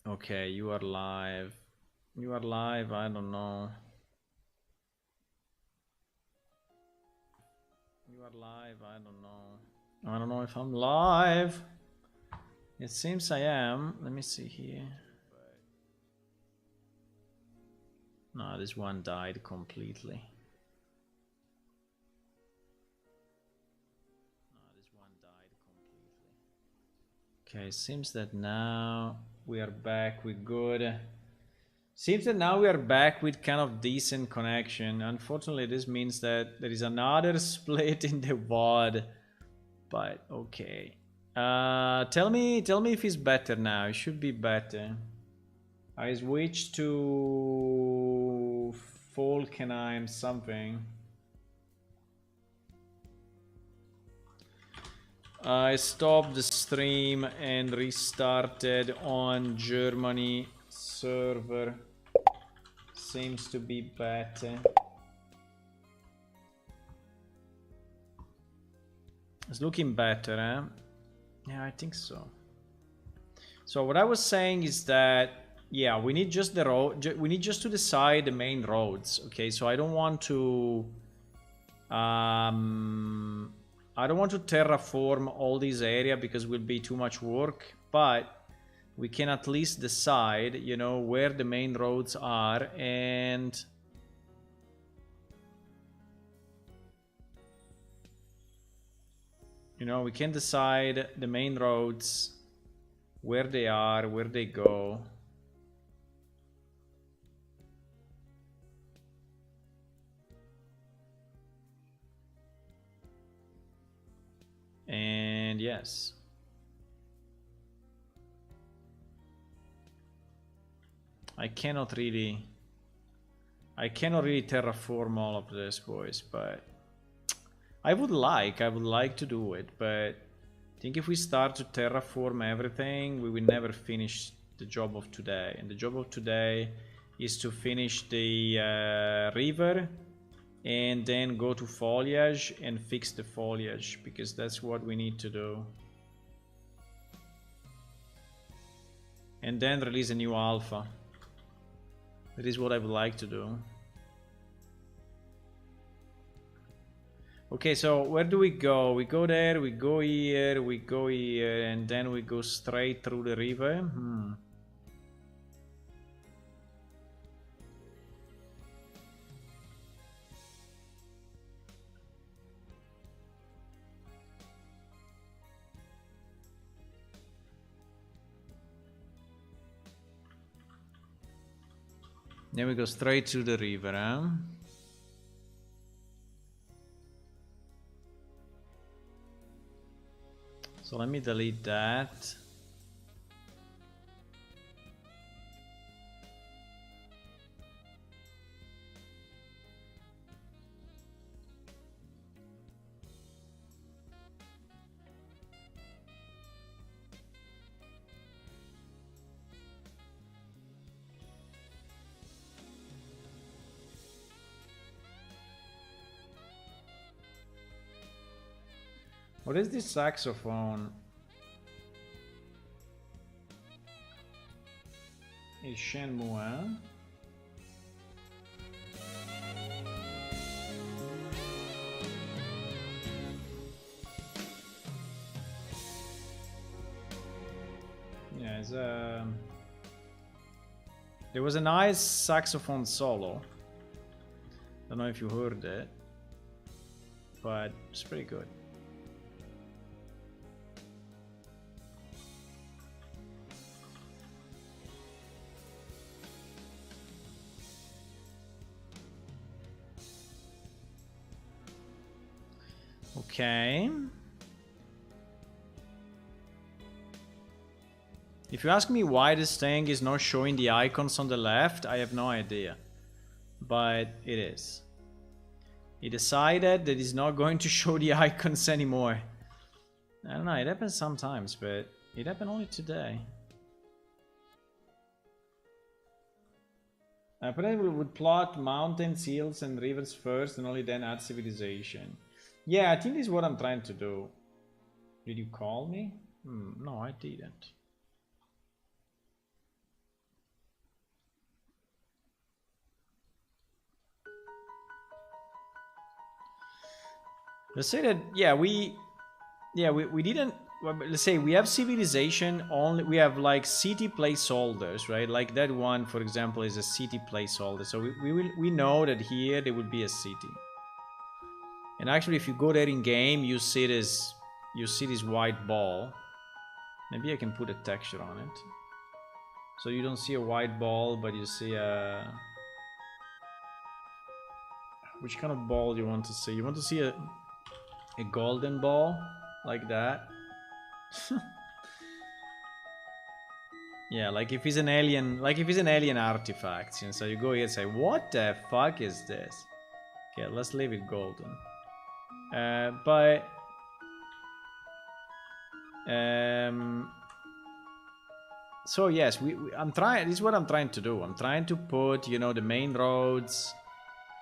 Okay, you are live. You are live, I don't know. You are live, I don't know. I don't know if I'm live. It seems I am. Let me see here. No, this one died completely. Okay, seems that now we are back with good. Seems that now we are back with kind of decent connection. Unfortunately, this means that there is another split in the VOD. But okay. Tell me if it's better now. It should be better. I switched to Falkenheim something. I stopped the stream and restarted on Germany server. Seems to be better. It's looking better, eh? Yeah, I think so. So what I was saying is that, yeah, we need just the road. We need just to decide the main roads. Okay, so I don't want to terraform all this area because it will be too much work, but we can at least decide, you know, where the main roads are, and you know, we can decide the main roads, where they are, where they go. And yes. I cannot really terraform all of this, boys, but I would like to do it, but I think if we start to terraform everything, we will never finish the job of today. And the job of today is to finish the river and then go to foliage and fix the foliage, because that's what we need to do. And then release a new alpha. That is what I would like to do. Okay, so where do we go? We go there, we go here, and then we go straight through the river. Then we go straight to the river, huh? So let me delete that. What is this saxophone? It's Shenmue, huh? Yeah, it's there was a nice saxophone solo. Don't know if you heard it, but it's pretty good. Okay. If you ask me why this thing is not showing the icons on the left, I have no idea. But it is. He decided that he's not going to show the icons anymore. I don't know, it happens sometimes, but it happened only today. I probably would plot mountains, hills, and rivers first, and only then add civilization. Yeah, I think this is what I'm trying to do. Did you call me? No, I didn't. Let's say that, yeah, we didn't, well, let's say we have civilization only, we have like city placeholders, right? Like that one, for example, is a city placeholder. So we know that here there will be a city. And actually, if you go there in game, you see this white ball. Maybe I can put a texture on it. So you don't see a white ball, but you see a... Which kind of ball do you want to see? You want to see a golden ball? Like that? Yeah, like if it's an alien, artifact. So you go here and say, what the fuck is this? Okay, let's leave it golden. But so yes, I'm trying. This is what I'm trying to do. I'm trying to put, you know, the main roads,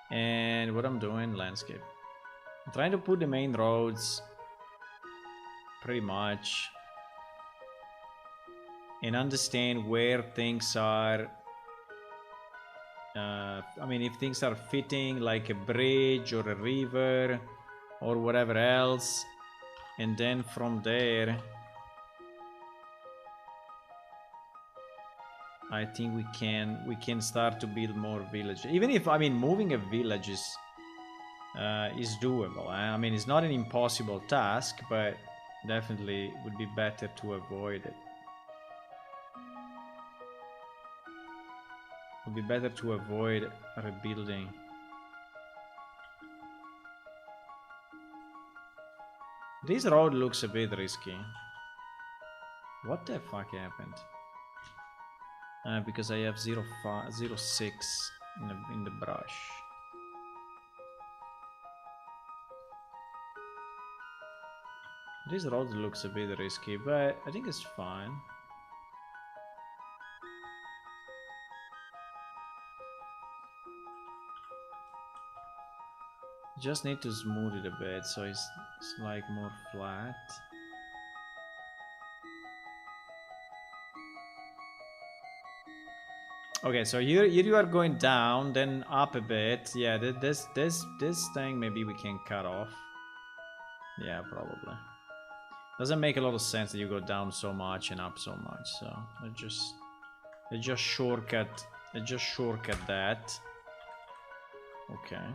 and what I'm doing, landscape. I'm trying to put the main roads, pretty much, and understand where things are. I mean, if things are fitting, like a bridge or a river, or whatever else, and then from there, I think we can start to build more villages. Even if, I mean, moving a village is doable. I mean, it's not an impossible task, but definitely would be better to avoid it. Would be better to avoid rebuilding. This road looks a bit risky. What the fuck happened? Because I have 0.6 in the brush. This road looks a bit risky, but I think it's fine. Just need to smooth it a bit so it's like more flat. Okay, so here you are going down, then up a bit. Yeah, this thing maybe we can cut off. Yeah, probably. Doesn't make a lot of sense that you go down so much and up so much. So let's just shortcut that. Okay.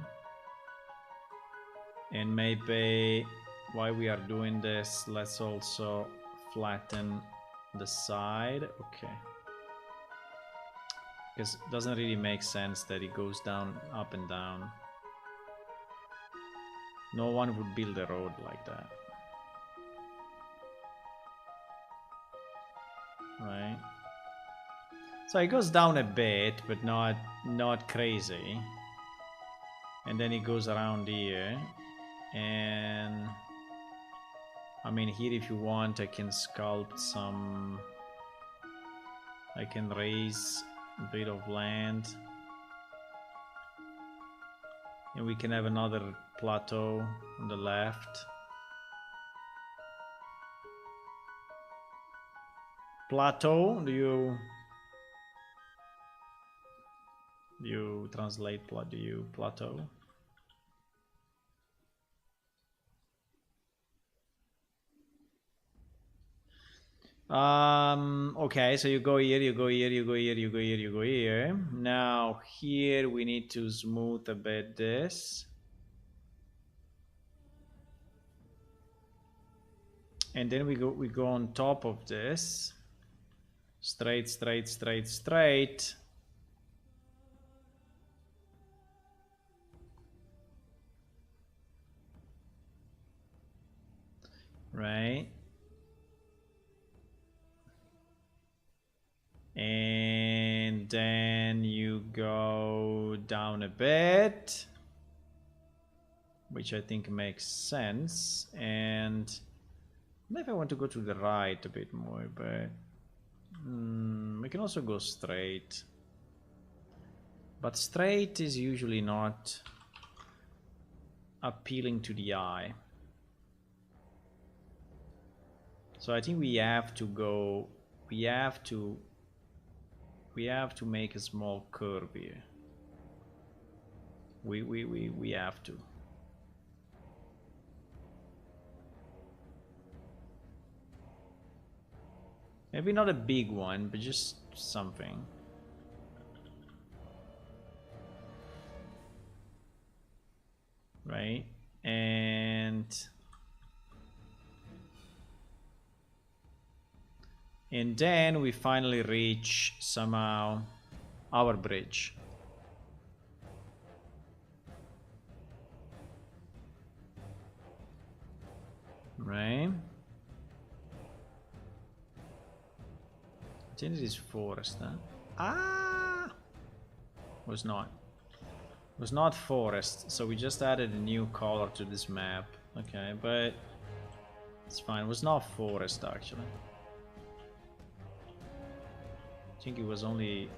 And maybe while we are doing this, let's also flatten the side. Okay. Because it doesn't really make sense that it goes down, up and down. No one would build a road like that. Right? So it goes down a bit, but not crazy. And then it goes around here. And I mean, here if you want, I can sculpt some... I can raise a bit of land, and we can have another plateau on the left. Plateau, do you translate plateau? Okay, so you go here, you go here, you go here, you go here, you go here. Now here we need to smooth a bit this. And then we go on top of this. Straight, straight, straight, straight. Right? And then you go down a bit, which I think makes sense. And maybe I want to go to the right a bit more, but we can also go straight. But straight is usually not appealing to the eye. So I think we have to go, we have to make a small curve here. We have to. Maybe not a big one, but just something. Right? And then we finally reach somehow our bridge. Right? I think it is forest, huh? Ah! Was not. Was not forest, so we just added a new color to this map. Okay, but it's fine. It was not forest actually. I think it was only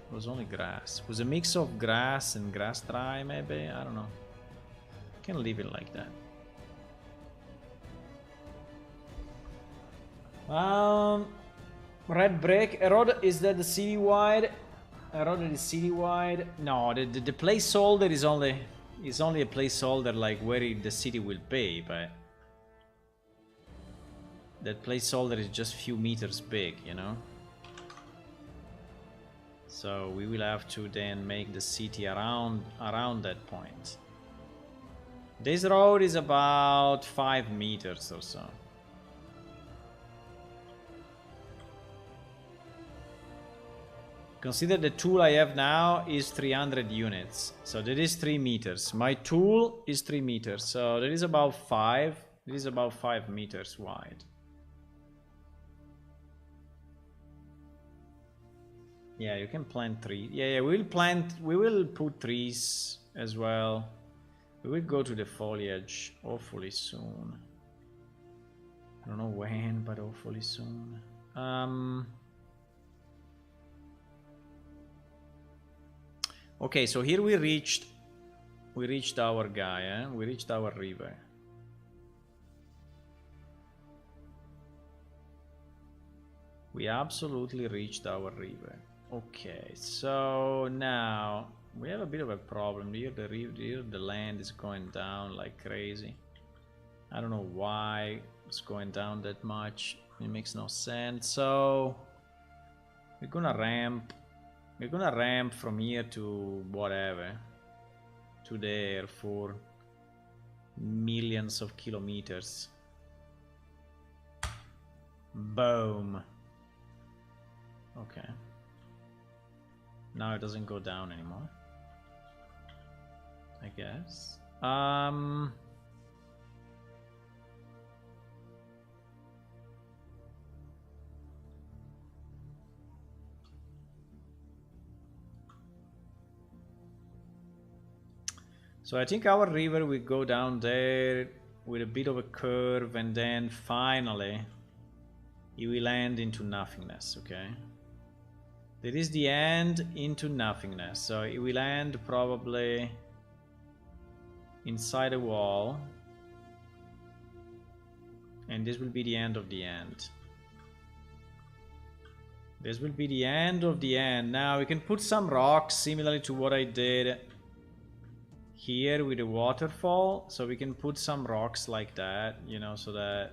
grass. It was a mix of grass and grass dry, maybe. I don't know. Can leave it like that. Red brick. Erode, is that the city wide? Erode is city wide. No, the placeholder is only a placeholder like where the city will be, but that placeholder is just few meters big, you know. So we will have to then make the city around that point. This road is about 5 meters or so. Consider the tool I have now is 300 units. So that is 3 meters. My tool is 3 meters. So that is about 5. It is about 5 meters wide. Yeah, you can plant trees. Yeah, we will put trees as well. We will go to the foliage hopefully soon. I don't know when, but hopefully soon. Okay, so here we reached our guy, eh? We reached our river. We absolutely reached our river. Okay, so now we have a bit of a problem. Here the land is going down like crazy. I don't know why it's going down that much. It makes no sense. So we're gonna ramp from here to whatever, to there for millions of kilometers. Boom. Okay. Now it doesn't go down anymore, I guess. So I think our river will go down there with a bit of a curve, and then finally it will end into nothingness, okay? That is the end into nothingness. So it will end probably inside a wall. And this will be the end of the end. This will be the end of the end. Now we can put some rocks similarly to what I did here with the waterfall. So we can put some rocks like that, you know, so that...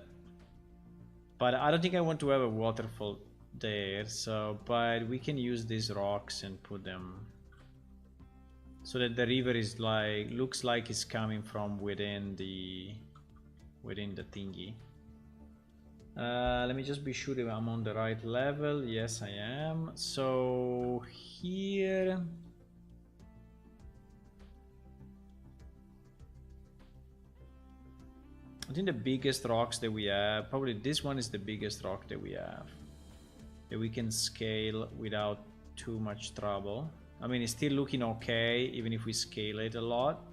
But I don't think I want to have a waterfall there, so... But we can use these rocks and put them so that the river is like... looks like it's coming from within the thingy. Let me just be sure if I'm on the right level. Yes, I am. So here... I think the biggest rocks that we have, probably this one is the biggest rock that we have, that we can scale without too much trouble. I mean, it's still looking okay, even if we scale it a lot.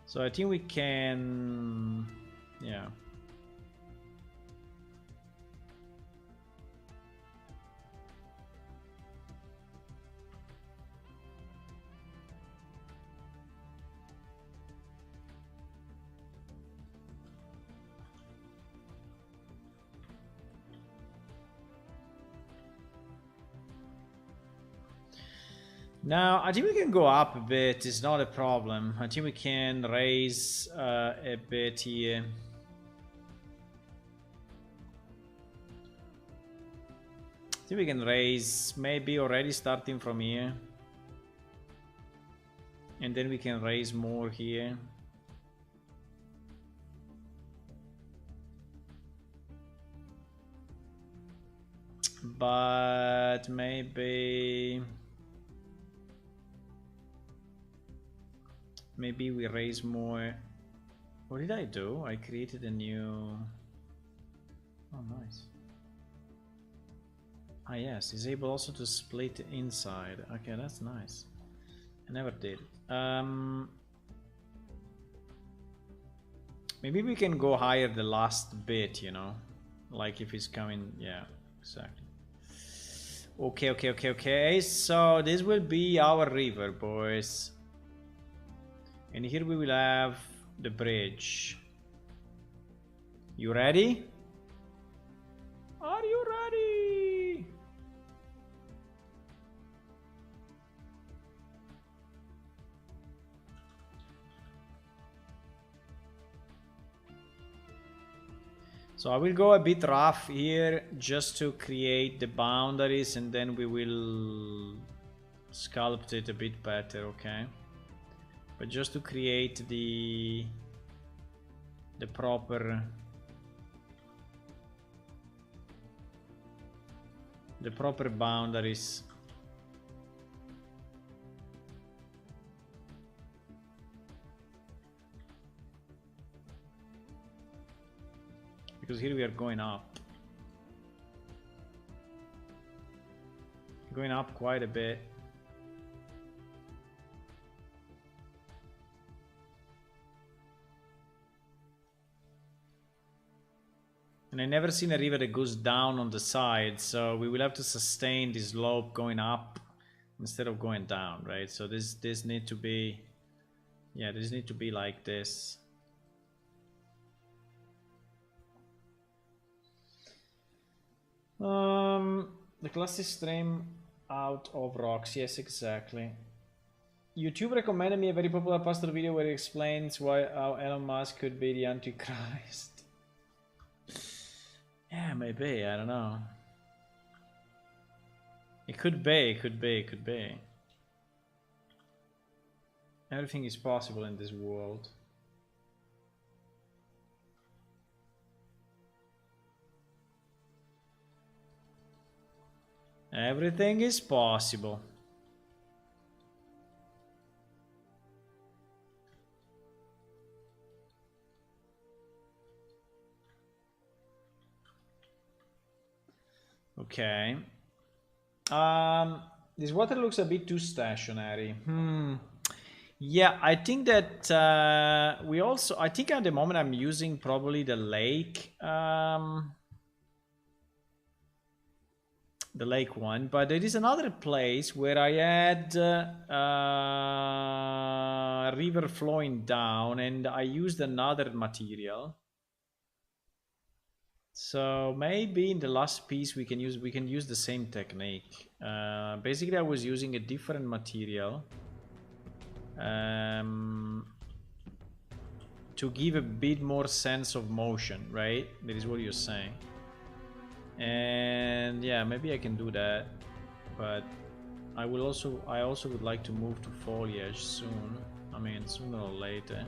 So I think we can, yeah. Now, I think we can go up a bit, it's not a problem. I think we can raise a bit here. I think we can raise maybe already starting from here. And then we can raise more here. But maybe we raise more. What did I do? I created a new... Oh, nice. Ah, yes, it's able also to split inside. Okay, that's nice. I never did. Maybe we can go higher the last bit, you know? Like if it's coming... Yeah, exactly. Okay. So this will be our river, boys. And here we will have the bridge. You ready? Are you ready? So I will go a bit rough here just to create the boundaries, and then we will sculpt it a bit better, okay? But just to create the proper boundaries. Because here we are going up. Going up quite a bit. And I never seen a river that goes down on the side, so we will have to sustain this slope going up instead of going down, right? So this need to be, yeah, this need to be like this. The classic stream out of rocks, yes, exactly. YouTube recommended me a very popular pastor video where he explains how Elon Musk could be the Antichrist. Yeah, maybe, I don't know. It could be. Everything is possible in this world. Everything is possible. Okay. This water looks a bit too stationary. Yeah, I think that I think at the moment I'm using probably the lake. The lake one, but there is another place where I had river flowing down and I used another material. So maybe in the last piece we can use the same technique. Basically I was using a different material to give a bit more sense of motion, right? That is what you're saying. And yeah, maybe I can do that, but I also would like to move to foliage soon. I mean, sooner or later.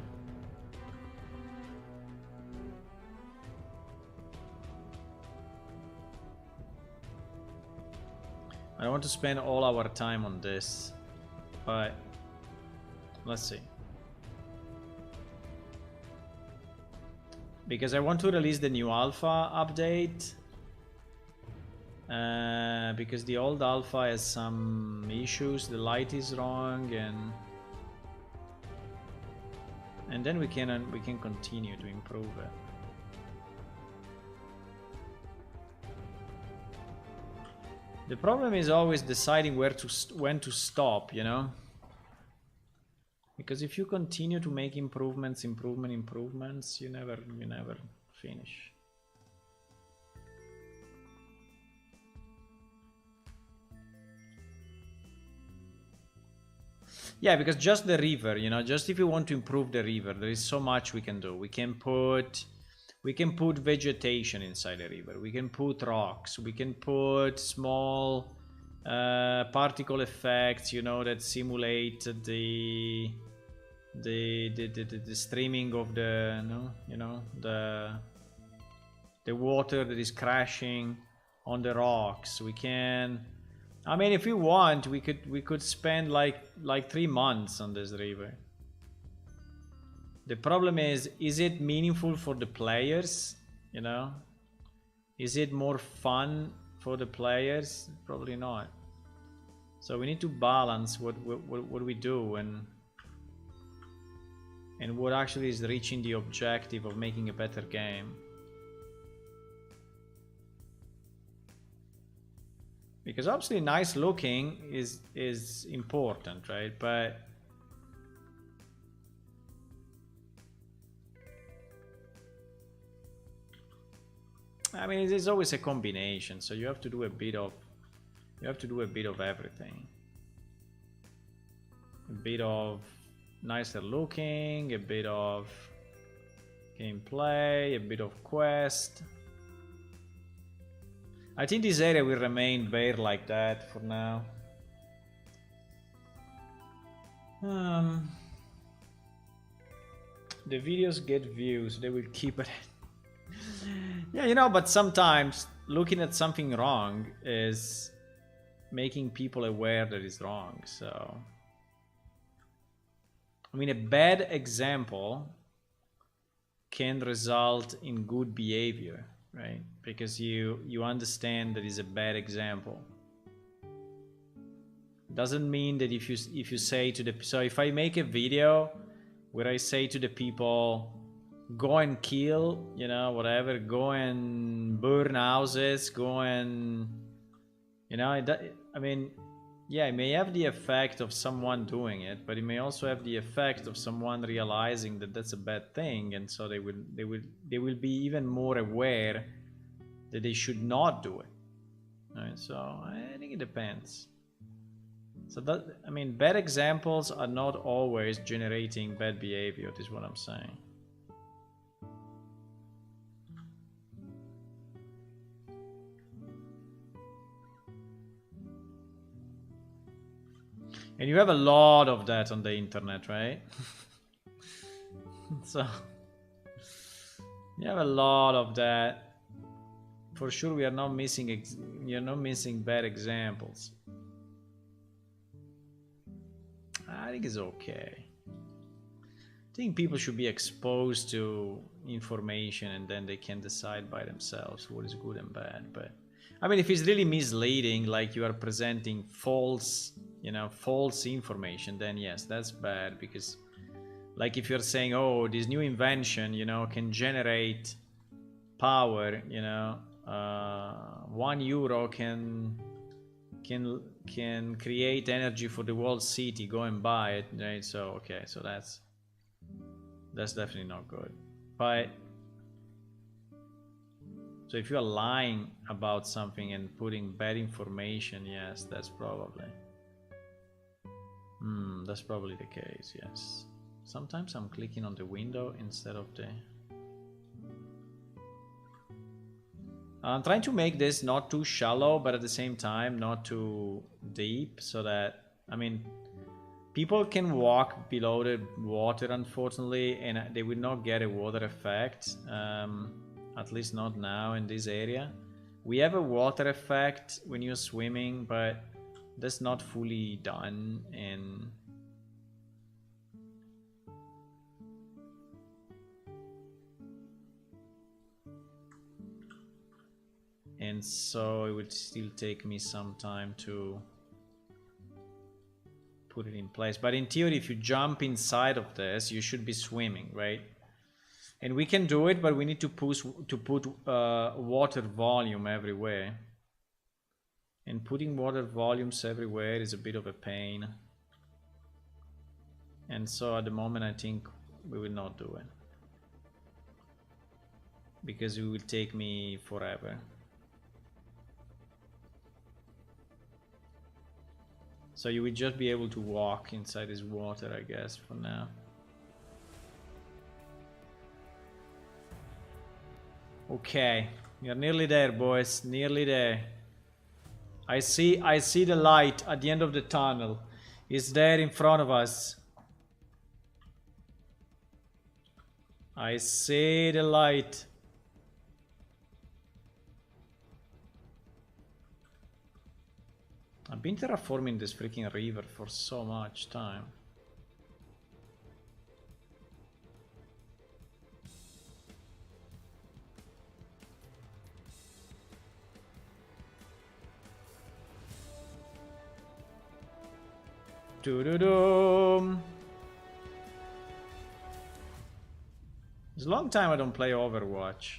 I don't want to spend all our time on this, but let's see. Because I want to release the new alpha update. Because the old alpha has some issues, the light is wrong, and then we can continue to improve it. The problem is always deciding when to stop, you know? Because if you continue to make improvements, you never finish. Yeah, because just the river, you know, just if you want to improve the river, there is so much we can do. We can put vegetation inside the river. We can put rocks. We can put small particle effects, you know, that simulate the streaming of the, no, you know, the water that is crashing on the rocks. We can, I mean, if we want, we could spend like 3 months on this river. The problem is it meaningful for the players? You know, is it more fun for the players? Probably not. So we need to balance what we do and what actually is reaching the objective of making a better game. Because obviously nice looking is important, right? But I mean, it is always a combination, so you have to do a bit of everything. A bit of nicer looking, a bit of gameplay, a bit of quest. I think this area will remain bare like that for now. The videos get views, they will keep it. Yeah, you know, but sometimes looking at something wrong is making people aware that it's wrong. So, I mean, a bad example can result in good behavior, right? Because you understand that it's a bad example. Doesn't mean that if you say to the, so if I make a video where I say to the people, go and kill, you know, whatever, go and burn houses, go and, you know, I mean, yeah, it may have the effect of someone doing it, but it may also have the effect of someone realizing that that's a bad thing, and so they will be even more aware that they should not do it. Right? So I think it depends. So that, I mean, bad examples are not always generating bad behavior, is what I'm saying. And you have a lot of that on the internet, right? So you have a lot of that. For sure, we are not missing. You're not missing bad examples. I think it's okay. I think people should be exposed to information, and then they can decide by themselves what is good and bad. But I mean, if it's really misleading, like you are presenting false, you know, false information, then yes, that's bad. Because, like, if you're saying, oh, this new invention, you know, can generate power, you know, €1 can create energy for the whole city, go and buy it, right? So okay, so that's definitely not good. But so if you are lying about something and putting bad information, yes, that's probably the case. Yes, sometimes I'm clicking on the window instead of the. I'm trying to make this not too shallow, but at the same time not too deep, so that, I mean, people can walk below the water, unfortunately, and they will not get a water effect, at least not now in this area. We have a water effect when you're swimming, but that's not fully done, and so it would still take me some time to put it in place. But in theory, if you jump inside of this, you should be swimming, right? And we can do it, but we need to put water volume everywhere. And putting water volumes everywhere is a bit of a pain. And so at the moment, I think we will not do it, because it will take me forever. So you will just be able to walk inside this water, I guess, for now. Okay, we are nearly there, boys. Nearly there. I see the light at the end of the tunnel. It's there in front of us. I see the light. I've been terraforming this freaking river for so much time. Doo-doo-doo. It's a long time I don't play Overwatch.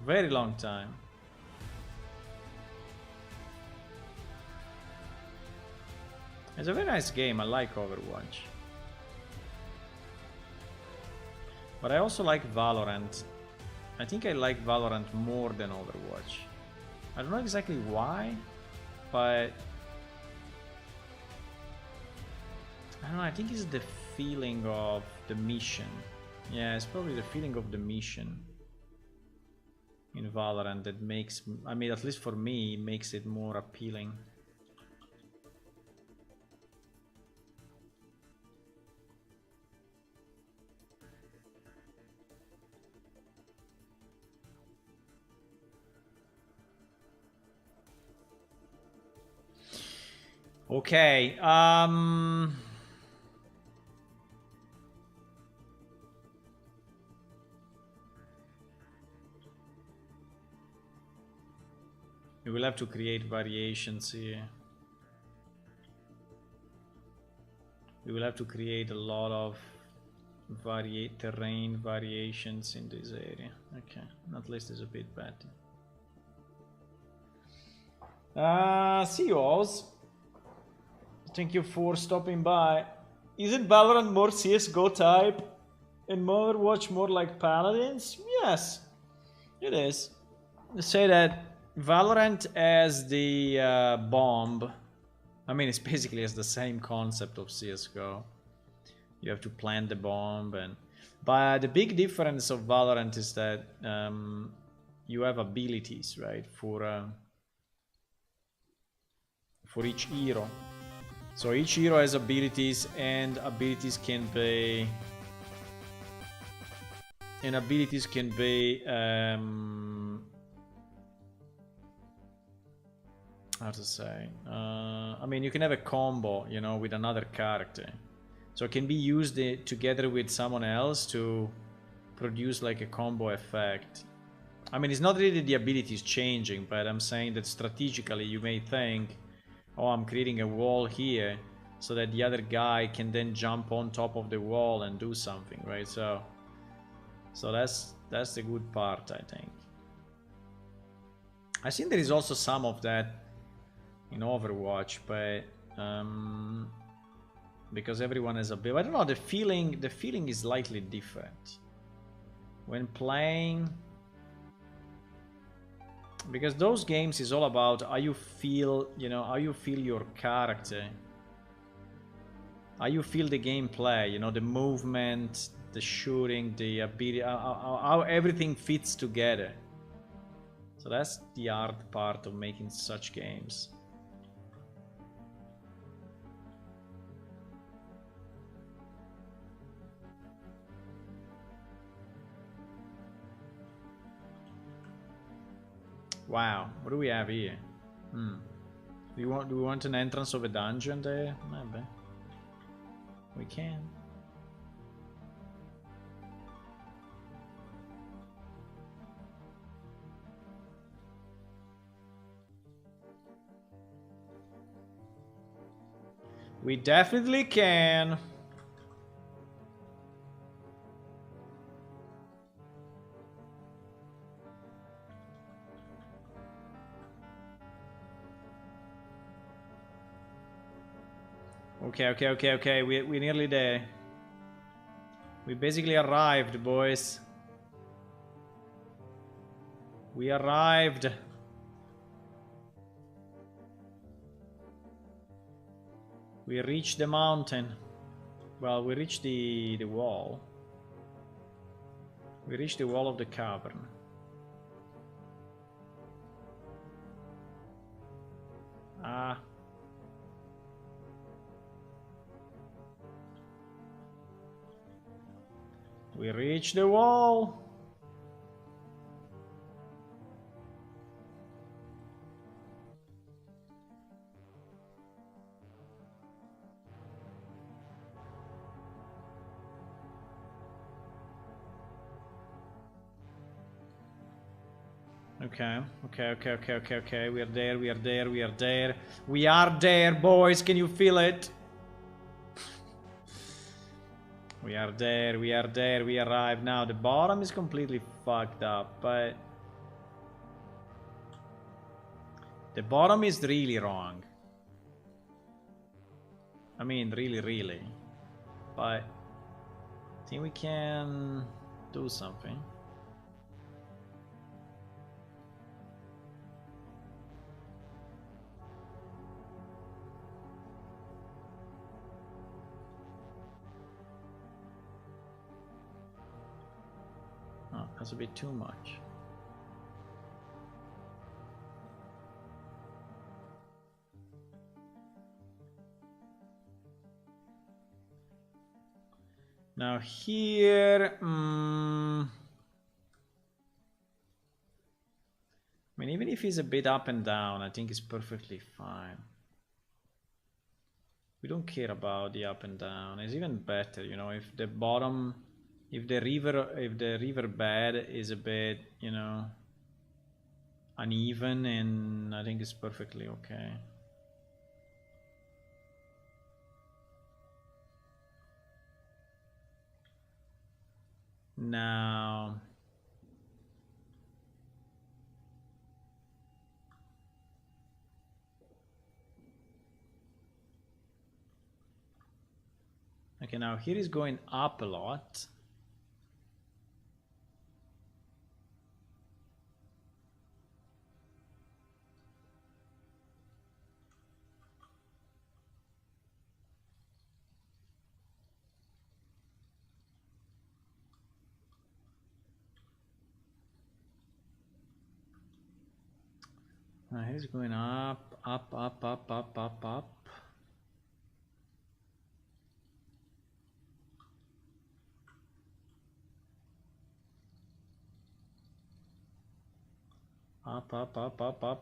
Very long time. It's a very nice game, I like Overwatch. But I also like Valorant. I think I like Valorant more than Overwatch. I don't know exactly why, but I don't know, I think it's the feeling of the mission. Yeah, it's probably the feeling of the mission in Valorant that makes, I mean, at least for me, makes it more appealing. Okay, we will have to create variations here. We will have to create a lot of terrain variations in this area. Okay, at least it's a bit better. See you all. Thank you for stopping by. Isn't Valorant more CSGO type and Overwatch more like Paladins? Yes, it is. They say that Valorant as the bomb. I mean, it's basically has the same concept of CSGO. You have to plant the bomb, but the big difference of Valorant is that you have abilities, right, for each hero. So each hero has abilities, and abilities can be how to say, I mean, you can have a combo, you know, with another character, so it can be used together with someone else to produce like a combo effect. I mean, it's not really the abilities changing, but I'm saying that strategically you may think, oh, I'm creating a wall here so that the other guy can then jump on top of the wall and do something, right? So that's the good part, I think. I think there is also some of that in Overwatch, but because everyone has a bit, I don't know, the feeling is slightly different when playing, because those games is all about how you feel, you know, how you feel your character, how you feel the gameplay, you know, the movement, the shooting, the ability, how everything fits together. So that's the hard part of making such games. Wow, what do we have here? Do we want an entrance of a dungeon there? Maybe. We can. We definitely can. Okay. We're nearly there. We basically arrived, boys. We arrived. We reached the mountain. Well, we reached the wall. We reached the wall of the cavern. Ah. We reached the wall. Okay. We are there, we are there, we are there. We are there, boys. Can you feel it? We are there, we are there, we arrived. Now, the bottom is completely fucked up, but... the bottom is really wrong. I mean, really. But... I think we can do something. Oh, that's a bit too much. Now here, I mean, even if he's a bit up and down, I think it's perfectly fine. We don't care about the up and down. It's even better, you know, if the bottom, if the river bed is a bit, you know, uneven, and I think it's perfectly okay. Now, okay, now here is going up a lot. Now here's going up. Up.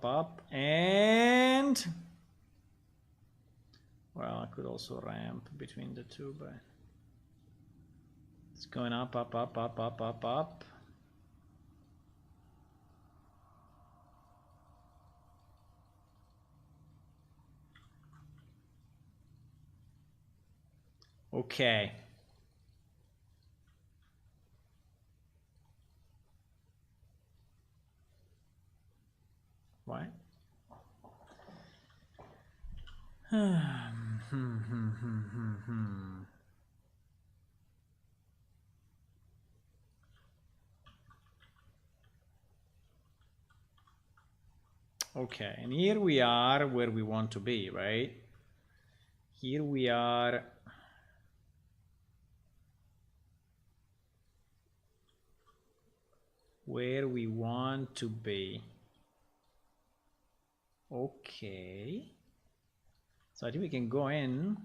Up, and... well, I could also ramp between the two, but... it's going up. Okay. What? Okay, and here we are where we want to be, right? Here we are. Where we want to be. Okay. So I think we can go in.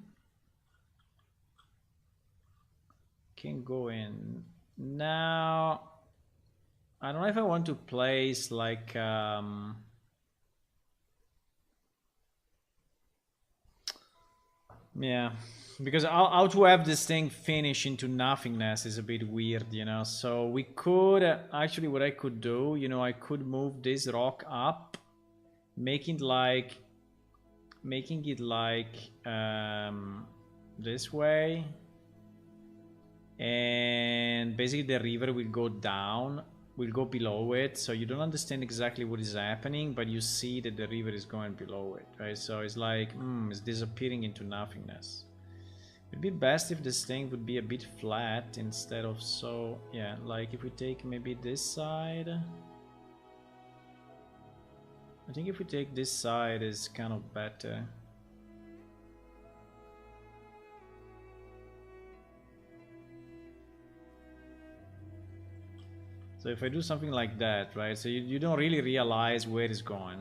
Can go in. Now, I don't know if I want to place like yeah, because how to have this thing finish into nothingness is a bit weird, you know. So we could actually, what I could do, you know, I could move this rock up, making it like this way, and basically the river will go down, will go below it, so you don't understand exactly what is happening, but you see that the river is going below it, right? So it's like it's disappearing into nothingness. It'd be best if this thing would be a bit flat instead of so, yeah, like if we take maybe this side. I think if we take this side is kind of better. So if I do something like that, right? So you don't really realize where it's going.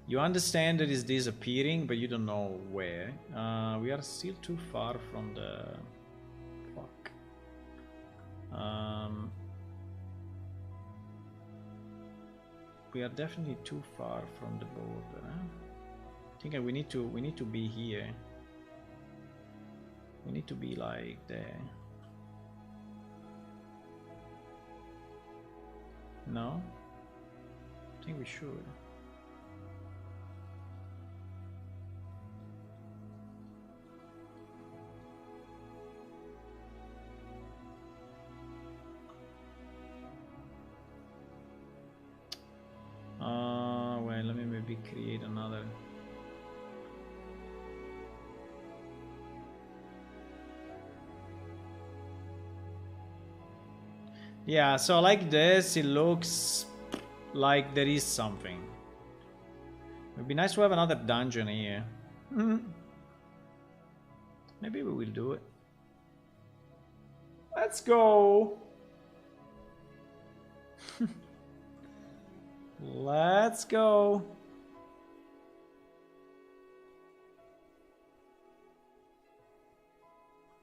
You understand that it's disappearing, but you don't know where. We are still too far from the... Fuck. We are definitely too far from the border. Huh? I think we need to be here. We need to be like there. No? I think we should. Wait, let me maybe create another. Yeah, so like this, it looks like there is something. It'd be nice to have another dungeon here. Maybe we will do it. Let's go. Let's go.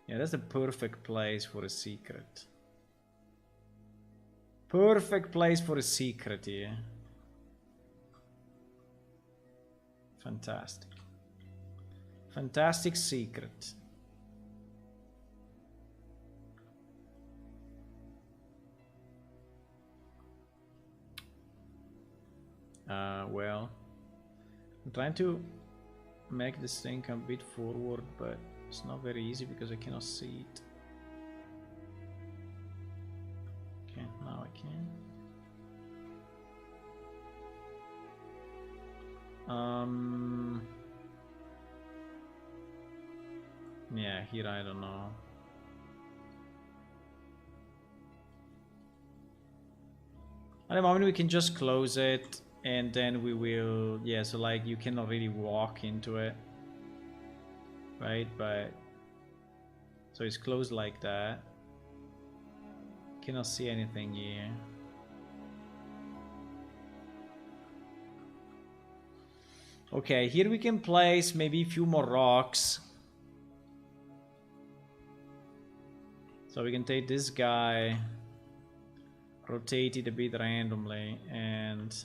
Yeah, that's the perfect place for a secret. Perfect place for a secret here. Fantastic. Fantastic secret. Well, I'm trying to make this thing a bit forward, but it's not very easy because I cannot see it. Okay, now I can. Yeah, here I don't know. At the moment we can just close it and then we will, yeah, so like you cannot really walk into it, right? But so it's closed like that. Cannot see anything here. Okay, here we can place maybe a few more rocks. So we can take this guy, rotate it a bit randomly, and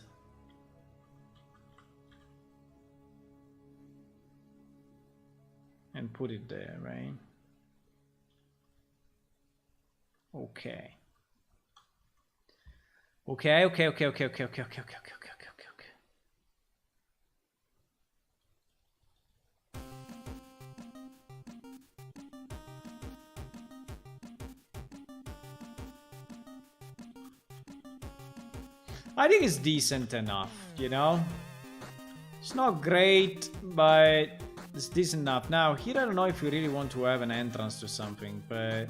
put it there, right? Okay. Okay. I think it's decent enough, you know? It's not great, but it's decent enough. Now, here I don't know if we really want to have an entrance to something, but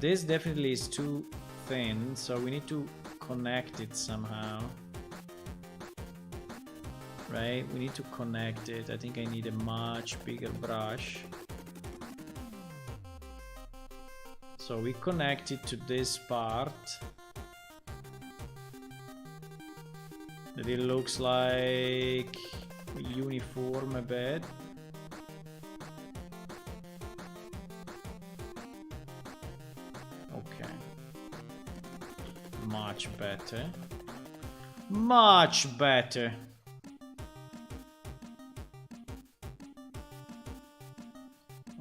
this definitely is too thin, so we need to connect it somehow. Right? We need to connect it. I think I need a much bigger brush. So we connect it to this part. That it looks like uniform a bit. Okay. Much better. Much better.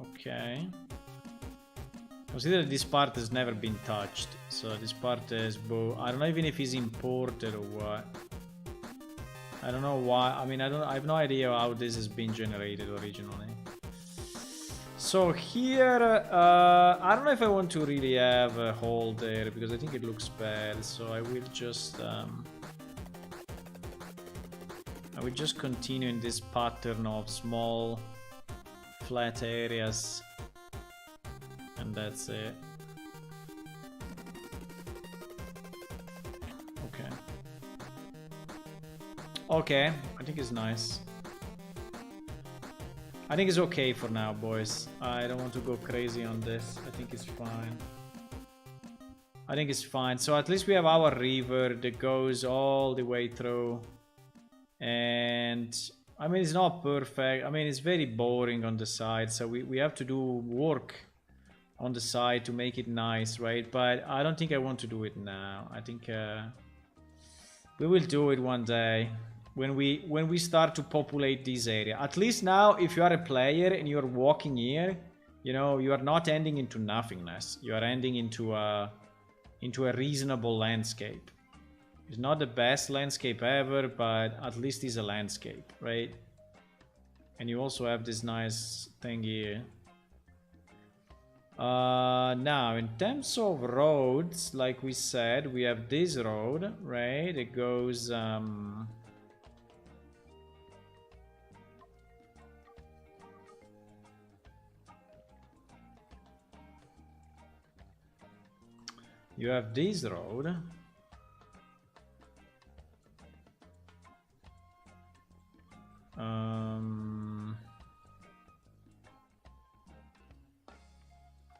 Okay. Consider this part has never been touched. So this part is I don't know even if it's imported or what. I don't know why. I mean, I have no idea how this has been generated originally. So here, I don't know if I want to really have a hole there because I think it looks bad. So I will just continue in this pattern of small flat areas, and that's it. Okay, I think it's nice. I think it's okay for now, boys. I don't want to go crazy on this. I think it's fine. I think it's fine. So at least we have our river that goes all the way through. And I mean, it's not perfect. I mean, it's very boring on the side. So we have to do work on the side to make it nice, right? But I don't think I want to do it now. I think we will do it one day when we start to populate this area. At least now, if you are a player and you're walking here, you know, you are not ending into nothingness. You are ending into a reasonable landscape. It's not the best landscape ever, but at least it's a landscape, right? And you also have this nice thing here. Now, in terms of roads, like we said, we have this road, right? It goes... You have this road.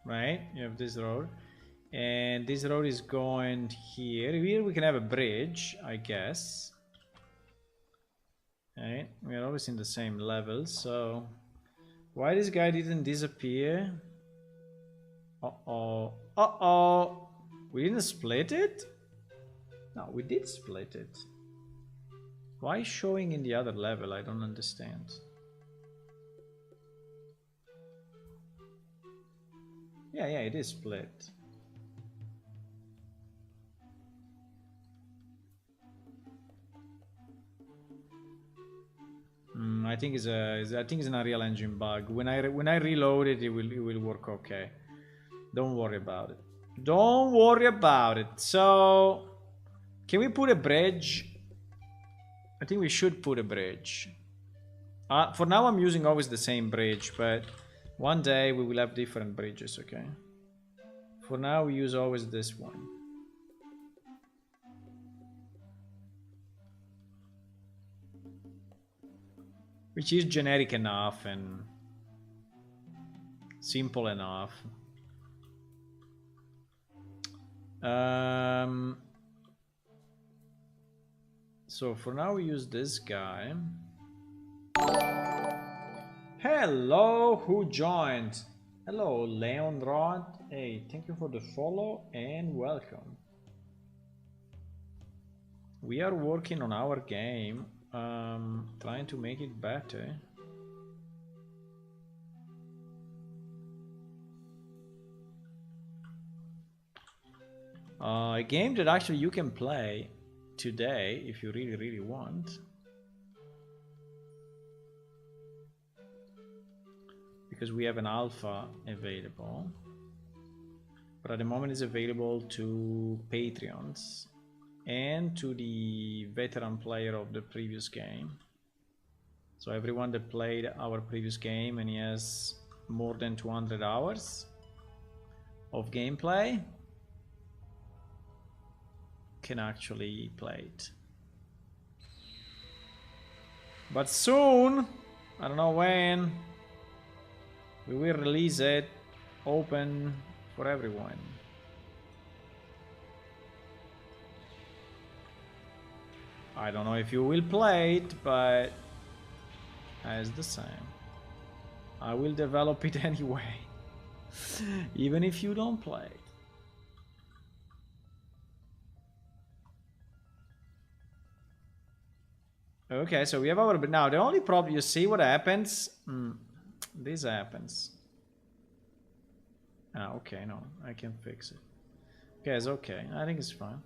Right, you have this road. And this road is going here. Here we can have a bridge, I guess. Right, we are always in the same level, so... Why this guy didn't disappear? Uh-oh. Uh-oh! We didn't split it? No, we did split it. Why showing in the other level? I don't understand. Yeah, it is split. I think it's an Unreal Engine bug. When I reload it, it will work okay. Don't worry about it. Don't worry about it. So, can we put a bridge? I think we should put a bridge. For now, I'm using always the same bridge, but one day we will have different bridges, okay? For now, we use always this one. Which is generic enough and simple enough. So for now we use this guy. Hello, who joined? Hello, Leon Rod. Hey, thank you for the follow and welcome. We are working on our game, trying to make it better. A game that actually you can play today if you really want, because we have an alpha available, but at the moment it's available to Patreons and to the veteran player of the previous game. So everyone that played our previous game and he has more than 200 hours of gameplay can actually play it. But soon, I don't know when, we will release it open for everyone. I don't know if you will play it, but as the same, I will develop it anyway, even if you don't play it. Okay, so we have our... Now, the only problem... You see what happens? This happens. Ah, okay, no. I can fix it. Okay, it's okay. I think it's fine.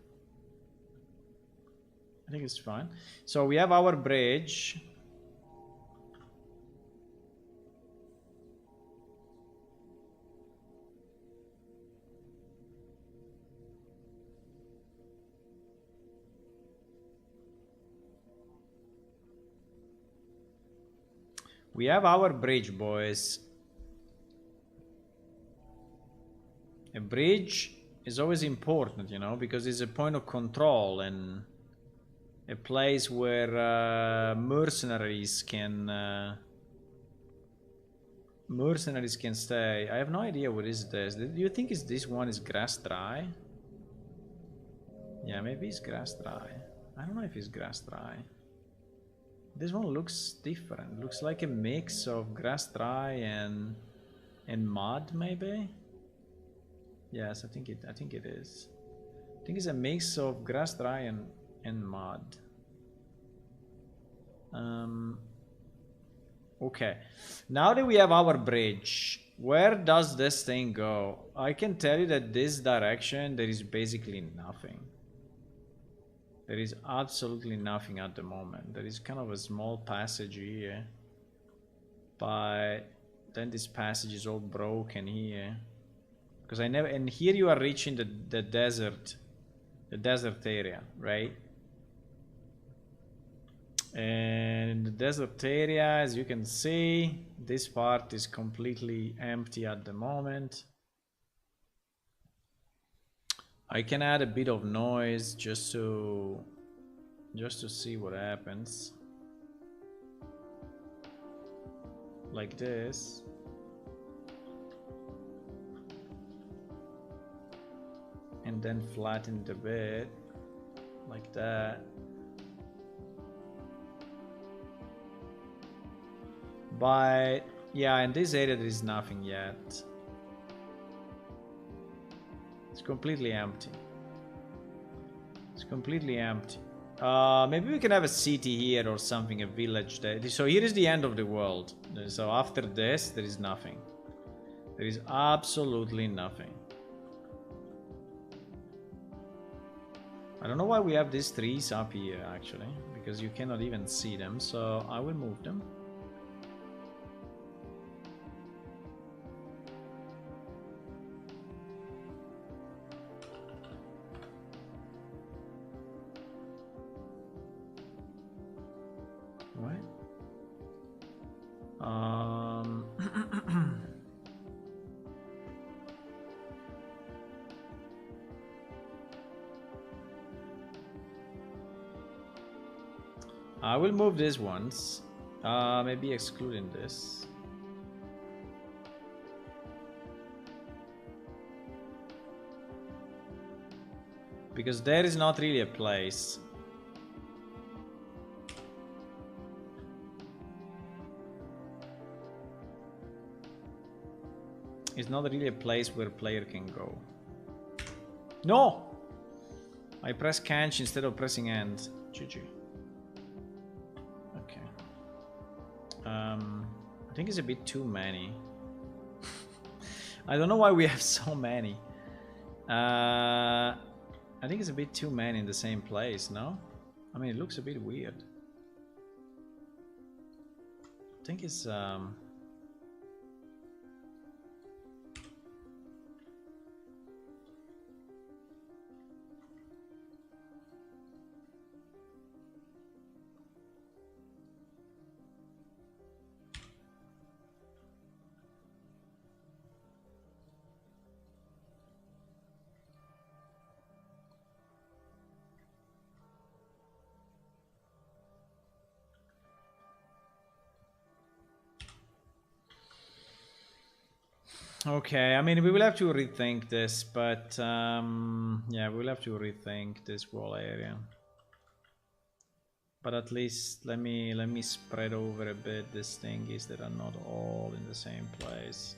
I think it's fine. So we have our bridge. We have our bridge, boys. A bridge is always important, you know, because it's a point of control and a place where mercenaries can Mercenaries can stay. I have no idea what is this. Do you think this one is grass dry? Yeah, maybe it's grass dry. I don't know if it's grass dry. This one looks different. Looks like a mix of grass dry and mud, maybe. Yes, I think it is. I think it's a mix of grass dry and mud. Okay, now that we have our bridge, where does this thing go? I can tell you that this direction there is basically nothing. There is absolutely nothing at the moment. There is kind of a small passage here, but then this passage is all broken here. Because I never, and here you are reaching the desert area, right? And in the desert area, as you can see, this part is completely empty at the moment. I can add a bit of noise just to see what happens. Like this. And then flatten it a bit. Like that. But yeah, in this area there is nothing yet. It's completely empty. It's completely empty. Maybe we can have a city here or something, a village there. So here is the end of the world. So after this, there is nothing. There is absolutely nothing. I don't know why we have these trees up here, actually, because you cannot even see them. So I will move them. I will move this once, maybe excluding this. Because there is not really a place. It's not really a place where a player can go. No! I press canch instead of pressing end. GG. Okay. I think it's a bit too many. I don't know why we have so many. I think it's a bit too many in the same place, no? I mean, it looks a bit weird. I think it's okay, I mean, we will have to rethink this, but yeah, we'll have to rethink this wall area. But at least let me spread over a bit these thingies that are not all in the same place.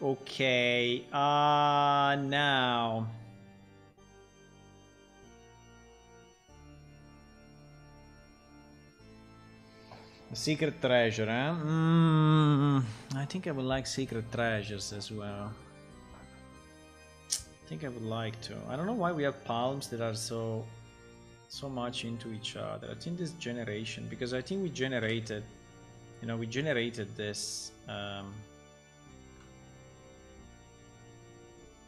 Okay, now. Secret treasure, eh? I think I would like secret treasures as well. I think I would like to. I don't know why we have palms that are so much into each other. I think this generation, because I think we generated, you know, we generated this.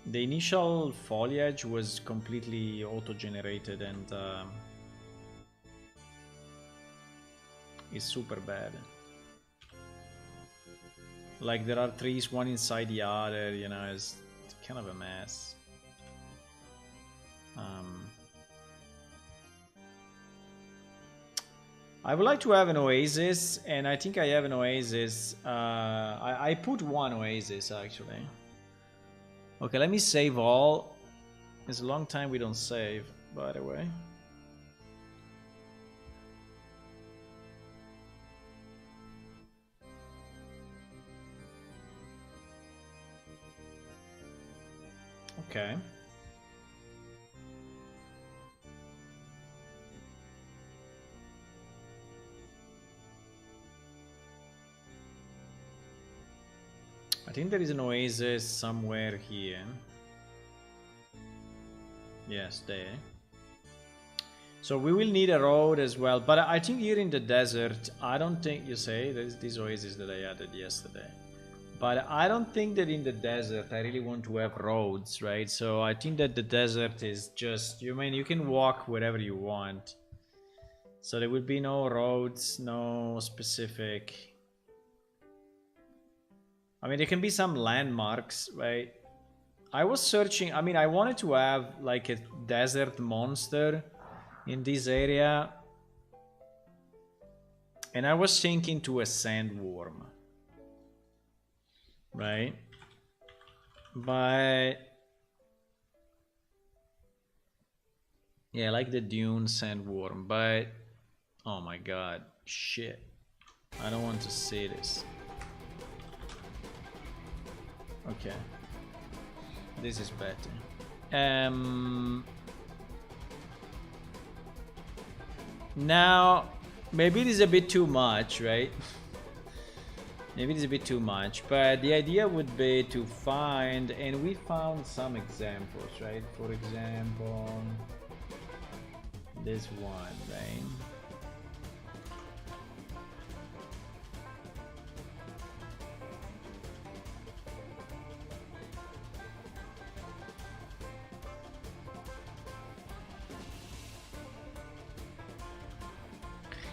The initial foliage was completely auto-generated and is super bad. Like there are trees one inside the other, you know, it's kind of a mess. I would like to have an oasis, and I think I have an oasis. I put one oasis actually. Okay, let me save all. It's a long time we don't save, by the way. Okay. I think there is an oasis somewhere here. Yes, there. So we will need a road as well. But I think here in the desert, I don't think you say there's this oasis that I added yesterday. But I don't think that in the desert I really want to have roads, right? So I think that the desert is just, you can walk wherever you want. So there will be no roads, no specific. I mean, there can be some landmarks, right? I was searching, I mean, I wanted to have like a desert monster in this area. And I was thinking to a sandworm. Right? But yeah, like the dune sandworm, but oh my god, shit. I don't want to see this. Okay. This is better. Now maybe it is a bit too much, right? Maybe it's a bit too much, but the idea would be to find, and we found some examples, right? For example, this one, right?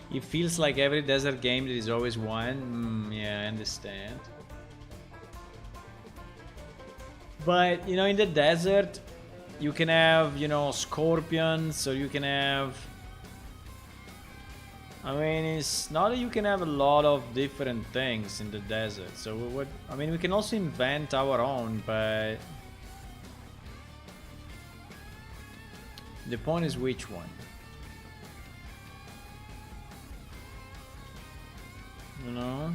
It feels like every desert game there is always one. Yeah, I understand. But, you know, in the desert, you can have, you know, scorpions, or you can have... I mean, it's not that you can have a lot of different things in the desert. So, what... I mean, we can also invent our own, but... The point is which one? You know?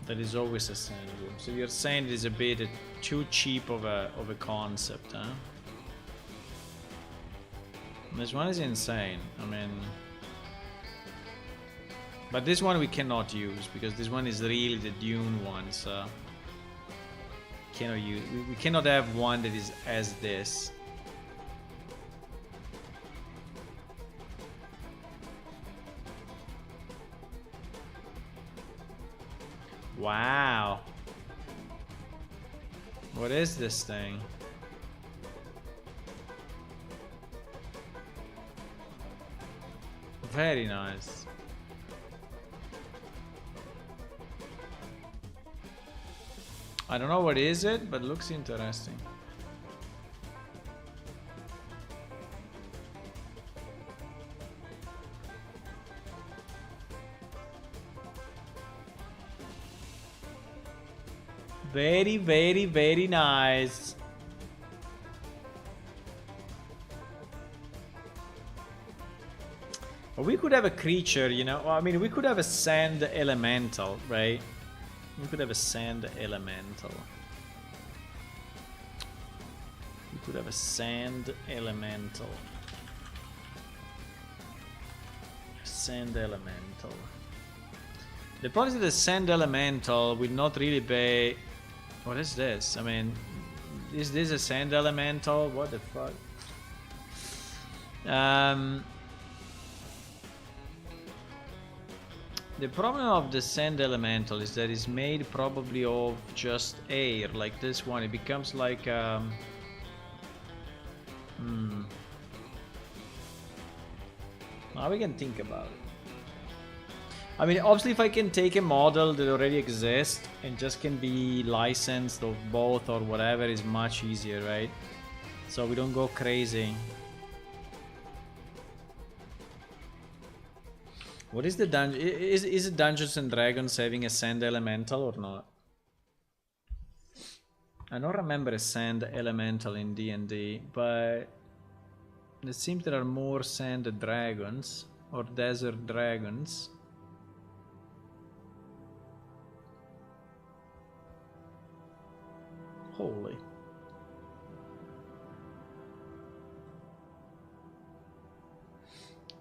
That is always a sandworm. So you're saying it is a bit too cheap of a concept, huh? This one is insane. I mean, but this one we cannot use because this one is really the dune one. So cannot use. We cannot have one that is as this. Wow. What is this thing? Very nice. I don't know what is it, but looks interesting. Very, very, very nice. But we could have a creature, you know. I mean, we could have a sand elemental, right? We could have a sand elemental. We could have a sand elemental. Sand elemental. The problem is that the sand elemental will not really be... What is this? I mean, is this a sand elemental? What the fuck? The problem of the sand elemental is that it's made probably of just air, like this one. It becomes like now we can think about it. I mean, obviously if I can take a model that already exists and just can be licensed of both or whatever, is much easier, right? So we don't go crazy. What is the dungeon? Is it Dungeons and Dragons having a sand elemental or not? I don't remember a sand elemental in D&D, but it seems there are more sand dragons or desert dragons. Holy.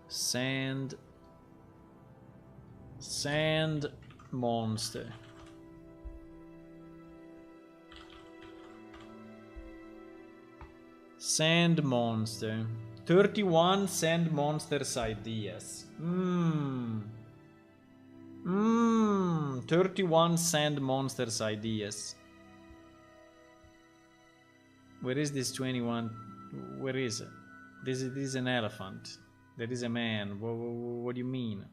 Sand monster. Sand monster. 31 sand monsters ideas. 31 sand monsters ideas. Where is this 21? Where is it? This is an elephant. There is a man. What do you mean?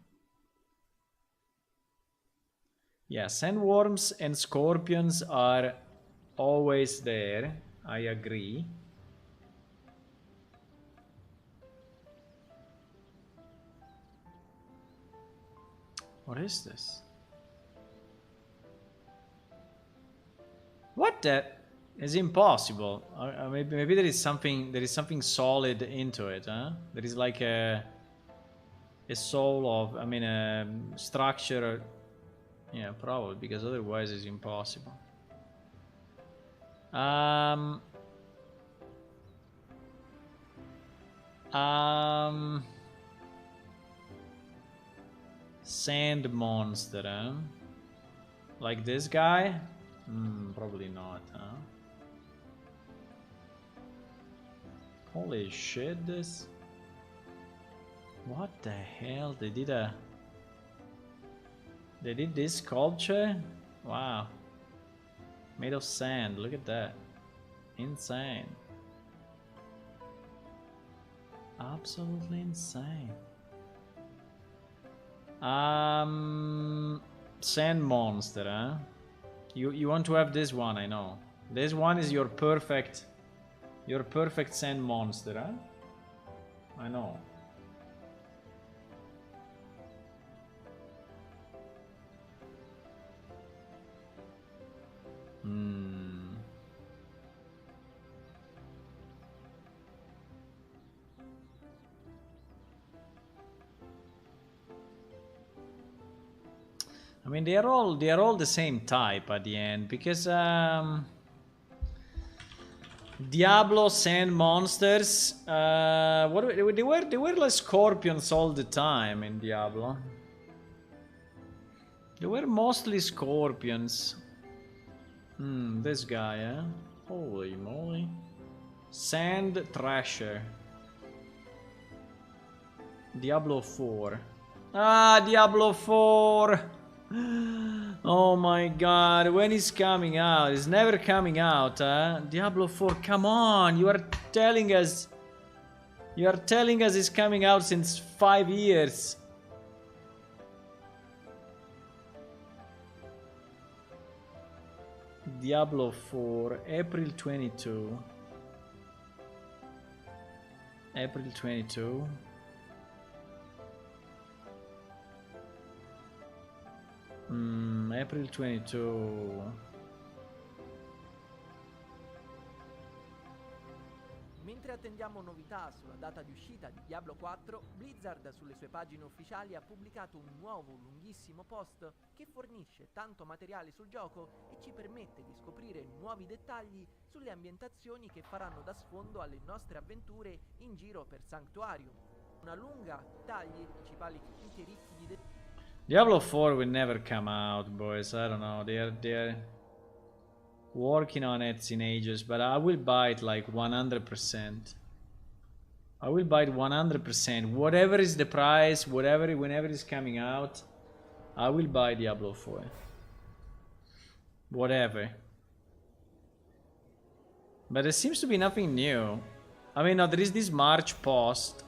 Yeah, sandworms and scorpions are always there. I agree. What is this? What the? It's impossible. Maybe there is something solid into it, huh? There is like a soul of, I mean, a structure. Yeah, probably, because otherwise it's impossible. Sand monster, huh? Like this guy? Probably not, huh? Holy shit, this... What the hell? They did this sculpture? Wow. Made of sand, look at that. Insane. Absolutely insane. Sand monster, huh? You want to have this one, I know. This one is your perfect sand monster, huh? I know. I mean, they are all the same type at the end, because Diablo sand monsters. They were like scorpions all the time in Diablo. They were mostly scorpions. This guy, eh? Holy moly. Sand Thrasher. Diablo 4. Ah, Diablo 4! Oh my god, when is coming out? It's never coming out, huh? Diablo 4, come on! You are telling us it's coming out since 5 years. Diablo 4, April 22. April 22. April 22. Mentre attendiamo novità sulla data di uscita di Diablo 4, Blizzard sulle sue pagine ufficiali ha pubblicato un nuovo lunghissimo post che fornisce tanto materiale sul gioco e ci permette di scoprire nuovi dettagli sulle ambientazioni che faranno da sfondo alle nostre avventure in giro per Sanctuarium. Una lunga dettagli, principali capitoli ricchi di dettagli. Diablo 4 will never come out, boys. I don't know. They're working on it in ages, but I will buy it like 100%. I will buy it 100%. Whatever is the price, whenever it's coming out, I will buy Diablo 4. Whatever. But there seems to be nothing new. I mean, no, there is this March post.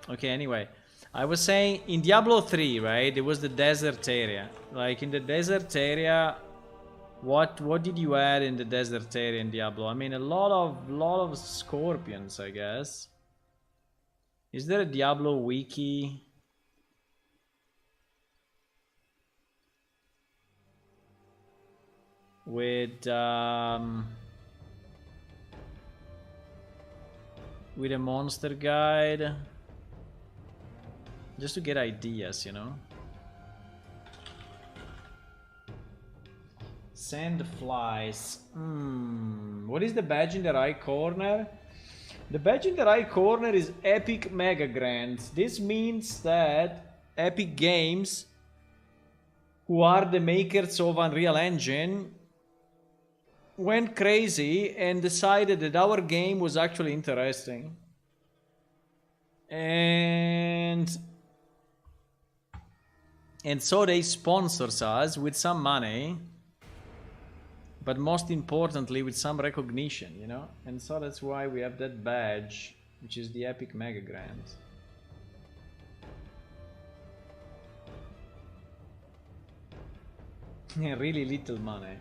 Okay, anyway. I was saying in Diablo 3, right? It was the desert area. Like in the desert area, what did you add in the desert area in Diablo? I mean, a lot of scorpions, I guess. Is there a Diablo wiki? With a monster guide, just to get ideas, you know. Sand flies. What is the badge in the right corner? The badge in the right corner is Epic Mega Grants. This means that Epic Games, who are the makers of Unreal Engine, went crazy and decided that our game was actually interesting. And so they sponsors us with some money, but most importantly with some recognition, you know. And so that's why we have that badge, which is the Epic Mega Grant. Really little money.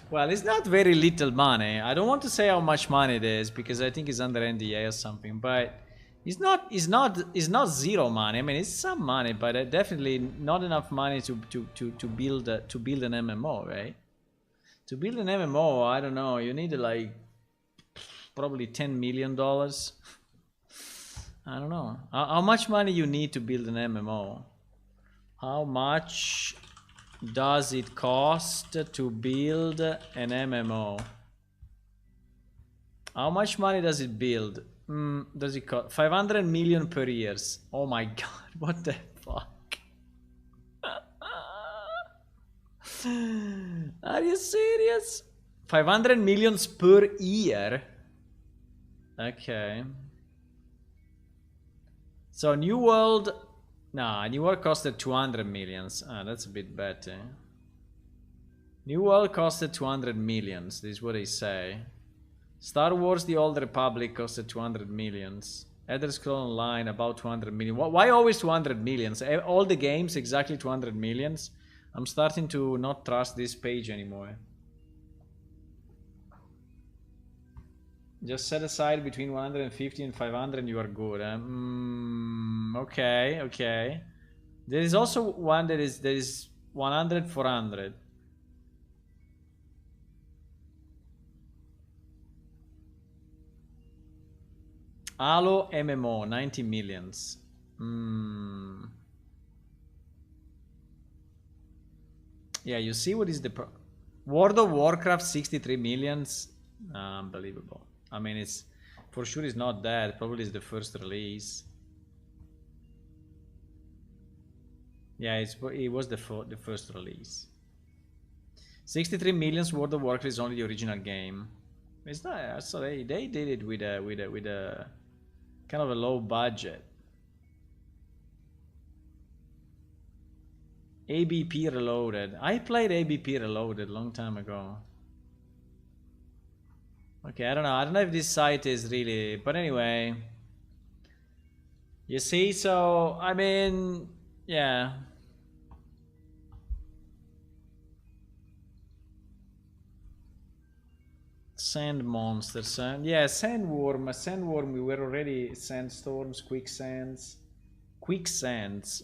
Well, it's not very little money. I don't want to say how much money it is because I think it's under NDA or something, but it's not zero money. I mean, it's some money, but definitely not enough money to build an MMO, right? To build an MMO, I don't know, you need like probably $10 million. I don't know. How much money you need to build an MMO? How much does it cost to build an MMO? How much money does it build? Does it cost 500 million per year? Oh my god, what the fuck? Are you serious? 500 millions per year? Okay. So New World... Nah, New World costed 200 millions. Ah, that's a bit better. New World costed 200 millions. This is what they say. Star Wars The Old Republic costed 200 millions. Elder Scrolls Online about 200 million. Why always 200 millions? All the games exactly 200 millions? I'm starting to not trust this page anymore. Just set aside between 150 and 500 and you are good. Okay, okay. There is also one that is 100, 400. Halo MMO, 90 millions. Yeah, you see what is the... World of Warcraft, 63 millions. Unbelievable. I mean, it's... For sure it's not that. Probably it's the first release. Yeah, it was the first release. 63 millions World of Warcraft is only the original game. It's not... So they did it with a kind of a low budget. ABP Reloaded. I played ABP Reloaded a long time ago. Okay, I don't know. I don't know if this site is really... But anyway. You see, so... I mean... Yeah. Sand monsters. Yeah, sandworm. Sandworm, we were already... Sandstorms, quicksands. Quicksands.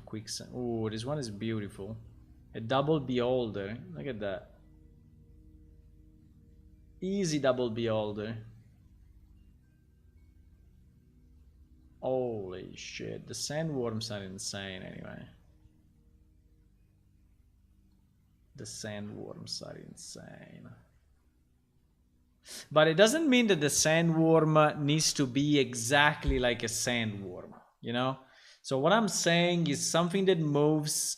Quicksand. Oh, this one is beautiful. A double beholder. Look at that. Easy double beholder. Holy shit. The sandworms are insane anyway. The sandworms are insane. But it doesn't mean that the sandworm needs to be exactly like a sandworm, you know? So what I'm saying is something that moves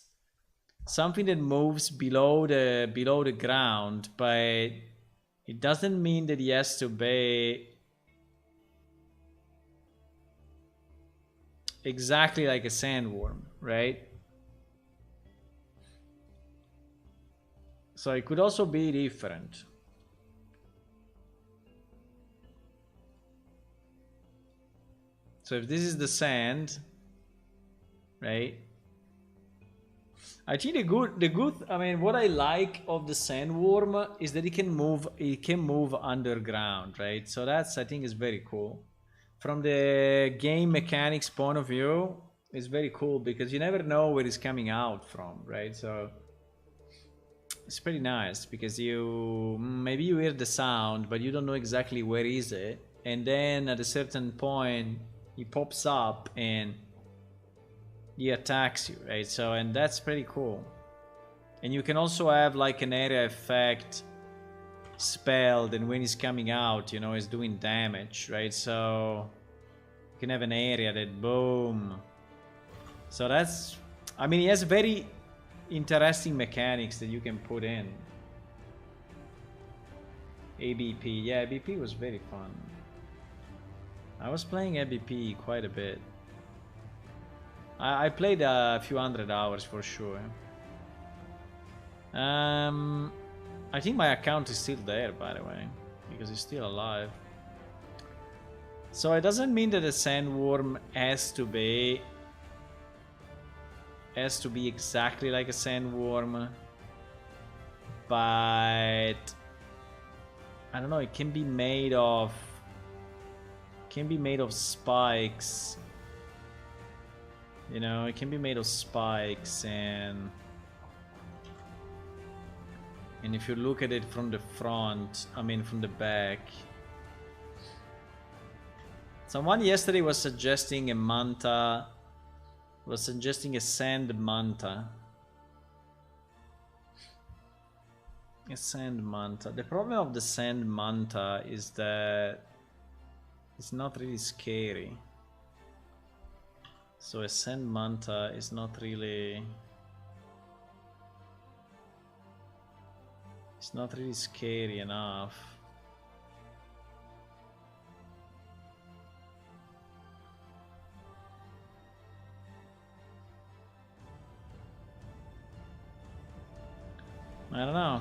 below the ground, but it doesn't mean that he has to be exactly like a sandworm, right? So it could also be different. So if this is the sand, right? I think I mean, what I like of the sandworm is that it can move underground, right? So that's, I think, is very cool. From the game mechanics point of view, it's very cool because you never know where it's coming out from, right? So it's pretty nice because maybe you hear the sound, but you don't know exactly where is it, and then at a certain point, he pops up and he attacks you, right? So, and that's pretty cool. And you can also have like an area effect spell, and when he's coming out, you know, he's doing damage, right? So you can have an area that boom. So that's, I mean, he has very interesting mechanics that you can put in. ABP, yeah, ABP was very fun. I was playing ABP quite a bit. I played a few hundred hours for sure. I think my account is still there, by the way, because it's still alive. So it doesn't mean that a sandworm has to be exactly like a sandworm, but I don't know. It can be made of spikes. You know, it can be made of spikes, and if you look at it from the front, I mean from the back. Someone yesterday was suggesting a manta, a sand manta. A sand manta. The problem of the sand manta is that it's not really scary. So a sand manta is not really... It's not really scary enough. I don't know.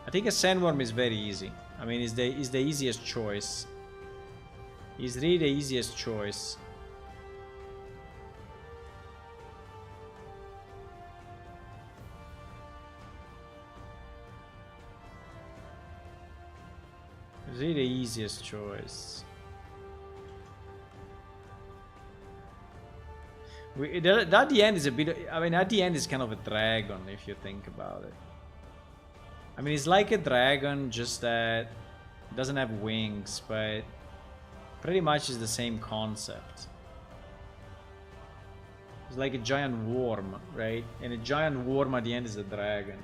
I think a sandworm is very easy. I mean, it's the easiest choice. It's really the easiest choice. It's really the easiest choice. At the end is a bit... I mean, at the end is kind of a dragon, if you think about it. I mean, it's like a dragon, just that it doesn't have wings, but pretty much is the same concept. It's like a giant worm, right? And a giant worm at the end is a dragon.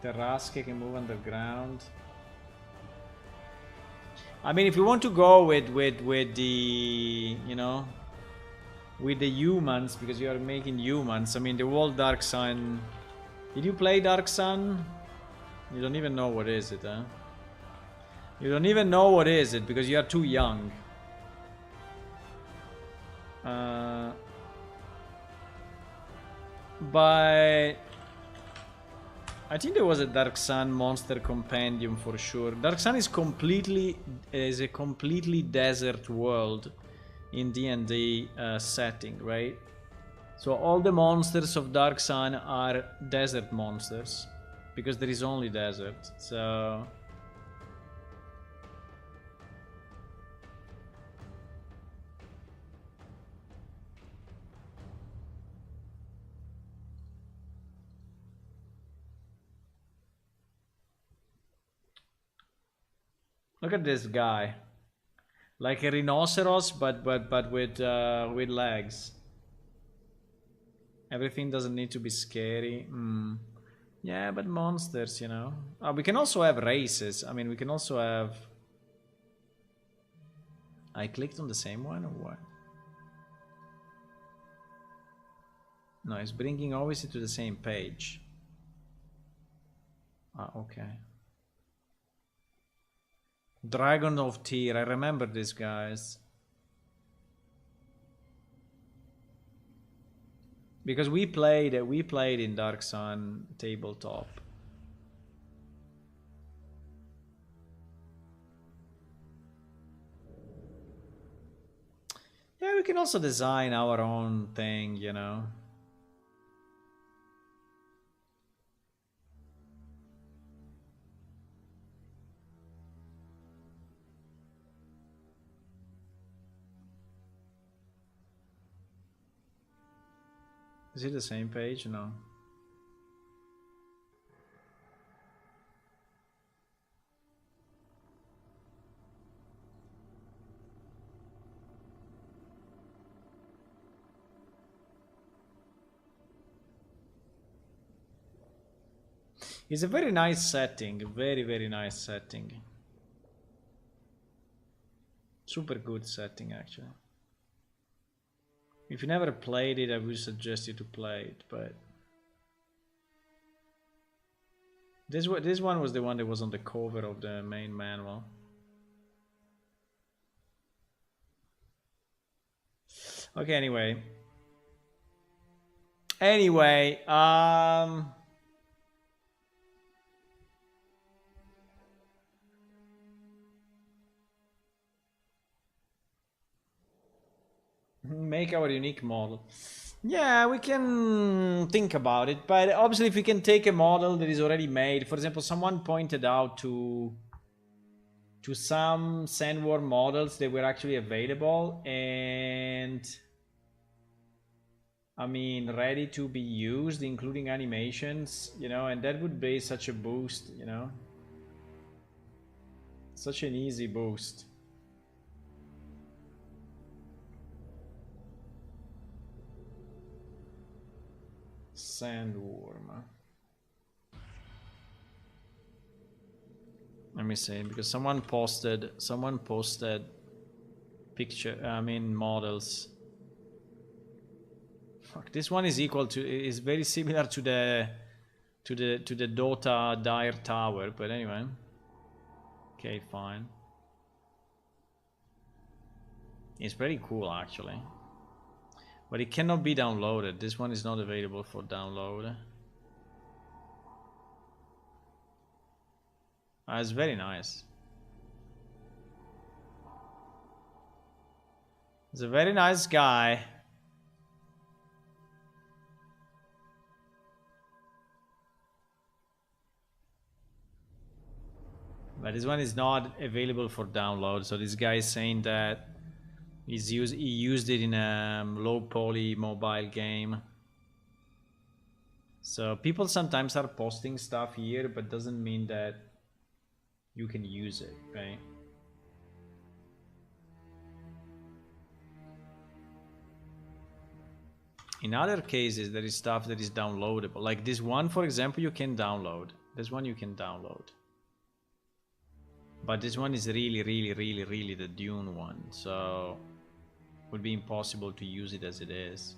Terrasque can move underground. I mean, if you want to go with the, you know, with the humans, because you are making humans. I mean, the whole Dark Sun. Did you play Dark Sun? You don't even know what is it, huh? You don't even know what is it because you are too young. But I think there was a Dark Sun monster compendium for sure. Dark Sun is a completely desert world in D&D setting, right? So all the monsters of Dark Sun are desert monsters because there is only desert. So look at this guy, like a rhinoceros, but with legs. Everything doesn't need to be scary. Yeah, but monsters, you know. We can also have races. I mean, we can also have... I clicked on the same one or what? No, it's bringing Oasis to the same page. Okay. Dragon of Tyr. I remember these guys. Because we played in Dark Sun tabletop. can also design our own thing, you know. Is it the same page? No. It's a very nice setting, very, very nice setting. Super good setting, actually. If you never played it, I would suggest you to play it, but... This one was the one that was on the cover of the main manual. Okay, anyway. Make our unique model. Yeah, we can think about it, but obviously if we can take a model that is already made, for example, someone pointed out to some sandworm models that were actually available and I mean ready to be used, including animations, you know, and that would be such a boost, you know, such an easy boost. Sandworm. Let me see, because someone posted picture, I mean models. Fuck, this one is equal to, is very similar to the Dota Dire Tower, but anyway. Okay, fine. It's pretty cool actually. But it cannot be downloaded. This one is not available for download. It's very nice. He's a very nice guy. But this one is not available for download. So this guy is saying that he used it in a low poly mobile game. So people sometimes are posting stuff here, but doesn't mean that you can use it, right? In other cases, there is stuff that is downloadable. Like this one, for example, you can download. This one you can download. But this one is really, really, really, really the Dune one. So it would be impossible to use it as it is.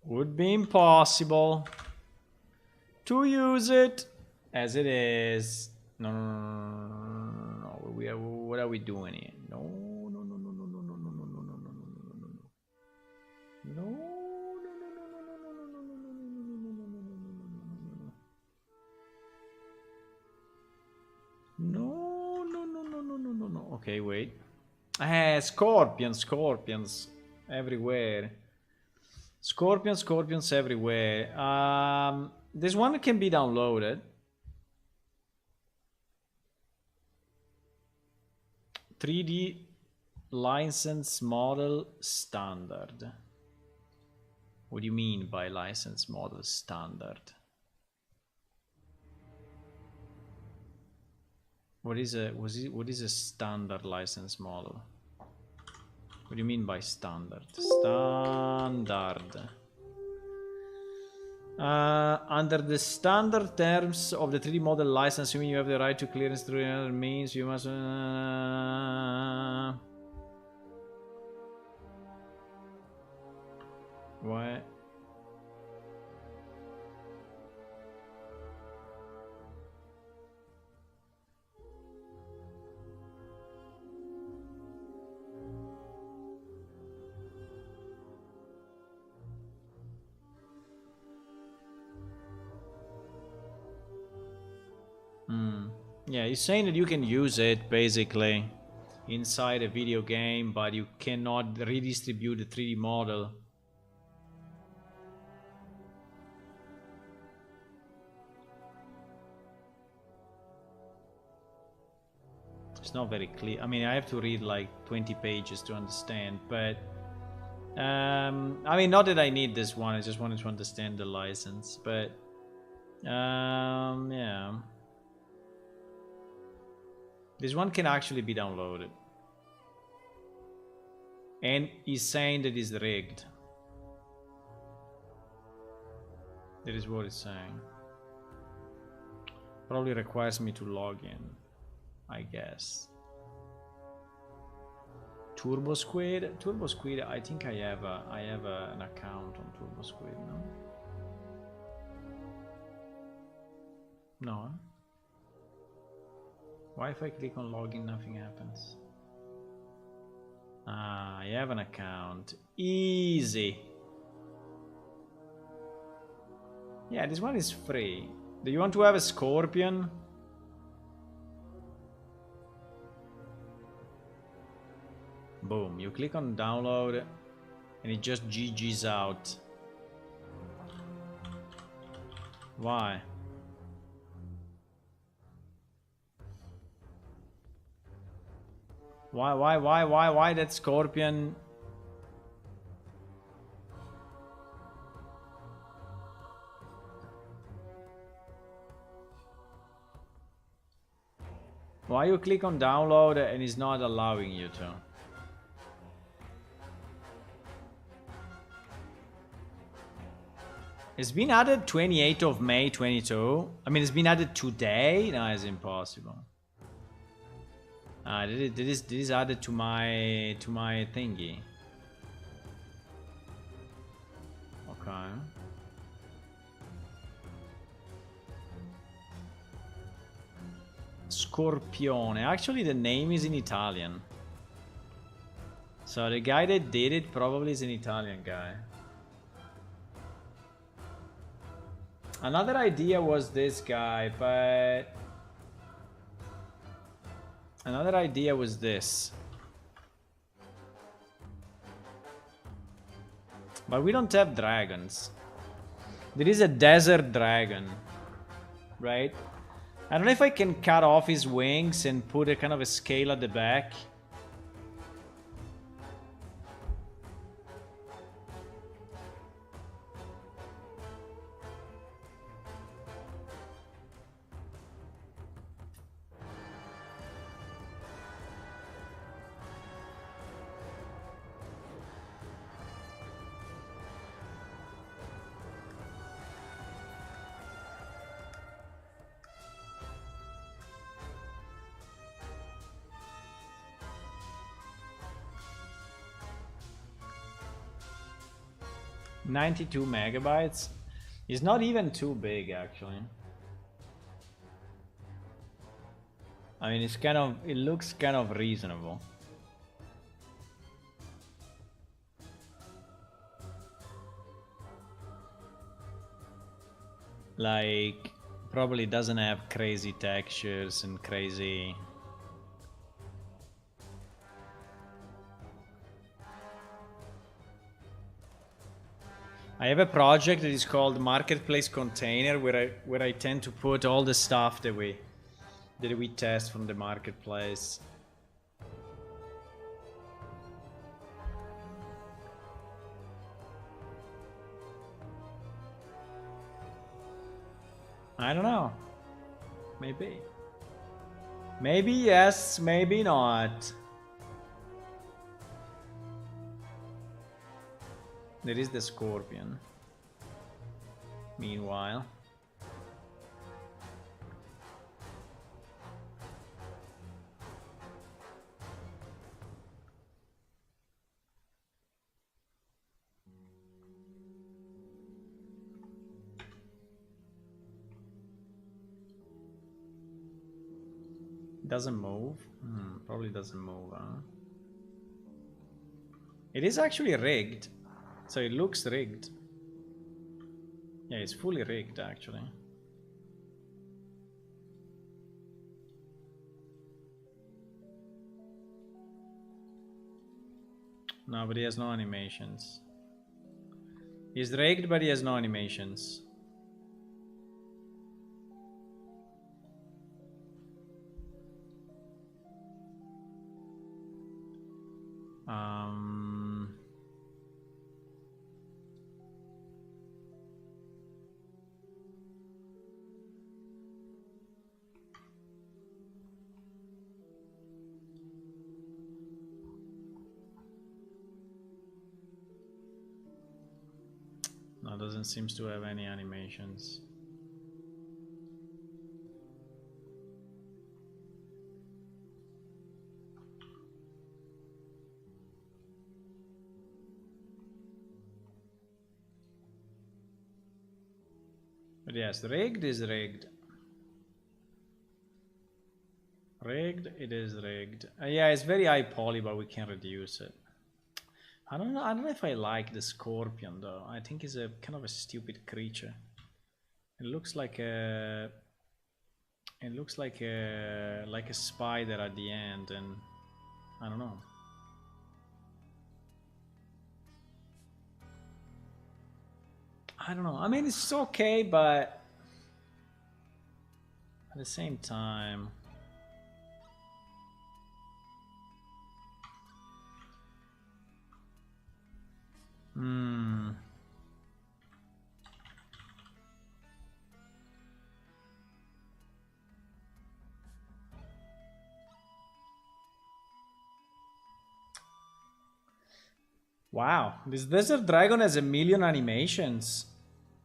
Would be impossible to use it as it is. No, no, no, no, no, no, no. We are, what are we doing here? No, no, no, no, no, no, no, no, no, no, no, no, no, no, no, no. No, no, no, no, no, no, no, no. Okay, wait. Scorpions everywhere. Scorpions everywhere. This one can be downloaded. 3D license model standard. What do you mean by license model standard? What is a standard license model? What do you mean by standard? Standard. Under the standard terms of the 3D model license, you mean you have the right to clearance through other means. You must. What? Yeah, he's saying that you can use it basically inside a video game, but you cannot redistribute the 3D model. It's not very clear. I mean, I have to read like 20 pages to understand, but I mean, not that I need this one, I just wanted to understand the license, but yeah. This one can actually be downloaded. And he's saying that it's rigged. That is what he's saying. Probably requires me to log in, I guess. Turbo Squid? Turbo Squid, I think I have an account on Turbo Squid, no? No? Why if I click on login nothing happens? Ah, I have an account. Easy. Yeah, this one is free. Do you want to have a scorpion? Boom, you click on download and it just GG's out. Why? Why that scorpion? Why you click on download and it's not allowing you to? It's been added 28th of May 22. I mean, it's been added today? No, it's impossible. This is added to my thingy. Okay. Scorpione. Actually, the name is in Italian. So the guy that did it probably is an Italian guy. Another idea was this guy, but... Another idea was this. But we don't have dragons. There is a desert dragon, right? I don't know if I can cut off his wings and put a kind of a scale at the back. $92 megabytes. It's not even too big, actually. I mean, it looks kind of reasonable. Like, probably doesn't have crazy textures and crazy... I have a project that is called Marketplace Container where I tend to put all the stuff that we test from the marketplace. I don't know. Maybe. Maybe yes, maybe not. There is the scorpion. Meanwhile. Doesn't move? Probably doesn't move, huh? It is actually rigged. So it looks rigged. Yeah, it's fully rigged, actually. No, but he has no animations. He's raked, but he has no animations. No, doesn't seem to have any animations. But yes, rigged is rigged. Rigged, it is rigged. Yeah, it's very high poly, but we can reduce it. I don't know if I like the scorpion though. I think it's a kind of a stupid creature. It looks like a spider at the end, and I don't know. I don't know. I mean, it's okay, but at the same time, wow, this desert dragon has 1,000,000 animations.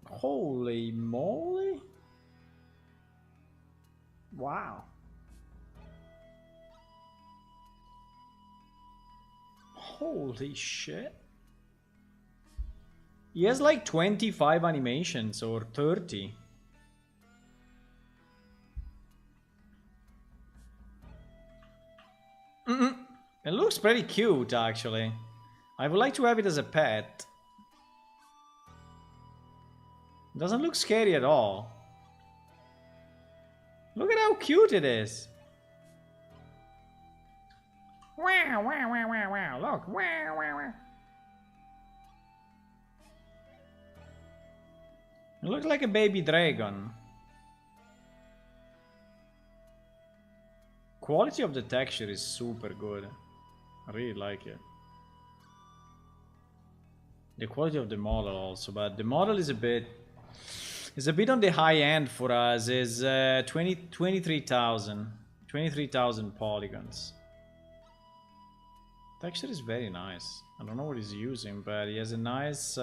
Holy moly! Wow. Holy shit. He has like 25 animations or 30. It looks pretty cute, actually. I would like to have it as a pet. Doesn't look scary at all. Look at how cute it is. Wow, wow, wow, wow, wow. Look. Wow, wow, wow. It looks like a baby dragon. Quality of the texture is super good. I really like it. The quality of the model also, but the model is a bit on the high end for us. Is 23,000 polygons. Texture is very nice. I don't know what he's using, but he has a nice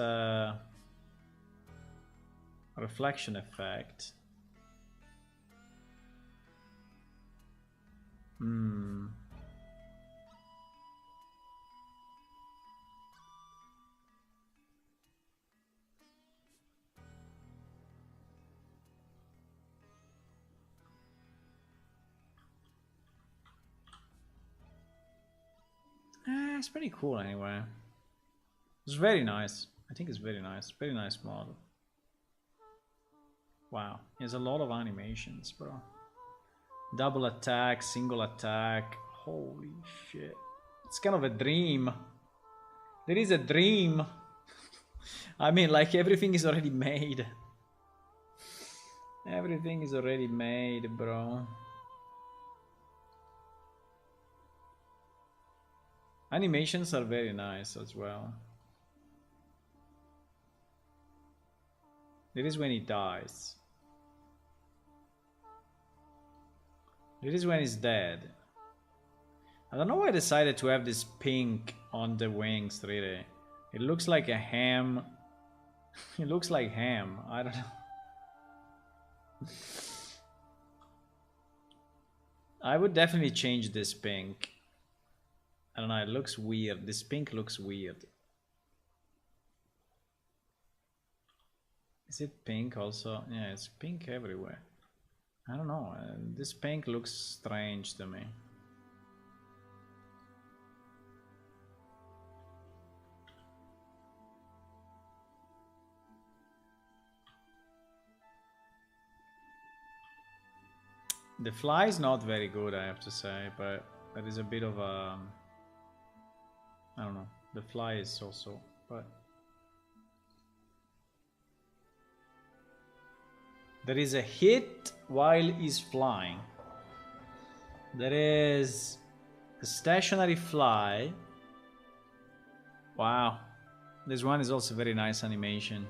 reflection effect. It's pretty cool anyway. It's very nice. I think it's very nice. Very nice model. Wow, he has a lot of animations, bro. Double attack, single attack. Holy shit. It's kind of a dream. There is a dream. I mean, like, everything is already made. Everything is already made, bro. Animations are very nice as well. This is when he dies. This is when he's dead. I don't know why I decided to have this pink on the wings, really. It looks like a ham. It looks like ham. I don't know. I would definitely change this pink. I don't know, it looks weird. This pink looks weird. Is it pink also? Yeah, it's pink everywhere. I don't know. This pink looks strange to me. The fly is not very good, I have to say, but there is a bit of a... I don't know. The fly is also, but there is a hit while he's flying. There is a stationary fly. Wow. This one is also very nice animation.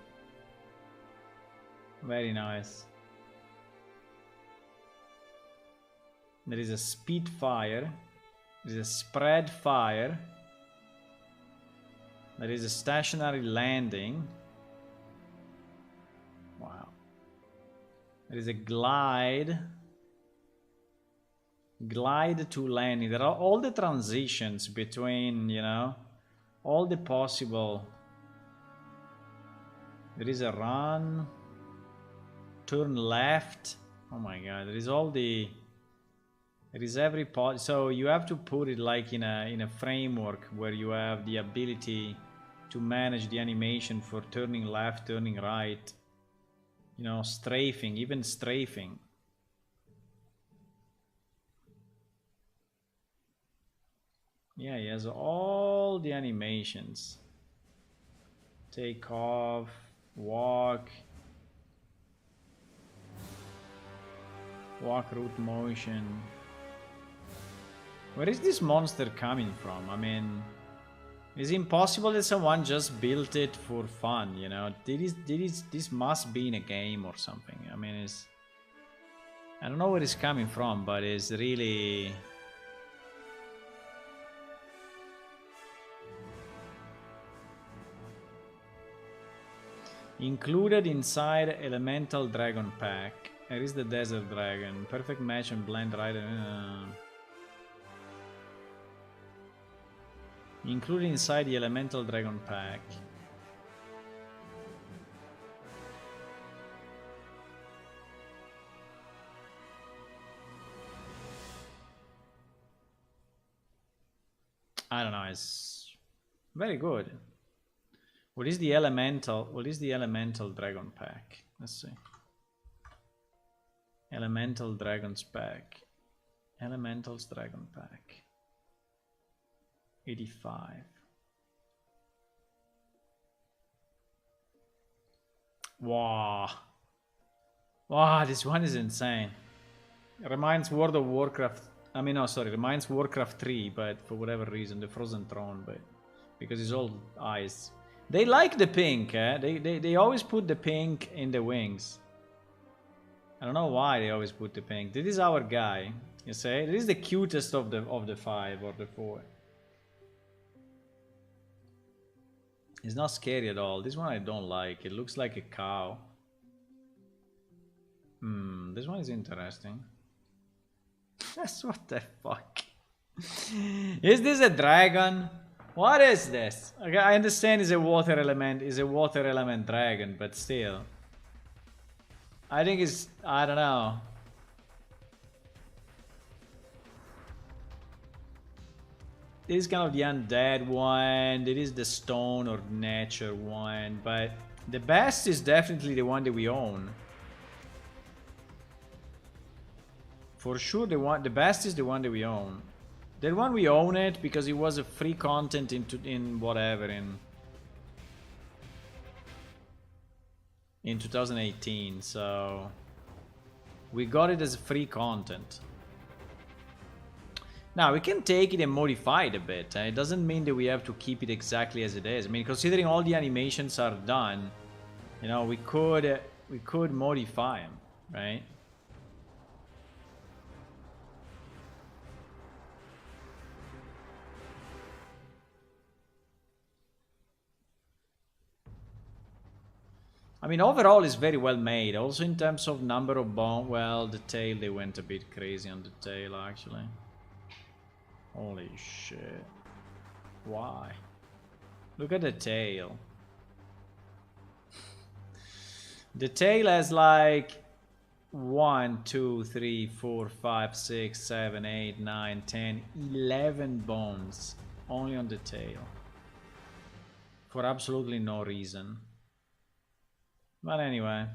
Very nice. There is a speed fire. There is a spread fire. There is a stationary landing. Wow. There is a glide. Glide to landing. There are all the transitions between, you know, all the possible. There is a run. Turn left. Oh my god, there is all the... There is every part. So you have to put it like in a framework where you have the ability to manage the animation for turning left, turning right, you know, strafing, even strafing. Yeah, he has all the animations. Take off, walk, route motion. Where is this monster coming from? I mean, is it impossible that someone just built it for fun, you know? This must be in a game or something. I mean, it's... I don't know where it's coming from, but it's really... Included inside Elemental Dragon Pack. There is the Desert Dragon. Perfect match and blend rider. Included inside the Elemental Dragon Pack. I don't know, it's very good. What is the Elemental Dragon Pack? Let's see. Elemental Dragons Pack. Elementals Dragon Pack. 85. Wow. Wow, this one is insane. It reminds World of Warcraft. I mean, no, sorry, reminds Warcraft 3, but for whatever reason, the Frozen Throne, but because it's all eyes. They like the pink, eh? They always put the pink in the wings. I don't know why they always put the pink. This is our guy, you say? This is the cutest of the 5 or the 4. It's not scary at all. This one I don't like. It looks like a cow. This one is interesting. That's what the fuck. Is this a dragon? What is this? Okay, I understand it's a water element dragon, but still. I think it's, I don't know. This is kind of the undead one. It is the stone or nature one, but the best is definitely the one that we own. For sure, the best is the one that we own. That one we own it because it was a free content in 2018, so we got it as free content. Now we can take it and modify it a bit. It doesn't mean that we have to keep it exactly as it is. I mean, considering all the animations are done, you know, we could modify them, right? I mean, overall it's very well made. Also in terms of number of bones, well, the tail, they went a bit crazy on the tail, actually. Holy shit. Why? Look at the tail. The tail has like 1, 2, 3, 4, 5, 6, 7, 8, 9, 10, 11 bones only on the tail. For absolutely no reason. But anyway,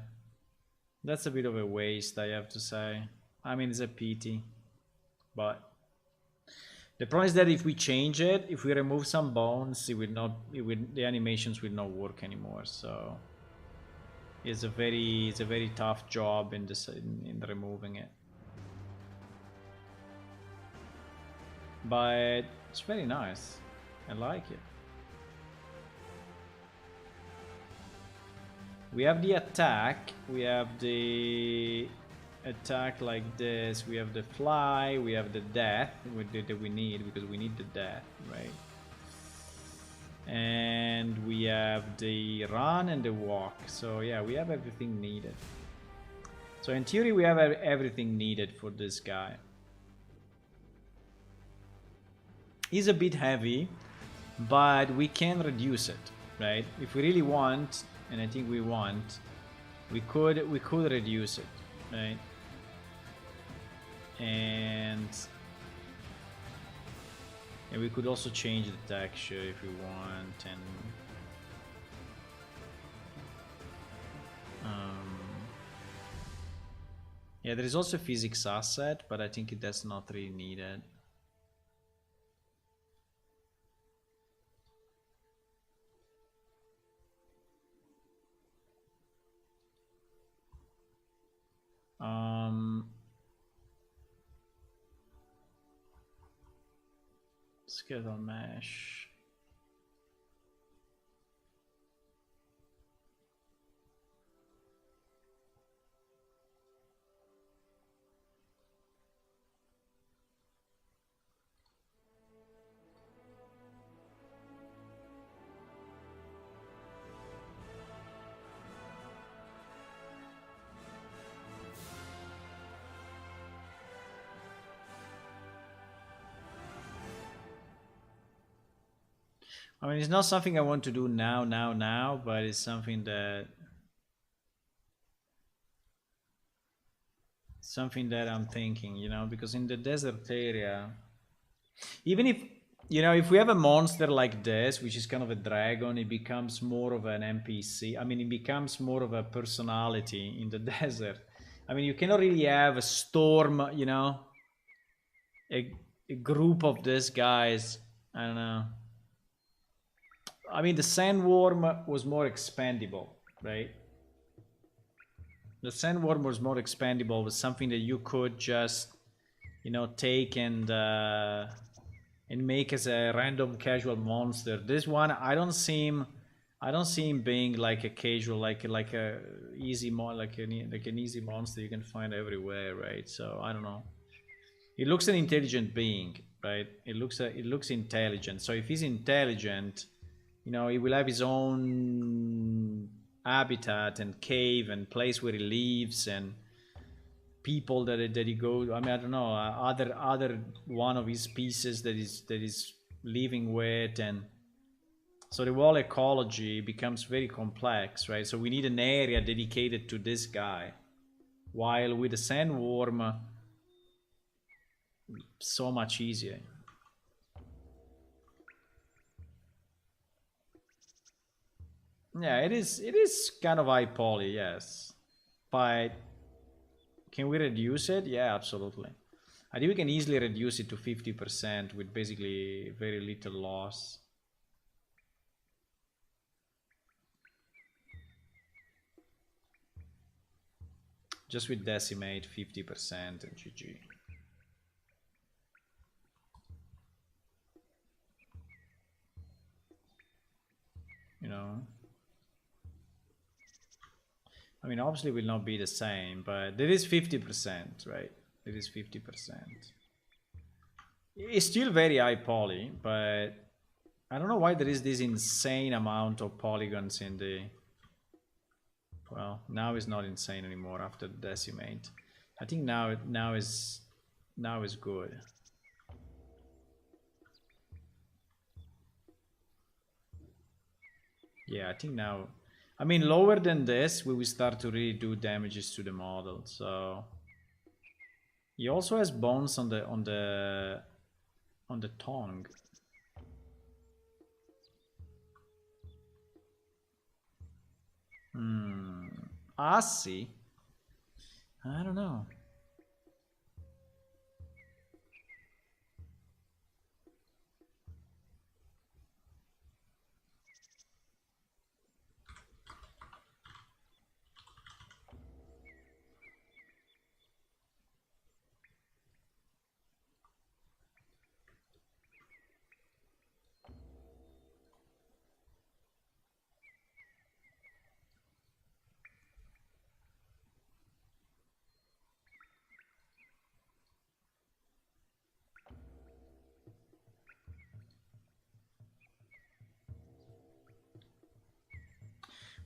that's a bit of a waste, I have to say. I mean, it's a pity, but The problem is that if we change it, if we remove some bones, it will not. The animations will not work anymore. So it's a very tough job in this in removing it. But it's very nice. I like it. We have the attack. We have the attack like this. We have the fly. We have the death that we need because we need the death, right? And we have the run and the walk. So yeah, we have everything needed. So in theory, we have everything needed for this guy. Is a bit heavy, but we can reduce it, right? If we really want, and I think we want, we could reduce it, right? And we could also change the texture if we want, and yeah, there is also a physics asset, but I think that's not really needed. Skeletal mesh. I mean, it's not something I want to do now, but it's something that I'm thinking, you know, because in the desert area, even if, you know, if we have a monster like this, which is kind of a dragon, it becomes more of an NPC. I mean, it becomes more of a personality in the desert. I mean, you cannot really have a storm, you know, a group of these guys. I don't know. I mean, the sandworm was more expandable, right? The sandworm was more expandable, was something that you could just, you know, take and make as a random casual monster. This one, I don't see him being like a casual, like a easy like an easy monster you can find everywhere, right? So I don't know. He looks an intelligent being, right? It looks intelligent. So if he's intelligent, you know, he will have his own habitat and cave and place where he lives and people that he goes. I mean, I don't know, other one of his species that is living with, and so the whole ecology becomes very complex, right? So we need an area dedicated to this guy. While with the sandworm, so much easier. Yeah, it is kind of high poly, yes. But can we reduce it? Yeah, absolutely. I think we can easily reduce it to 50% with basically very little loss. Just with decimate 50% and GG. You know? I mean, obviously it will not be the same, but it is 50%, right? It is 50%. It's still very high poly, but I don't know why there is this insane amount of polygons in the... Well, now it's not insane anymore after the decimate. I think now is good. Yeah, I think now... I mean, lower than this, we will start to really do damages to the model. So he also has bones on the tongue. Assy? I don't know.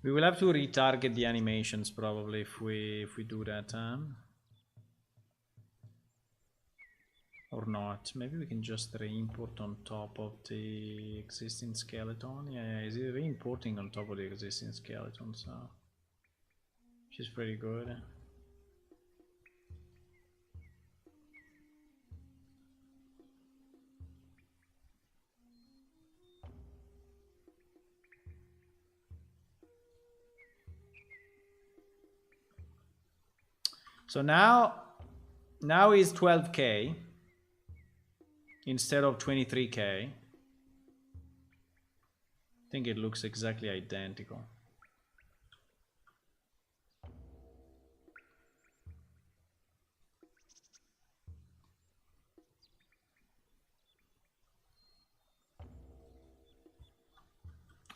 We will have to retarget the animations probably if we do that. Or not. Maybe we can just re-import on top of the existing skeleton. Yeah, is it re-importing on top of the existing skeleton? So, which is pretty good. So now is 12K instead of 23K. I think it looks exactly identical.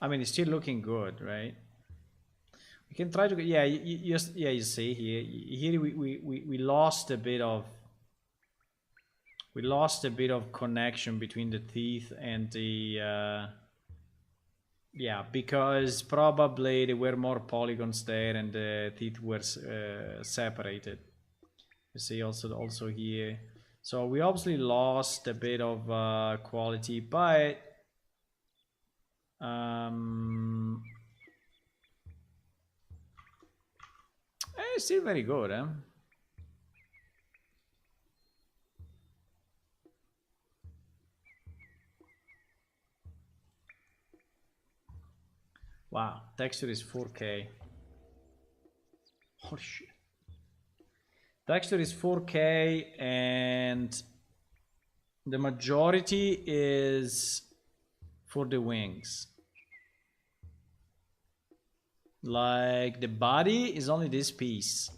I mean, it's still looking good, right? We can try to, yeah, you see here we lost a bit of connection between the teeth and the yeah, because probably there were more polygons there and the teeth were separated. You see also here. So we obviously lost a bit of quality, but it's still very good, huh? Wow, texture is 4K. Holy shit. Texture is 4K and the majority is for the wings. Like the body is only this piece.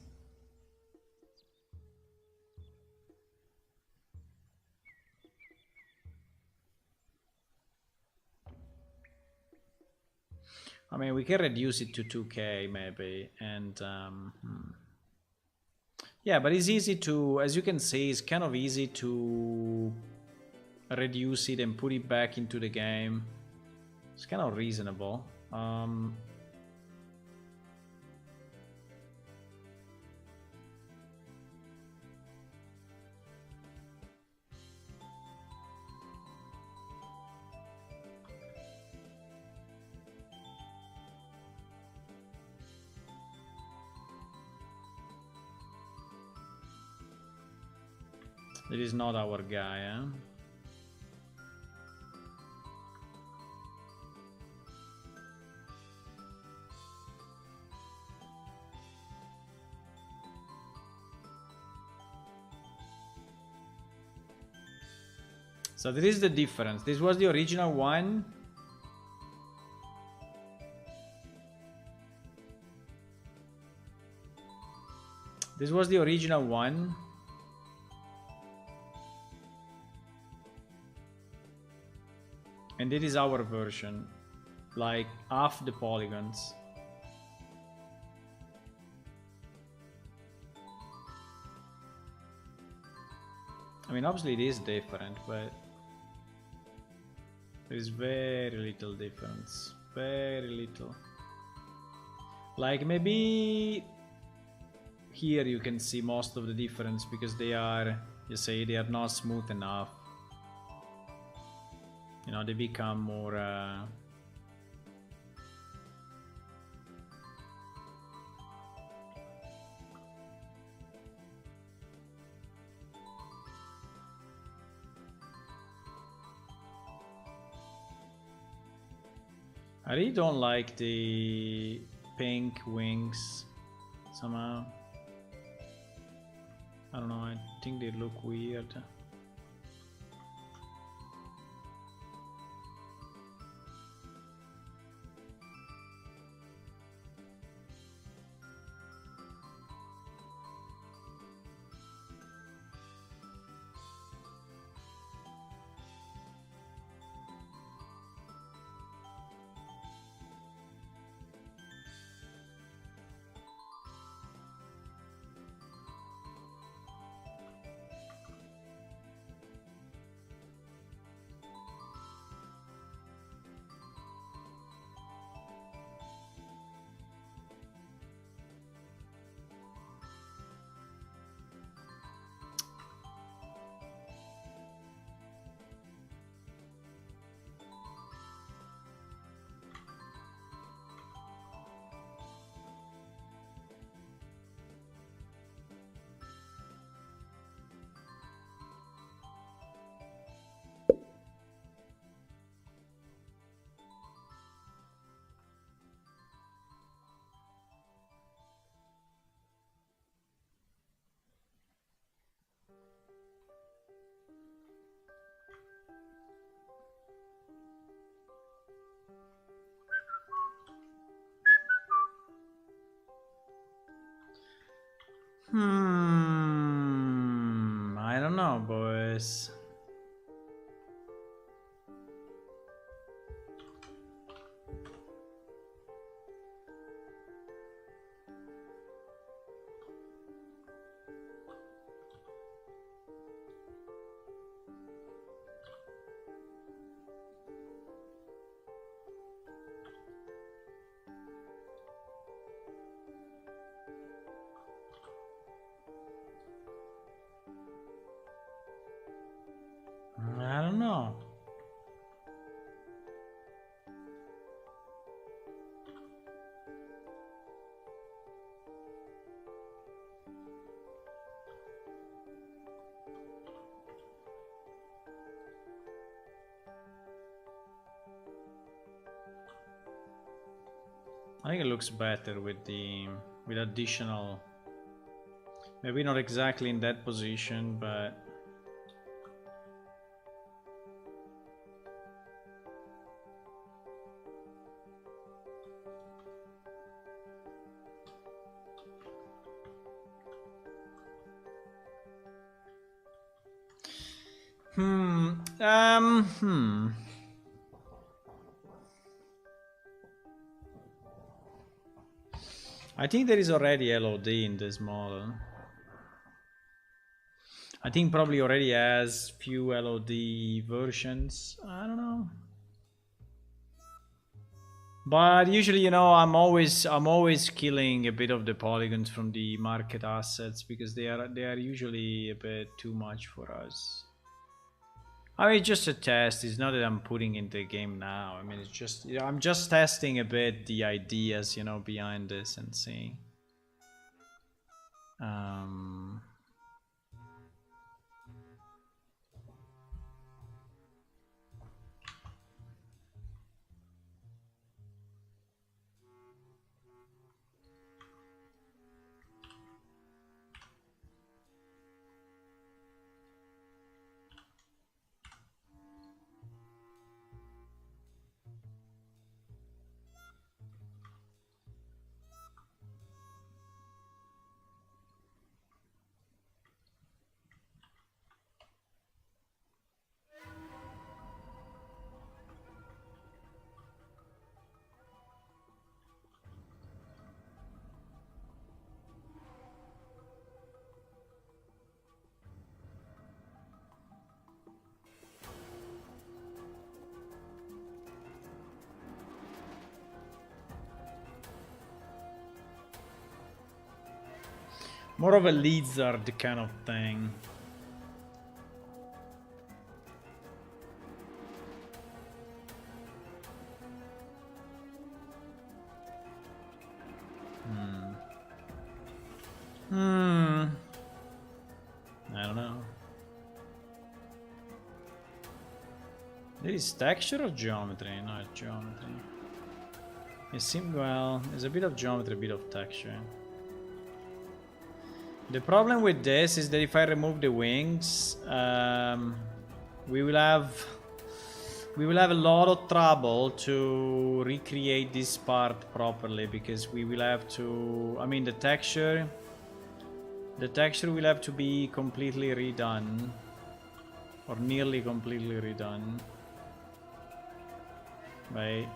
I mean, we can reduce it to 2K maybe, and yeah, but it's easy to, as you can see, it's kind of easy to reduce it and put it back into the game. It's kind of reasonable. It is not our guy, eh? So this is the difference. This was the original one. This was the original one. And it is our version, like half the polygons. I mean, obviously it is different, but there is very little difference. Very little. Like maybe here you can see most of the difference because they are, you say, they are not smooth enough. You know, they become more I really don't like the pink wings somehow. I don't know, I think they look weird. I don't know, boys. I don't know. I think it looks better with additional, maybe not exactly in that position, but I think there is already LOD in this model. I think probably already has few LOD versions. I don't know. But usually, you know, I'm always killing a bit of the polygons from the market assets because they are usually a bit too much for us. I mean, it's just a test. It's not that I'm putting in the game now. I mean, it's just, you know, I'm just testing a bit the ideas, you know, behind this and seeing. More of a lizard kind of thing. I don't know. There is texture or geometry? No, it's geometry. It seems, well, there's a bit of geometry, a bit of texture. The problem with this is that if I remove the wings, we will have a lot of trouble to recreate this part properly because we will have to, I mean, the texture will have to be completely redone or nearly completely redone, right?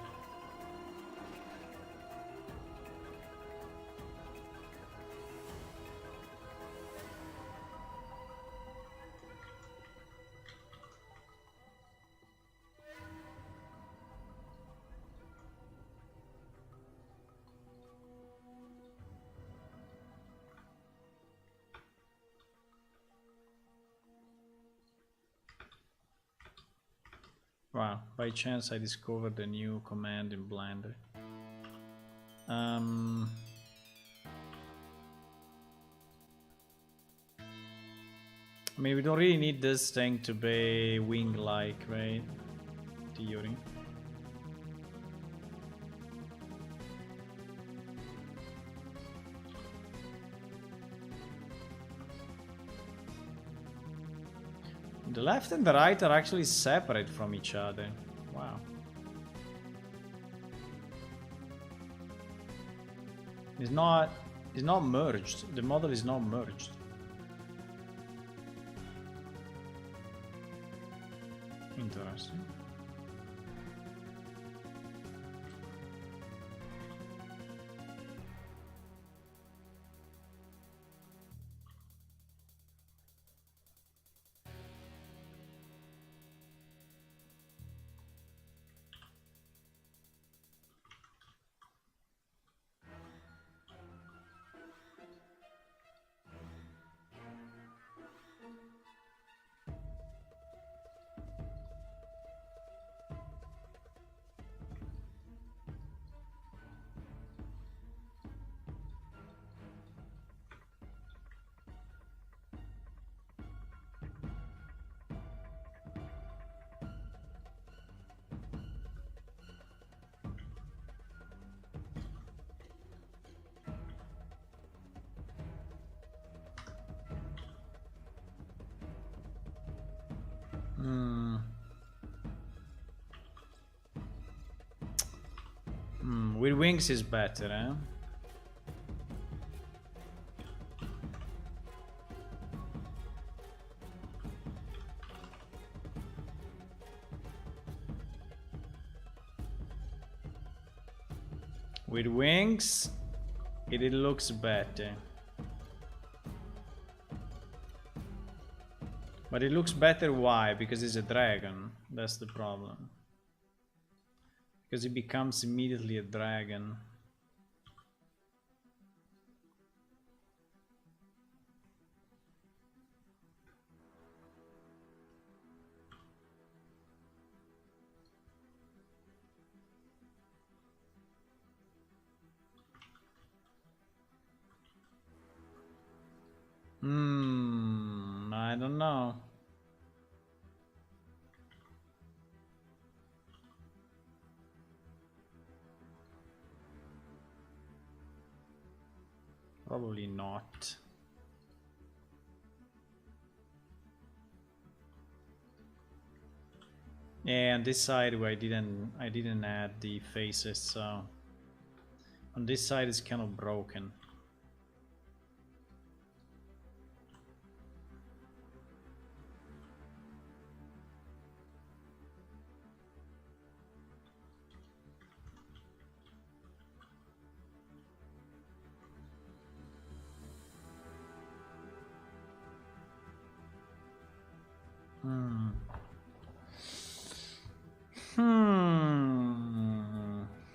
Wow, by chance I discovered a new command in Blender. I mean, we don't really need this thing to be wing-like, right? Theory. The left and the right are actually separate from each other. Wow. It's not It's not merged. The model is not merged. Interesting. With wings is better, eh? With wings, it looks better. But it looks better, why? Because it's a dragon. That's the problem. Because it becomes immediately a dragon. I don't know. Probably not. Yeah, on this side where I didn't add the faces, so on this side it's kind of broken.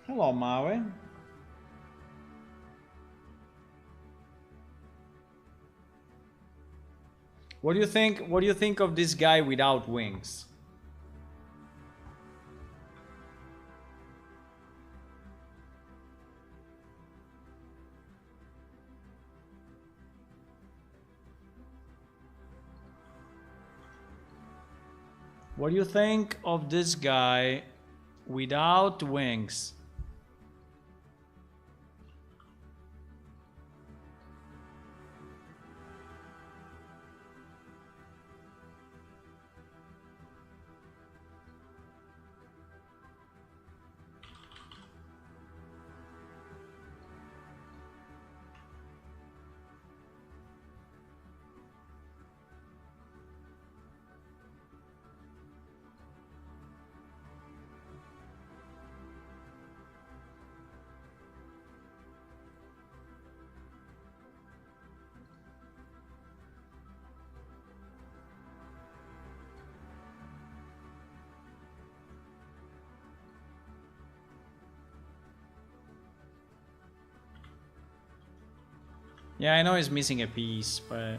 Hello, Maui. What do you think? What do you think of this guy without wings? What do you think of this guy without wings? Yeah, I know he's missing a piece, but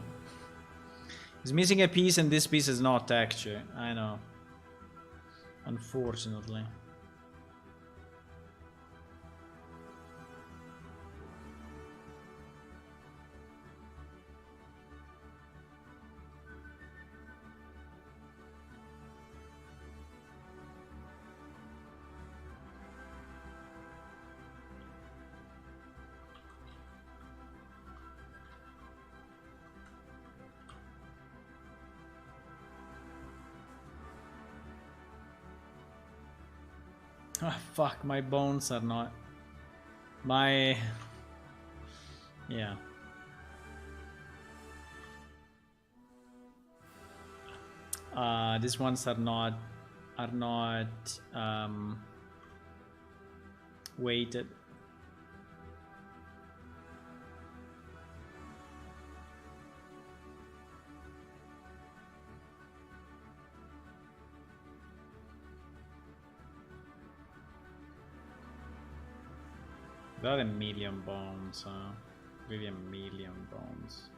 he's missing a piece and this piece is not texture. I know. Unfortunately. Ah, fuck, my bones are not... My Yeah. These ones are not weighted. There are a million bones, really a million bones.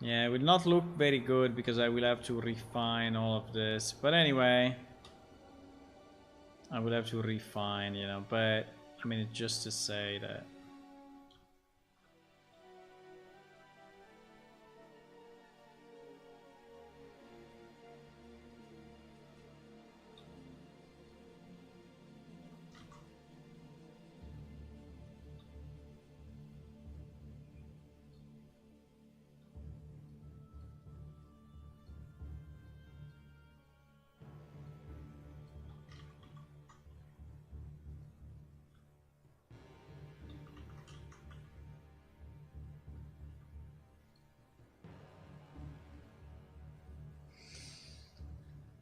Yeah, it will not look very good because I will have to refine all of this. But anyway, I will have to refine, you know. But I mean, it's just to say that.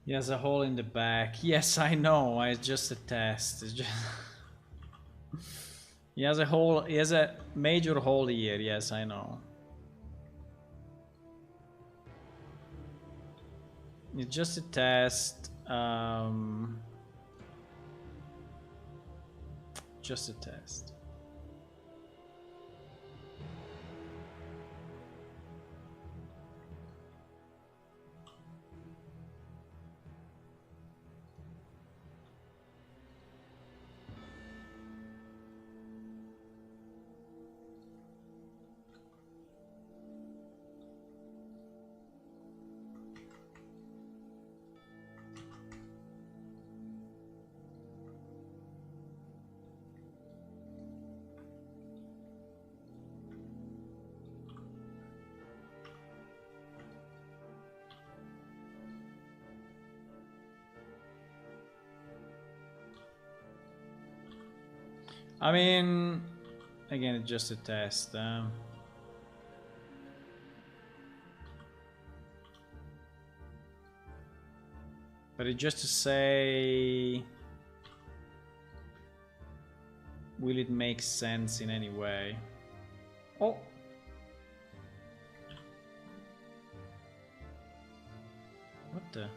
He has a hole in the back. Yes, I know. It's just a test. It's just he has a hole. He has a major hole here. Yes, I know. It's just a test. Just a test. I mean, again, it's just a test. But it's just to say, will it make sense in any way? Oh. What the?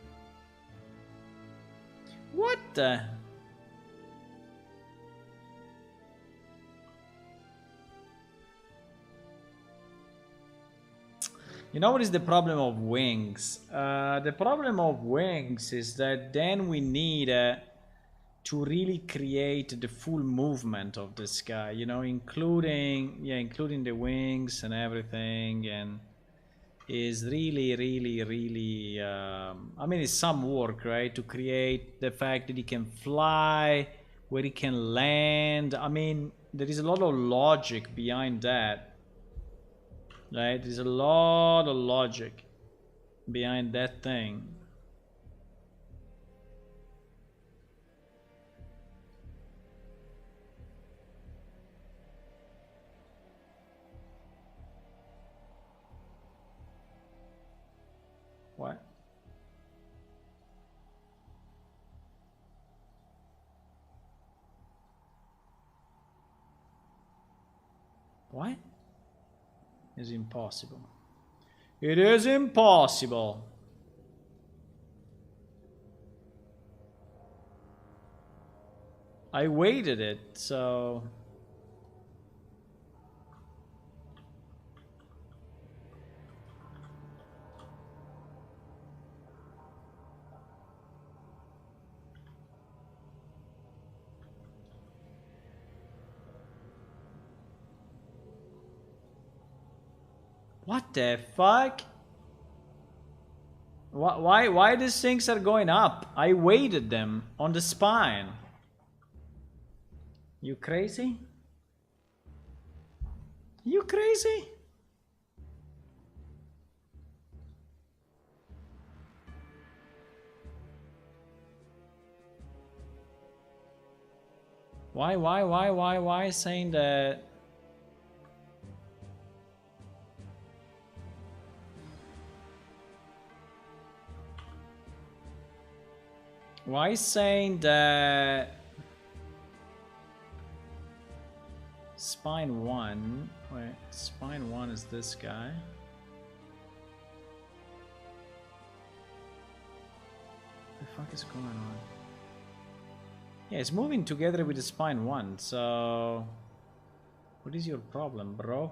What the? You know what is the problem of wings? The problem of wings is that then we need to really create the full movement of the sky, you know, including the wings and everything, and is really I mean, it's some work, right, to create the fact that he can fly where it can land. I mean, there is a lot of logic behind that, right? There's a lot of logic behind that thing. What? What? It's impossible. It is impossible. I waited it, so... What the fuck? Why these things are going up? I weighted them on the spine. You crazy? You crazy? Why saying that? Why saying that spine 1? Wait, spine 1 is this guy. What the fuck is going on? Yeah, it's moving together with the spine 1, so... What is your problem, bro?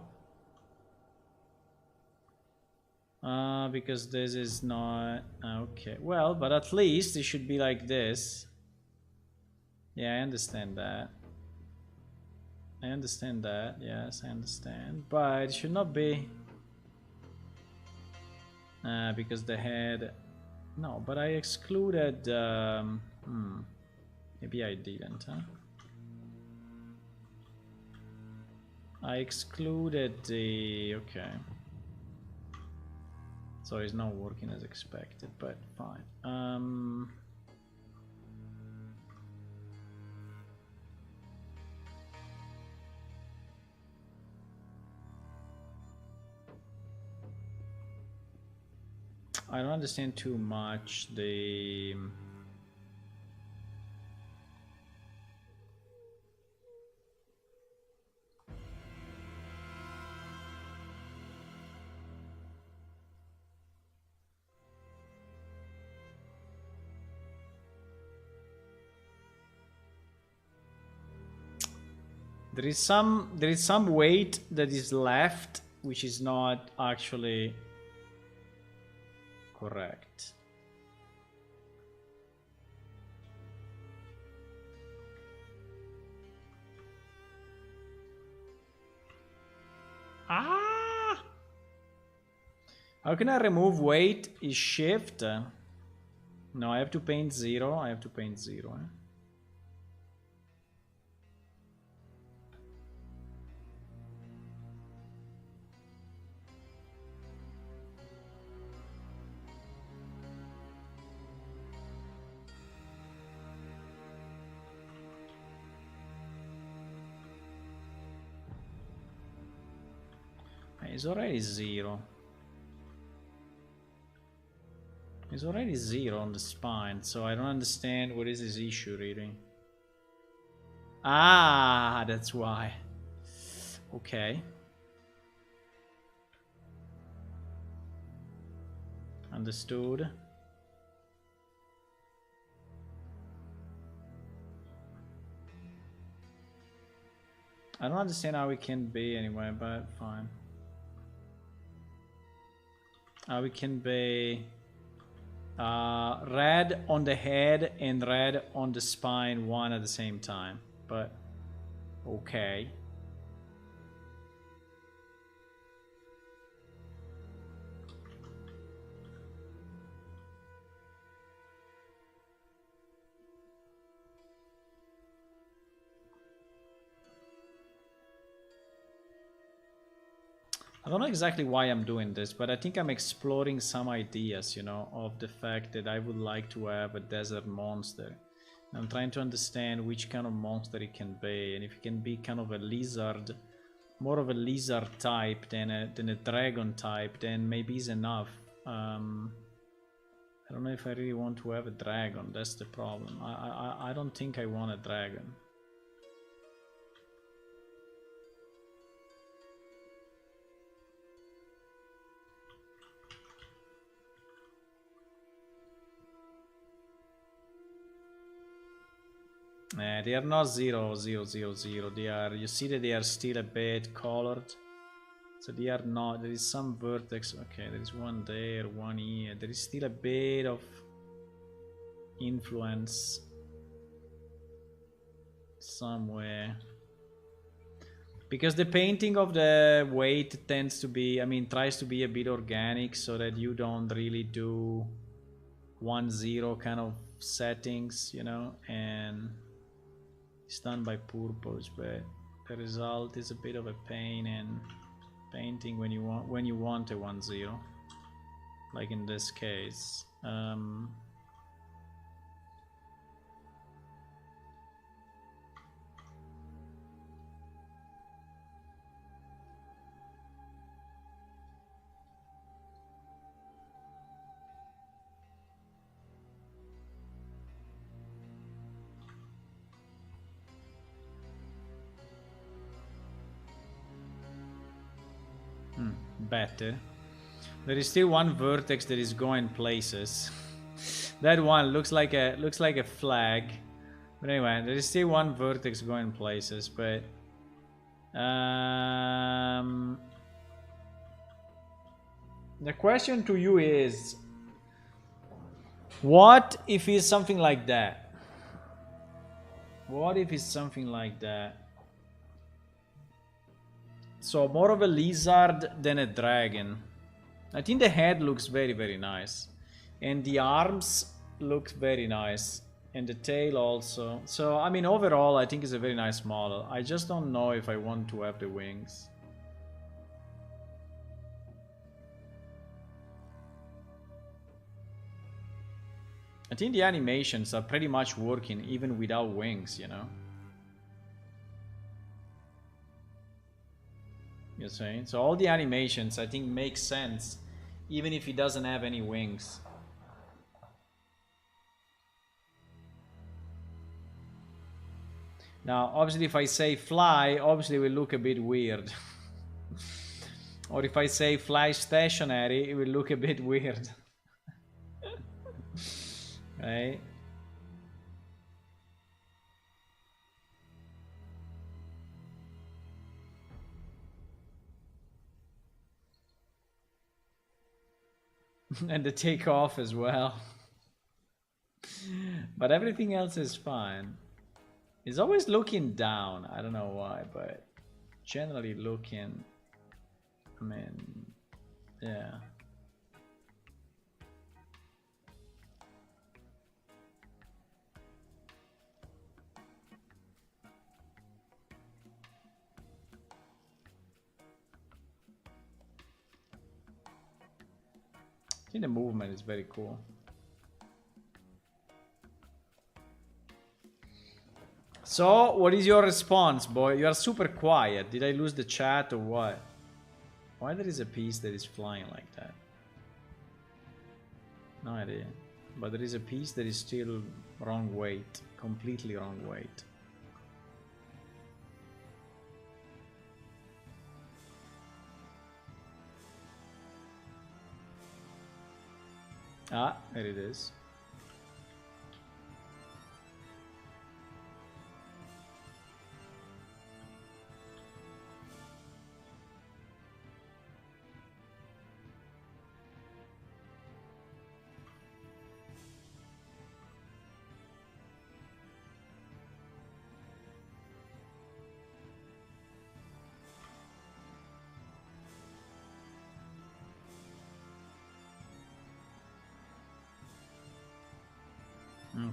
Because this is not... Okay, well, but at least it should be like this. Yeah, I understand that. I understand that, yes, I understand. But it should not be... because the head... No, but I excluded... Maybe I didn't, huh? I excluded the... Okay. So it's not working as expected, but fine. I don't understand too much the... There is some weight that is left, which is not actually correct. Ah! How can I remove weight? Is shift? No, I have to paint 0. I have to paint 0. It's already 0. It's already 0 on the spine, so I don't understand what is this issue really. Ah, that's why. Okay. Understood. I don't understand how it can be anyway, but fine. How it can be red on the head and red on the spine one at the same time, but okay. I don't know exactly why I'm doing this, but I think I'm exploring some ideas, you know, of the fact that I would like to have a desert monster. I'm trying to understand which kind of monster it can be, and if it can be kind of a lizard, more of a lizard type than a dragon type, then maybe it's enough. I don't know if I really want to have a dragon. That's the problem. I don't think I want a dragon. They are not 0, 0, 0, 0. They are. You see that they are still a bit colored. So they are not. There is some vertex. Okay, there is one there, one here. There is still a bit of influence somewhere. Because the painting of the weight tends to be, I mean, tries to be a bit organic so that you don't really do 1-0 kind of settings, you know, and it's done by purpose, but the result is a bit of a pain in painting when you want a 1-0, like in this case. Better. There is still one vertex that is going places. That one looks like a flag. But anyway, there is still one vertex going places, but the question to you is, what if it's something like that? What if it's something like that? So more of a lizard than a dragon. I think the head looks very, very nice. And the arms look very nice. And the tail also. So, I mean, overall, I think it's a very nice model. I just don't know if I want to have the wings. I think the animations are pretty much working even without wings, you know? You're saying? So all the animations, I think, make sense even if he doesn't have any wings. Now, obviously, if I say fly, obviously it will look a bit weird. Or if I say fly stationary, it will look a bit weird. Right? And the takeoff as well. But everything else is fine. He's always looking down. I don't know why, but generally looking. I mean, yeah. I think the movement is very cool. So, what is your response, boy? You are super quiet. Did I lose the chat or what? Why there is a piece that is flying like that? No idea. But there is a piece that is still wrong weight. Completely wrong weight. Ah, there it is.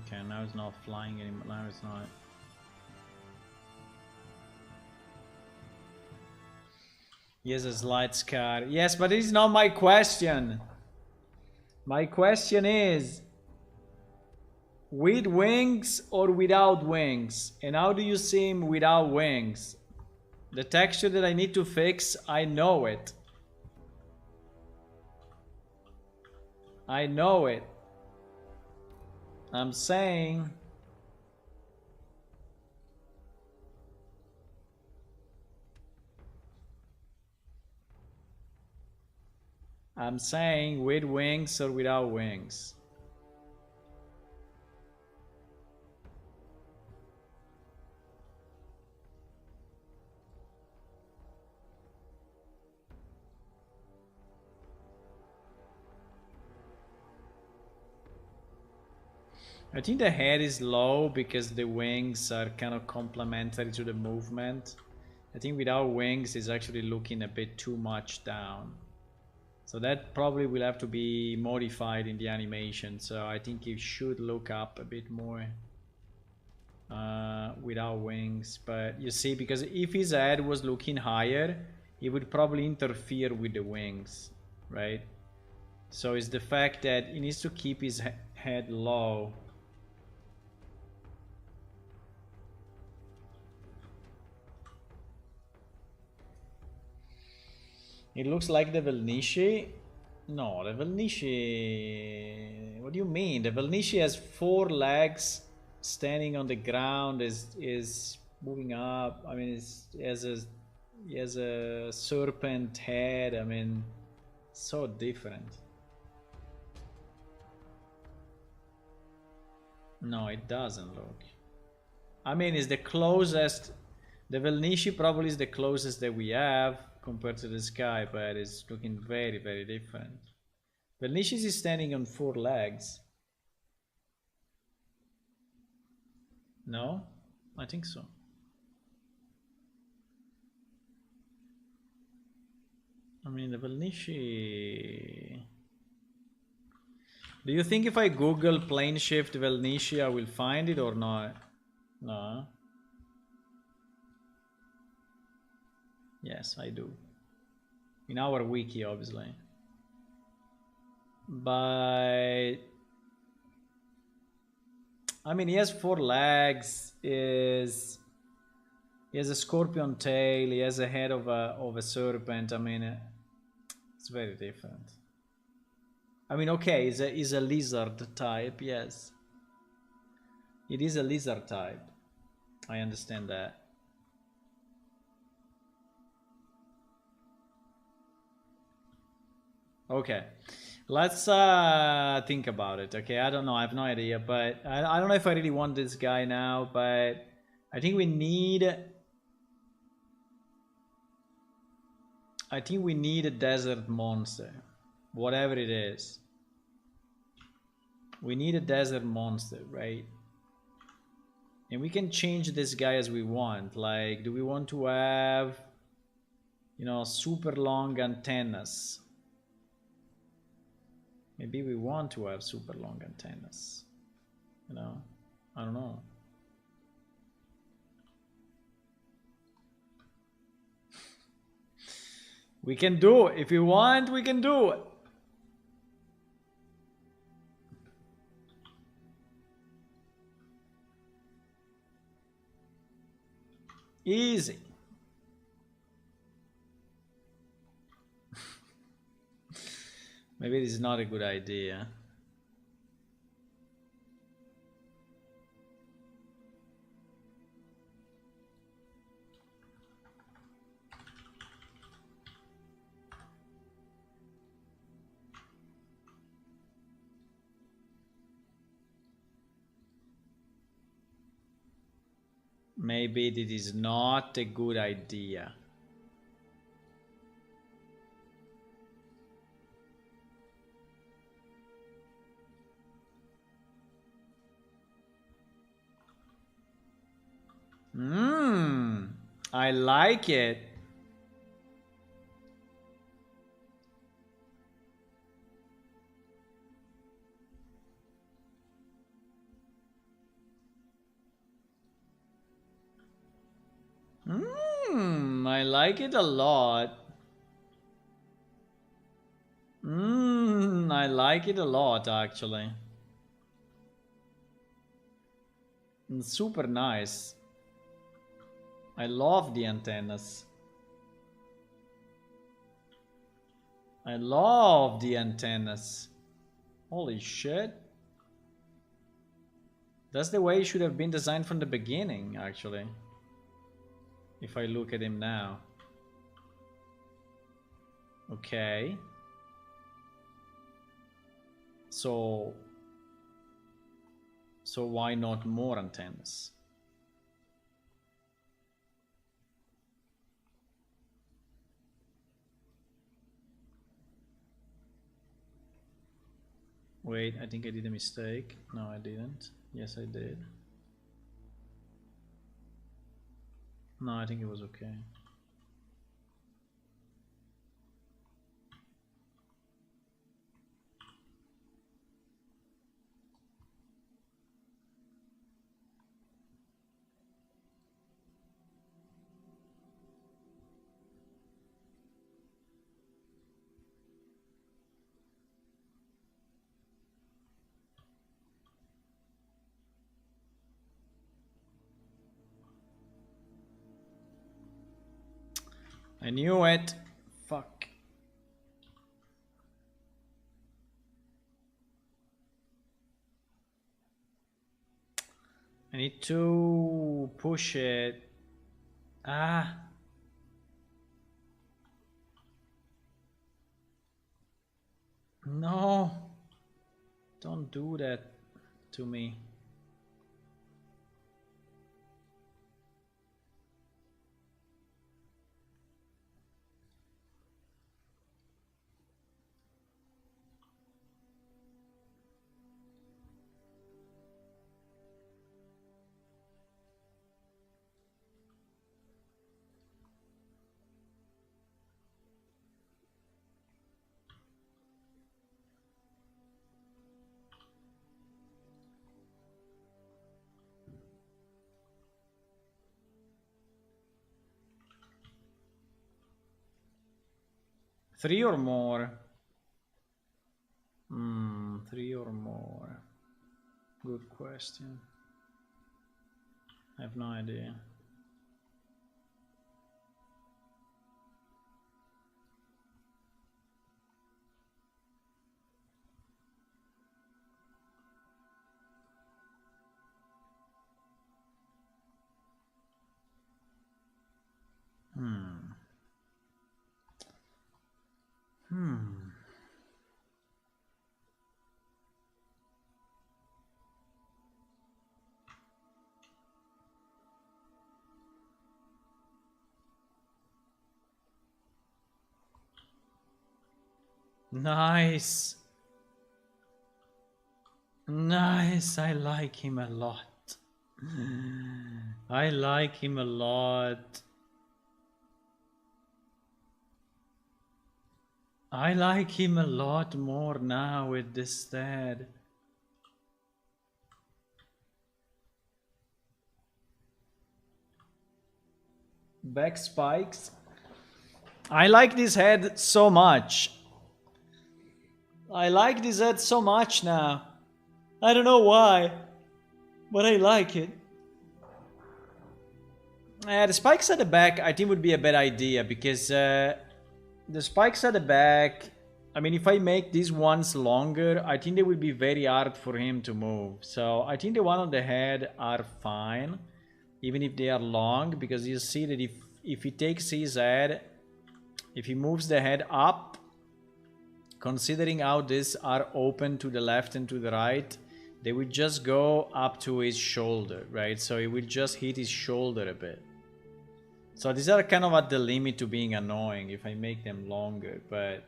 Okay, now it's not flying anymore. Now it's not. He has a slight scar. Yes, but it's not my question. My question is, with wings or without wings? And how do you see him without wings? The texture that I need to fix, I know it. I know it. I'm saying... with wings or without wings. I think the head is low because the wings are kind of complementary to the movement. I think without wings it's actually looking a bit too much down. So that probably will have to be modified in the animation. So I think it should look up a bit more without wings. But you see, because if his head was looking higher, it would probably interfere with the wings, right? So it's the fact that he needs to keep his head low. It looks like the Velnici. No, the Velnici... What do you mean? The Velnici has 4 legs standing on the ground, is moving up. I mean, he has a serpent head. I mean, so different. No, it doesn't look. I mean, it's the closest... The Velnici probably is the closest that we have compared to the sky, but it's looking very, very different. Velnici is standing on 4 legs. No? I think so. I mean, the Velnici... Do you think if I Google plane shift Velnici, I will find it or not? No. Yes, I do. In our wiki, obviously. But... I mean, he has 4 legs, he has a scorpion tail, he has a head of a serpent. I mean, it's very different. I mean, okay, he's a lizard type, yes. It is a lizard type. I understand that. Okay, let's think about it. Okay, I don't know, I have no idea, but I don't know if I really want this guy now, but I think we need a desert monster, whatever it is. We need a desert monster, right? And we can change this guy as we want. Like, do we want to have, you know, super long antennas? Maybe we want to have super long antennas. You know, I don't know. We can do it. If you want, we can do it. Easy. Maybe this is not a good idea. Maybe this is not a good idea. I like it. I like it a lot. I like it a lot, actually. It's super nice. I love the antennas. I love the antennas. Holy shit. That's the way it should have been designed from the beginning, actually. If I look at him now. Okay. So why not more antennas? Wait, I think I did a mistake. No, I didn't. Yes, I did. No, I think it was okay. I knew it. Fuck. I need to push it. Ah. No. Don't do that to me. Three or more? Three or more. Good question. I have no idea. Nice. Nice. I like him a lot. I like him a lot. I like him a lot more now with this dad. Back spikes. I like this head so much. I like this head so much now. I don't know why, but I like it. The spikes at the back I think would be a bad idea because the spikes at the back, I mean, if I make these ones longer, I think they will be very hard for him to move. So I think the one on the head are fine, even if they are long, because you see that if he takes his head, if he moves the head up, considering how these are open to the left and to the right, they will just go up to his shoulder, right? So it will just hit his shoulder a bit. So these are kind of at the limit to being annoying if I make them longer, but...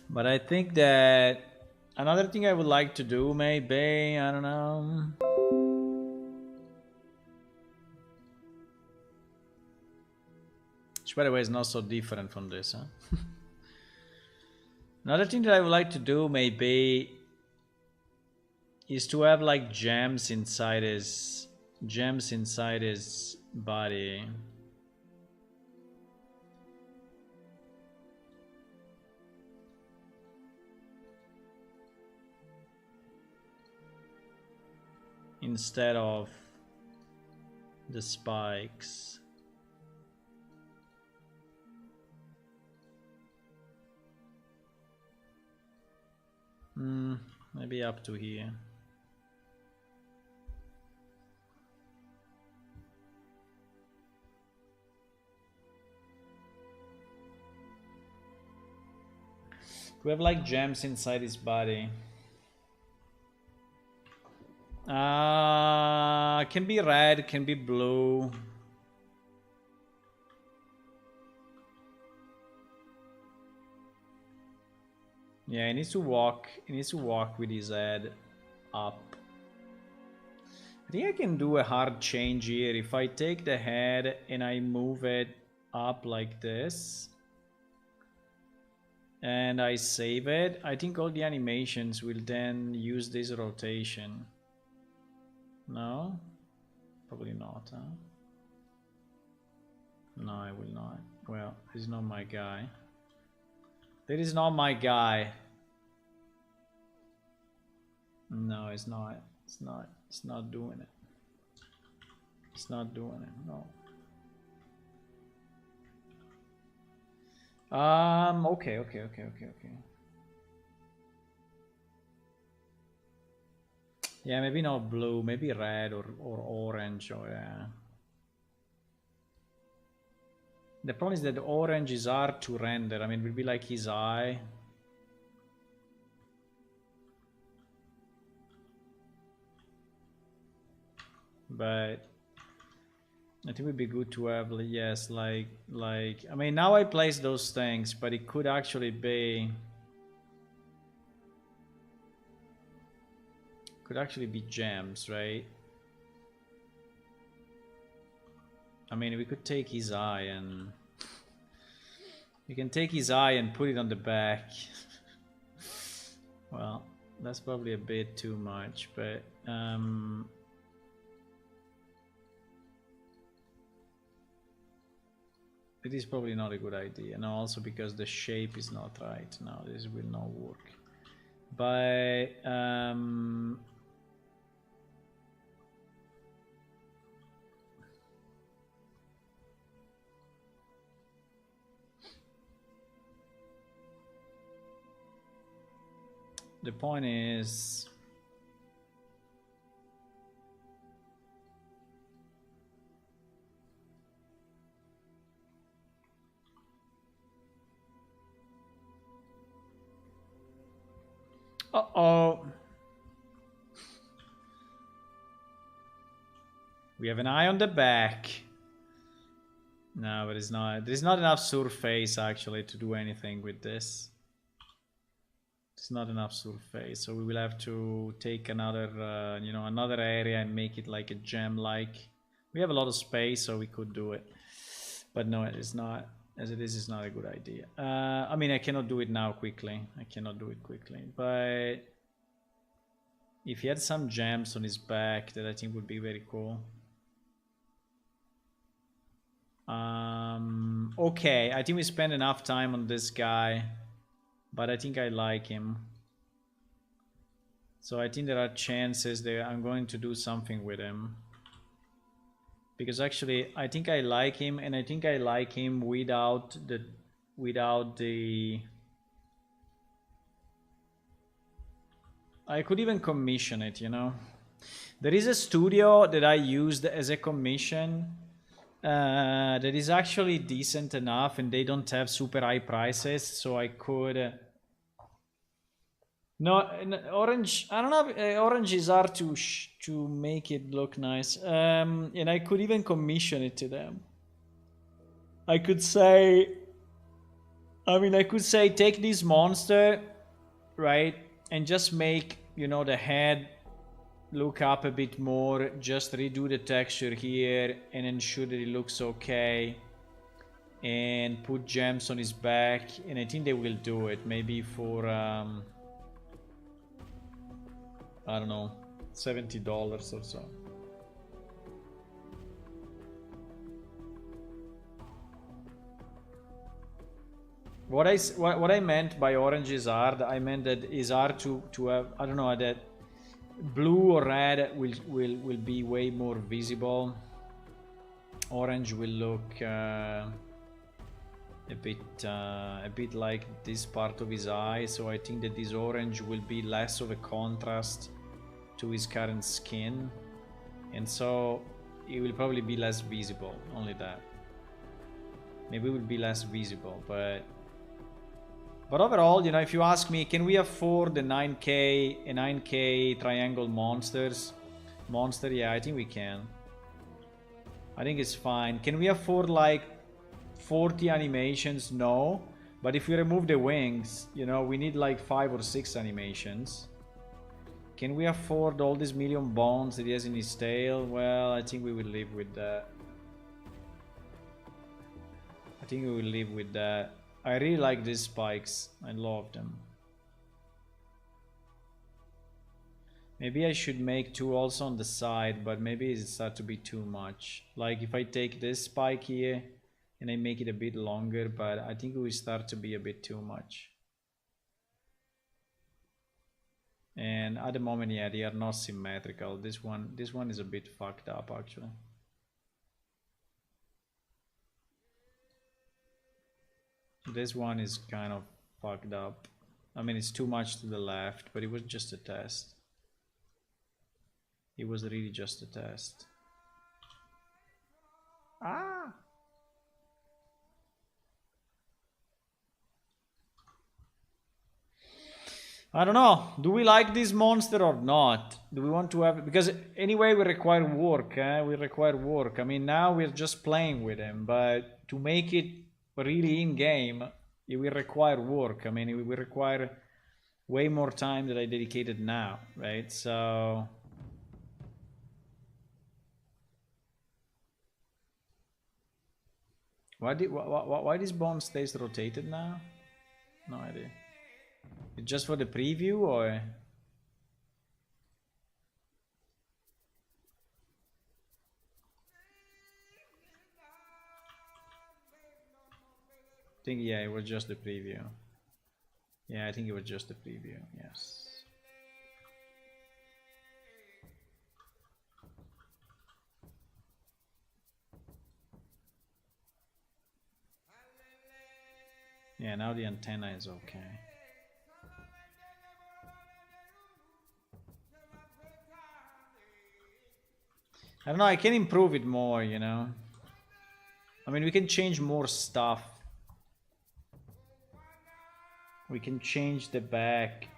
But I think that another thing I would like to do, maybe, I don't know. by the way is not so different from this, huh? Another thing that I would like to do maybe is to have like gems inside his body. Instead of the spikes. Maybe up to here. We have like gems inside his body. Can be red, can be blue. Yeah, he needs to walk with his head up. I think I can do a hard change here. If I take the head and I move it up like this and I save it, I think all the animations will then use this rotation. No? Probably not, huh? No, I will not. Well, he's not my guy. That is not my guy. No, it's not. It's not. It's not doing it. It's not doing it. No. Okay. Yeah, maybe not blue. Maybe red or orange. Or yeah. The problem is that the orange is hard to render. I mean, it will be like his eye. But I think it would be good to have, yes, like I mean, now I place those things, but it could actually be gems, right? I mean, we could take his eye and we can take his eye and put it on the back. Well, that's probably a bit too much, but it is probably not a good idea. And also because the shape is not right. No, this will not work. But the point is, uh-oh. We have an eye on the back. No, but it's not. There's not enough surface actually to do anything with this. It's not enough surface, so we will have to take another, you know, another area and make it like a gem-like. We have a lot of space, so we could do it. But no, it is not. As it is, it's not a good idea. I mean, I cannot do it now quickly. I cannot do it quickly. But if he had some gems on his back, that I think would be very cool. Okay, I think we spent enough time on this guy, but I think I like him. So I think there are chances that I'm going to do something with him. Because actually, I think I like him, and I think I like him without the... I could even commission it, you know. There is a studio that I used as a commission that is actually decent enough, and they don't have super high prices, so I could... No, orange, I don't know, orange is hard to make it look nice. And I could even commission it to them. I could say... I mean, I could say, take this monster, right? And just make, you know, the head look up a bit more. Just redo the texture here and ensure that it looks okay. and put gems on his back, and I think they will do it. Maybe for I don't know, $70 or so. What I meant by orange is hard, I meant that it's hard to have, I don't know, that blue or red will be way more visible. Orange will look a bit like this part of his eye, so I think that this orange will be less of a contrast to his current skin, and so it will probably be less visible. Only that. Maybe it will be less visible, but overall, you know, if you ask me, can we afford the 9K triangle monster? Yeah, I think we can. I think it's fine. Can we afford like 40 animations? No. But if we remove the wings, you know, we need like 5 or 6 animations. Can we afford all these million bones that he has in his tail? Well, I think we will live with that. I think we will live with that. I really like these spikes. I love them. Maybe I should make 2 also on the side, but maybe it starts to be too much. Like if I take this spike here and I make it a bit longer, but I think it will start to be a bit too much. And at the moment, yeah, they are not symmetrical. This one is a bit fucked up actually. This one is kind of fucked up. I mean, it's too much to the left, but it was just a test. It was really just a test. Ah! I don't know. Do we like this monster or not? Do we want to have... Because anyway, we require work. We require work. I mean, now we're just playing with him. But to make it really in-game, it will require work. I mean, it will require way more time than I dedicated now, right? So... Why this bone stays rotated now? No idea. It's just for the preview, or? I think, yeah, it was just the preview. Yeah, I think it was just the preview, yes. Yeah, now the antenna is okay. I don't know, I can improve it more, you know. I mean, we can change more stuff. We can change the back.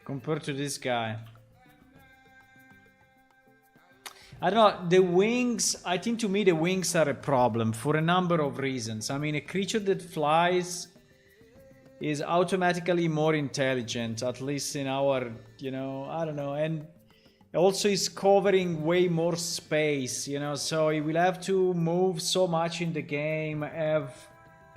Compared to this guy. I don't know, the wings, I think to me the wings are a problem for a number of reasons. I mean, a creature that flies is automatically more intelligent, at least in our, you know, I don't know, and also is covering way more space, you know, so he will have to move so much in the game, have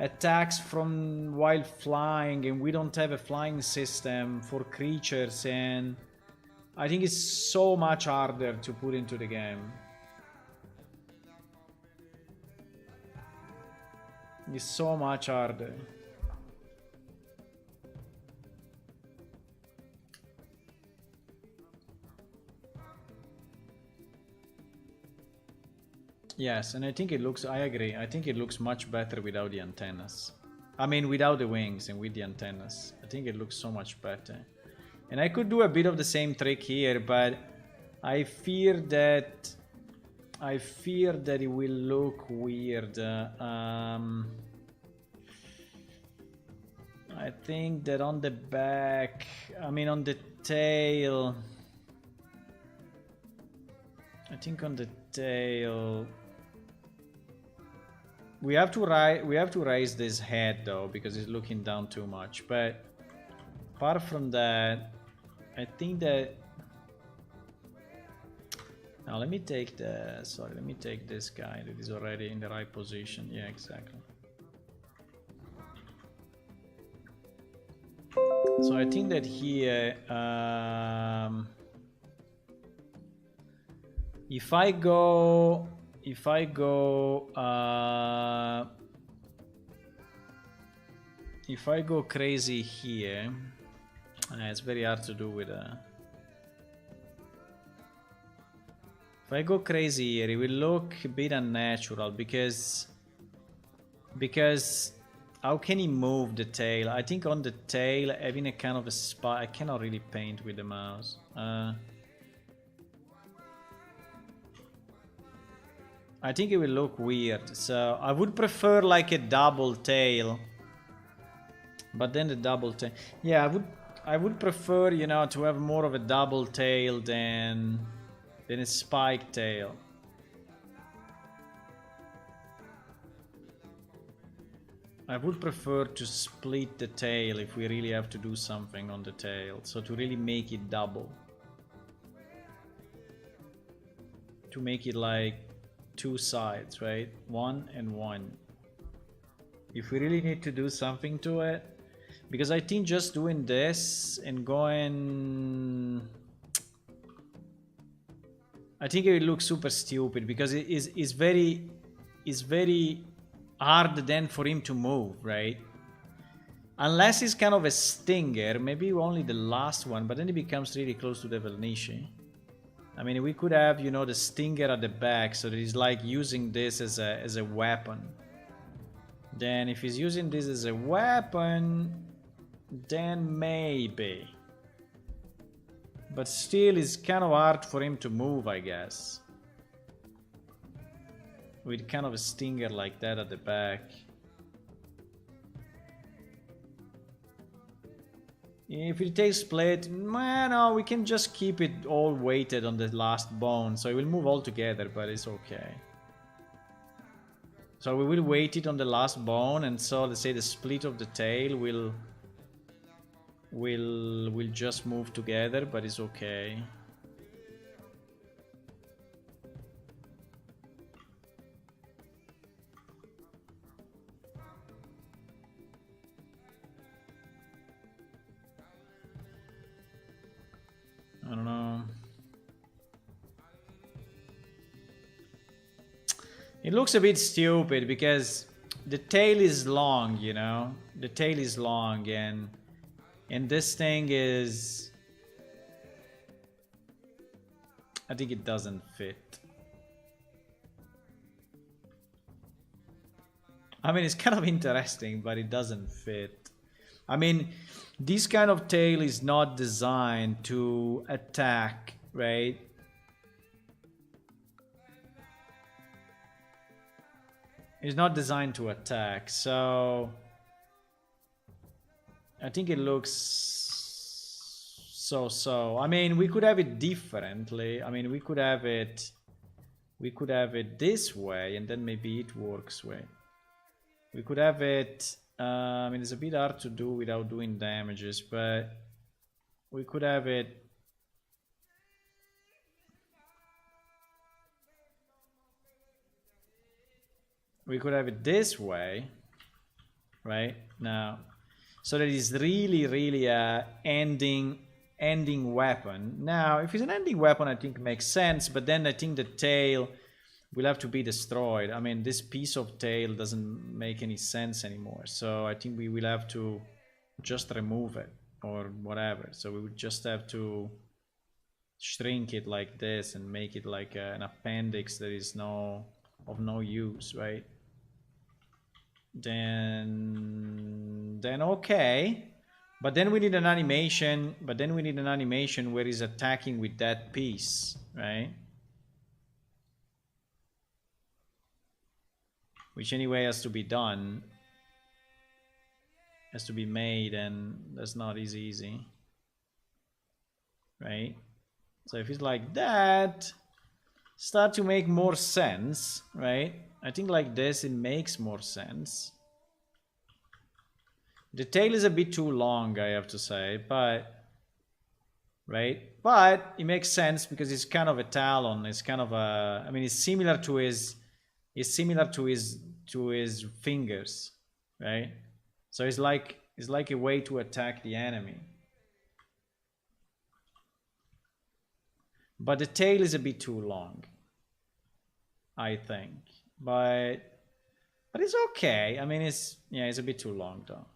attacks from while flying, and we don't have a flying system for creatures, and I think it's so much harder to put into the game. It's so much harder. Yes, and I think it looks, I agree, I think it looks much better without the antennas. I mean, without the wings and with the antennas. I think it looks so much better. And I could do a bit of the same trick here, but I fear that it will look weird. I think that on the back, I mean on the tail, I think on the tail We have to raise this head though, because it's looking down too much. But apart from that, I think that. Now let me take let me take this guy that is already in the right position. Yeah, exactly. So I think that here, if I go crazy here, it's very hard to do with if I go crazy here, it will look a bit unnatural because how can he move the tail? I think on the tail, having a kind of a spot, I cannot really paint with the mouse. I think it will look weird. So I would prefer like a double tail. But then the double tail, yeah, I would prefer, you know, to have more of a double tail than a spike tail. I would prefer to split the tail if we really have to do something on the tail. So to really make it double. To make it like two sides, right? One and one. If we really need to do something to it. Because I think just doing this and going... I think it will look super stupid because it is very hard then for him to move, right? Unless it's kind of a stinger, maybe only the last one, but then it becomes really close to the Vernici. I mean, we could have, you know, the stinger at the back, so that he's like using this as a weapon. Then if he's using this as a weapon, then maybe. But still, it's kind of hard for him to move, I guess. With kind of a stinger like that at the back. If it takes split, well, no, we can just keep it all weighted on the last bone. So it will move all together, but it's okay. So we will weight it on the last bone, and so let's say the split of the tail will just move together, but it's okay. I don't know. It looks a bit stupid because the tail is long, you know? The tail is long and this thing is... I think it doesn't fit. I mean, it's kind of interesting, but it doesn't fit. I mean, this kind of tail is not designed to attack, right? It's not designed to attack, so... I think it looks so. I mean, we could have it differently. I mean, we could have it this way, and then maybe it works way. We could have it. I mean, it's a bit hard to do without doing damages, but we could have it. We could have it this way, right now. So that is really a ending weapon. Now, if it's an ending weapon, I think it makes sense. But then I think the tail will have to be destroyed. I mean, this piece of tail doesn't make any sense anymore. So I think we will have to just remove it or whatever. So we would just have to shrink it like this and make it like an appendix that is of no use, right? Then okay, but then we need an animation. Where he's attacking with that piece, right? Which anyway has to be done, has to be made, and that's not easy, right? So if it's like that, start to make more sense, right? I think like this, it makes more sense. The tail is a bit too long, I have to say, but... Right? But it makes sense because it's kind of a talon. It's kind of a... I mean, it's similar to his... It's similar to his fingers, right? So it's like a way to attack the enemy. But the tail is a bit too long, I think. But it's okay. I mean, it's a bit too long though.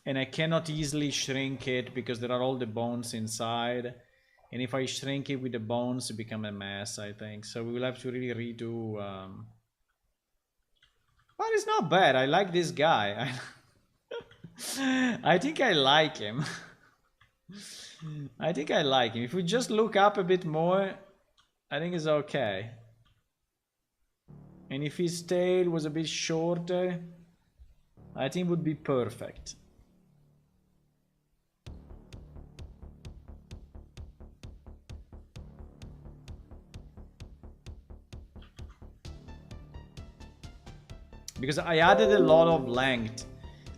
And I cannot easily shrink it because there are all the bones inside. And if I shrink it with the bones, it becomes a mess, I think. So we will have to really redo... But it's not bad. I like this guy. I think I like him. I think I like him. If we just look up a bit more, I think it's okay. And if his tail was a bit shorter, I think it would be perfect. Because I added a lot of length.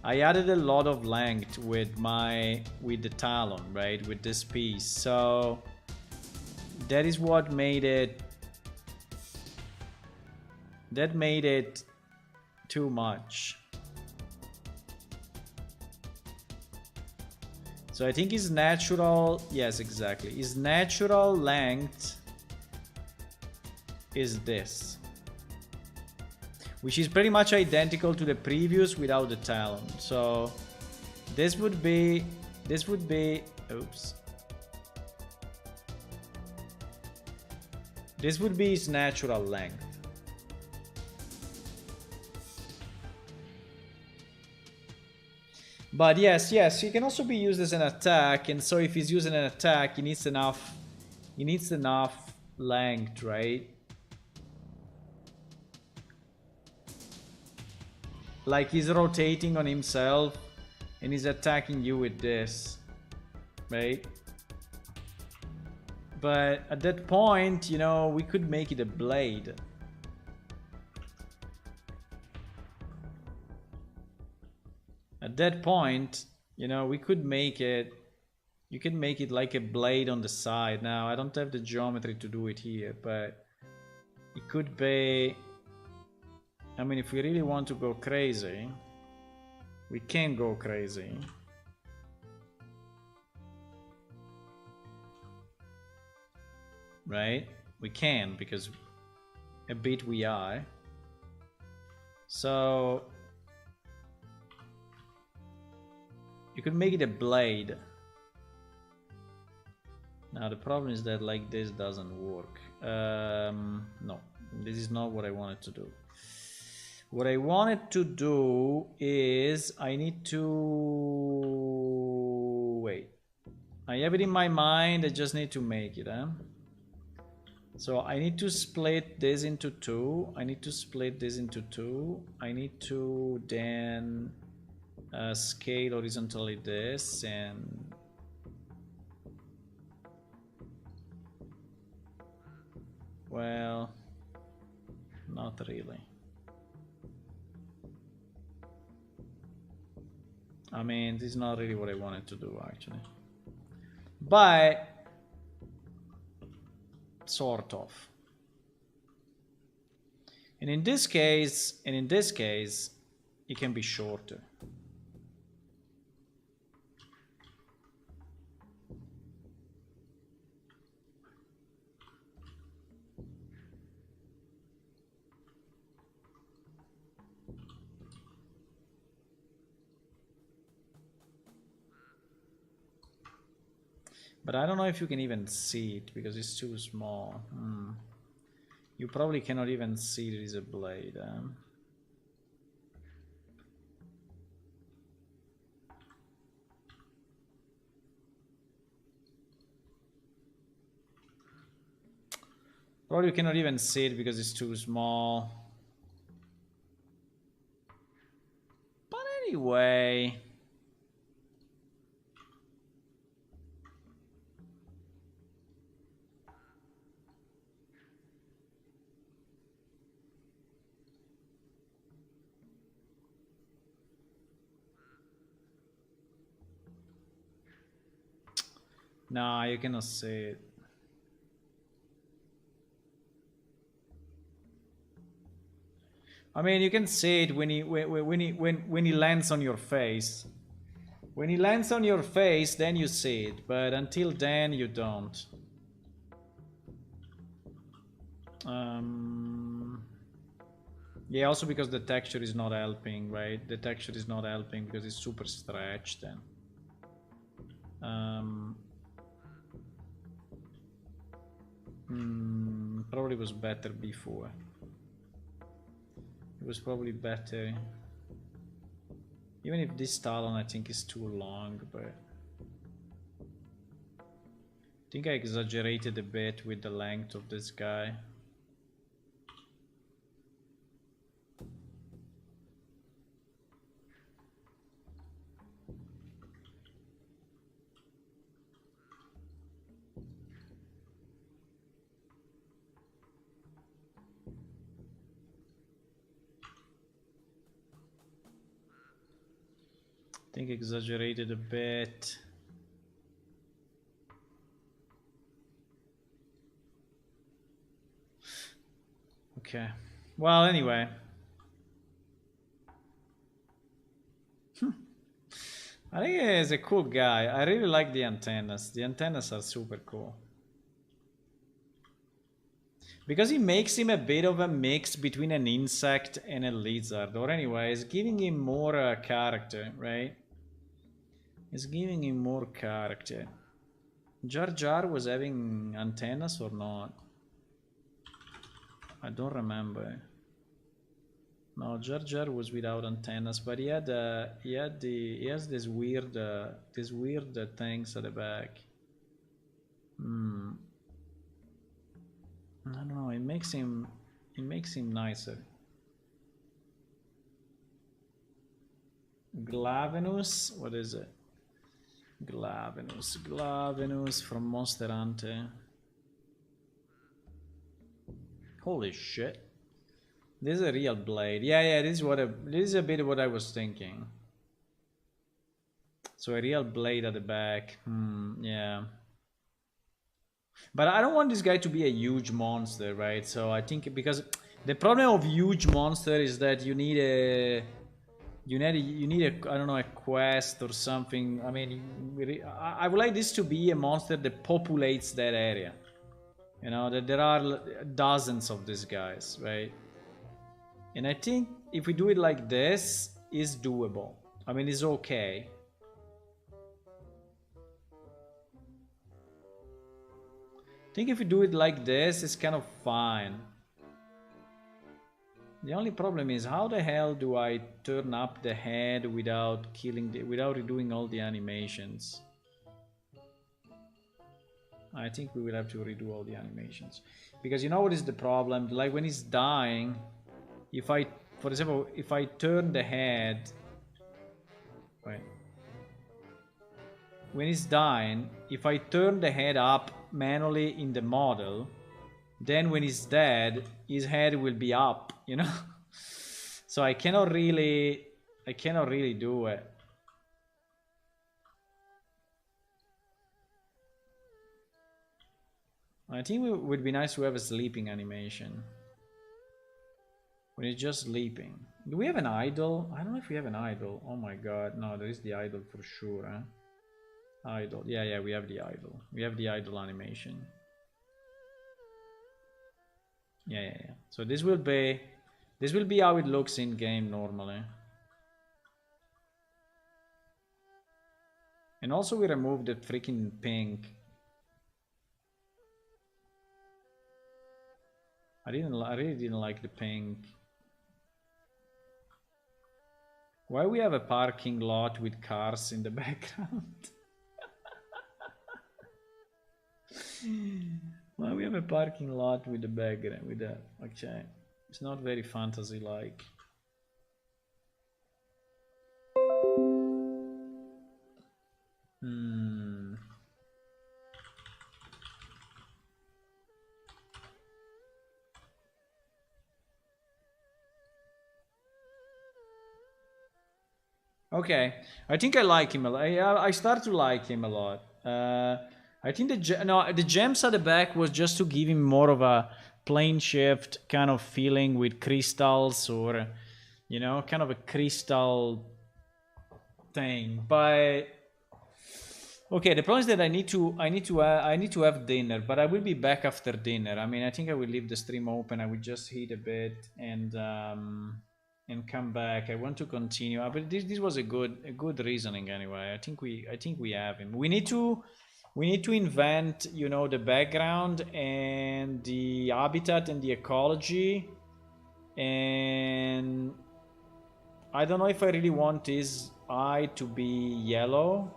I added a lot of length with the talon, right? With this piece. So that is what made it... That made it too much. So I think his natural... Yes, exactly. His natural length is this. Which is pretty much identical to the previous without the talon. So this would be... Oops. This would be his natural length. But yes, he can also be used as an attack, and so if he's using an attack, he needs enough length, right? Like he's rotating on himself and he's attacking you with this, right? But at that point, you know, we could make it a blade. At that point, you know, we could make it... You can make it like a blade on the side. Now, I don't have the geometry to do it here, but it could be... I mean, if we really want to go crazy, we can go crazy. Right? We can, because a bit we are. So you could make it a blade. Now the problem is that like this doesn't work. No, this is not what I wanted to do. What I wanted to do is I need to... Wait. I have it in my mind, I just need to make it, huh? So I need to split this into two. I need to split this into two. I need to then scale horizontally this and... Well, not really. I mean, this is not really what I wanted to do, actually. But sort of. And in this case, it can be shorter. But I don't know if you can even see it because it's too small. You probably cannot even see it is a blade. Probably you cannot even see it because it's too small. But anyway... Nah, you cannot see it. I mean, you can see it when he lands on your face. When he lands on your face, then you see it, but until then you don't. Yeah, also because the texture is not helping, right? The texture is not helping because it's super stretched then. Probably was better before. It was probably better. Even if this talon I think is too long, but I think I exaggerated a bit with the length of this guy. I think exaggerated a bit. Okay. Well, anyway. I think he's a cool guy. I really like the antennas. The antennas are super cool. Because he makes him a bit of a mix between an insect and a lizard. Or anyway, it's giving him more character, right? It's giving him more character. Jar Jar was having antennas or not? I don't remember. No, Jar Jar was without antennas, but he has this weird things at the back. I don't know. It makes him nicer. Glavenus, what is it? Glavenus from Monster Hunter. Holy shit. This is a real blade. Yeah, this is a bit what I was thinking. So a real blade at the back. Yeah. But I don't want this guy to be a huge monster, right? So I think because the problem of huge monster is that you need a I don't know, a quest or something. I mean, I would like this to be a monster that populates that area. You know, that there are dozens of these guys, right? And I think if we do it like this, it's doable. I mean, it's okay. I think if we do it like this, it's kind of fine. The only problem is how the hell do I turn up the head without without redoing all the animations? I think we will have to redo all the animations. Because you know what is the problem? Like when he's dying, if I, for example, if I turn the head, right? When he's dying, if I turn the head up manually in the model, then when he's dead, his head will be up, you know? So I cannot really do it. I think it would be nice to have a sleeping animation. When he's just sleeping. Do we have an idol? I don't know if we have an idol. Oh my god, no, there is the idol for sure, huh? Idol. Yeah, we have the idol. We have the idol animation. Yeah. So this will be how it looks in game normally. And also we removed the freaking pink. I really didn't like the pink. Why we have a parking lot with cars in the background? Why we have a parking lot with the background with that? Okay, it's not very fantasy-like. Okay, I think I like him a lot. I start to like him a lot. I think the gems at the back was just to give him more of a plane shift kind of feeling with crystals, or you know, kind of a crystal thing. But okay, the problem is that I need to have dinner, but I will be back after dinner. I mean, I think I will leave the stream open. I will just eat a bit and come back. I want to continue. But this was a good reasoning anyway. I think we have him. We need to invent, you know, the background and the habitat and the ecology. And I don't know if I really want his eye to be yellow.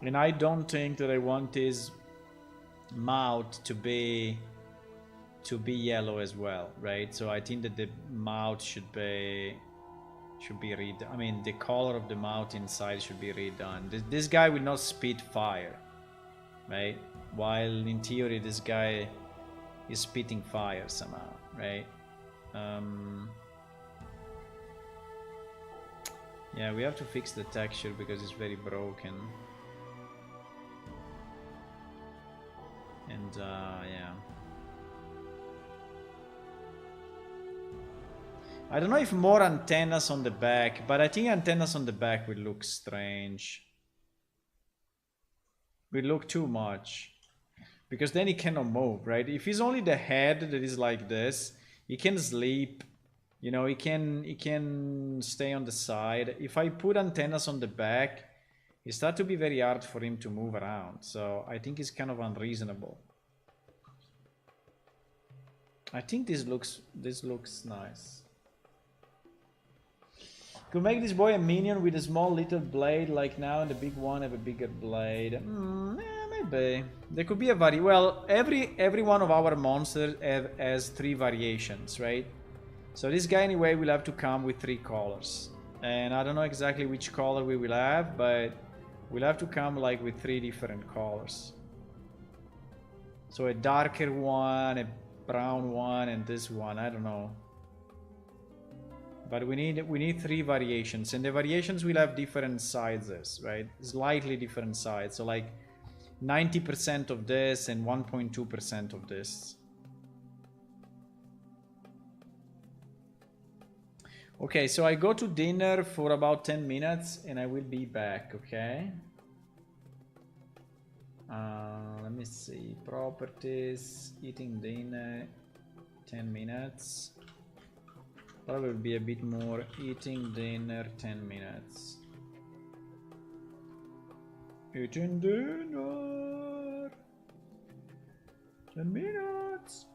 And I don't think that I want his mouth to be yellow as well, right? So I think that the mouth should be redone. I mean, the color of the mouth inside should be redone. This guy will not spit fire, right? While in theory this guy is spitting fire somehow, right? Yeah, we have to fix the texture because it's very broken. And yeah, I don't know if more antennas on the back, but I think antennas on the back will look strange. Will look too much, because then he cannot move, right? If it's only the head that is like this, he can sleep, you know, he can stay on the side. If I put antennas on the back, it starts to be very hard for him to move around. So I think it's kind of unreasonable. I think this looks nice. Could make this boy a minion with a small little blade like now, and the big one have a bigger blade. Yeah, maybe. There could be a well, every one of our monsters has 3 variations, right? So this guy anyway will have to come with 3 colors. And I don't know exactly which color we will have, but we'll have to come like with 3 different colors. So a darker one, a brown one, and this one. I don't know. But we need 3 variations, and the variations will have different sizes, right? Slightly different sizes. So like 90% of this and 1.2% of this. Okay, so I go to dinner for about 10 minutes and I will be back, okay? Let me see. Properties, eating dinner, 10 minutes. Probably be a bit more. Eating dinner, 10 minutes. Eating dinner, 10 minutes.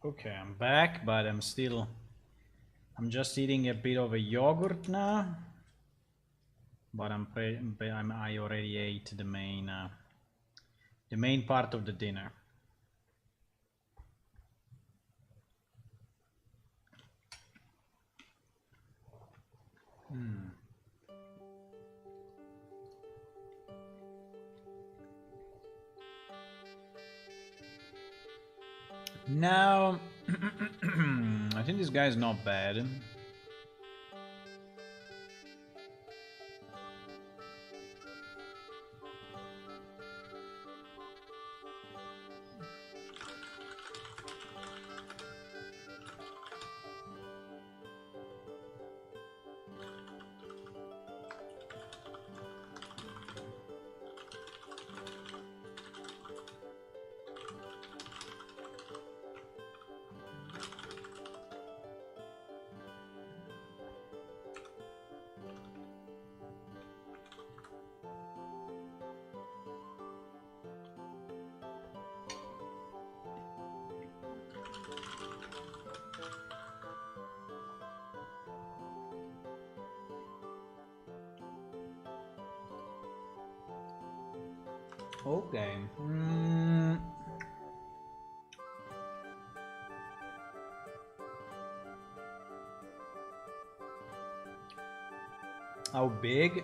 Okay, I'm back, but I'm just eating a bit of a yogurt now. But I already ate the main part of the dinner. Now, I think this guy is not bad. Okay. How big?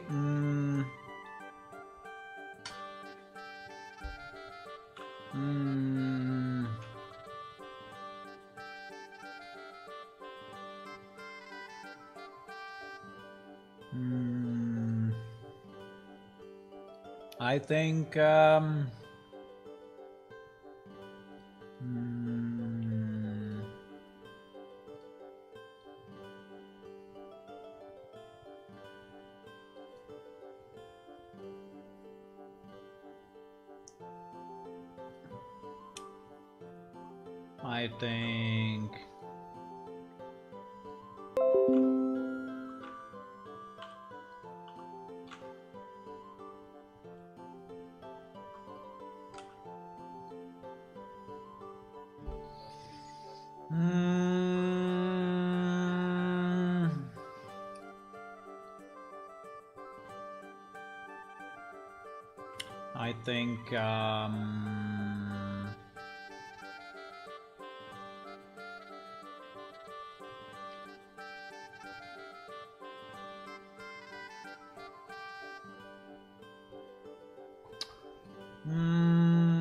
I think I think I think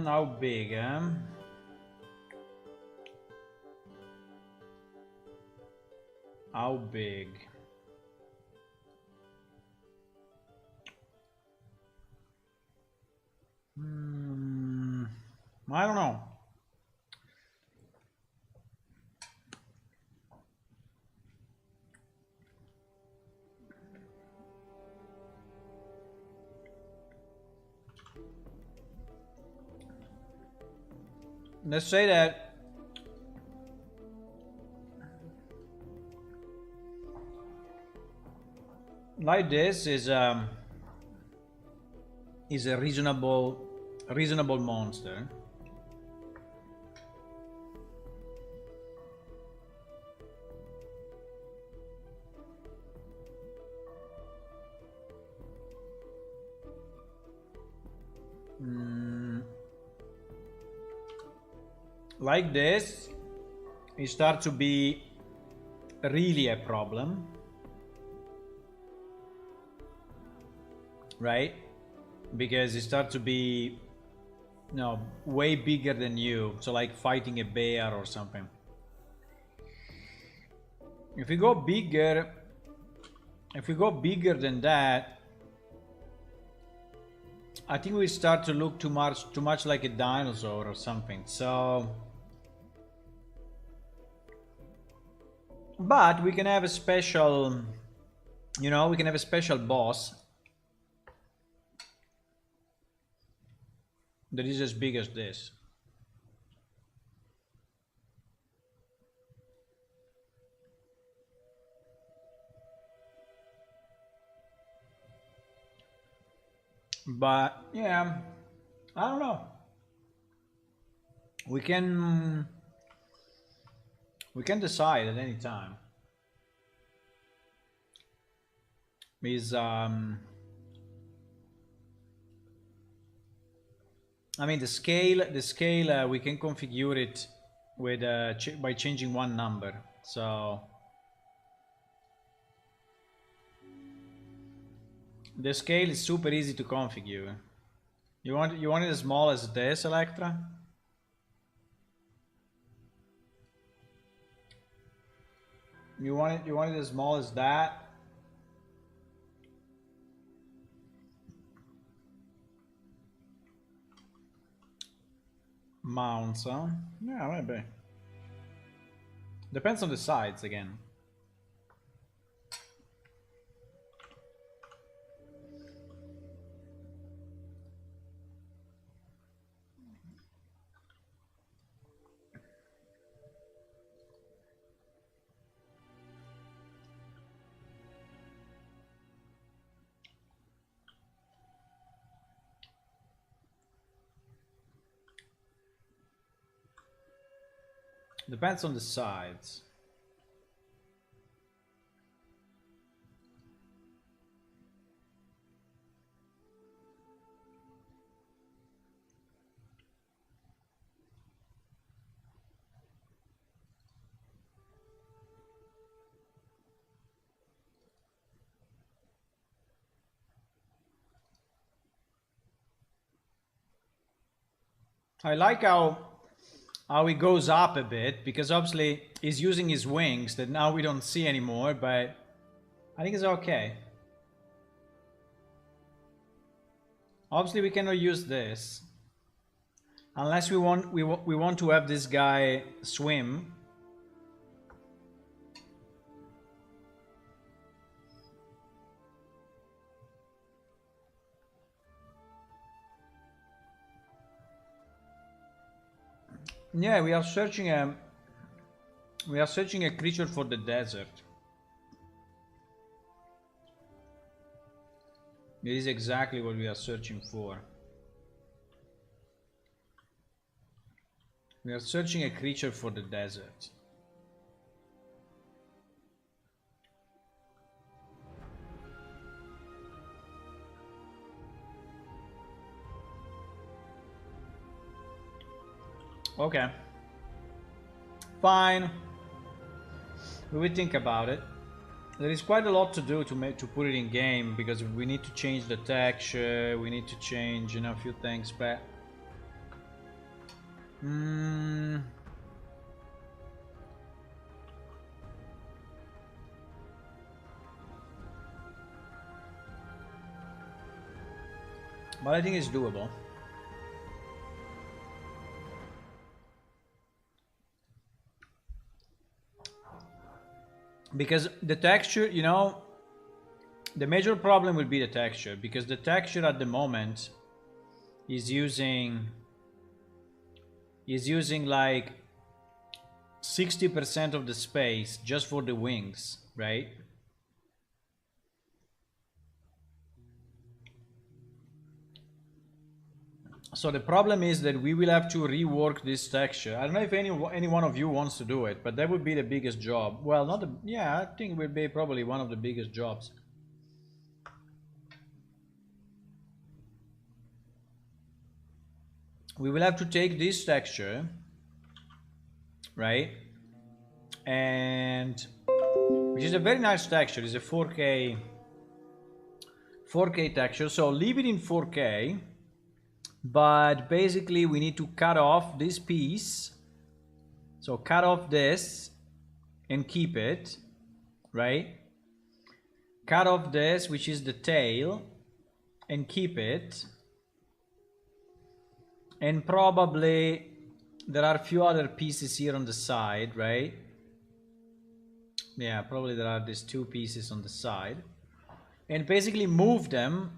how big, How big? I don't know. Let's say that like this is a reasonable monster. Like this, it starts to be really a problem, right? Because it starts to be, way bigger than you. So like fighting a bear or something. If we go bigger than that, I think we start to look too much like a dinosaur or something. So, but we can have a special, we can have a special boss that is as big as this. But yeah, I don't know. We can We can decide at any time. Is I mean the scale we can configure it with by changing one number. So the scale is super easy to configure. You want it as small as this, Electra? You want it as small as that? Mounts, huh? Yeah, maybe. Depends on the sides again. Depends on the sides. I like how he goes up a bit, because obviously he's using his wings that now we don't see anymore, but I think it's okay. Obviously we cannot use this unless we want to have this guy swim. Yeah, we are searching a creature for the desert. It is exactly what we are searching for. We are searching a creature for the desert. Okay. Fine. We will think about it. There is quite a lot to do to put it in game, because we need to change the texture, we need to change, you know, a few things, but but I think it's doable. Because the texture, you know, the major problem will be the texture, because the texture at the moment is using like 60% of the space just for the wings, right? So the problem is that we will have to rework this texture. I don't know if any one of you wants to do it, but that would be the biggest job. Well, not the, yeah, I think it would be probably one of the biggest jobs. We will have to take this texture, right? And which is a very nice texture. It's a 4K texture. So leave it in 4K. But basically we need to cut off this piece. So cut off this and keep it, right? Cut off this, which is the tail, and keep it. And probably there are a few other pieces here on the side, right? Yeah, probably there are these two pieces on the side. And basically move them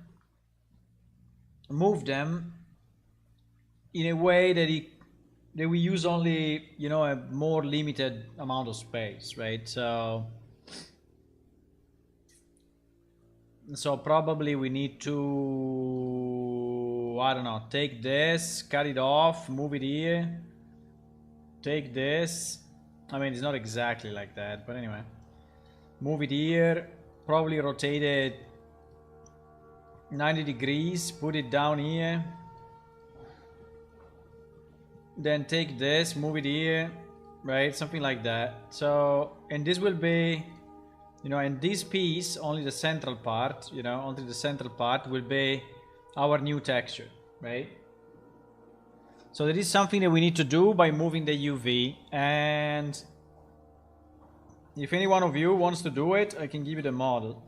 in a way that we use only, you know, a more limited amount of space, right? So probably we need to, I don't know, take this, cut it off, move it here, take this, I mean, it's not exactly like that, but anyway. Move it here, probably rotate it 90 degrees, put it down here. Then take this, move it here, right? Something like that. So, and this will be, you know, and this piece, only the central part, you know, only the central part will be our new texture, right? So that is something that we need to do by moving the UV. And if any one of you wants to do it, I can give you the model.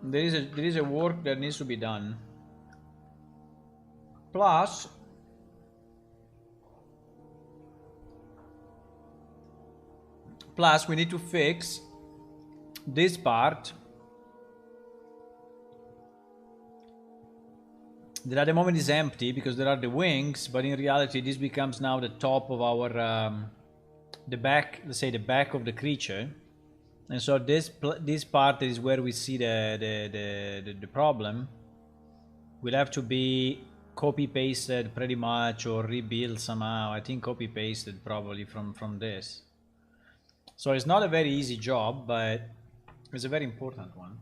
There is a work that needs to be done. Plus, we need to fix this part that at the moment is empty because there are the wings, but in reality this becomes now the top of our the back, let's say the back of the creature. And so this part is where we see the problem. Will have to be copy pasted pretty much, or rebuild somehow. I think copy pasted probably from this. So it's not a very easy job, but it's a very important one.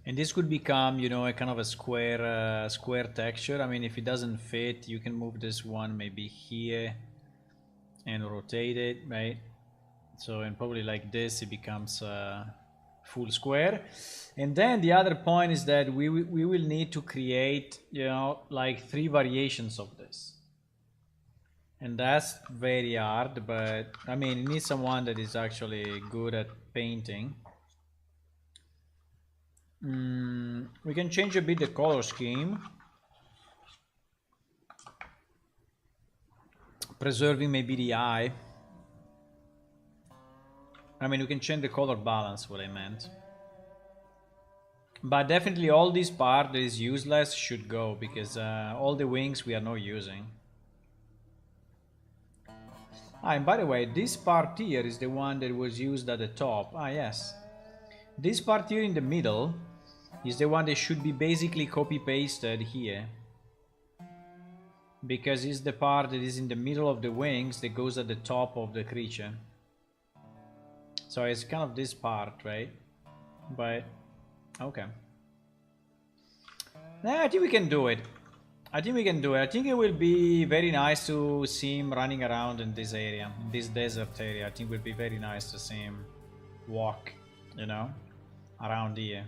And this could become, you know, a kind of a square texture. I mean, if it doesn't fit, you can move this one maybe here and rotate it, right? So, and probably like this, it becomes full square. And then the other point is that we will need to create, you know, like 3 variations of this. And that's very hard, but I mean, it needs someone that is actually good at painting. We can change a bit the color scheme, preserving maybe the eye. I mean, we can change the color balance, what I meant. But definitely all this part that is useless should go, because all the wings we are not using. Ah, and by the way, this part here is the one that was used at the top. Ah, yes. This part here in the middle is the one that should be basically copy-pasted here. Because it's the part that is in the middle of the wings that goes at the top of the creature. So it's kind of this part, right? But, okay. Nah, I think we can do it. I think we can do it. I think it will be very nice to see him running around in this area, in this desert area. I think it will be very nice to see him walk, you know, around here.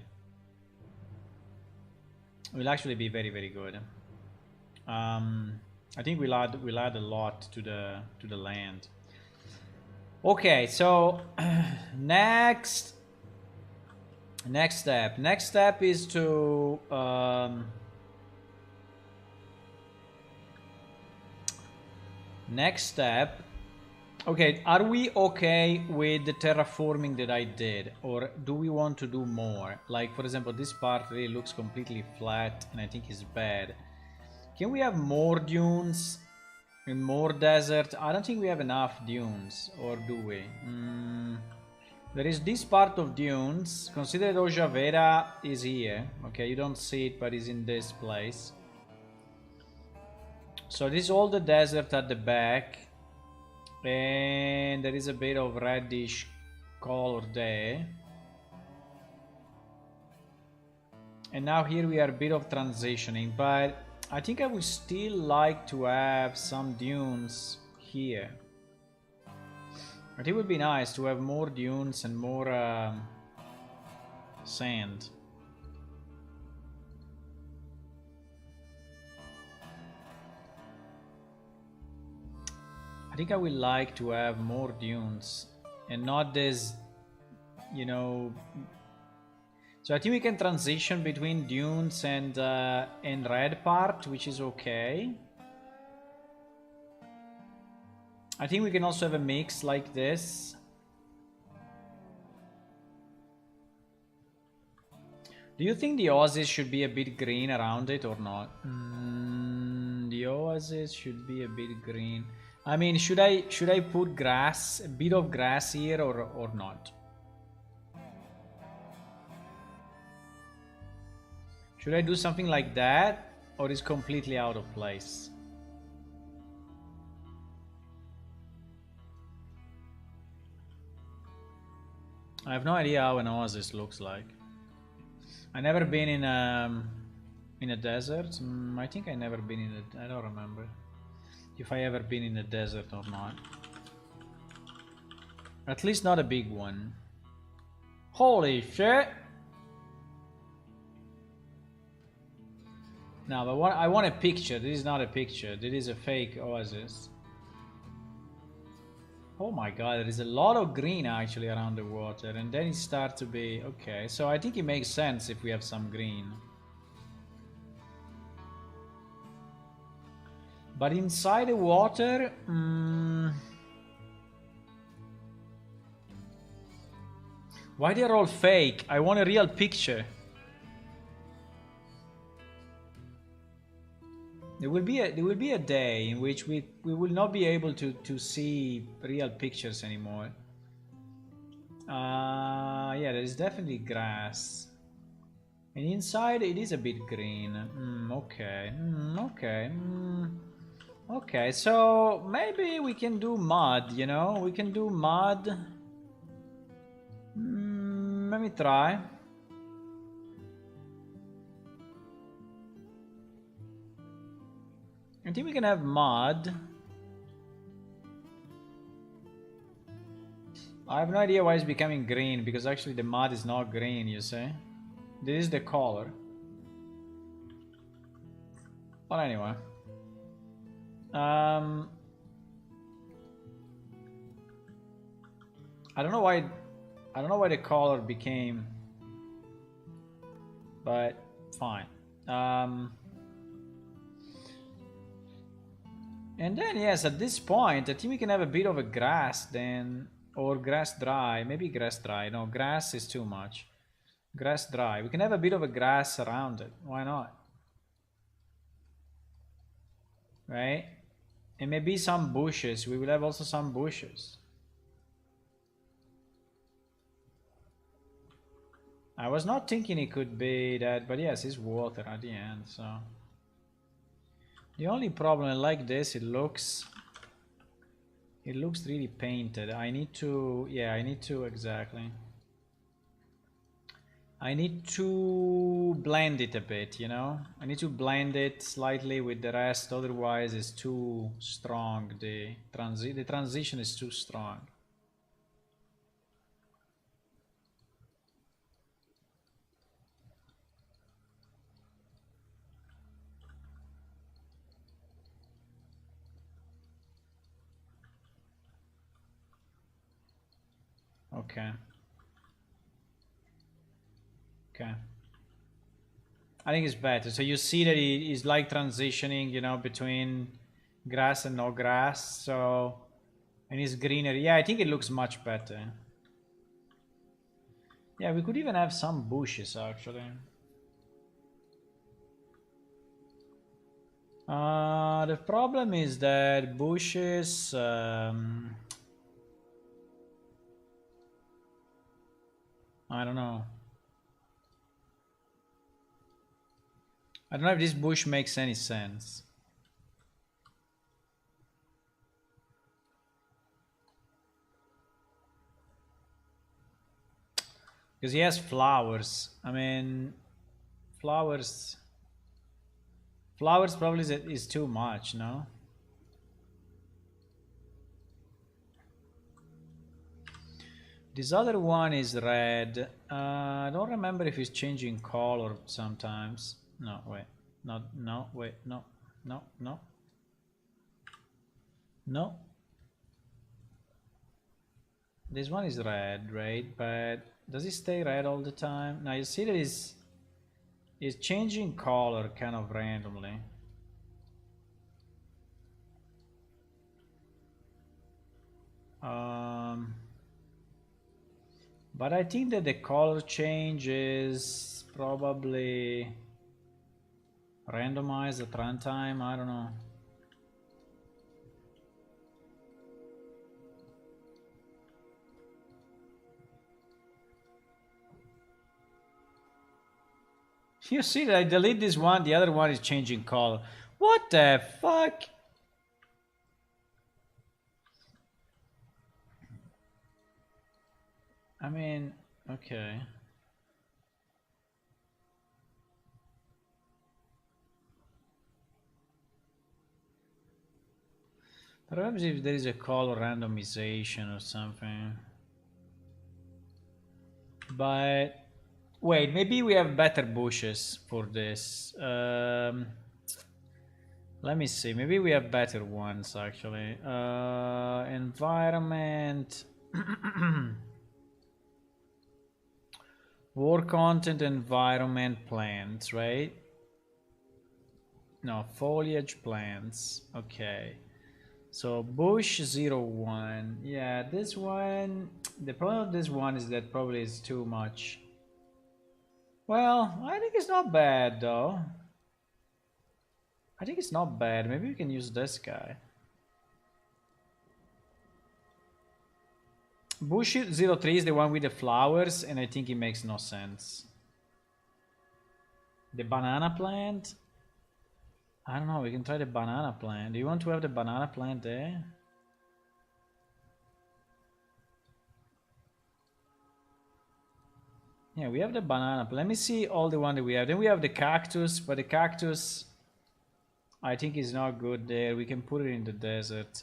It will actually be very, very good. I think we'll add a lot to the land. Okay, so next step is to next step. Okay, are we okay with the terraforming that I did, or do we want to do more? Like, for example, this part really looks completely flat and I think it's bad. Can we have more dunes and more desert? I don't think we have enough dunes, or do we? There is this part of dunes. Consider Roja Vera is here. Okay, you don't see it, but it's in this place. So this is all the desert at the back. And there is a bit of reddish color there. And now here we are a bit of transitioning, but I think I would still like to have some dunes here. I think it would be nice to have more dunes and more sand. I think I would like to have more dunes and not this, you know. So I think we can transition between dunes and red part, which is okay. I think we can also have a mix like this. Do you think the Oasis should be a bit green around it or not? The Oasis should be a bit green. I mean, should I put grass, a bit of grass here, or not? Should I do something like that, or is completely out of place? I have no idea how an oasis looks like. I never been in a desert. I think I never been in a. I don't remember if I ever been in a desert or not. At least not a big one. Holy shit! No, but I want a picture. This is not a picture. This is a fake oasis. Oh my god, there is a lot of green actually around the water, and then it starts to be okay. So I think it makes sense if we have some green. But inside the water, why they're all fake? I want a real picture. There will be a day in which we will not be able to see real pictures anymore. Yeah, there is definitely grass. And inside it is a bit green. Okay. Okay. Okay, so maybe we can do mud, you know? We can do mud. Let me try. I think we can have mud. I have no idea why it's becoming green, because actually the mud is not green, you see? This is the color. But anyway. I don't know why the color became, but fine. And then yes, at this point I think we can have a bit of a grass then, or grass dry, maybe grass dry. No, grass is too much. Grass dry. We can have a bit of a grass around it. Why not? Right? And maybe some bushes. We will have also some bushes. I was not thinking it could be that, but yes, it's water at the end, so. The only problem like this, it looks really painted. I need to, yeah, I need to, exactly. I need to blend it a bit, you know? I need to blend it slightly with the rest, otherwise it's too strong. The transition is too strong. Okay. Okay. I think it's better. So you see that it is like transitioning, you know, between grass and no grass. So, and it's greener. Yeah, I think it looks much better. Yeah, we could even have some bushes actually. The problem is that bushes. I don't know. I don't know if this bush makes any sense. Because he has flowers. I mean, flowers. Flowers probably is too much, no? This other one is red. I don't remember if it's changing color sometimes. No, wait. No, wait. No. No. This one is red, right? But does it stay red all the time? Now you see that it's changing color kind of randomly. But I think that the color change is probably randomized at runtime. I don't know. You see that I delete this one, the other one is changing color. What the fuck? I mean, okay. Perhaps if there is a color randomization or something. But wait, maybe we have better bushes for this. Let me see. Maybe we have better ones actually. Environment. War content, environment, plants, right? No, foliage plants. Okay. So bush 01. Yeah, this one. The problem with this one is that probably is too much. Well, I think it's not bad though. I think it's not bad. Maybe we can use this guy. Bush 03 is the one with the flowers, and I think it makes no sense. The banana plant? I don't know, we can try the banana plant. Do you want to have the banana plant there? Yeah, we have the banana plant. Let me see all the one that we have. Then we have the cactus, but the cactus I think is not good there. We can put it in the desert.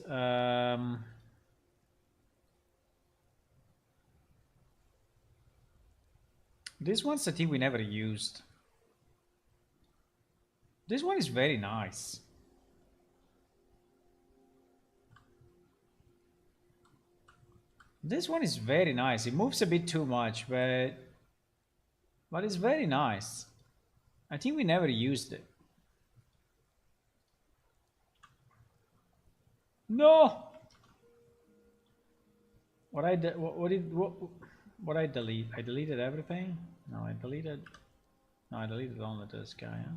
This one's I think we never used. This one is very nice. This one is very nice. It moves a bit too much, but it's very nice. I think we never used it. No. What I delete? I deleted everything. No, I deleted. No, I deleted only this guy. Huh?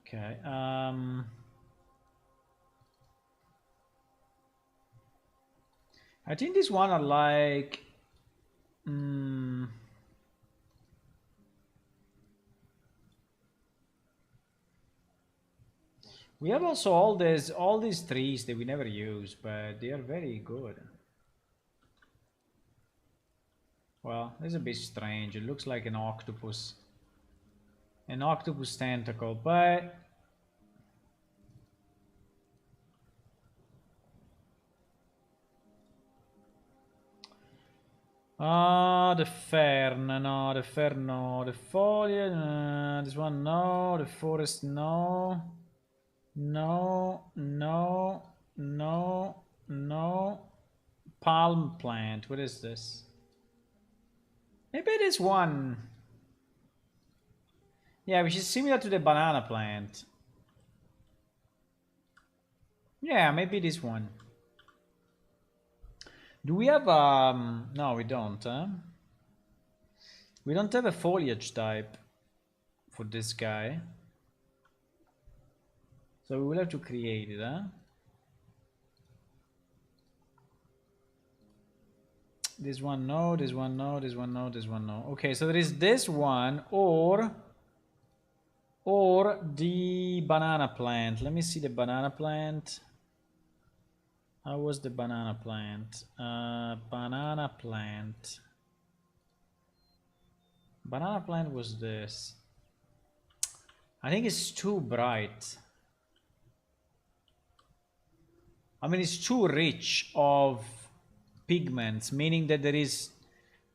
Okay. I think this one are like. We have also all these trees that we never use, but they are very good. Well, it's a bit strange. It looks like an octopus. An octopus tentacle, but the fern, no, the fern, no, the foliage, this one, no, the forest, no, no, no, no, no, palm plant, what is this? Maybe this one. Yeah, which is similar to the banana plant. Yeah, maybe this one. Do we have no, we don't, huh? We don't have a foliage type for this guy. So we will have to create it, huh? This one no, this one no, this one no, this one no. Okay, so there is this one or the banana plant. Let me see the banana plant. How was the banana plant? Banana plant. Banana plant was this. I think it's too bright. I mean, it's too rich of pigments, meaning that there is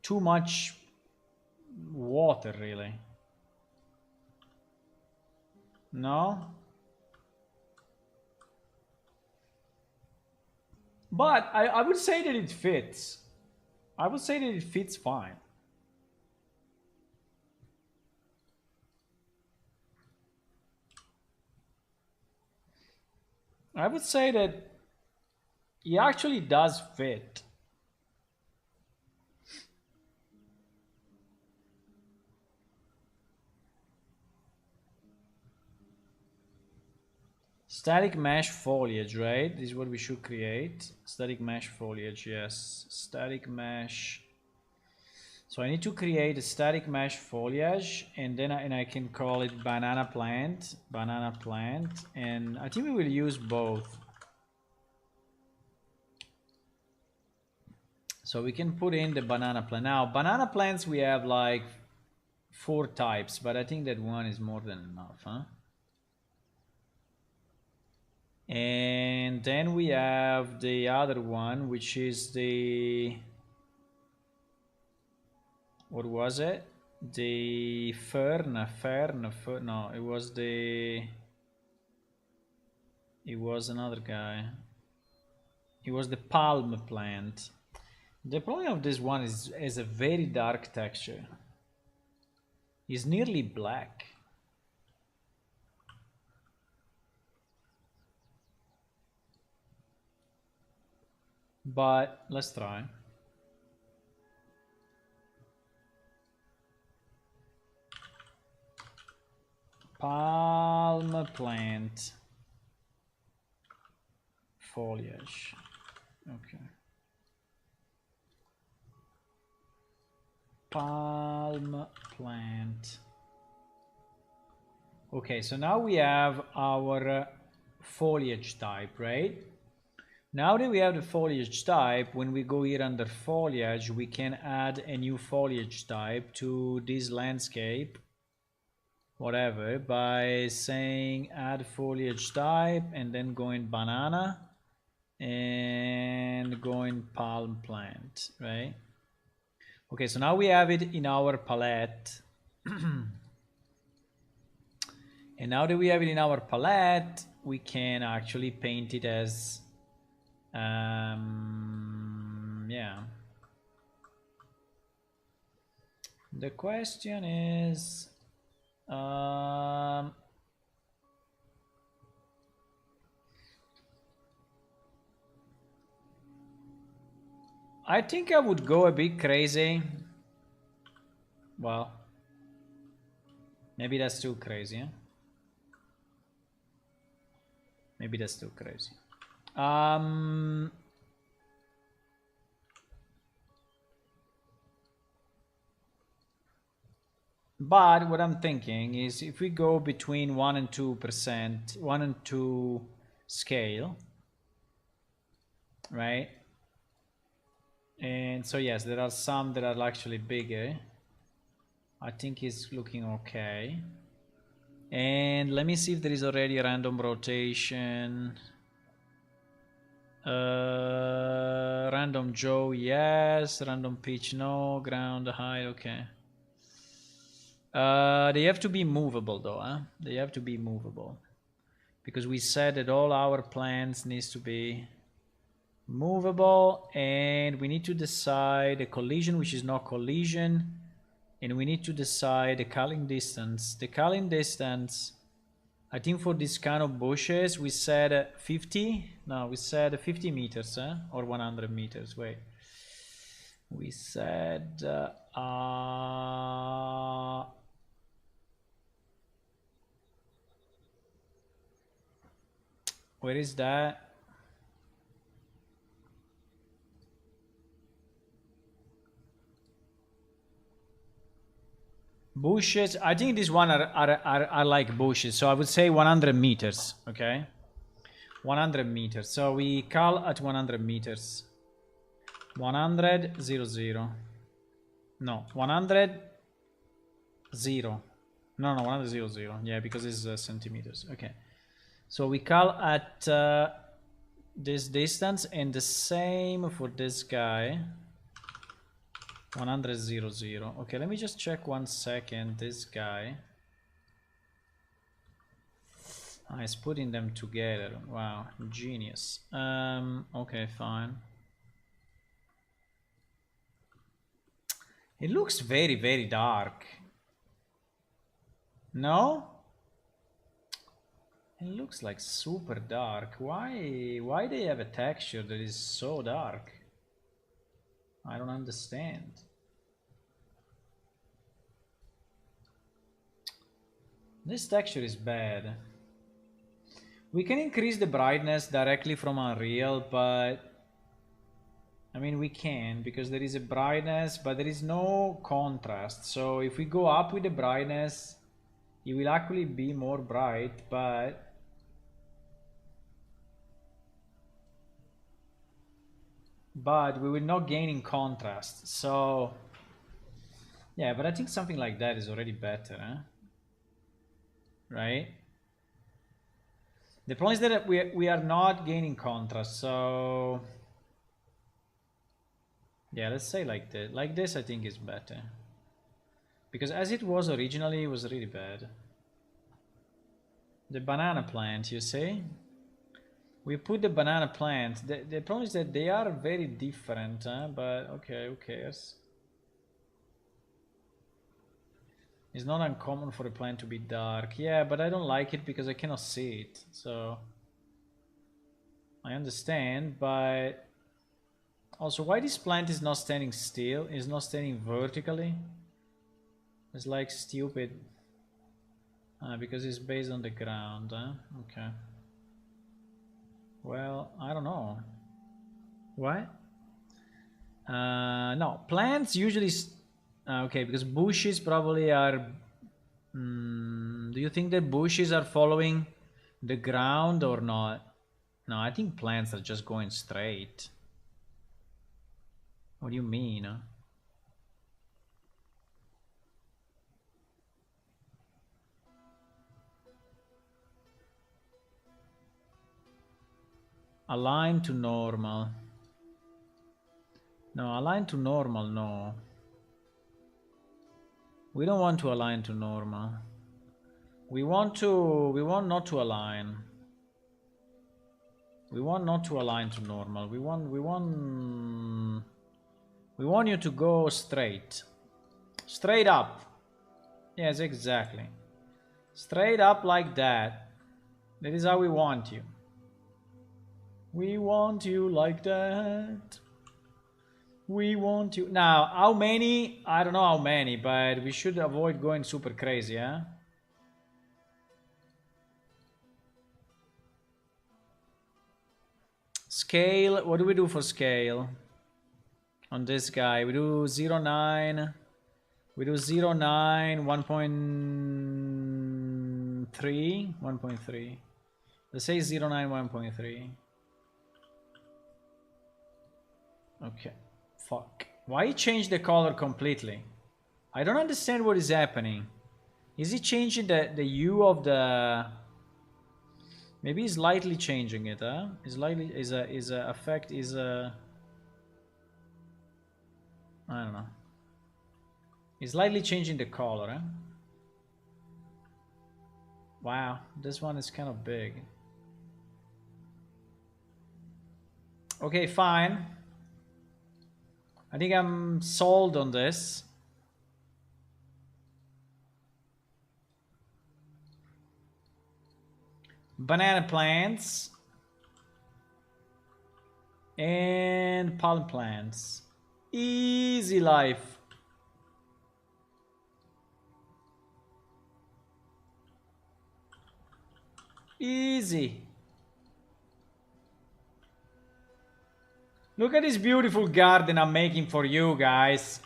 too much water, really. No? But I would say that it fits. I would say that it fits fine. I would say that it actually does fit. Static mesh foliage, right? This is what we should create. Static mesh foliage, yes. Static mesh. So I need to create a static mesh foliage, and then I can call it banana plant, and I think we will use both. So we can put in the banana plant. Now, banana plants, we have like 4 types, but I think that one is more than enough, huh? And then we have the other one, which is the... what was it? The fern, no, it was the... it was another guy. It was the palm plant. The problem of this one is a very dark texture. It's nearly black. But let's try. Palm plant foliage. Okay. Palm plant. Okay, so now we have our foliage type, right? Now that we have the foliage type, when we go here under foliage, we can add a new foliage type to this landscape, whatever, by saying add foliage type and then going banana and going palm plant, right? Okay, so now we have it in our palette. And now that we have it in our palette, we can actually paint it as yeah. The question is I think I would go a bit crazy. Well, maybe that's too crazy, huh? Maybe that's too crazy. But what I'm thinking is if we go between 1 and 2%, 1 and 2 scale, right? And so yes, there are some that are actually bigger. I think it's looking okay. And let me see if there is already a random rotation. Random Joe, yes. Random pitch, no. Ground height, okay. They have to be movable though, huh? They have to be movable. Because we said that all our plants needs to be movable, and we need to decide a collision, which is not collision, and we need to decide the culling distance. The culling distance, I think for this kind of bushes, we said 50. No, we said 50 meters, huh? Or 100 meters. Wait. We said where is that? Bushes, I think this one are like bushes, so I would say 100 meters, okay? 100 meters, so we call at 100 meters. 100, 0, 0. No, 100, 0. No, 100, 0, 0. Yeah, because it's centimeters, okay. So we call at this distance, and the same for this guy. 100, 0, 0. Okay, let me just check 1 second. This guy. It's putting them together. Wow, genius. Okay, fine. It looks very, very dark. No? It looks like super dark. Why they have a texture that is so dark? I don't understand. This texture is bad. We can increase the brightness directly from Unreal, but I mean, we can, because there is a brightness, but there is no contrast. So if we go up with the brightness, it will actually be more bright, but we will not gain in contrast. So yeah, but I think something like that is already better, huh? Right? The problem is that we are not gaining contrast, so yeah, let's say like this. Like this, I think is better, because as it was originally, it was really bad. The banana plant, you see? We put the banana plant. The problem is that they are very different, huh? But okay, who cares? It's not uncommon for a plant to be dark. Yeah, but I don't like it because I cannot see it. So I understand, but also why this plant is not standing still, is not standing vertically. It's like stupid. Because it's based on the ground, huh? Okay. Well, I don't know. What? No, plants usually. Okay, because bushes probably are. Do you think that bushes are following the ground or not? No, I think plants are just going straight. What do you mean? Huh? Align to normal. No, align to normal, no. We don't want to align to normal. We want not to align. We want not to align to normal. We want you to go straight. Straight up. Yes, exactly. Straight up like that. That is how we want you. We want you like that. We want you. Now, how many? I don't know how many, but we should avoid going super crazy, huh? Scale. What do we do for scale? On this guy, we do 0.9. We do 0.9, 1.3, 1.3. Let's say 0.9, 1.3. Okay. Fuck. Why change the color completely? I don't understand what is happening. Is he changing the hue of the... Maybe he's lightly changing it, huh? Is lightly is a effect is a... I don't know. He's lightly changing the color, huh? Wow, this one is kind of big. Okay, fine. I think I'm sold on this. Banana plants and palm plants. Easy life. Easy. Look at this beautiful garden I'm making for you guys.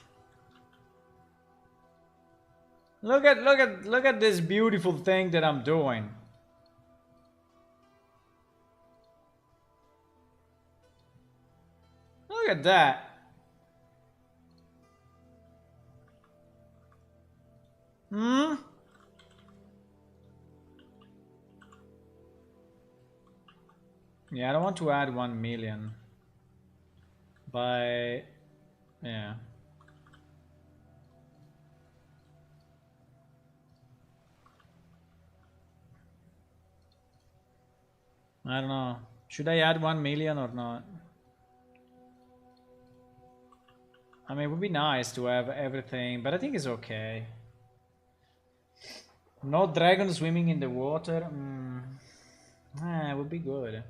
Look at this beautiful thing that I'm doing. Look at that. Hmm? Yeah, I don't want to add 1 million. But yeah. I don't know. Should I add 1 million or not? I mean, it would be nice to have everything, but I think it's okay. No dragon swimming in the water. It would be good.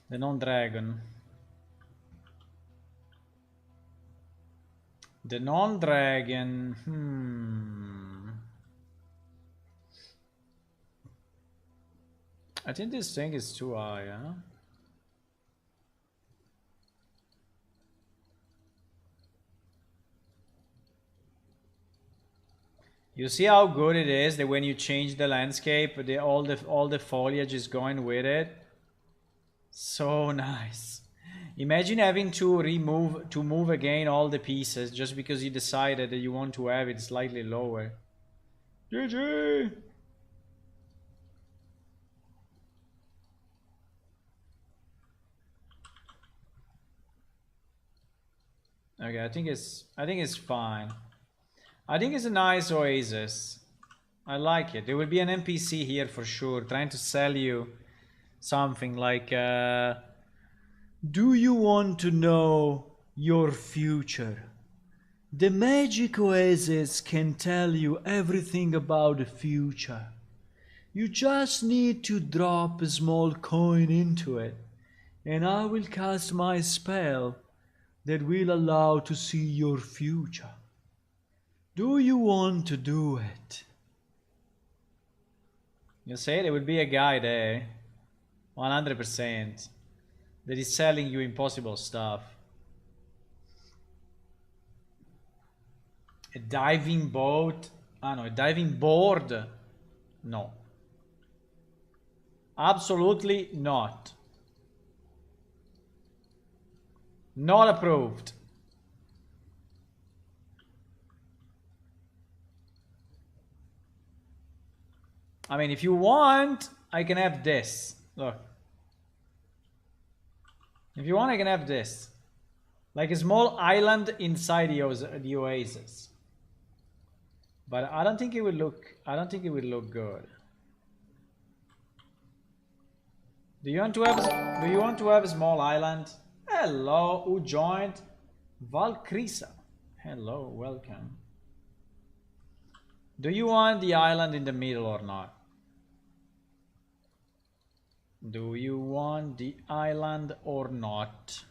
The non-dragon. The non-dragon. I think this thing is too high, huh? You see how good it is that when you change the landscape, all the foliage is going with it. So nice. Imagine having to move again all the pieces just because you decided that you want to have it slightly lower. GG. Okay, I think it's fine. I think it's a nice oasis. I like it. There will be an NPC here for sure, trying to sell you something like, do you want to know your future? The magic oasis can tell you everything about the future. You just need to drop a small coin into it, and I will cast my spell that will allow to see your future. Do you want to do it? You say there will be a guy there, 100%, that is selling you impossible stuff. A diving boat? Ah no, a diving board? No. Absolutely not. Not approved. I mean, if you want, I can have this. Look. If you want, I can have this. Like a small island inside the oasis. But I don't think it would look good. Do you want to have a small island? Hello, who joined? Valkrisa. Hello, welcome. Do you want the island in the middle or not? Do you want the island or not?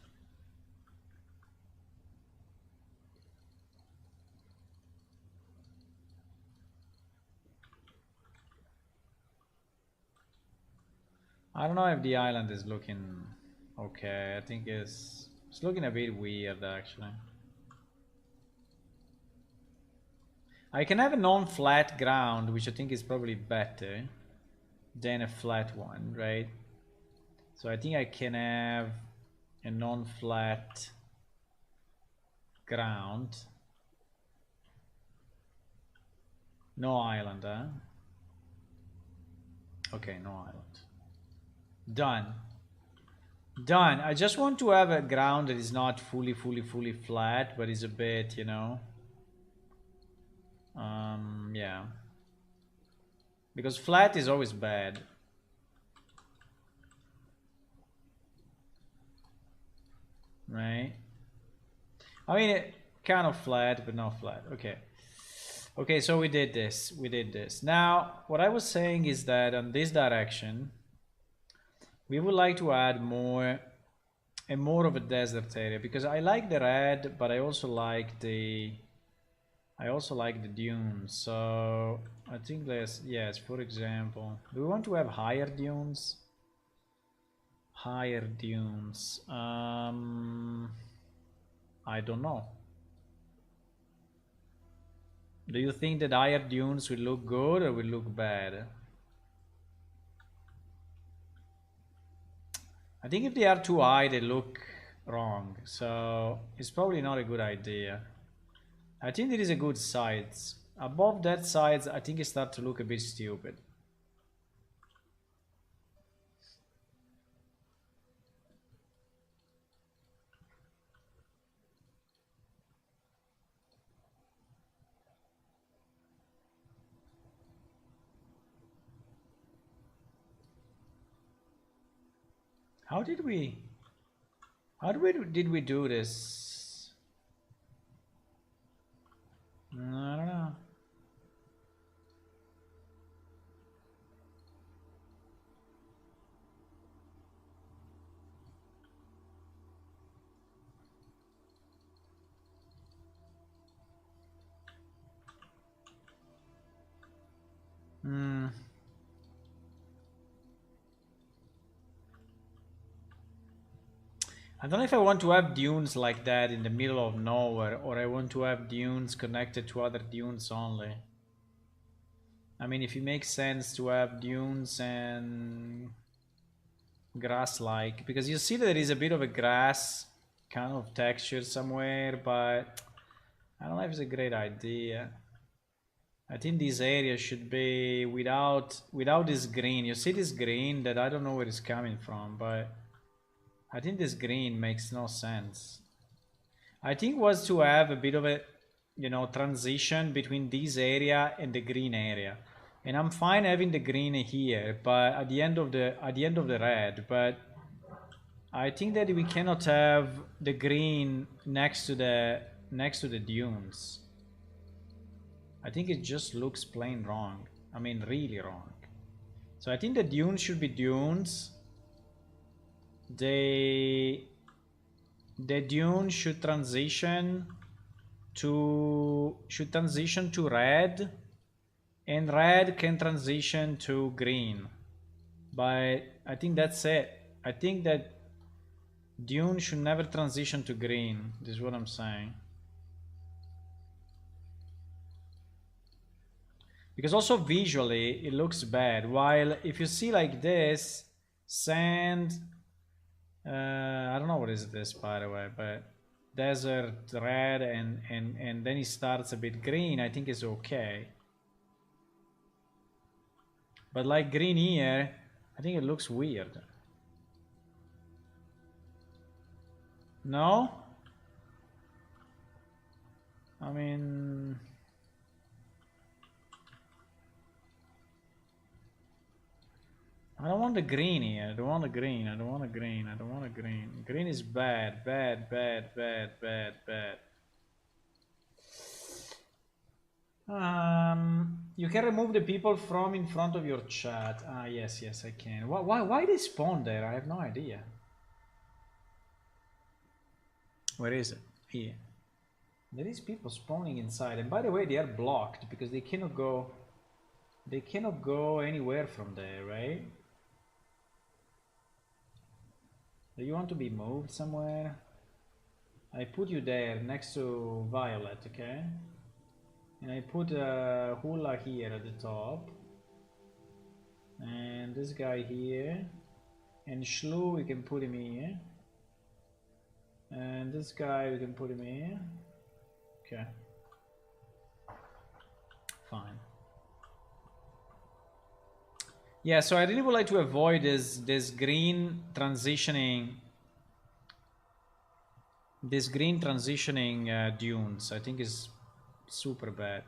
I don't know if the island is looking okay. I think it's looking a bit weird actually. I can have a non-flat ground, which I think is probably better than a flat one, right? So I think I can have a non-flat ground. No island, huh? Okay, no island. Done. Done. I just want to have a ground that is not fully flat, but is a bit, you know. Yeah. Because flat is always bad. Right? I mean, kind of flat, but not flat. Okay. Okay, so we did this. We did this. Now, what I was saying is that on this direction, we would like to add more of a desert area, because I like the red, but I also like the dunes. So I think yes, for example, do we want to have higher dunes? Higher dunes. I don't know. Do you think that higher dunes will look good or will look bad? I think if they are too high, they look wrong. So it's probably not a good idea. I think there is a good sides. Above that sides, I think it starts to look a bit stupid. How did we do this? I don't know. I don't know if I want to have dunes like that in the middle of nowhere, or I want to have dunes connected to other dunes only. I mean, if it makes sense to have dunes and grass-like, because you see that there is a bit of a grass kind of texture somewhere, but I don't know if it's a great idea. I think this area should be without this green. You see this green that I don't know where it's coming from, but I think this green makes no sense. I think was to have a bit of a, you know, transition between this area and the green area. And I'm fine having the green here, but at the end of the red, but I think that we cannot have the green next to the dunes. I think it just looks plain wrong. I mean, really wrong. So I think the dunes should be dunes. The dune should transition to red, and red can transition to green. But I think that's it. I think that dune should never transition to green. This is what I'm saying. Because also visually it looks bad. While if you see like this, sand, I don't know what is this by the way, but desert red and then it starts a bit green, I think it's okay. But like green here, I think it looks weird. No? I mean... I don't want the green here. I don't want the green. I don't want a green. I don't want a green. Green is bad. Bad, bad, bad, bad, bad. You can remove the people from in front of your chat. Ah, yes, yes, I can. Why they spawn there? I have no idea. Where is it? Here. There is people spawning inside, and by the way, they are blocked because they cannot go. They cannot go anywhere from there, right? Do you want to be moved somewhere? I put you there next to Violet, okay? And I put Hula here at the top. And this guy here. And Shlu, we can put him here. And this guy, we can put him here. Okay. Fine. Yeah, so I really would like to avoid this green transitioning dunes. I think is super bad.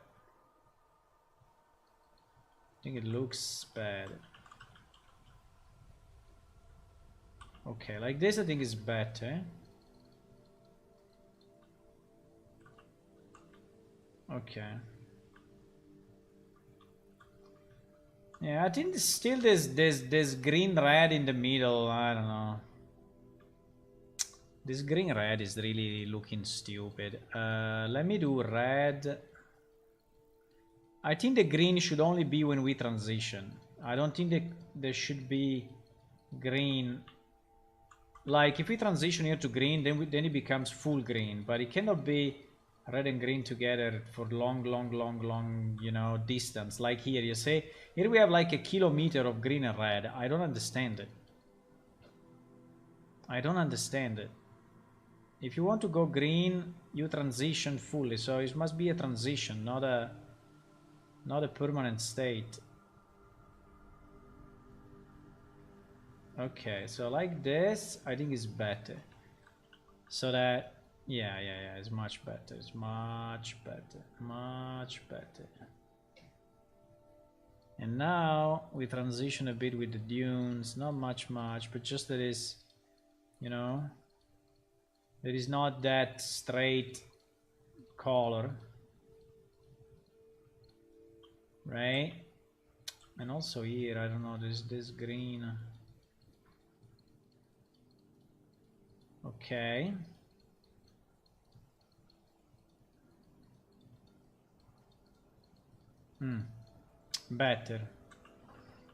I think it looks bad. Okay, like this I think is better. Okay. Yeah, I think still there's green red in the middle. I don't know. This green red is really looking stupid. Let me do red. I think the green should only be when we transition. I don't think that there should be green. Like if we transition here to green, then it becomes full green. But it cannot be red and green together for long, you know, distance. Like here, you see, here we have like a kilometer of green and red. I don't understand it. I don't understand it. If you want to go green, you transition fully. So it must be a transition, not a permanent state. Okay, so like this, I think is better. So that, yeah, it's much better. It's much better. Much better. And now we transition a bit with the dunes. Not much, but just that is, you know, there is not that straight color. Right? And also here, I don't know, there's this green. Okay. Better.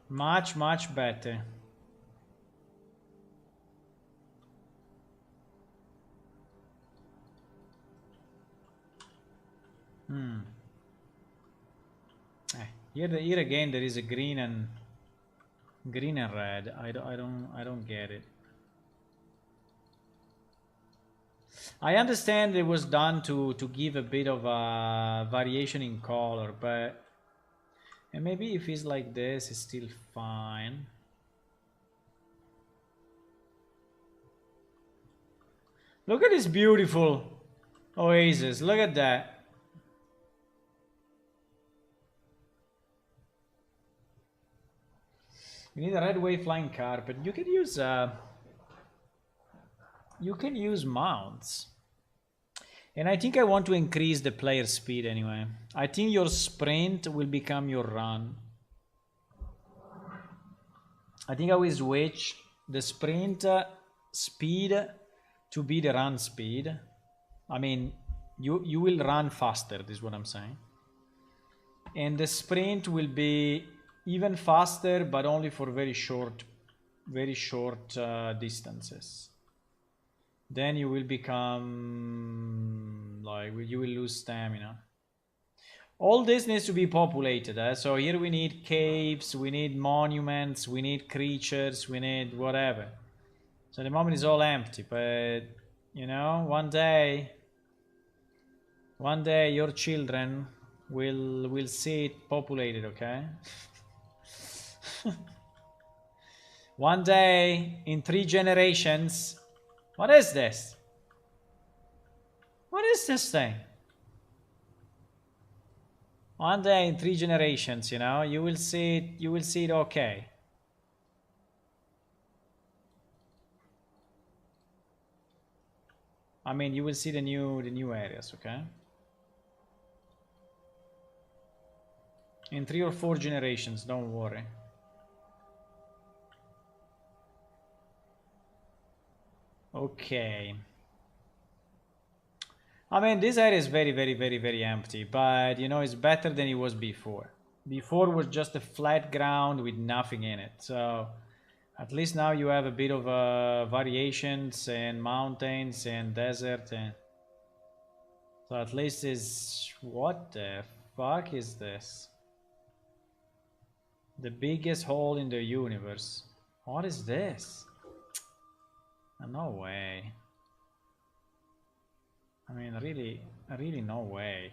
Much better. Here again there is a green and red. I don't get it. I understand it was done to give a bit of a variation in color, but and maybe if it's like this, it's still fine. Look at this beautiful Oasis. Look at that. We need a red wave flying carpet. You can use mounts. And I think I want to increase the player speed anyway. I think your sprint will become your run. I think I will switch the sprint speed to be the run speed. I mean, you will run faster, this is what I'm saying. And the sprint will be even faster, but only for very short distances. Then you will become like you will lose stamina. All this needs to be populated. So here we need caves, we need monuments, we need creatures, we need whatever. So at the moment it's all empty, but you know, one day your children will see it populated, okay? One day in 3 generations. What is this? What is this thing? One day in 3 generations, you know, you will see it okay. I mean, you will see the new areas, okay? In 3 or 4 generations, don't worry. Okay. I mean, this area is very empty, but you know, it's better than it was before. Before was just a flat ground with nothing in it. So at least now you have a bit of variations and mountains and desert, and so at least is what the fuck is this? The biggest hole in the universe. What is this? No way. I mean, really no way.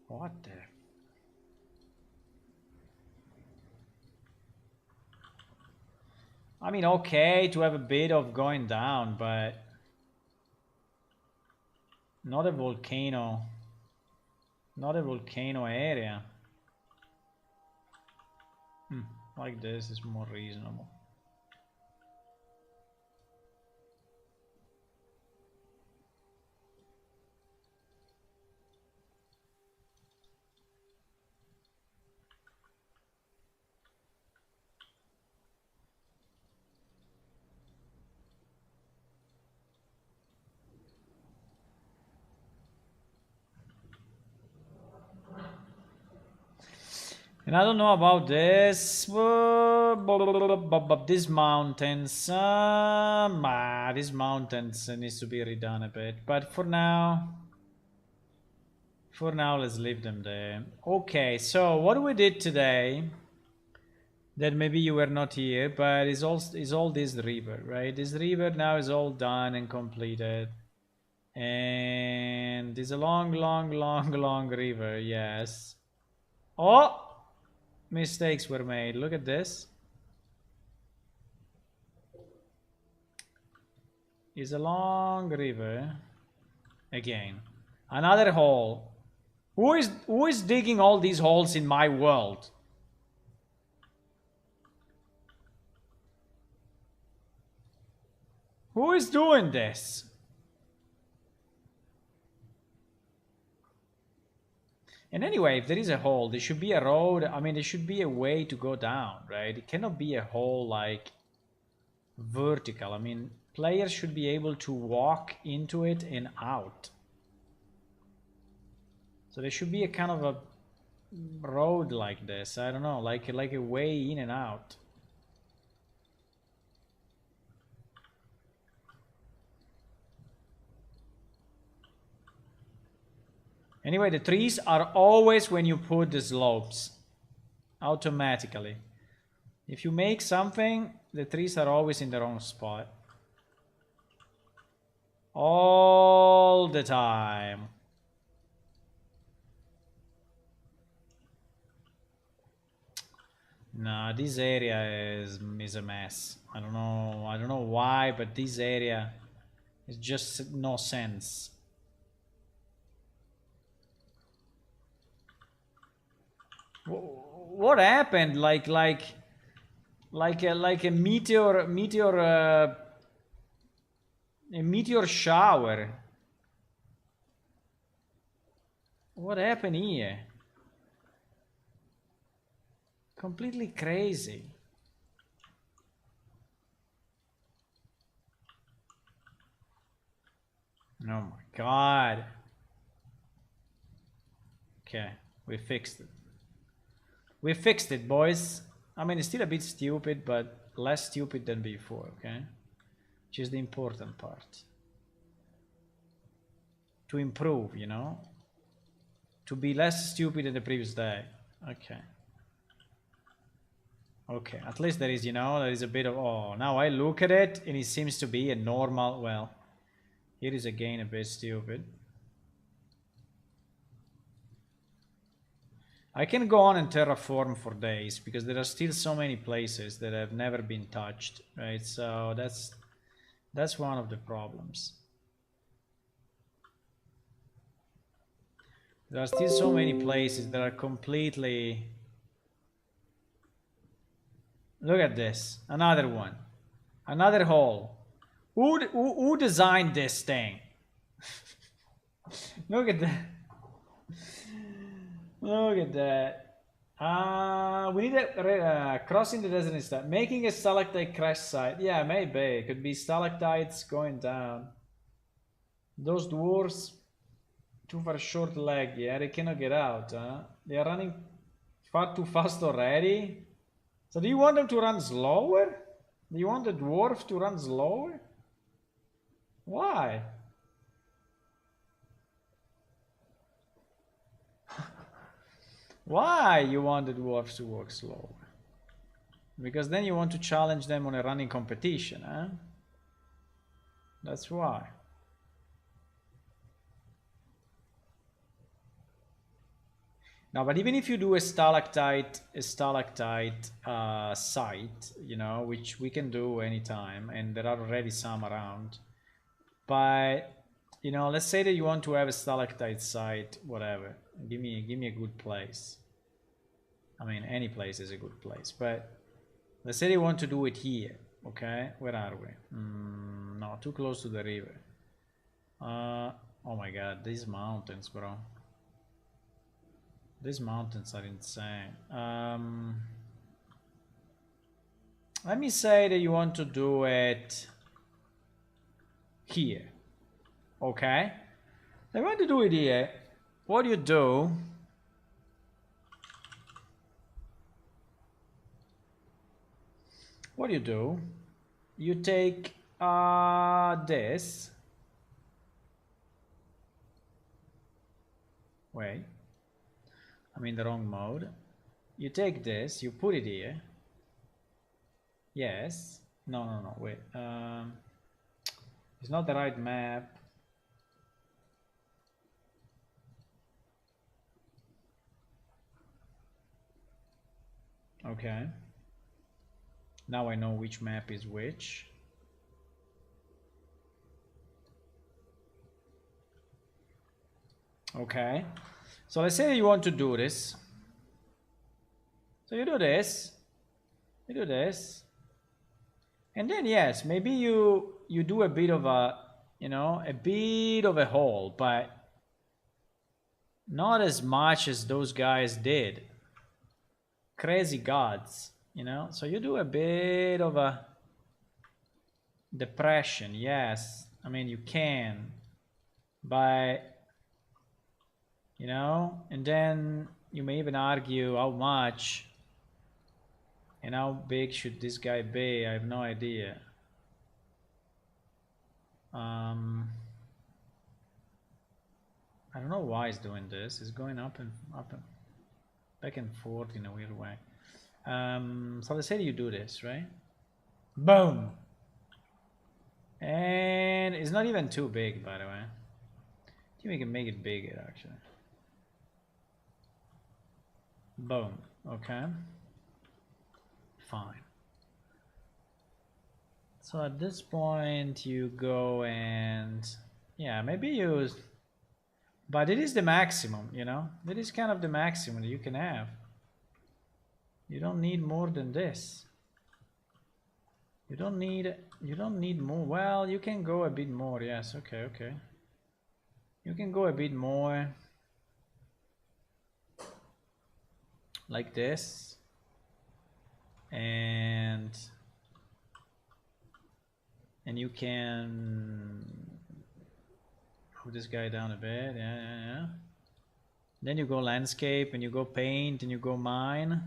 What the? I mean, okay to have a bit of going down, but not a volcano. Not a volcano area. Like this is more reasonable. And I don't know about this. These mountains. These mountains needs to be redone a bit. But for now, let's leave them there. Okay, so what we did today, that maybe you were not here, but is all this river, right? This river now is all done and completed. And it's a long river, yes. Oh! Mistakes were made. Look at this. It's a long river. Again. Another hole. Who is digging all these holes in my world? Who is doing this? And anyway, if there is a hole, there should be a road. I mean, there should be a way to go down, right? It cannot be a hole like vertical. I mean, players should be able to walk into it and out. So there should be a kind of a road like this. I don't know, like a way in and out. Anyway, the trees are always when you put the slopes. Automatically. If you make something, the trees are always in the wrong spot. All the time. No, this area is a mess. I don't know why, but this area is just no sense. What happened? Like a meteor shower. What happened here? Completely crazy. Oh my god. Okay, we fixed it. We fixed it, boys. I mean, it's still a bit stupid, but less stupid than before, okay? Which is the important part. To improve, you know? To be less stupid than the previous day. Okay. Okay, at least there is, you know, there is a bit of... Oh, now I look at it, and it seems to be a normal... Well, here is again a bit stupid. I can go on and terraform for days, because there are still so many places that have never been touched, right? So that's one of the problems. There are still so many places that are completely... Look at this. Another one. Another hole. Who designed this thing? Look at that. Look at that. We need a crossing the desert instead. Making a stalactite crash site. Yeah, maybe. It could be stalactites going down. Those dwarves too far short leg. Yeah, they cannot get out. Huh? They are running far too fast already. So do you want them to run slower? Do you want the dwarf to run slower? Why? Why you want the dwarves to work slower? Because then you want to challenge them on a running competition, huh? That's why. No, but even if you do a stalactite site, you know, which we can do anytime, and there are already some around. But you know, let's say that you want to have a stalactite site, whatever. Give me a good place. I mean, any place is a good place, but let's say you want to do it here. Okay, where are we? No, too close to the river. Oh my god, these mountains, bro. These mountains are insane. Let me say that you want to do it here. Okay? I want to do it here. What do you do? What do you do? You take this. Wait. I'm in the wrong mode. You take this, you put it here. Yes. No, wait. It's not the right map. Okay. Now I know which map is which. Okay. So let's say you want to do this. So you do this. You do this. And then yes, maybe you do a bit of a, you know, a bit of a hole, but not as much as those guys did. Crazy gods, you know. So you do a bit of a depression, yes. I mean, you can, but you know, and then you may even argue how much and how big should this guy be. I have no idea. I don't know why it's doing this. It's going up and back and forth in a weird way. So let's say you do this, right? Boom. And it's not even too big, by the way. I think we can make it bigger, actually. Boom. Okay. Fine. So at this point, you go and... yeah, maybe you... but it is the maximum, you know? It is kind of the maximum that you can have. You don't need more than this. You don't need more. Well, you can go a bit more. Yes, okay. You can go a bit more. Like this. And you can move this guy down a bit. Yeah. Then you go landscape and you go paint and you go mine.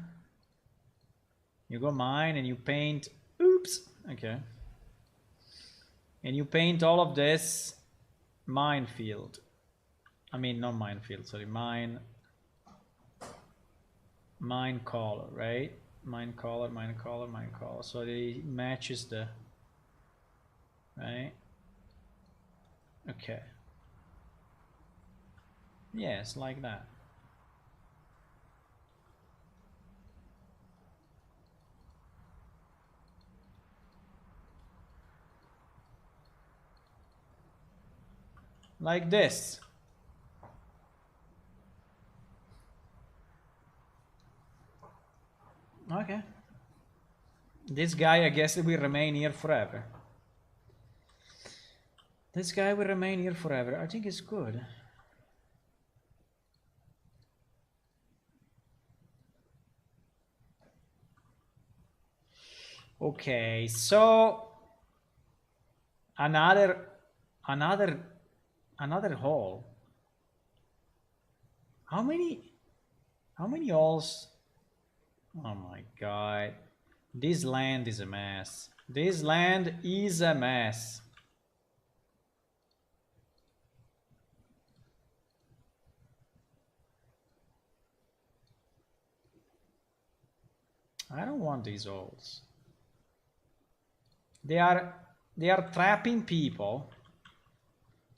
You go mine and you paint. Oops. Okay. And you paint all of this minefield. I mean, not minefield, sorry. Mine color, right? Mine color. So it matches the... right? Okay. Yes, like that. Like this. Okay. This guy, I guess, will remain here forever. This guy will remain here forever. I think it's good. Okay, so another hole. How many holes? Oh my god. This land is a mess. This land is a mess. I don't want these holes. They are trapping people.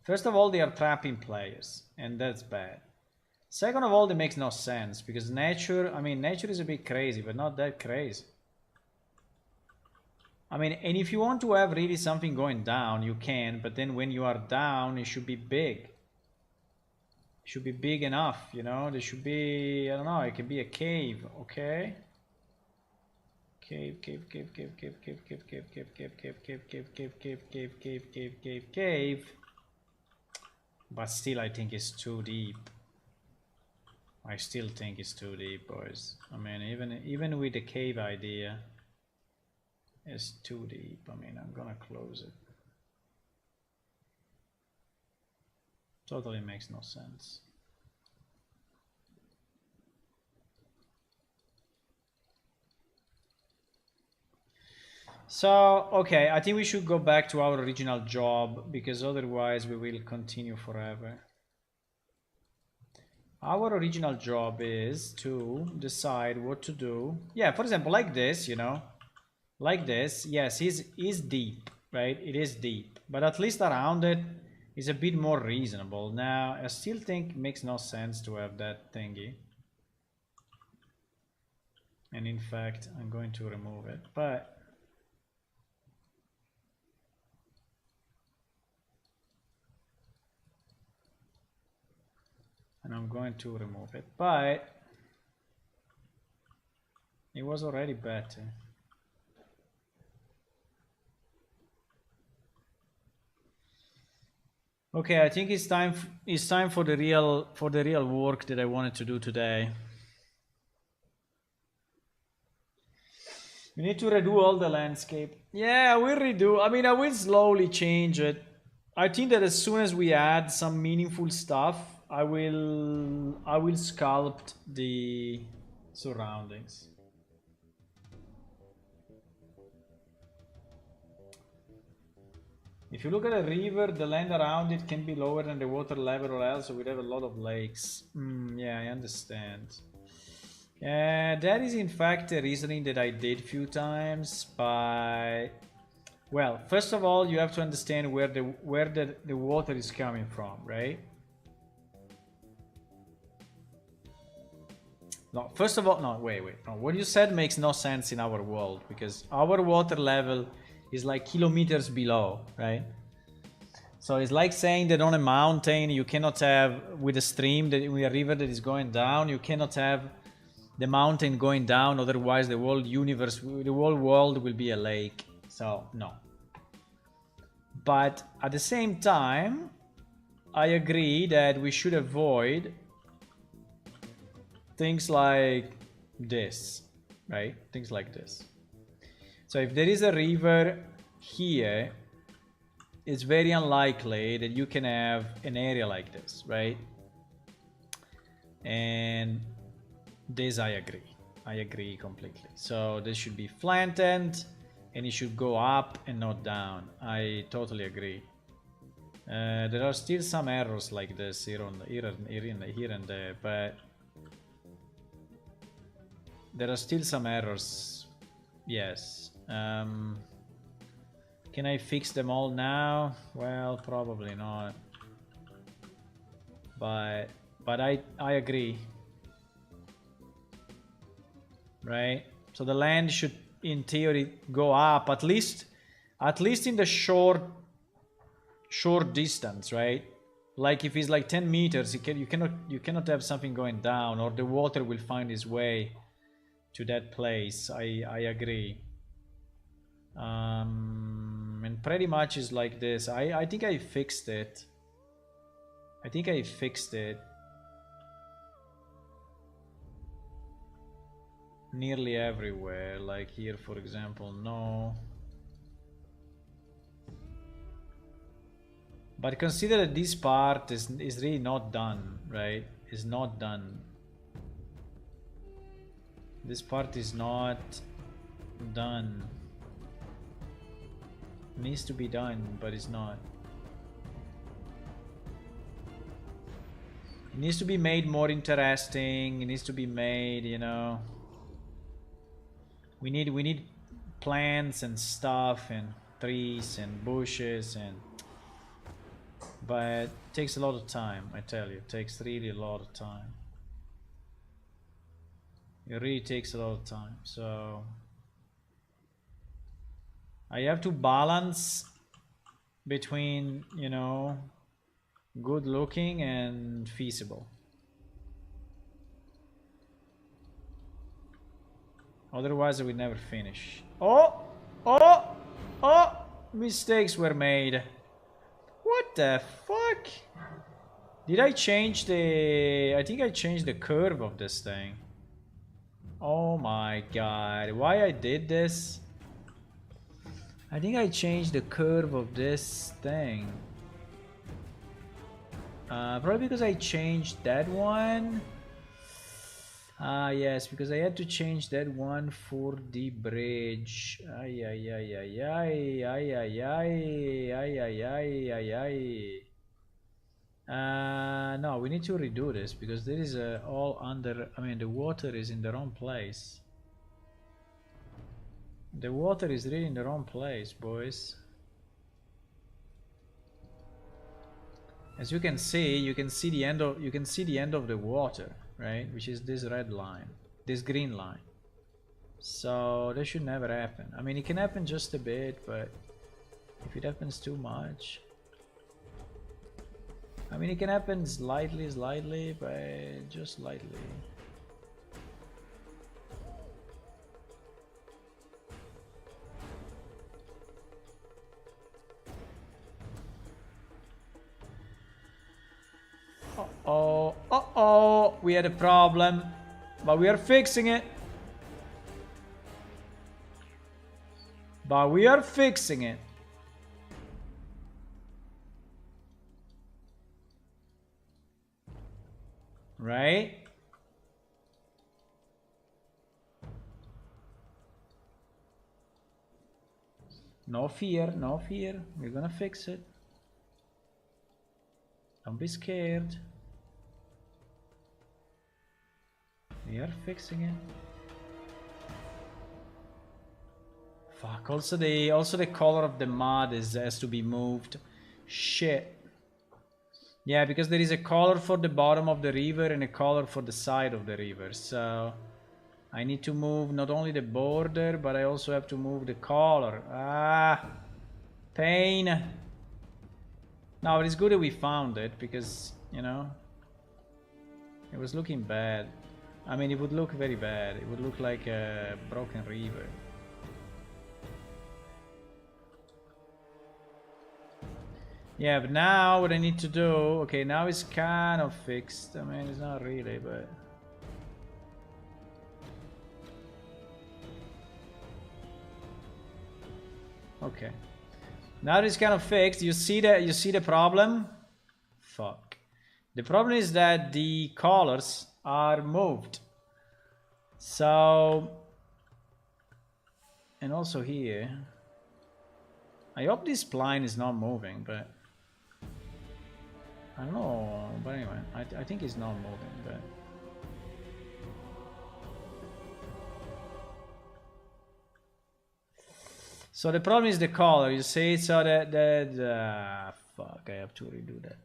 First of all, they are trapping players, and that's bad. Second of all, that makes no sense, because nature, I mean, nature is a bit crazy, but not that crazy. I mean, and if you want to have really something going down, you can, but then when you are down, it should be big. It should be big enough, you know? There should be, I don't know, it can be a cave, okay? Cave. But still, I think it's too deep. I still think it's too deep, boys. I mean, even with the cave idea, it's too deep. I mean, I'm gonna close it. Totally makes no sense. So, okay, I think we should go back to our original job, because otherwise we will continue forever. Our original job is to decide what to do. Yeah, for example, like this, you know, like this. Yes, is deep, right? It is deep, but at least around it is a bit more reasonable. Now, I still think it makes no sense to have that thingy. And in fact, I'm going to remove it, but... and I'm going to remove it, but it was already better. Okay, I think it's time for the real work that I wanted to do today. We need to redo all the landscape. Yeah, I will redo. I mean, I will slowly change it. I think that as soon as we add some meaningful stuff, I will sculpt the surroundings. If you look at a river, the land around it can be lower than the water level, or else we'd have a lot of lakes. Yeah, I understand. That is in fact a reasoning that I did few times, but well, first of all, you have to understand where the water is coming from, right? No, first of all, no, wait. No, what you said makes no sense in our world, because our water level is like kilometers below, right? So it's like saying that on a mountain you cannot have, with a stream, that with a river that is going down, you cannot have the mountain going down, otherwise the whole universe, the whole world will be a lake. So no. But at the same time, I agree that we should avoid things like this, right? Things like this. So if there is a river here, it's very unlikely that you can have an area like this, right? And this I agree completely. So this should be flattened and it should go up and not down. I totally agree. There are still some errors like this here and there, but there are still some errors. Yes. Can I fix them all now? Well, probably not. But I agree. Right? So the land should, in theory, go up at least in the short distance, right? Like if it's like 10 meters, you cannot have something going down, or the water will find its way to that place. I agree. And pretty much is like this. I think I fixed it. Nearly everywhere. Like here, for example, no. But consider that this part is really not done, right? Is not done. This part is not done. It needs to be done, but it's not. It needs to be made more interesting. It needs to be made, you know. We need plants and stuff and trees and bushes, and but it takes a lot of time, I tell you. It takes really a lot of time. It really takes a lot of time. So I have to balance between, you know, good looking and feasible. Otherwise I would never finish. Oh! Mistakes were made. What the fuck? Did I change the... I think I changed the curve of this thing. Oh my god. Why I did this? I think I changed the curve of this thing. Probably because I changed that one. Yes, because I had to change that one for the bridge. No, we need to redo this because there is all under. I mean, the water is in the wrong place. The water is really in the wrong place, boys. As you can see the end of the water, right? Which is this red line, this green line. So that should never happen. I mean, it can happen just a bit, but if it happens too much, I mean, it can happen slightly, but just slightly. Uh-oh, we had a problem, but we are fixing it. Right? No fear, no fear. We're gonna fix it. Don't be scared. We are fixing it. Fuck, also the color of the mud has to be moved. Shit. Yeah, because there is a color for the bottom of the river and a color for the side of the river. So I need to move not only the border, but I also have to move the color. Ah, pain. No, but it's good that we found it because, you know, it was looking bad. I mean, it would look very bad. It would look like a broken river. Yeah, but now what I need to do... Okay, now it's kind of fixed. I mean, it's not really, but... Okay. Now it's kind of fixed. You see the problem? Fuck. The problem is that the colors are moved. So... And also here... I hope this spline is not moving, but... I don't know, but anyway, I think it's not moving, but... So the problem is the color, you see, so fuck, I have to redo that.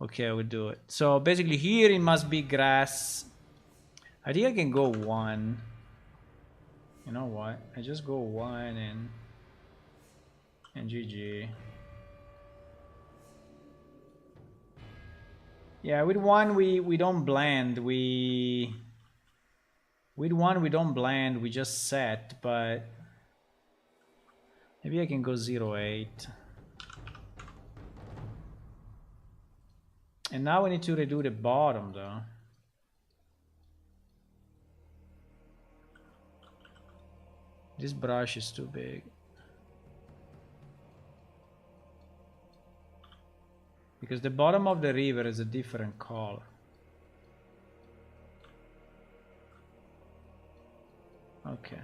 Okay, I will do it. So basically here it must be grass. I think I can go 1. You know what? I just go 1 and GG. Yeah, with 1 we don't blend. With 1 we don't blend, we just set, but maybe I can go 0.8. And now we need to redo the bottom though. This brush is too big. Because the bottom of the river is a different color. Okay.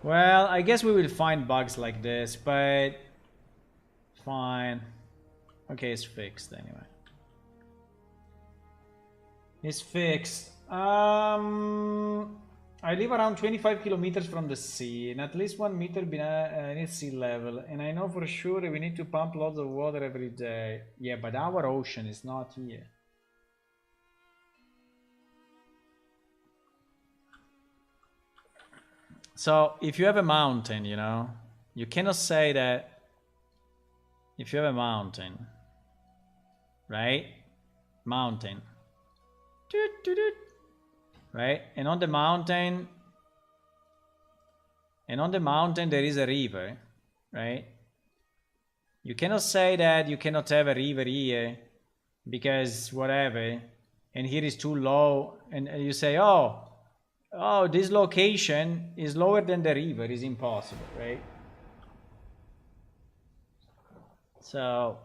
Well, I guess we will find bugs like this, but... Fine. Okay, it's fixed anyway. It's fixed. I live around 25 kilometers from the sea and at least 1 meter beneath sea level, and I know for sure we need to pump lots of water every day. Yeah, but our ocean is not here. So if you have a mountain, you know, you cannot say that if you have a mountain, right? Mountain. Doot, doot, doot. Right? And on the mountain there is a river, right? You cannot say that you cannot have a river here because whatever, and here is too low, and you say, oh, this location is lower than the river, is impossible, right? So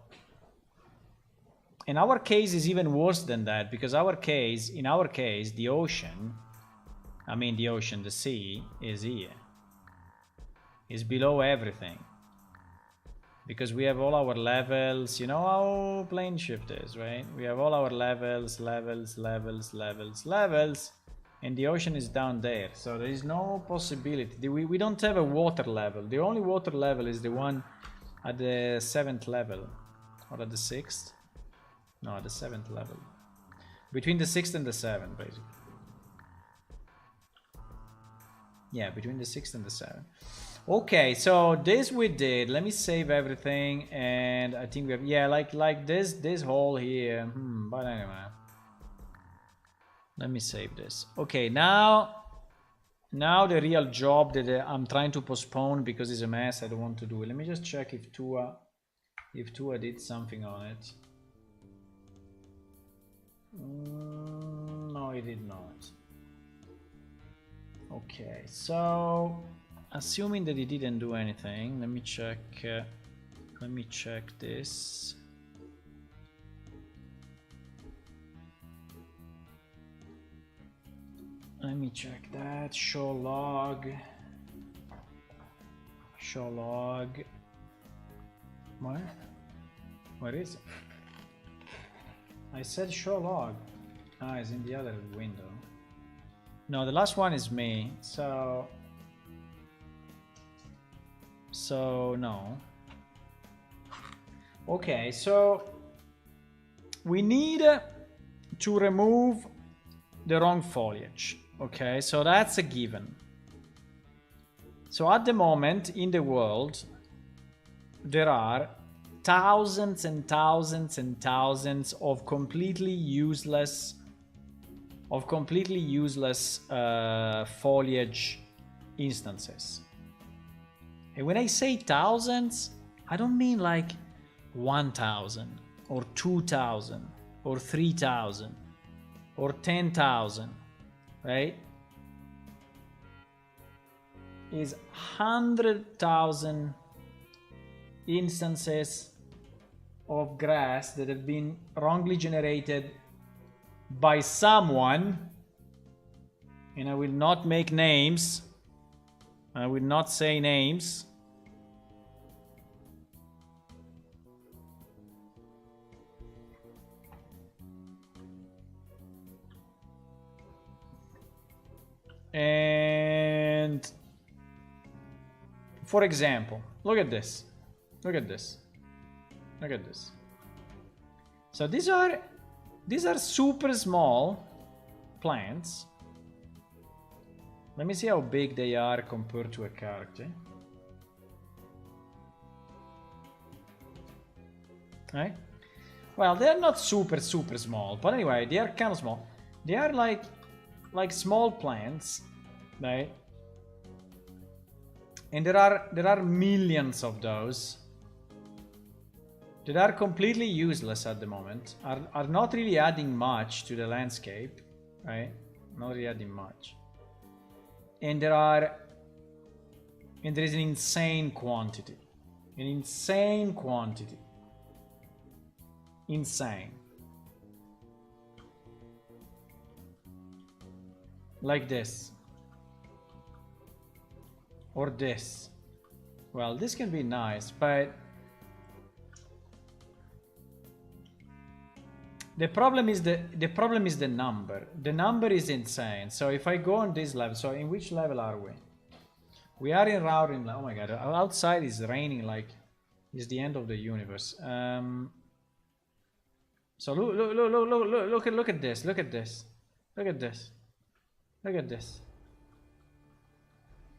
in our case is even worse than that, because in our case, the ocean, the sea is here. Is below everything. Because we have all our levels, you know how plane shift is, right? We have all our levels, and the ocean is down there. So there is no possibility. We don't have a water level. The only water level is the one at the 7th level, or at the 6th. No, at the 7th level. Between the 6th and the 7th, basically. Yeah, between the 6th and the 7th. Okay, so this we did. Let me save everything, and I think we have... Yeah, like this hole here. But anyway. Let me save this. Okay, now the real job that I'm trying to postpone because it's a mess. I don't want to do it. Let me just check if Tua did something on it. No, he did not. Okay, so assuming that he didn't do anything, let me check this. Let me check that. Show log. Show log. Where is it? I said show log. Ah, it's in the other window. No, the last one is me. So no. Okay, so we need to remove the wrong foliage. Okay, so that's a given. So at the moment in the world, there are thousands and thousands and thousands of completely useless foliage instances. And when I say thousands, I don't mean like 1,000 or 2,000 or 3,000 or 10,000, right? Is 100,000 instances of grass that have been wrongly generated by someone, and I will not make names, I will not say names. And for example, look at this. Look at this. Look at this. So these are super small plants. Let me see how big they are compared to a character. Right? Well, they're not super small, but anyway, they are kind of small. They are like small plants, right? And there are millions of those that are completely useless at the moment, are not really adding much to the landscape, right? Not really adding much. And there is an insane quantity. Insane. Like this. Or this. Well, this can be nice, but the problem is the number. The number is insane. So if I go on this level, so in which level are we? We are in Raurin. Oh my god, outside is raining like it's the end of the universe. So look at this. Look at this. Look at this. Look at this.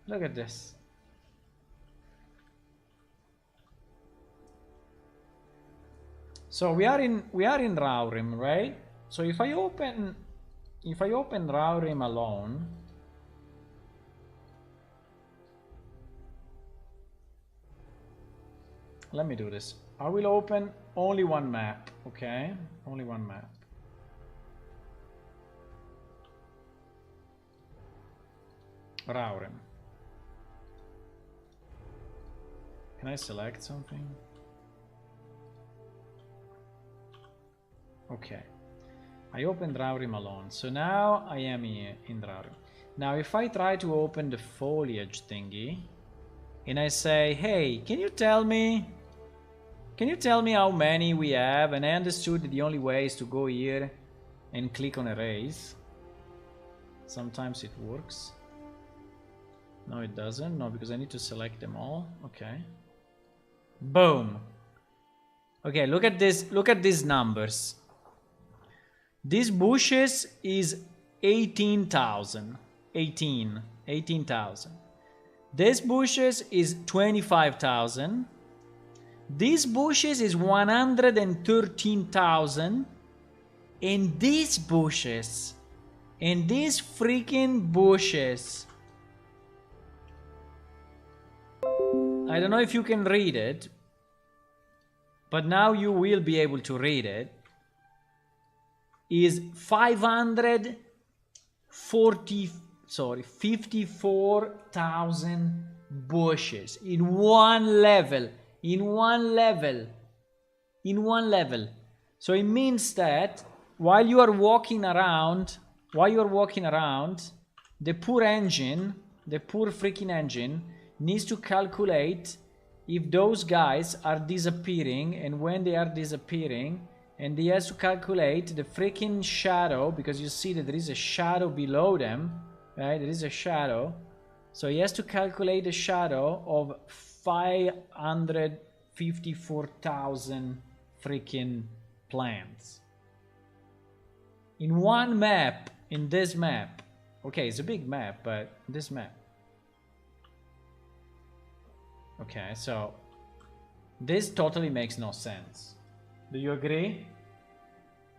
Look at this. So we are in Raurim, right? So if I open Raurim alone, let me do this. I will open only one map, okay? Only one map. Raurim. Can I select something? Okay. I opened Raurim alone. So now I am here in Raurim. Now if I try to open the foliage thingy and I say, hey, can you tell me how many we have? And I understood that the only way is to go here and click on erase. Sometimes it works. No, it doesn't. No, because I need to select them all. Okay. Boom. Okay, look at this. Look at these numbers. These bushes is 18,000. 18,000. This bushes is 25,000. These bushes is 113,000. And these bushes, and these freaking bushes, I don't know if you can read it, but now you will be able to read it, is 54,000 bushes in one level. So it means that while you are walking around, the poor freaking engine needs to calculate if those guys are disappearing and when they are disappearing, and he has to calculate the freaking shadow, because you see that there is a shadow below them, right? There is a shadow. So he has to calculate the shadow of 554,000 freaking plants. In one map, in this map. Okay, it's a big map, but this map. Okay, so this totally makes no sense. Do you agree?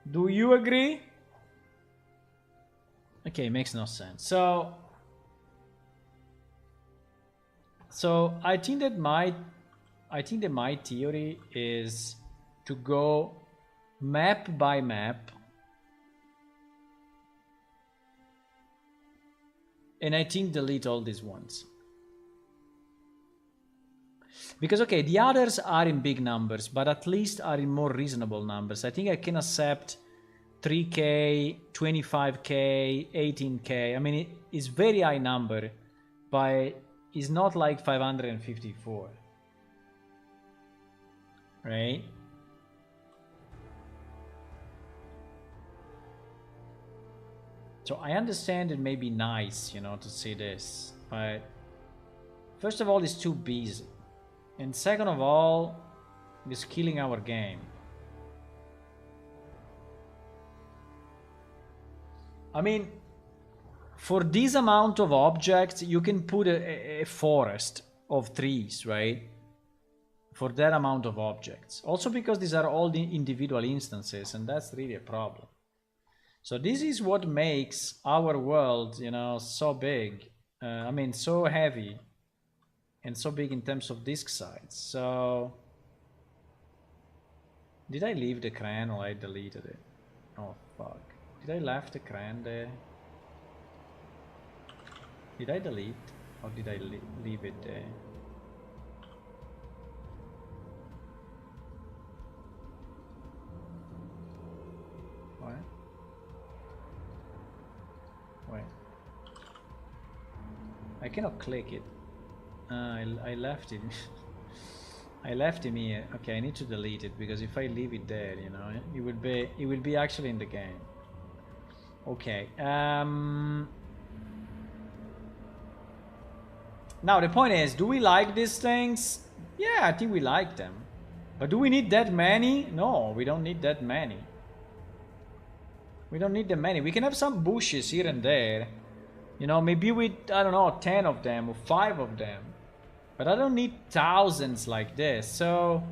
Do you agree? Okay, it makes no sense. So I think that my theory is to go map by map, and I think delete all these ones. Because, okay, the others are in big numbers, but at least are in more reasonable numbers. I think I can accept 3K, 25K, 18K. I mean, it's very high number, but it's not like 554. Right? So I understand it may be nice, you know, to see this, but first of all, it's too busy. And second of all, it's killing our game. I mean, for this amount of objects, you can put a forest of trees, right? For that amount of objects. Also because these are all the individual instances, and that's really a problem. So this is what makes our world, you know, so big. I mean, so heavy. And so big in terms of disk size. So did I leave the cran or I deleted it? Oh fuck. Did I left the cran there? Did I delete or did I leave it there? What? Wait. I cannot click it. I left it. I left him here. Okay, I need to delete it because if I leave it there, you know, it will be actually in the game. Okay. Now the point is, do we like these things? Yeah, I think we like them. But do we need that many? No, we don't need that many. We don't need that many. We can have some bushes here and there. You know, maybe with, I don't know, 10 of them or 5 of them. But I don't need thousands like this. So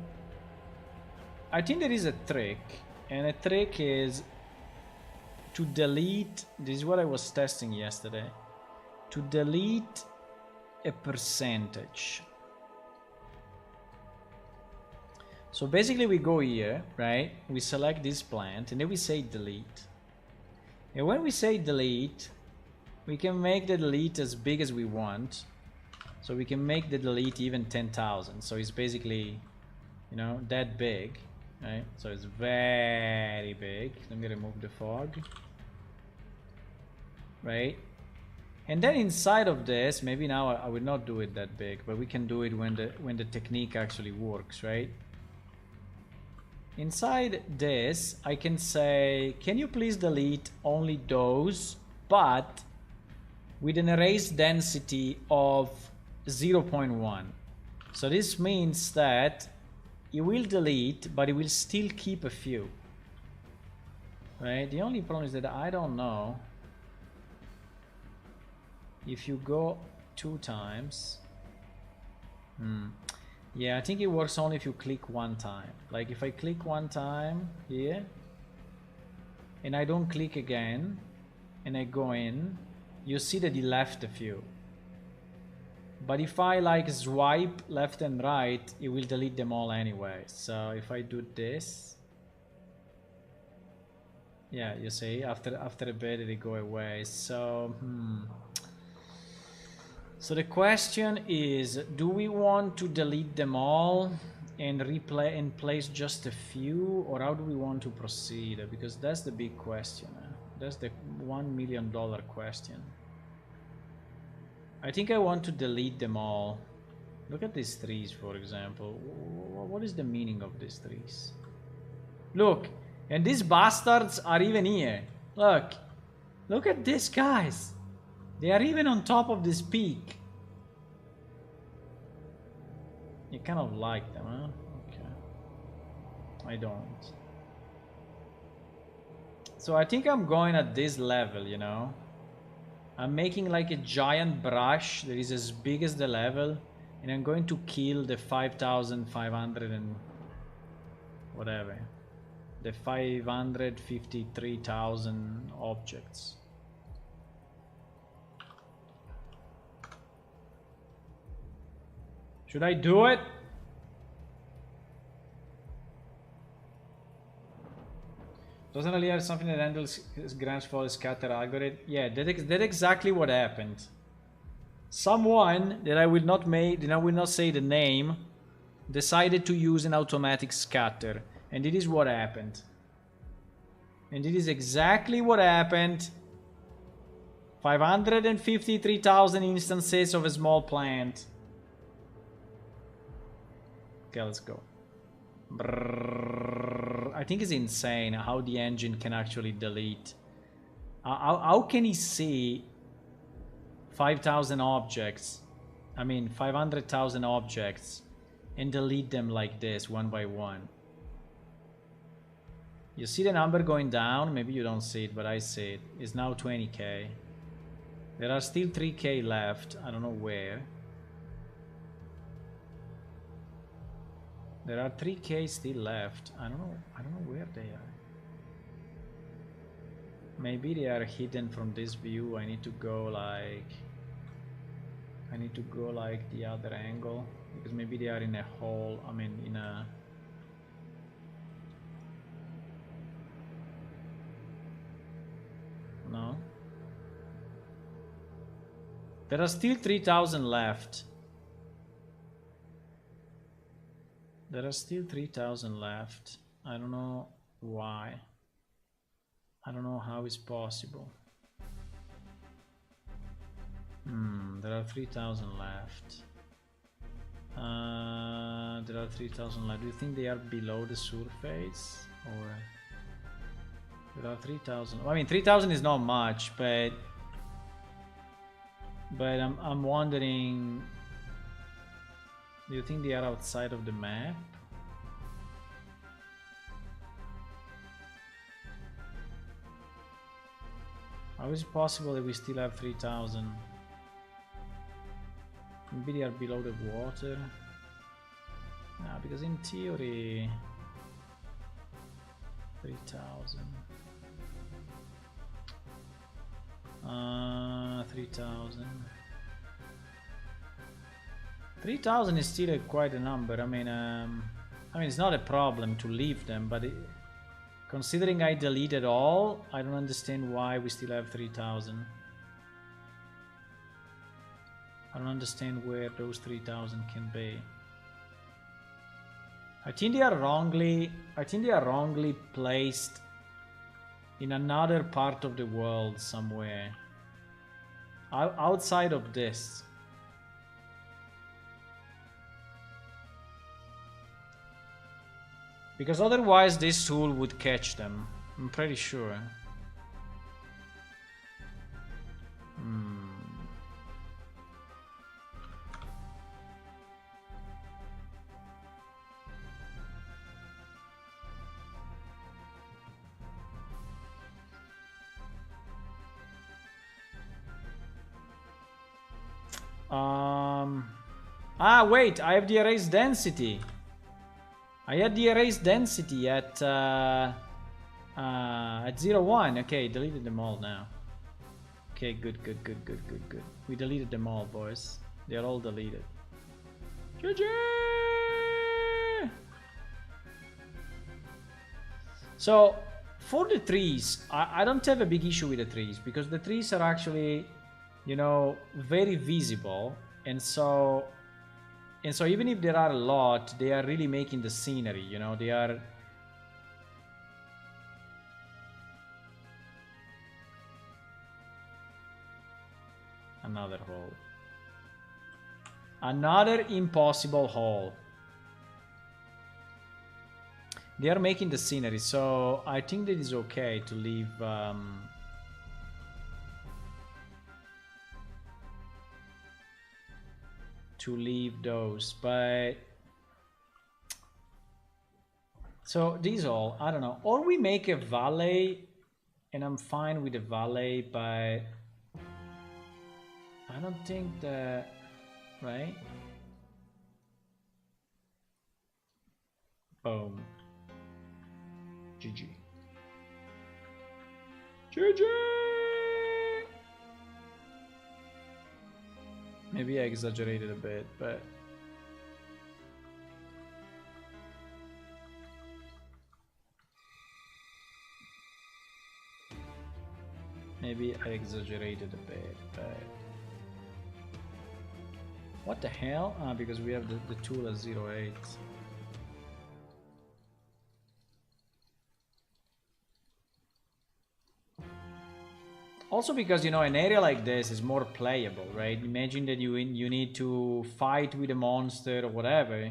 I think there is a trick. And a trick is to delete. This is what I was testing yesterday. To delete a percentage. So basically we go here, right? We select this plant and then we say delete. And when we say delete, we can make the delete as big as we want. So we can make the delete even 10,000. So it's basically, you know, that big, right? So it's very big. Let me remove the fog, right? And then inside of this, maybe now I will not do it that big, but we can do it when the technique actually works, right? Inside this, I can say, can you please delete only those, but with an erase density of 0.1. So this means that it will delete, but it will still keep a few. Right? The only problem is that I don't know if you go 2 times. Yeah, I think it works only if you click 1 time. Like if I click 1 time here and I don't click again and I go in, you see that it left a few. But if I like swipe left and right, it will delete them all anyway. So if I do this, yeah, you see, after a bit they go away. So so the question is, do we want to delete them all and replay and place just a few, or how do we want to proceed? Because that's the big question. That's the $1 million question. I think I want to delete them all. Look at these trees, for example. What is the meaning of these trees? Look, and these bastards are even here. Look. Look at these guys. They are even on top of this peak. You kind of like them, huh? Okay. I don't. So I think I'm going at this level, you know. I'm making like a giant brush that is as big as the level. And I'm going to kill the 5,500 and whatever. The 553,000 objects. Should I do it? Doesn't really have something that handles Grant's Fall scatter algorithm? Yeah, that's exactly what happened. Someone that I will not say the name decided to use an automatic scatter, and it is what happened. And it is exactly what happened. 553,000 instances of a small plant. Okay, let's go. Brrr. I think it's insane how the engine can actually delete. How can he see 5,000 objects? I mean, 500,000 objects and delete them like this, one by one. You see the number going down? Maybe you don't see it, but I see it. It's now 20k. There are still 3k left. I don't know where. There are 3k still left. I don't know where they are. Maybe they are hidden from this view. I need to go like the other angle, because maybe they are in a hole. I mean, in a... No. There are still 3,000 left. There are still 3,000 left. I don't know why. I don't know how it's possible. There are 3,000 left. There are 3,000 left. Do you think they are below the surface? Or... There are 3,000. I mean, 3,000 is not much, but I'm wondering... Do you think they are outside of the map? How is it possible that we still have 3,000? Maybe they are below the water? Nah, because in theory... 3,000... 3,000... 3,000 is still quite a number. I mean, it's not a problem to leave them, but considering I deleted all, I don't understand why we still have 3,000. I don't understand where those 3,000 can be. I think they are wrongly placed in another part of the world somewhere. Outside of this. Because otherwise this tool would catch them. I'm pretty sure. Wait, I have the erased density. I had the erased density at 0.1. Okay, deleted them all now. Okay, good. We deleted them all, boys. They are all deleted. GG! So, for the trees, I don't have a big issue with the trees, because the trees are actually, you know, very visible, and so even if there are a lot, they are really making the scenery, you know, they are... Another hole. Another impossible hole. They are making the scenery, so I think that it's okay to leave those, but so these all, I don't know, or we make a valley and I'm fine with the valley, but I don't think that, right? Boom. GG. GG! Maybe I exaggerated a bit, but maybe I exaggerated a bit, but what the hell? Ah, because we have the tool at 0.8. Also because, you know, an area like this is more playable, right? Imagine that you need to fight with a monster or whatever.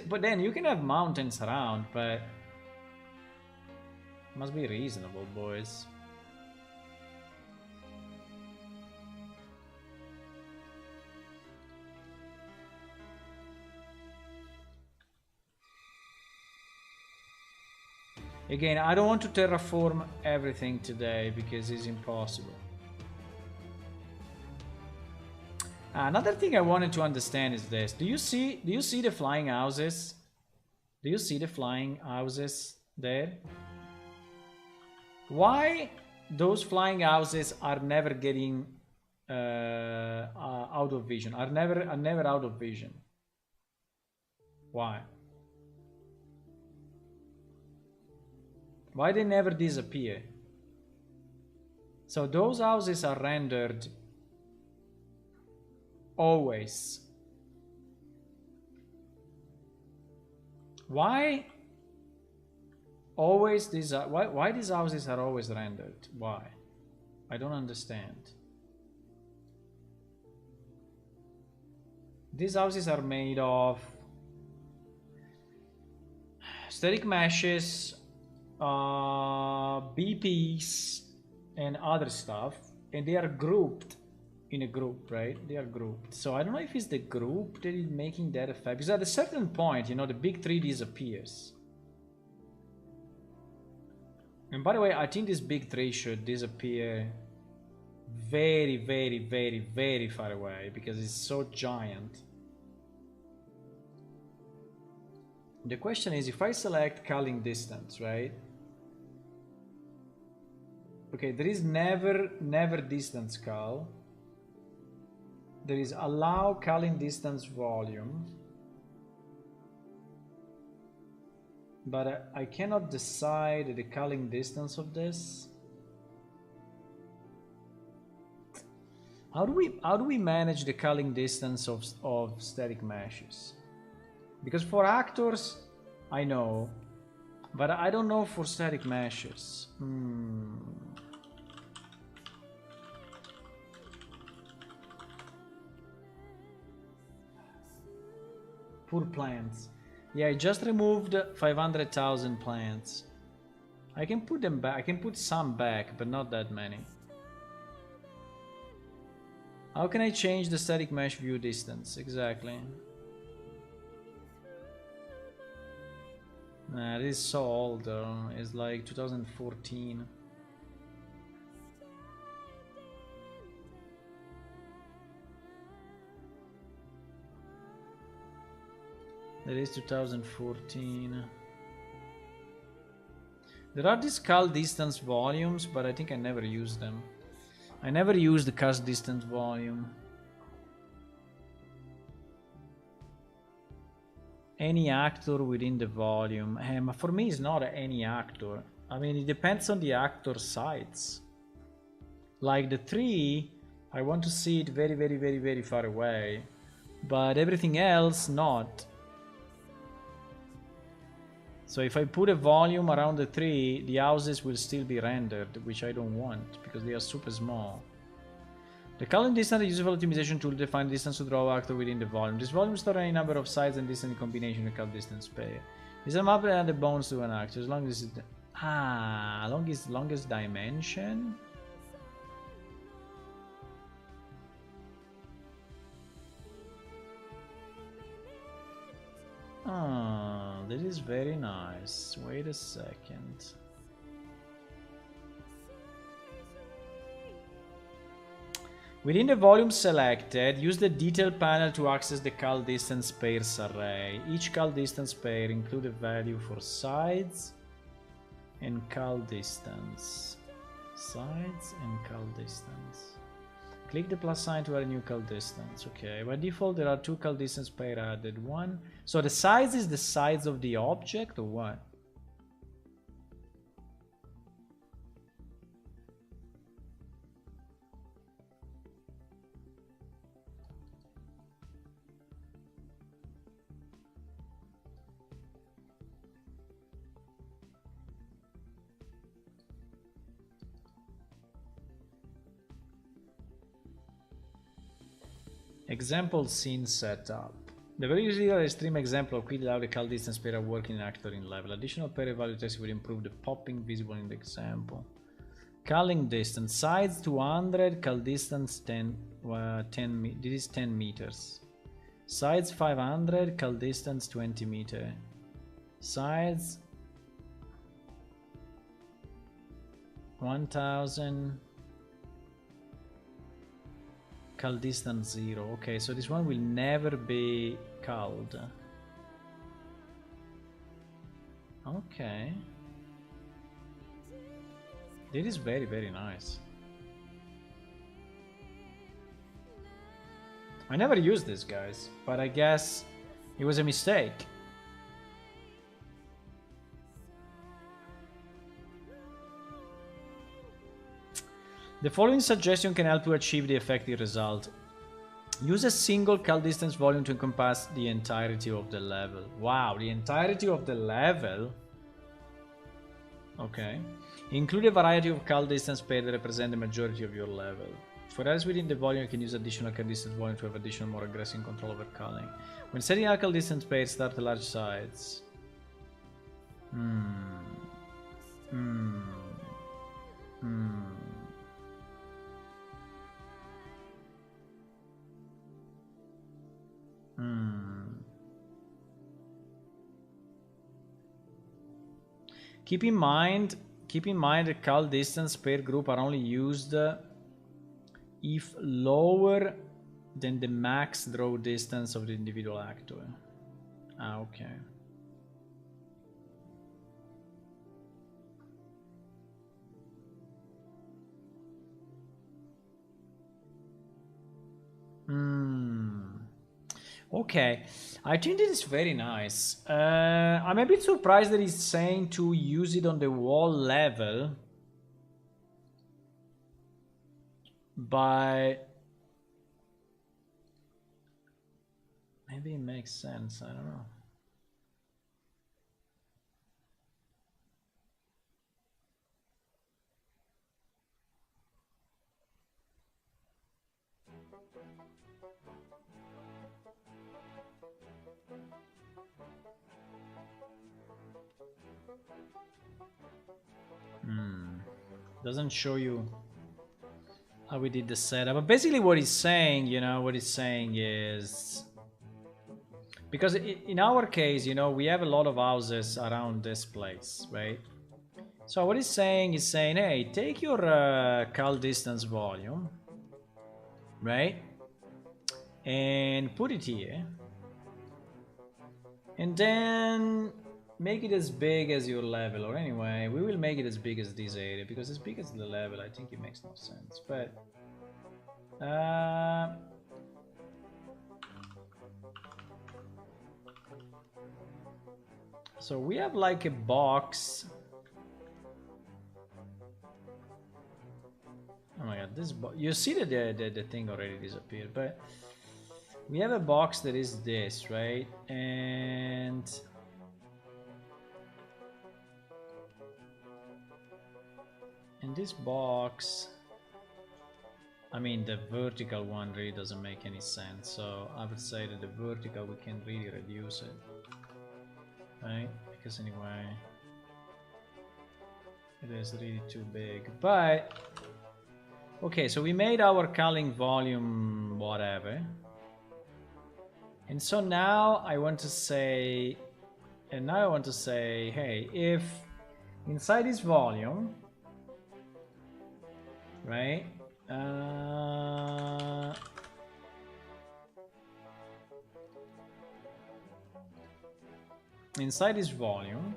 But then you can have mountains around, but must be reasonable, boys. Again, I don't want to terraform everything today because it's impossible. Another thing I wanted to understand is this. Do you see the flying houses? Do you see the flying houses there? Why those flying houses are never getting out of vision? Are never out of vision. Why? Why they never disappear? So those houses are rendered always. Why always these are why these houses are always rendered? Why? I don't understand. These houses are made of static meshes, BPs and other stuff, and they are grouped in a group, right? They are grouped. So I don't know if it's the group that is making that effect, because at a certain point, you know, the big tree disappears. And by the way, I think this big tree should disappear very, very, very, very far away because it's so giant. The question is, if I select Culling Distance, right? Okay, there is never distance cull. There is allow culling distance volume. But I cannot decide the culling distance of this. How do we manage the culling distance of static meshes? Because for actors, I know, but I don't know for static meshes. Poor plants. Yeah, I just removed 500,000 plants. I can put them back. I can put some back, but not that many. How can I change the static mesh view distance? Exactly. Nah, this is so old though. It's like 2014. That is 2014. There are these cull distance volumes, but I think I never used them. I never used the cull distance volume. Any actor within the volume. For me, it's not any actor. I mean, it depends on the actor's sites. Like the tree, I want to see it very, very, very, very far away. But everything else, not. So if I put a volume around the tree, the houses will still be rendered, which I don't want, because they are super small. The Culling Distance is a useful optimization tool to define the distance to draw actor within the volume. This volume stores any number of sides and distance in combination with Culling Distance pair. This is map and the bones to an actor as long as it's longest dimension. Oh, that is very nice. Wait a second. Within the volume selected, use the detail panel to access the Culling Distance pairs array. Each Culling Distance pair includes a value for sides and Culling Distance. Sides and Culling Distance. Click the plus sign to add a new Culling Distance. Okay, by default there are two Culling Distance pair added. One. So the size is the size of the object or what? Example scene setup. The very usual extreme example of quickly allow the Culling Distance pair are working in actor in level. Additional pair value text will improve the popping visible in the example. Culling Distance. Sides 200, Culling Distance 10, this is 10 meters. Sides 500, Culling Distance 20 meter. Sides 1000. Culling Distance 0. Okay, so this one will never be culled. Okay. This is very, very nice. I never used this, guys, but I guess it was a mistake. The following suggestion can help you achieve the effective result. Use a single Culling Distance volume to encompass the entirety of the level. Wow, the entirety of the level? Okay. Include a variety of Culling Distance pairs that represent the majority of your level. For areas within the volume, you can use additional Culling Distance volume to have additional more aggressive control over culling. When setting out Culling Distance pairs, start at large sides. Keep in mind the Culling Distance pair group are only used if lower than the max draw distance of the individual actor. Ah, okay. Okay, I think this is very nice. I'm a bit surprised that he's saying to use it on the wall level, but maybe it makes sense. I don't know. Doesn't show you how we did the setup, but basically what he's saying, what he's saying is, because in our case, we have a lot of houses around this place, right? So what he's saying is saying, hey, take your Culling Distance volume, right, and put it here, and then make it as big as your level, or anyway, we will make it as big as this area, because as big as the level, I think it makes no sense, but so we have like a box. Oh my god, this box, you see that the thing already disappeared, but we have a box that is this, right? And in this box I mean, the vertical one really doesn't make any sense, so I would say that the vertical we can really reduce it, right? Because anyway, it is really too big. But okay, so we made our culling volume whatever, and so now I want to say, hey, if inside this volume, right? Inside this volume,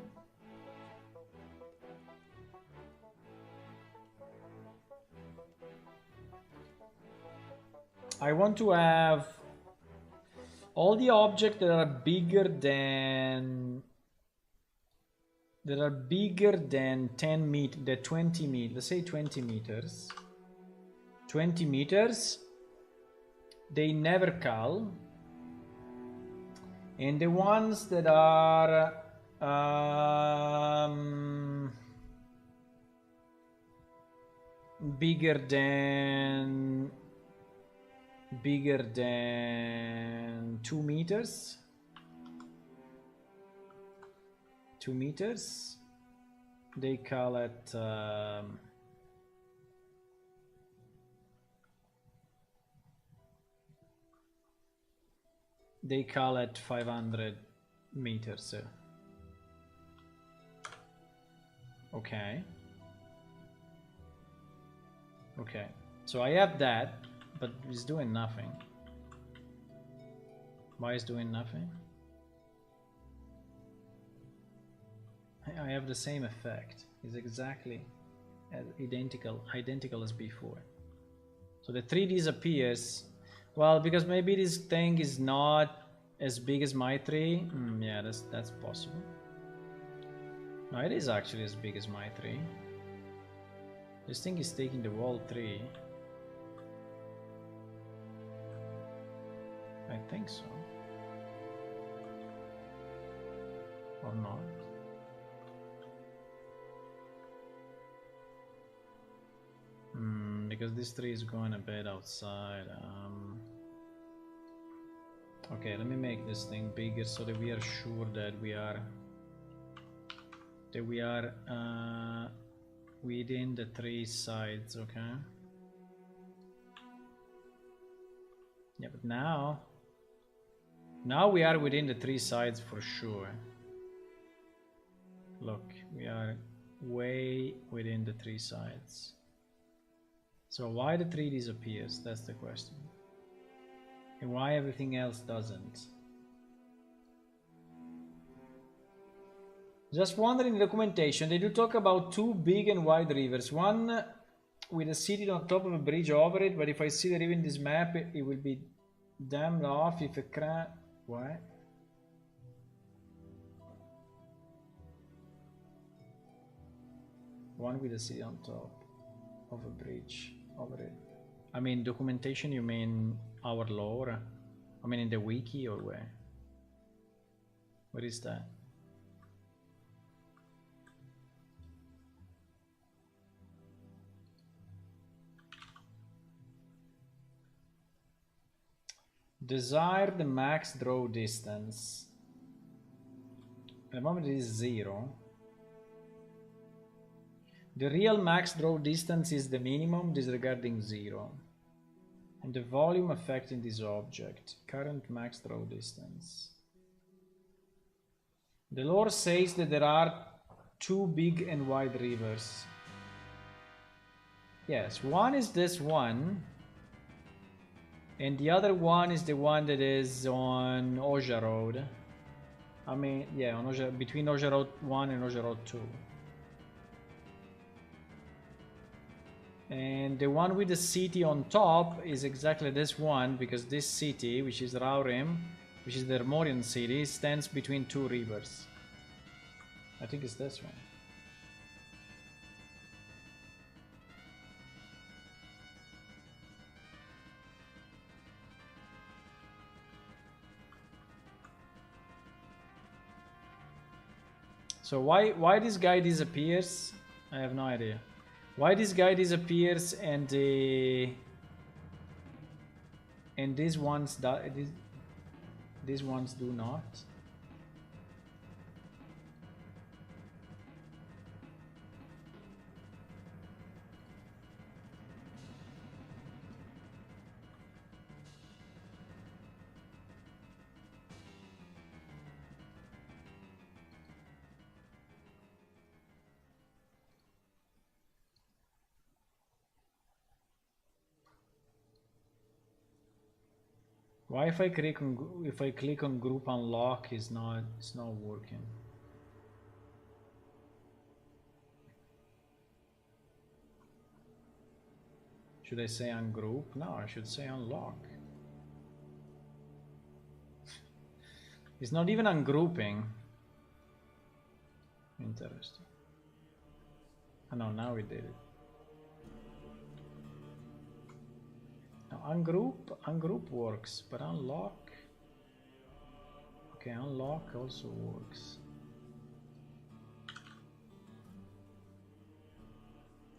I want to have all the objects that are bigger than 10 meters, the 20 meters, let's say 20 meters. 20 meters, they never cull. And the ones that are bigger than 2 meters, 2 meters, they call it they call it 500 meters. Okay. Okay. So I have that, but it's doing nothing. Why is doing nothing? I have the same effect. It's exactly identical as before. So the 3 disappears. Well, because maybe this thing is not as big as my tree. Yeah, that's possible. No, it is actually as big as my tree. This thing is taking the whole tree. I think so. Or not. Because this tree is going a bit outside. Okay, let me make this thing bigger so that we are sure that we are within the 3 sides. Okay. Yeah, but now we are within the 3 sides for sure. Look, we are way within the 3 sides. So why the 3 disappears? That's the question. And why everything else doesn't? Just wondering, in the documentation, they do talk about 2 big and wide rivers. One with a city on top of a bridge over it, but if I see the river in this map, it will be damned off if a crab... What? One with a city on top of a bridge over it. I mean, documentation, you mean our lore? I mean in the wiki or where? What is that? Desired max draw distance. At the moment it is 0. The real max draw distance is the minimum disregarding 0. And the volume affecting this object. Current max draw distance. The lore says that there are 2 big and wide rivers. Yes, one is this one. And the other one is the one that is on Oja Road. I mean, yeah, on Oja, between Oja Road 1 and Oja Road 2. And the one with the city on top is exactly this one, because this city, which is Raurim, which is the Armorian city, stands between 2 rivers. I think it's this one. So why this guy disappears? I have no idea. Why this guy disappears and the And these ones these ones do not. Why if I click on group unlock it's not working? Should I say ungroup? No, I should say unlock. It's not even ungrouping. Interesting. Oh no, now we did it. Now ungroup works, but unlock. Okay, unlock also works.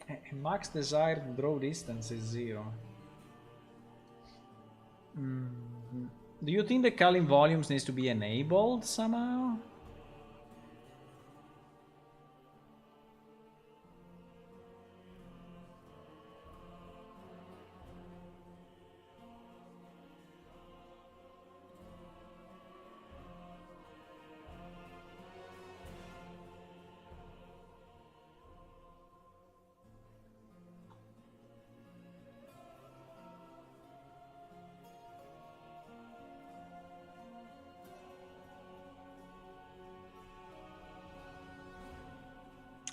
And max desired draw distance is 0. Do you think the culling volumes needs to be enabled somehow?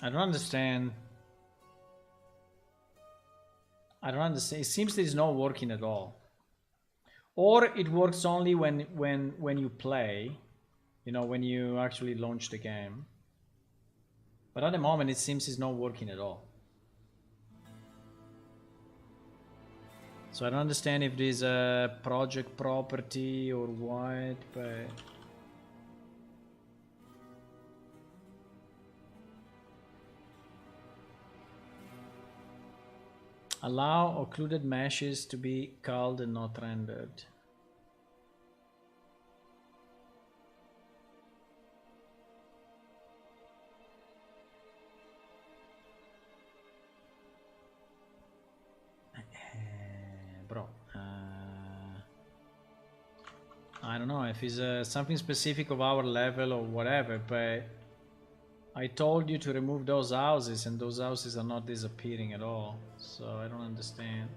I don't understand. It seems that it's not working at all. Or it works only when you play, you know, when you actually launch the game. But at the moment it seems it's not working at all. So I don't understand if this is a project property or what, but allow occluded meshes to be culled and not rendered. Bro, I don't know if it's something specific of our level or whatever, but I told you to remove those houses and those houses are not disappearing at all, so I don't understand.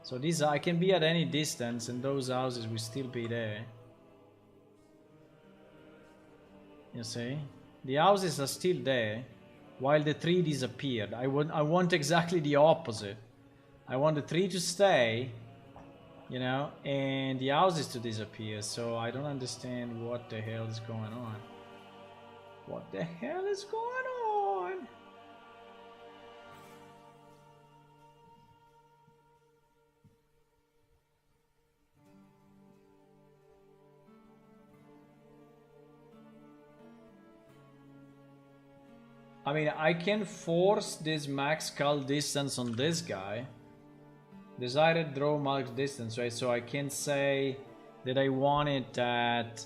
So these I can be at any distance and those houses will still be there. You see? The houses are still there while the tree disappeared. I want exactly the opposite. I want the tree to stay, you know, and the houses to disappear, so I don't understand what the hell is going on. What the hell is going on? I mean, I can force this max cull distance on this guy. Desired draw max distance, right? So I can say that I want it at,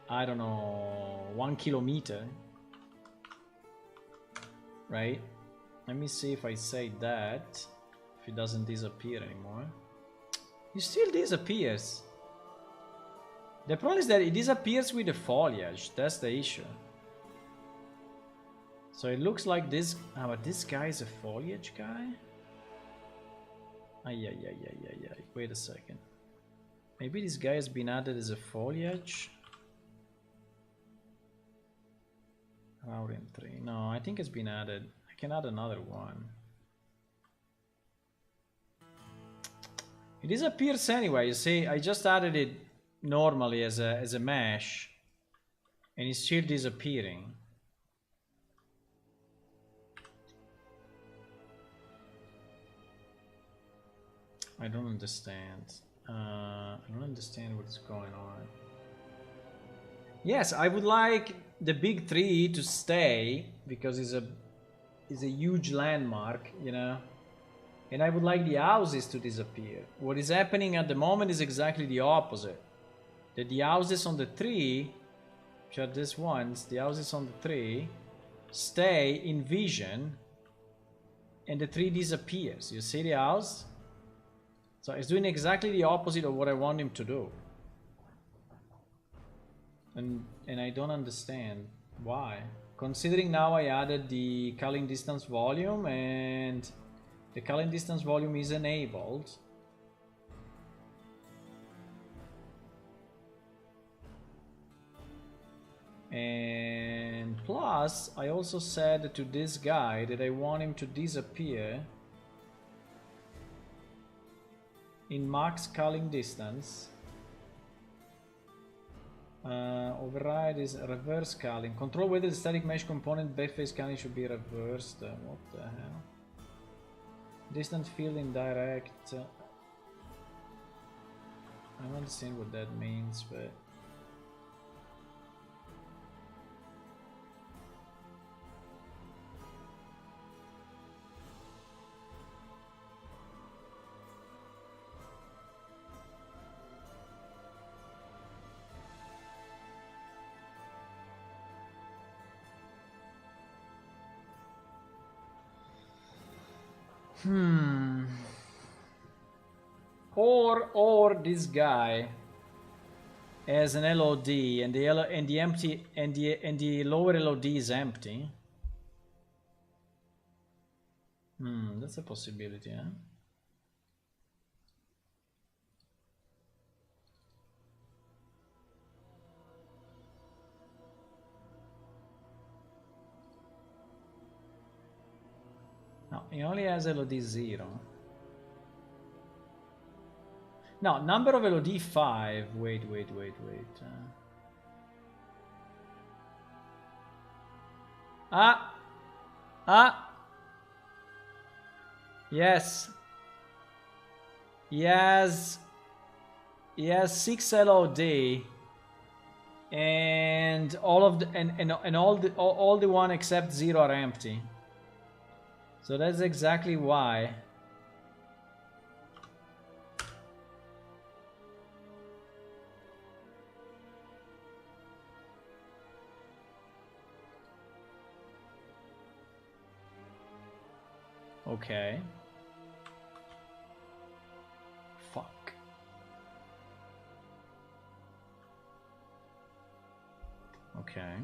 I don't know, 1 kilometer, right? Let me see if I say that, if it doesn't disappear anymore. It still disappears. The problem is that it disappears with the foliage. That's the issue. So it looks like this, but this guy is a foliage guy? Ay. Wait a second. Maybe this guy has been added as a foliage? Round 3. No, I think it's been added. I can add another one. It disappears anyway, you see. I just added it normally as a mesh. And it's still disappearing. I don't understand. I don't understand what's going on. Yes, I would like the big tree to stay because it's a huge landmark, you know. And I would like the houses to disappear. What is happening at the moment is exactly the opposite. That the houses on the tree, which are these ones, the houses on the tree, stay in vision and the tree disappears. You see the house? So it's doing exactly the opposite of what I want him to do. And I don't understand why. Considering now I added the Culling Distance volume and the Culling Distance volume is enabled. And plus, I also said to this guy that I want him to disappear in max Culling Distance. Override is reverse culling. Control whether the static mesh component backface culling should be reversed. What the hell? Distant field indirect. I don't understand what that means, but or this guy has an LOD and the lower LOD is empty. That's a possibility, huh? No, he only has LOD 0. No, number of LOD 5. Wait. Yes. He has 6 LOD. And all of the and all the one except 0 are empty. So that's exactly why. Okay. Fuck. Okay.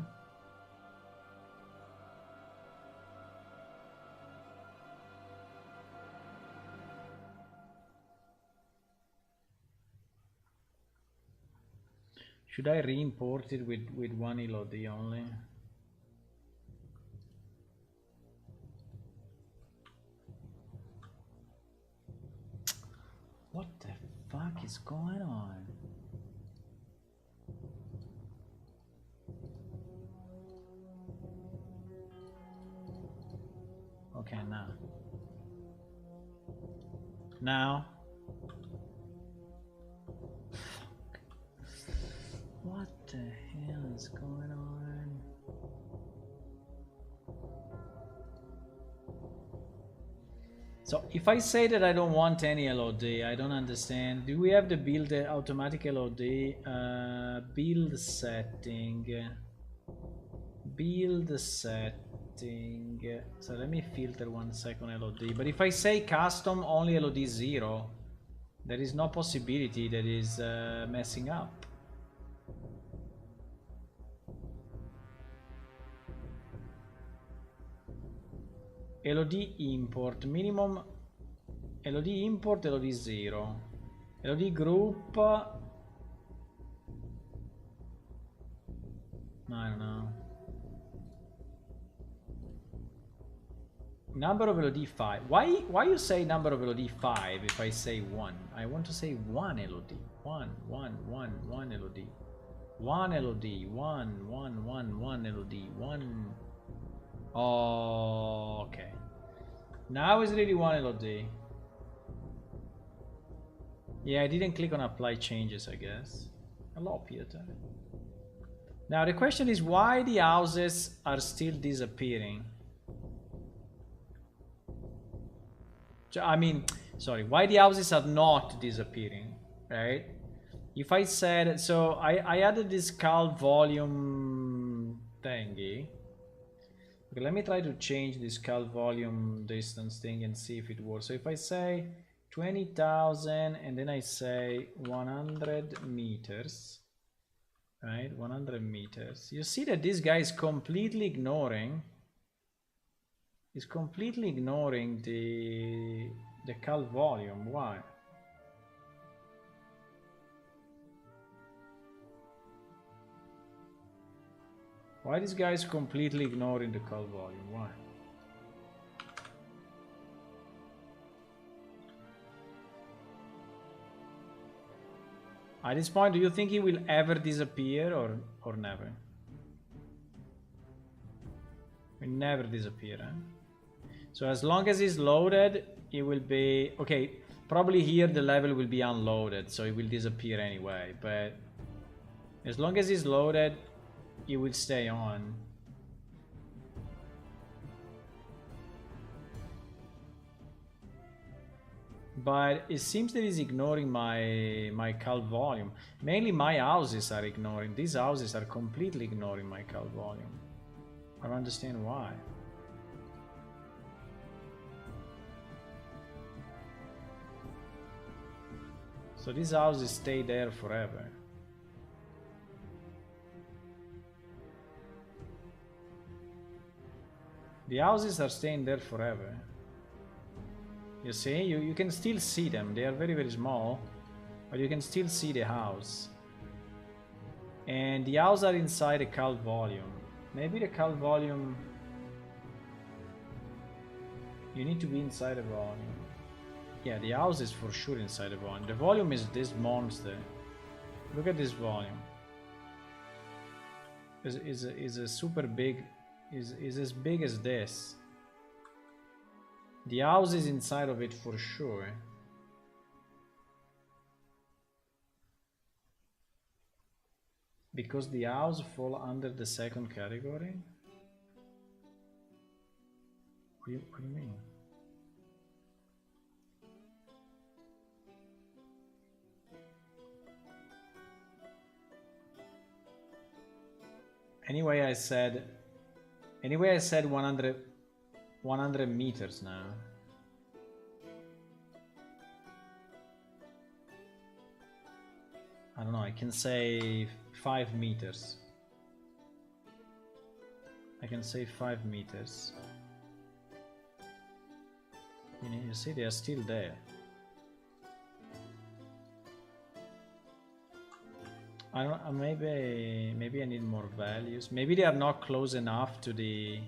Should I re-import it with one LOD only? What the fuck is going on? Okay, now. Fuck. What the hell is going on? So if I say that I don't want any LOD, I don't understand. Do we have the build automatic LOD? Build setting. Build setting. So let me filter 1 second LOD. But if I say custom only LOD 0, there is no possibility that is messing up. LOD import minimum LOD import LOD 0 LOD group. I don't know. Number of LOD 5. Why you say number of LOD 5 if I say 1? I want to say 1 LOD. 1 LOD. 1 LOD. 1 LOD. 1. Oh, okay. Now it's really 1 LOD. Yeah, I didn't click on apply changes, I guess. Hello, Peter. Now the question is why the houses are still disappearing. I mean, sorry, why the houses are not disappearing, right? If I said, so I added this cal volume thingy. Okay, let me try to change this cal volume distance thing and see if it works. So if I say 20,000 and then I say 100 meters, right? 100 meters. You see that this guy is completely ignoring. He's completely ignoring the cal volume. Why? Why this guy is completely ignoring the cal volume? Why? At this point, do you think he will ever disappear or never? Will never disappear, eh? So as long as he's loaded, it will be... Okay, probably here the level will be unloaded, so it will disappear anyway, but... As long as he's loaded, it will stay on. But it seems that he's ignoring my cal volume. Mainly my houses are ignoring. These houses are completely ignoring my cal volume. I don't understand why. So these houses stay there forever. The houses are staying there forever. You see, you can still see them. They are very, very small, but you can still see the house. And the houses are inside the cal volume. Maybe the cal volume... You need to be inside the volume. Yeah, the house is for sure inside the volume. The volume is this monster. Look at this volume. Is a super big... Is as big as this. The house is inside of it for sure. Because the house fall under the second category? What do you mean? Anyway, I said 100 meters now. I don't know, I can say 5 meters. I can say 5 meters. You know, you see they are still there. I don't. Maybe I need more values. Maybe they are not close enough to the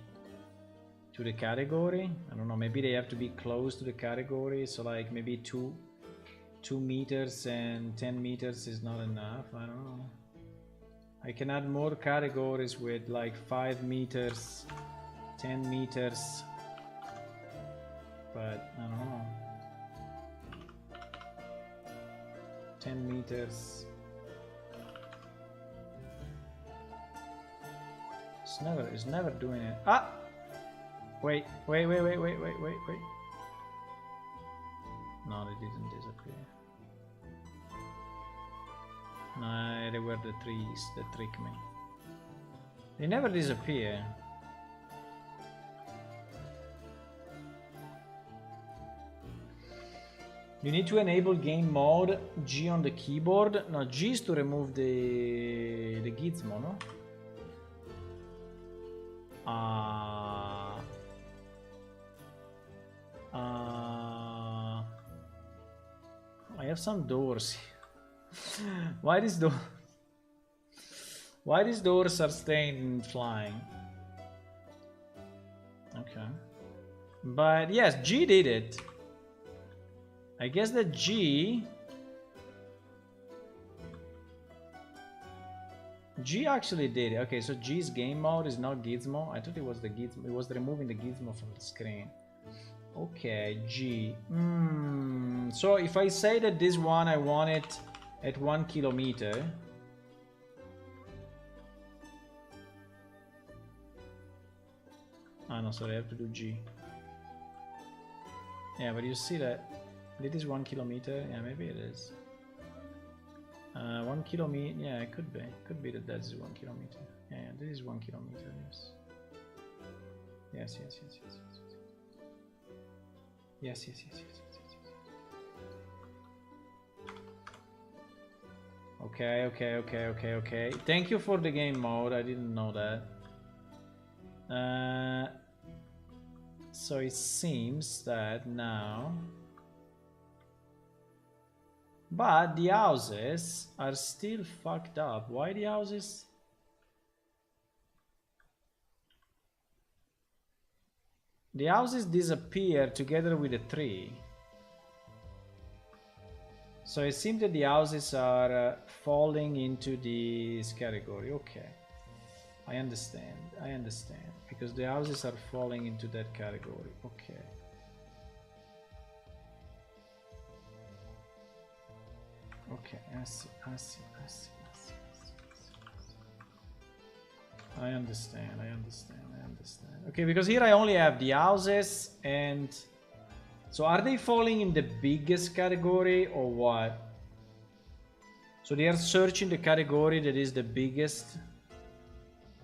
category. I don't know. Maybe they have to be close to the category. So like maybe 2 meters and 10 meters is not enough. I don't know. I can add more categories with like 5 meters, 10 meters, but I don't know. 10 meters. It's never doing it. Ah! Wait. No, they didn't disappear. No, they were the trees that tricked me. They never disappear. You need to enable game mode, G on the keyboard. No, G is to remove the gizmo, no? I have some doors. Why these doors are staying and flying? Okay. But yes, G did it. I guess that G actually did it. Okay, so G's game mode is not gizmo. I thought it was the gizmo. It was removing the gizmo from the screen. Okay, G. So if I say that this one I want it at 1 kilometer. Ah no, sorry, I have to do G. Yeah, but you see that it is 1 kilometer. Yeah, maybe it is. 1 kilometer. Yeah, it could be. Could be that that's 1 kilometer. Yeah, this is 1 kilometer. Yes. Yes. Yes. Yes. Yes. Yes. Yes. Yes. Yes. Yes. Yes. Okay. Okay. Okay. Okay. Okay. Thank you for the game mode. I didn't know that. So it seems that now. But the houses are still fucked up. Why the houses? The houses disappear together with the tree. So it seems that the houses are falling into this category. Okay. I understand. I understand. Because the houses are falling into that category. Okay. Okay, I see. I understand. Okay, because here I only have the houses and... So are they falling in the biggest category or what? So they are searching the category that is the biggest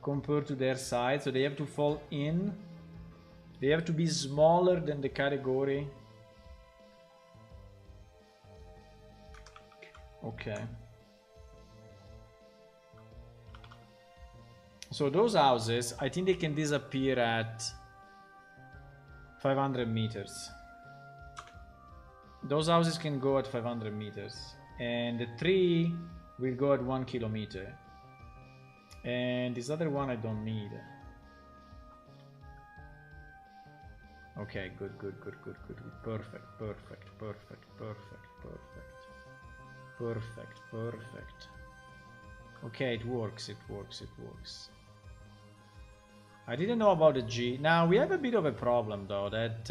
compared to their size. So they have to fall in. They have to be smaller than the category. Okay. So those houses, I think they can disappear at 500 meters. Those houses can go at 500 meters. And the tree will go at 1 kilometer. And this other one I don't need. Okay, good. Perfect. Okay, it works. I didn't know about the G. Now, we have a bit of a problem, though, that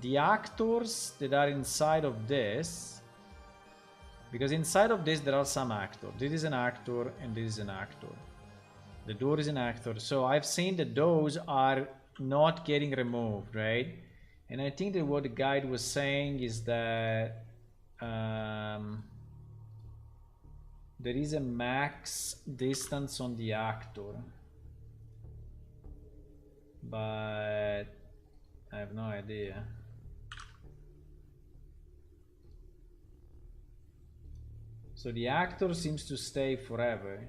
the actors that are inside of this... Because inside of this, there are some actors. This is an actor, and this is an actor. The door is an actor. So I've seen that those are not getting removed, right? And I think that what the guide was saying is that... there is a max distance on the actor, but I have no idea. So the actor seems to stay forever.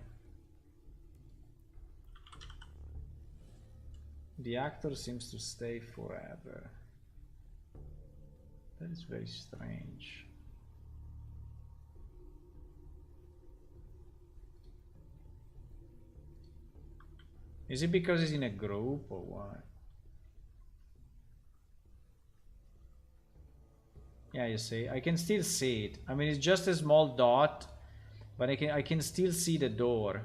The actor seems to stay forever. That is very strange. Is it because he's in a group or what? Yeah, you see, I can still see it. I mean, it's just a small dot, but I can still see the door.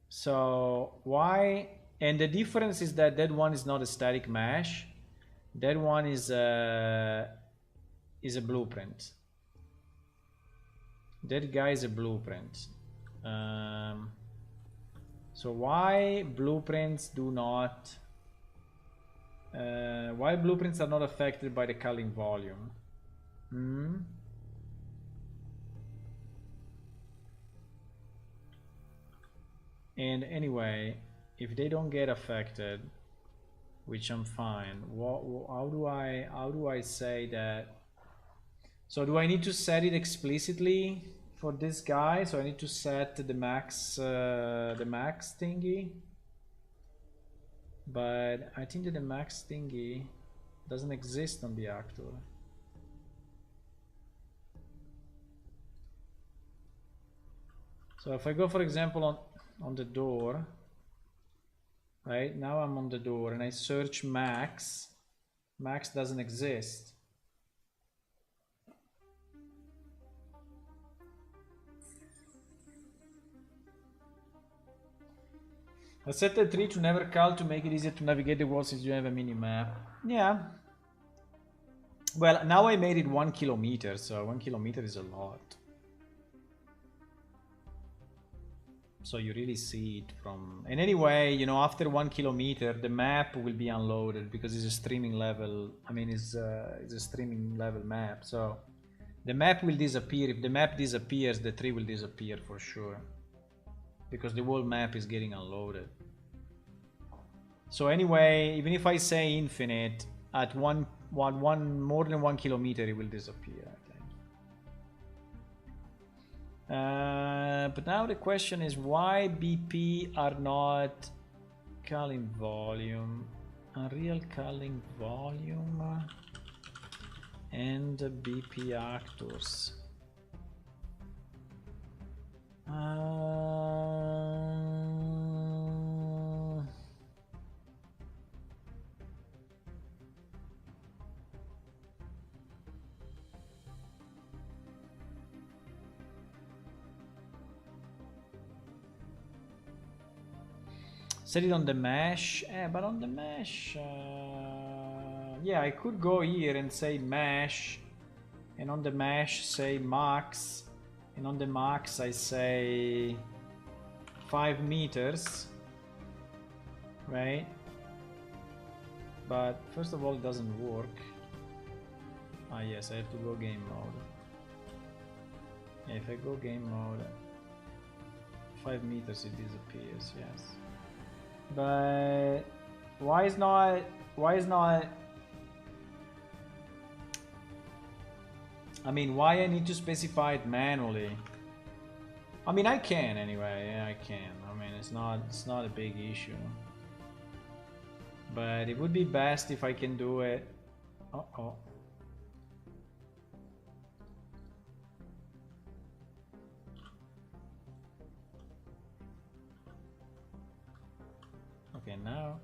So why? And the difference is that that one is not a static mesh. That one is a blueprint. That guy is a blueprint. So why blueprints do not... why blueprints are not affected by the culling volume? And anyway, if they don't get affected, which I'm fine, how do I say that? So do I need to set it explicitly for this guy? So I need to set the max thingy. But I think that the max thingy doesn't exist on the actor. So if I go, for example, on the door, right? Now I'm on the door and I search max. Max doesn't exist. I set the tree to never cull to make it easier to navigate the world since you have a mini map. Yeah. Well, now I made it 1 kilometer, so 1 kilometer is a lot. So you really see it from... And anyway, you know, after 1 kilometer, the map will be unloaded because it's a streaming level. I mean, it's a streaming level map. So the map will disappear. If the map disappears, the tree will disappear for sure. Because the whole map is getting unloaded. So anyway, even if I say infinite, at more than 1 kilometer, it will disappear. But now the question is why BP are not culling volume, unreal culling volume, and BP actors. Set it on the mesh, but on the mesh, yeah, I could go here and say mesh, and on the mesh say max, and on the max I say 5 meters, right? But first of all, it doesn't work. Ah yes, I have to go game mode. Yeah, if I go game mode, 5 meters it disappears, yes. But why is not I mean, why I need to specify it manually? I mean, I can anyway. Yeah, I can. I mean, it's not a big issue. But it would be best if I can do it. Uh-oh. Okay, now.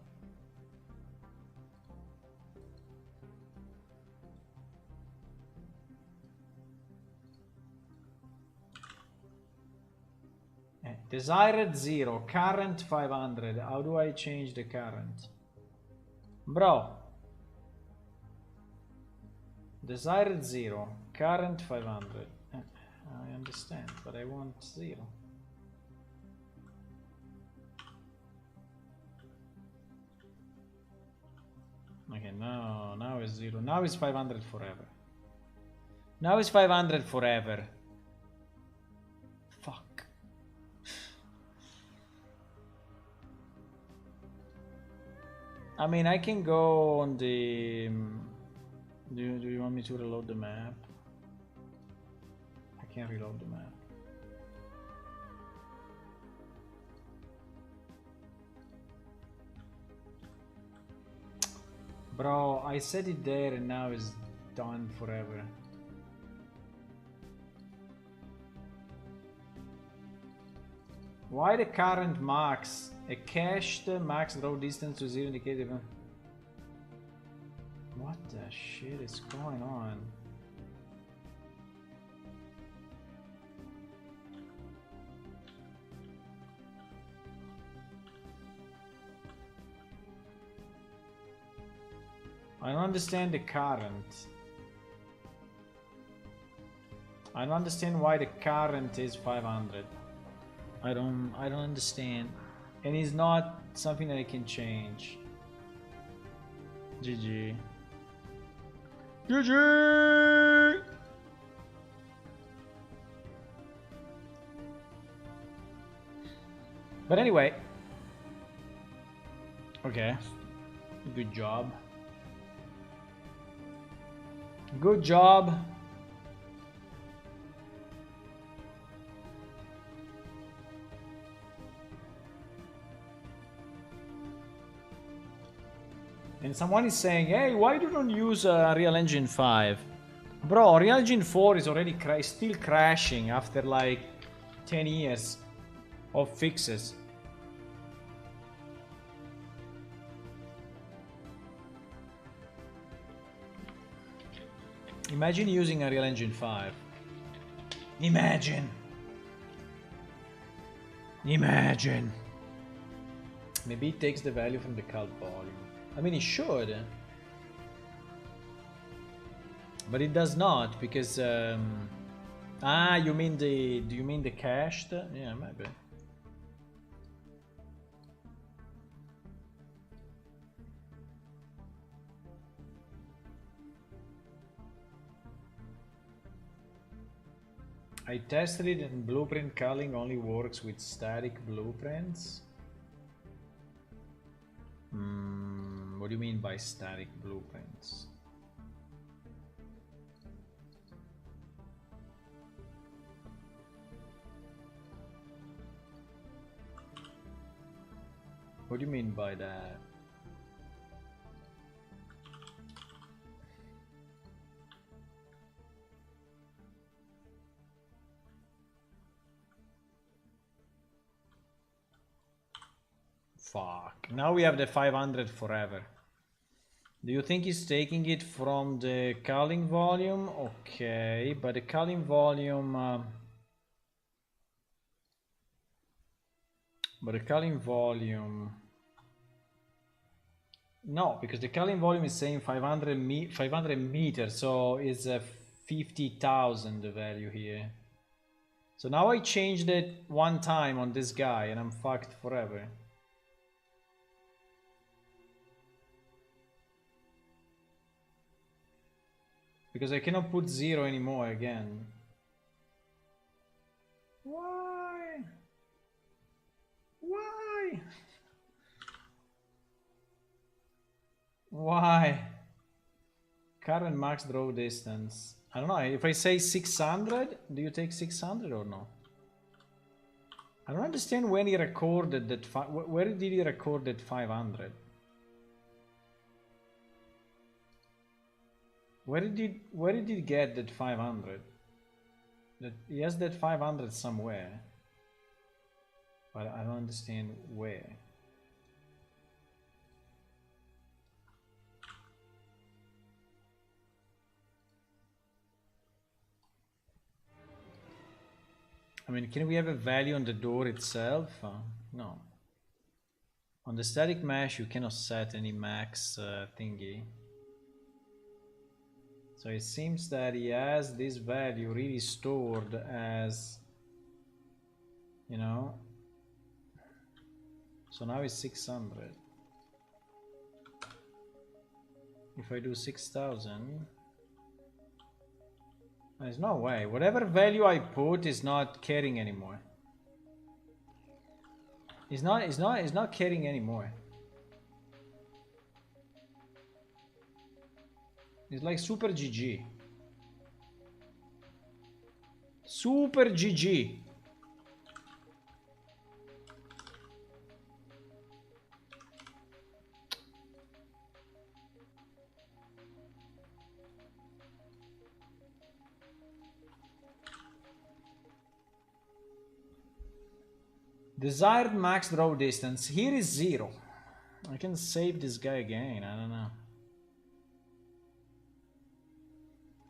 Desired 0, current 500. How do I change the current? Bro. Desired 0, current 500. I understand, but I want 0. Okay, now it's 0. Now it's 500 forever. Now it's 500 forever. Fuck. I mean, I can go on the... Do you want me to reload the map? I can't reload the map. Bro, I set it there and now it's done forever. Why the current max? A cached max draw distance to 0 indicated. What the shit is going on? I don't understand the current. I don't understand why the current is 500. I don't understand. And it's not something that I can change. GG. GG! But anyway. Okay. Good job. Good job. And someone is saying, hey, why do you not use Unreal Engine 5? Bro, Unreal Engine 4 is already still crashing after like 10 years of fixes. Imagine using Unreal Engine 5. Imagine. Imagine. Maybe it takes the value from the cult volume. I mean, it should. But it does not, because... you mean the... Do you mean the cached? Yeah, maybe. I tested it and blueprint culling only works with static blueprints. What do you mean by static blueprints? What do you mean by that? Fuck. Now we have the 500 forever. Do you think he's taking it from the culling volume? Okay, but the culling volume... No, because the culling volume is saying 500 meters, so it's a 50,000 the value here. So now I changed it one time on this guy and I'm fucked forever. Because I cannot put 0 anymore again. Why? Why? Why? Current max draw distance. I don't know, if I say 600, do you take 600 or no? I don't understand when he recorded that, where did he record that 500? Where did he get that 500? That he has that 500 somewhere, but I don't understand where. I mean, can we have a value on the door itself? No. On the static mesh, you cannot set any max thingy. So it seems that he has this value really stored as, you know. So now it's 600. If I do 6,000, there's no way. Whatever value I put is not carrying anymore. It's not carrying anymore. It's like super GG. Super GG. Desired max draw distance. Here is 0. I can save this guy again. I don't know.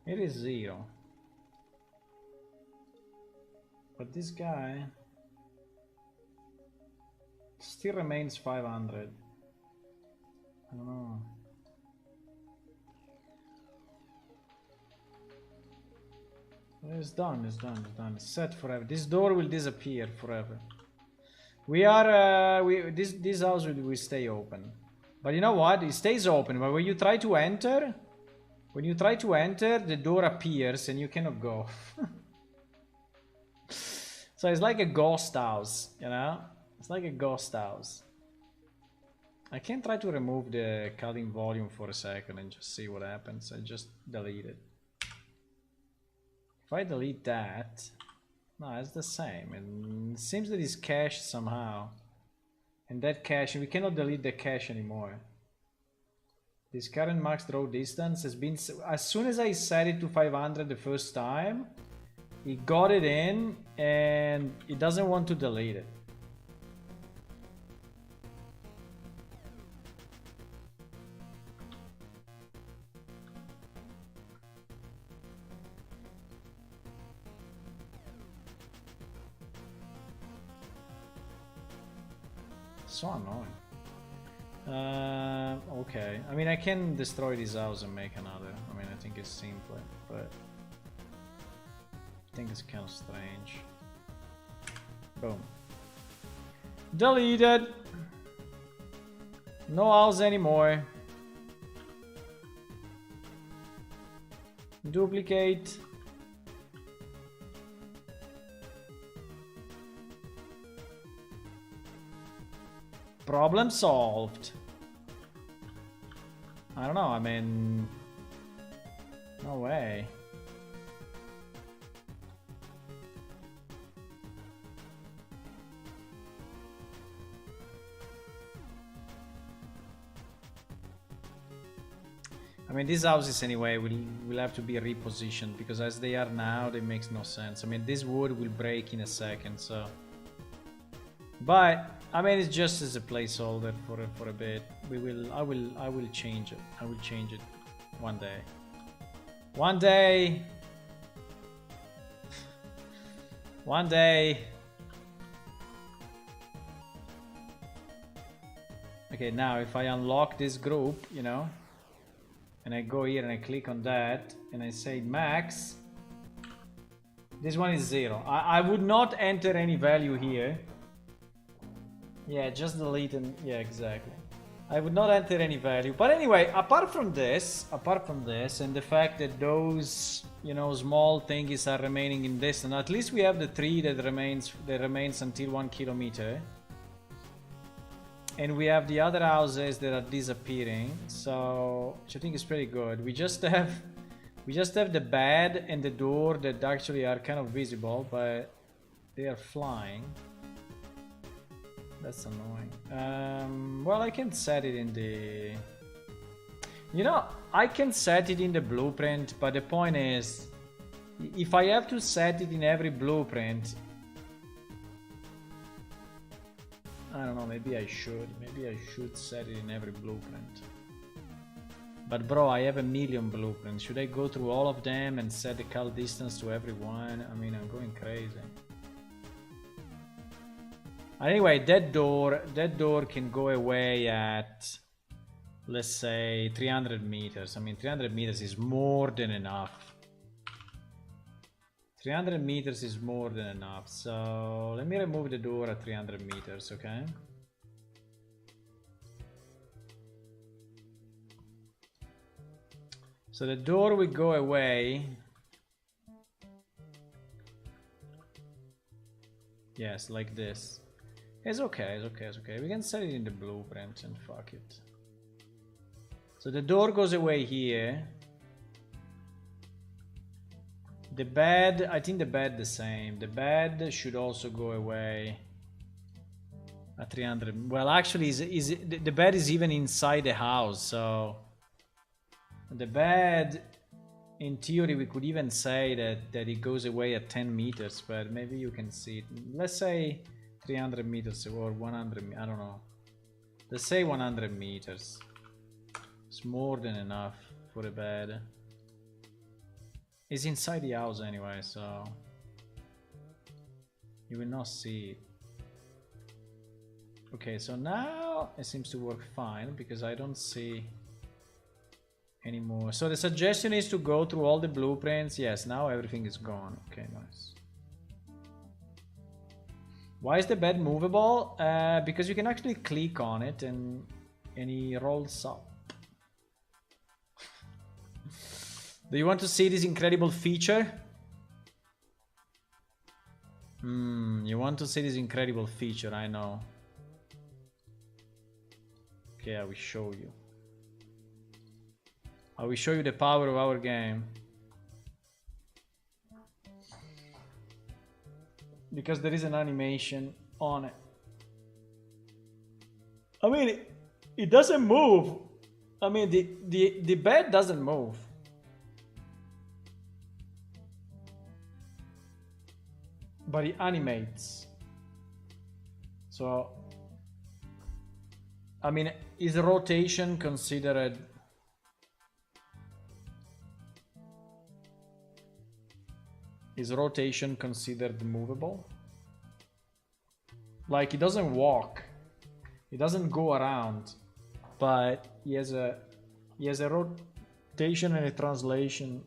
It is 0. But this guy still remains 500. I don't know. It's done, it's done, it's done. It's set forever. This door will disappear forever. We are, this house will stay open. But you know what? It stays open, but when you try to enter, the door appears and you cannot go. So it's like a ghost house, you know? It's like a ghost house. I can try to remove the culling volume for a second and just see what happens. I just delete it. If I delete that, no, it's the same. And it seems that it's cached somehow. And that cache, we cannot delete the cache anymore. This current max draw distance has been, as soon as I set it to 500 the first time, it got it in and it doesn't want to delete it. So annoying. Okay. I mean, I can destroy this house and make another. I mean, I think it's simpler, but I think it's kind of strange. Boom. Deleted. No house anymore. Duplicate. Problem solved. I don't know, I mean... No way. I mean, these houses anyway will have to be repositioned, because as they are now, they makes no sense. I mean, this wood will break in a second, so... But I mean, it's just as a placeholder for a bit. I will change it. I will change it one day. One day. One day. Okay, now if I unlock this group, you know, and I go here and I click on that and I say max, this one is 0. I would not enter any value here. Yeah, just delete and yeah, exactly. I would not enter any value. But anyway, apart from this, and the fact that those, you know, small thingies are remaining in distance, at least we have the tree that remains until 1 kilometer. And we have the other houses that are disappearing, so which I think is pretty good. We just have the bed and the door that actually are kind of visible, but they are flying. That's annoying. Well, I can set it in the... You know, I can set it in the blueprint, but the point is, if I have to set it in every blueprint, I don't know, maybe I should. Maybe I should set it in every blueprint. But bro, I have 1,000,000 blueprints. Should I go through all of them and set the culling distance to every one? I mean, I'm going crazy. Anyway, that door can go away at, let's say, 300 meters. I mean, 300 meters is more than enough. 300 meters is more than enough. So let me remove the door at 300 meters, okay? So the door will go away. Yes, like this. It's okay, it's okay, it's okay. We can set it in the blueprint and fuck it. So the door goes away here. The bed, I think the bed the same. The bed should also go away at 300. Well, actually, the bed is even inside the house, so the bed, in theory, we could even say that it goes away at 10 meters, but maybe you can see it. Let's say 300 meters or 100, I don't know. Let's say 100 meters. It's more than enough for a bed. It's inside the house anyway, so you will not see it. Okay, so now it seems to work fine because I don't see anymore. So the suggestion is to go through all the blueprints. Yes, now everything is gone. Okay, nice. Why is the bed movable? Because you can actually click on it and he rolls up. Do you want to see this incredible feature? You want to see this incredible feature, I know. Okay, I will show you. I will show you the power of our game. Because there is an animation on it. I mean, it doesn't move. I mean, the bed doesn't move. But it animates. So, I mean, is rotation considered? Is rotation considered movable? Like, it doesn't walk. It doesn't go around. But he has a rotation and a translation.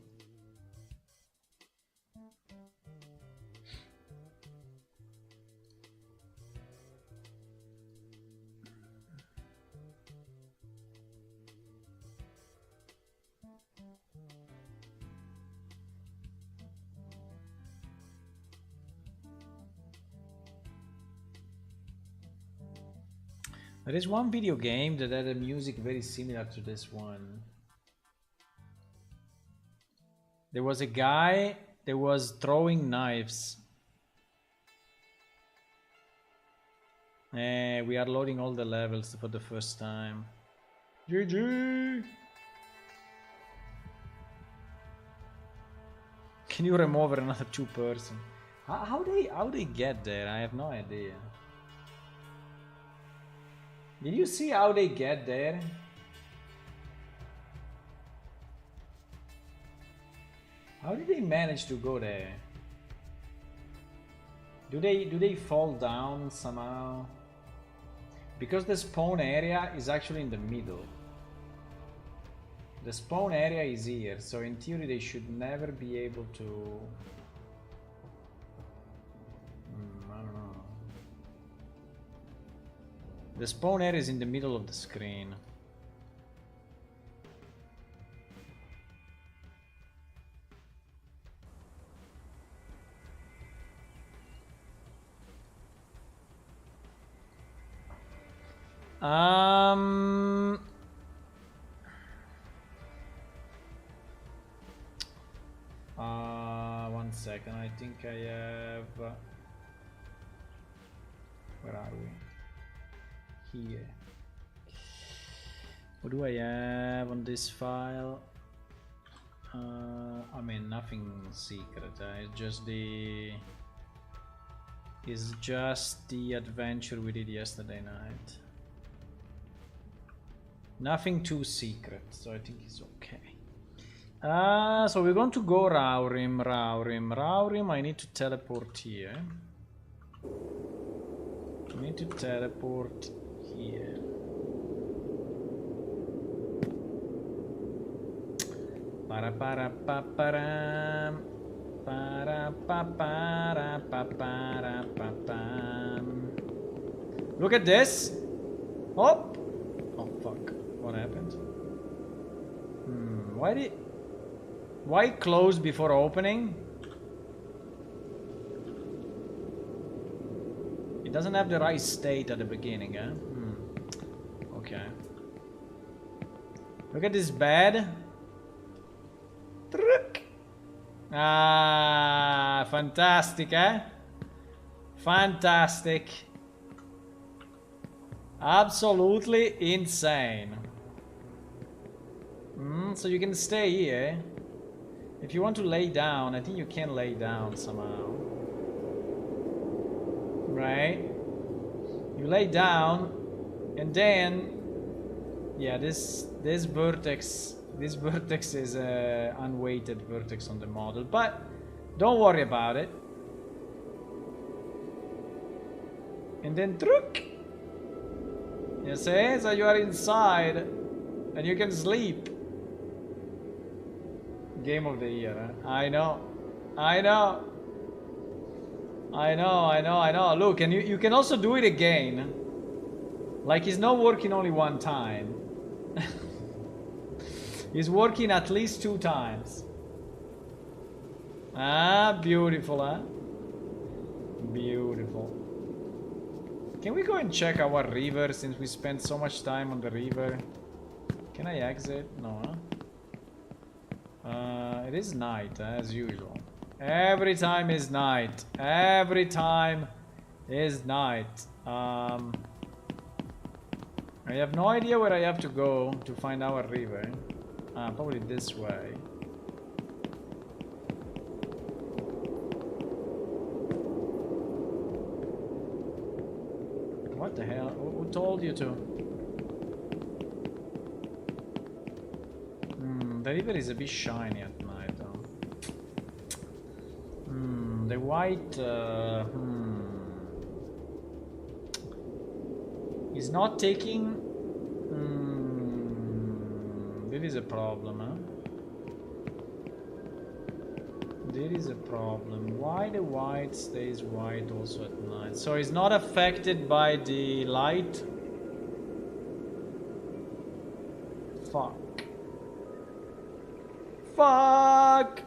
There is one video game that had a music very similar to this one. There was a guy that was throwing knives. We are loading all the levels for the first time. GG! Can you remove another 2-person? How they get there? I have no idea. Did you see how they get there? How did they manage to go there? Do they fall down somehow? Because the spawn area is actually in the middle. The spawn area is here, so in theory they should never be able to... I don't know. The spawn area is in the middle of the screen. One second, I think I have... where are we? Here. What do I have on this file? I mean, nothing secret. It's just the... It's just the adventure we did yesterday night. Nothing too secret, so I think it's okay. So we're going to go Raurim. I need to teleport here. I need to teleport here. Para para pa para para pa para pa para pa pam. Look at this. Oh. Oh fuck. What happened? Why close before opening? It doesn't have the right state at the beginning, eh? Okay. Look at this bed. Ah, fantastic, eh? Fantastic. Absolutely insane. So you can stay here. If you want to lay down, I think you can lay down somehow. Right? You lay down, and then, yeah, this vertex is a unweighted vertex on the model, but don't worry about it. And then truc. You see? So you are inside, and you can sleep. Game of the year, huh? I know. Look, and you can also do it again. Like, it's not working only one time. It's working at least 2 times. Ah, beautiful, huh? Beautiful. Can we go and check our river since we spent so much time on the river? Can I exit? No, huh? It is night, as usual. Every time is night. Every time is night. I have no idea where I have to go to find our river. Probably this way. What the hell? Who told you to? The river is a bit shiny at night, though. The white... is not taking... There is a problem, huh? There is a problem. Why the white stays white also at night? So it's not affected by the light? Fuck. Fuck!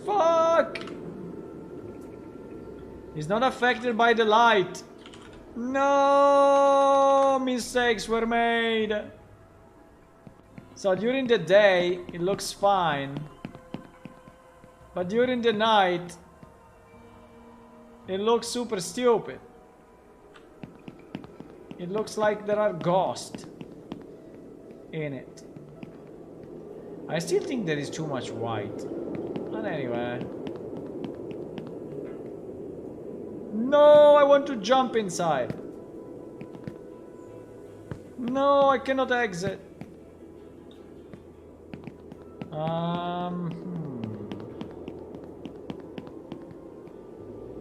Fuck! It's not affected by the light. No, mistakes were made. So during the day, it looks fine. But during the night, it looks super stupid. It looks like there are ghosts in it. I still think there is too much white. But anyway. No, I want to jump inside. No, I cannot exit.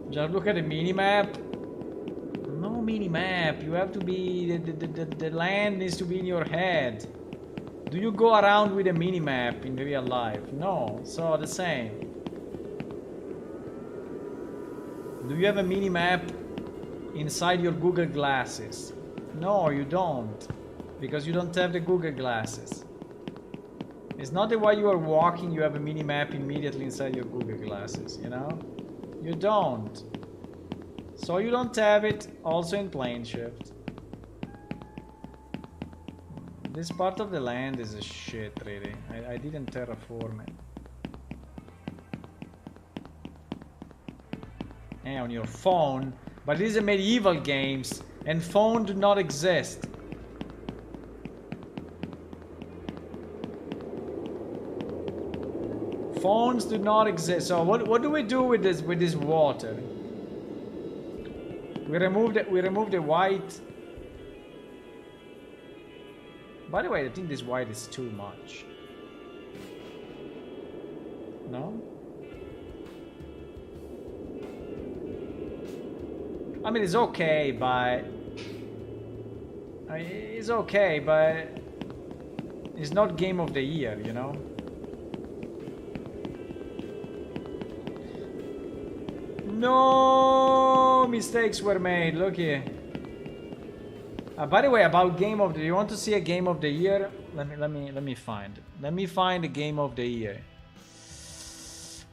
Just look at the mini-map. No mini-map. You have to be... The land needs to be in your head. Do you go around with a mini-map in real life? No. So the same. Do you have a mini-map inside your Google glasses? No, you don't. Because you don't have the Google glasses. It's not that while you are walking you have a mini-map immediately inside your Google glasses, you know? You don't. So you don't have it also in plane shift. This part of the land is a shit, really. I didn't terraform it. On your phone, but it is a medieval games and phone do not exist. Phones do not exist. So what do we do with this water? We remove the white. By the way, I think this white is too much. No? I mean, it's okay, but... it's okay, but... It's not game of the year, you know? No! Mistakes were made, look here. By the way, about game of the... You want to see a game of the year? Let me find it. Let me find the game of the year.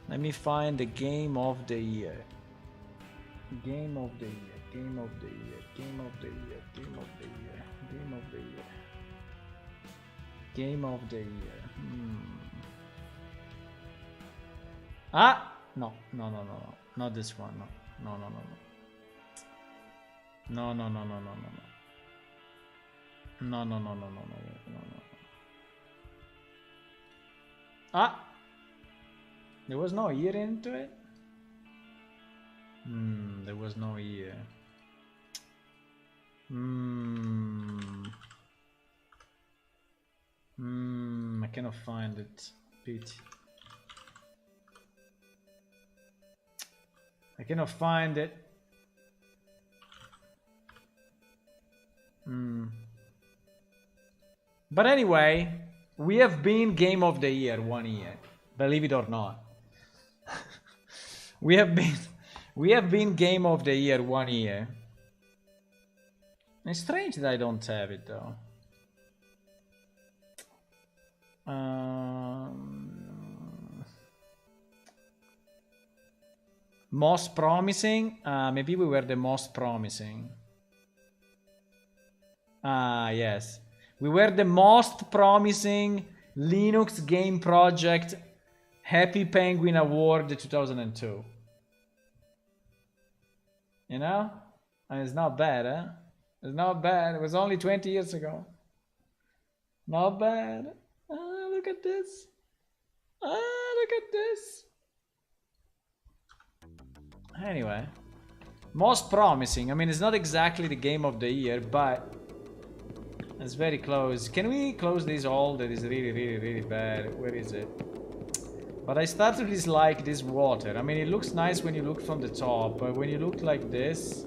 Let me find the game of the year. Game of the year, game of the year, game of the year, game of the year, game of the year. Game of the year. Ah! No. Not this one, no. No. Ah! There was no year into it? There was no year. I cannot find it. Pity. I cannot find it. But anyway, we have been Game of the Year 1 year. Believe it or not. We have been Game of the Year 1 year. It's strange that I don't have it though. Most promising? Maybe we were the most promising. Yes. We were the most promising Linux game project Happy Penguin Award 2002. You know? And it's not bad, huh? It's not bad. It was only 20 years ago. Not bad. Look at this. Look at this. Anyway. Most promising. I mean, it's not exactly the game of the year, but it's very close. Can we close this all? That is really bad. Where is it? But I start to dislike this water. I mean, it looks nice when you look from the top, but when you look like this,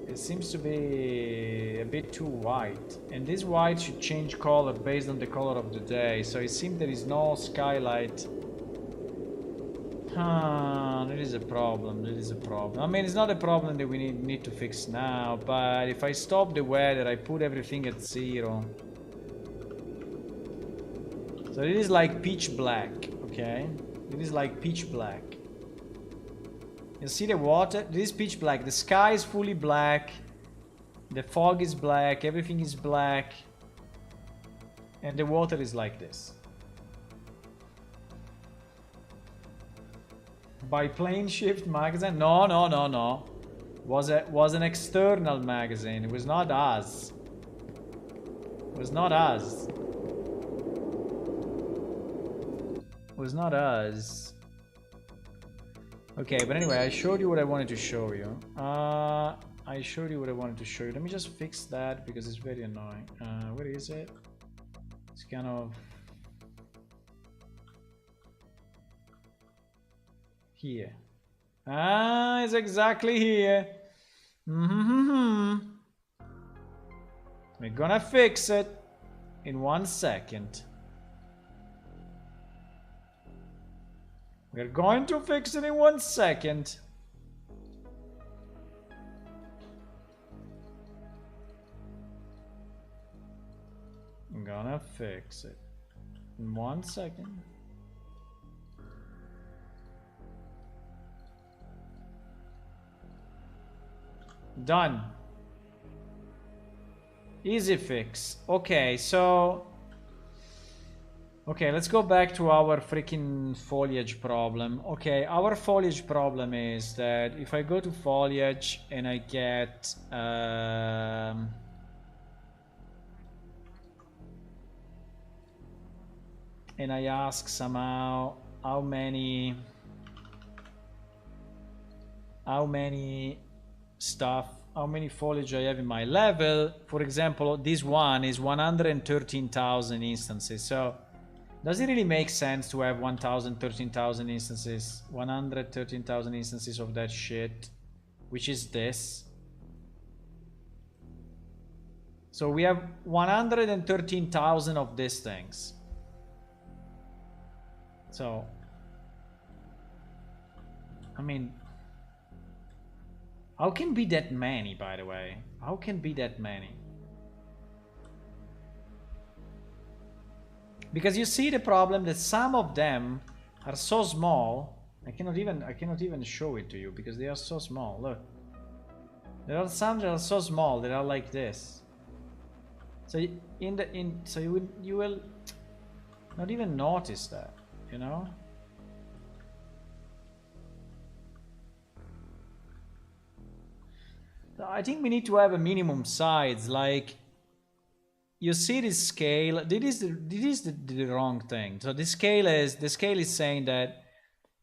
it seems to be a bit too white. And this white should change color based on the color of the day. So it seems there is no skylight. That is a problem. That is a problem. I mean, it's not a problem that we need to fix now, but if I stop the weather, I put everything at 0. So it is like pitch black, okay? It is like pitch black. You see the water? This is pitch black. The sky is fully black. The fog is black. Everything is black. And the water is like this. By Plane Shift magazine? No, no, no, no. Was an external magazine. It was not us. It was not us. It was not us. Okay, but anyway, I showed you what I wanted to show you. I showed you what I wanted to show you. Let me just fix that because it's very annoying. Where is it? It's kind of here. Ah, it's exactly here. We're gonna fix it in 1 second. We're going to fix it in 1 second. I'm gonna fix it in 1 second. Done. Easy fix. Okay, so... Okay, let's go back to our freaking foliage problem. Okay, our foliage problem is that if I go to foliage and I get... and I ask somehow how many foliage I have in my level. For example, this one is 113,000 instances. So does it really make sense to have 13,000 instances, 113,000 instances of that shit, which is this? So we have 113,000 of these things. So, I mean, how can be that many, by the way? How can be that many? Because you see the problem that some of them are so small. I cannot even show it to you because they are so small. Look, there are some that are so small that are like this. So you will not even notice that, you know. I think we need to have a minimum size, like, you see this scale. This is the wrong thing. So the scale is saying that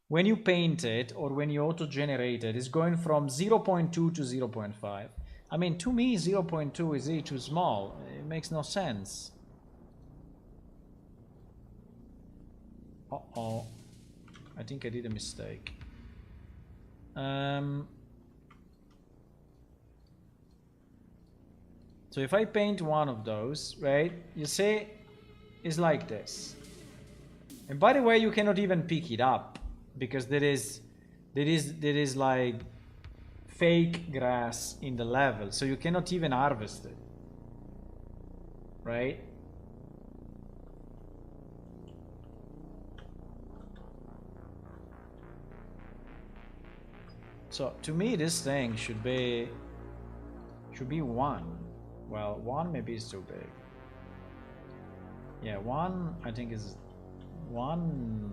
when you paint it or when you auto-generate it, it's going from 0.2 to 0.5. I mean, to me, 0.2 is too small. It makes no sense. Uh-oh. I think I did a mistake. So if I paint one of those, right, you see, it's like this. And by the way, you cannot even pick it up because there is like fake grass in the level, so you cannot even harvest it, right? So to me, this thing should be 1. Well, 1 maybe is too big. Yeah, 1 I think is 1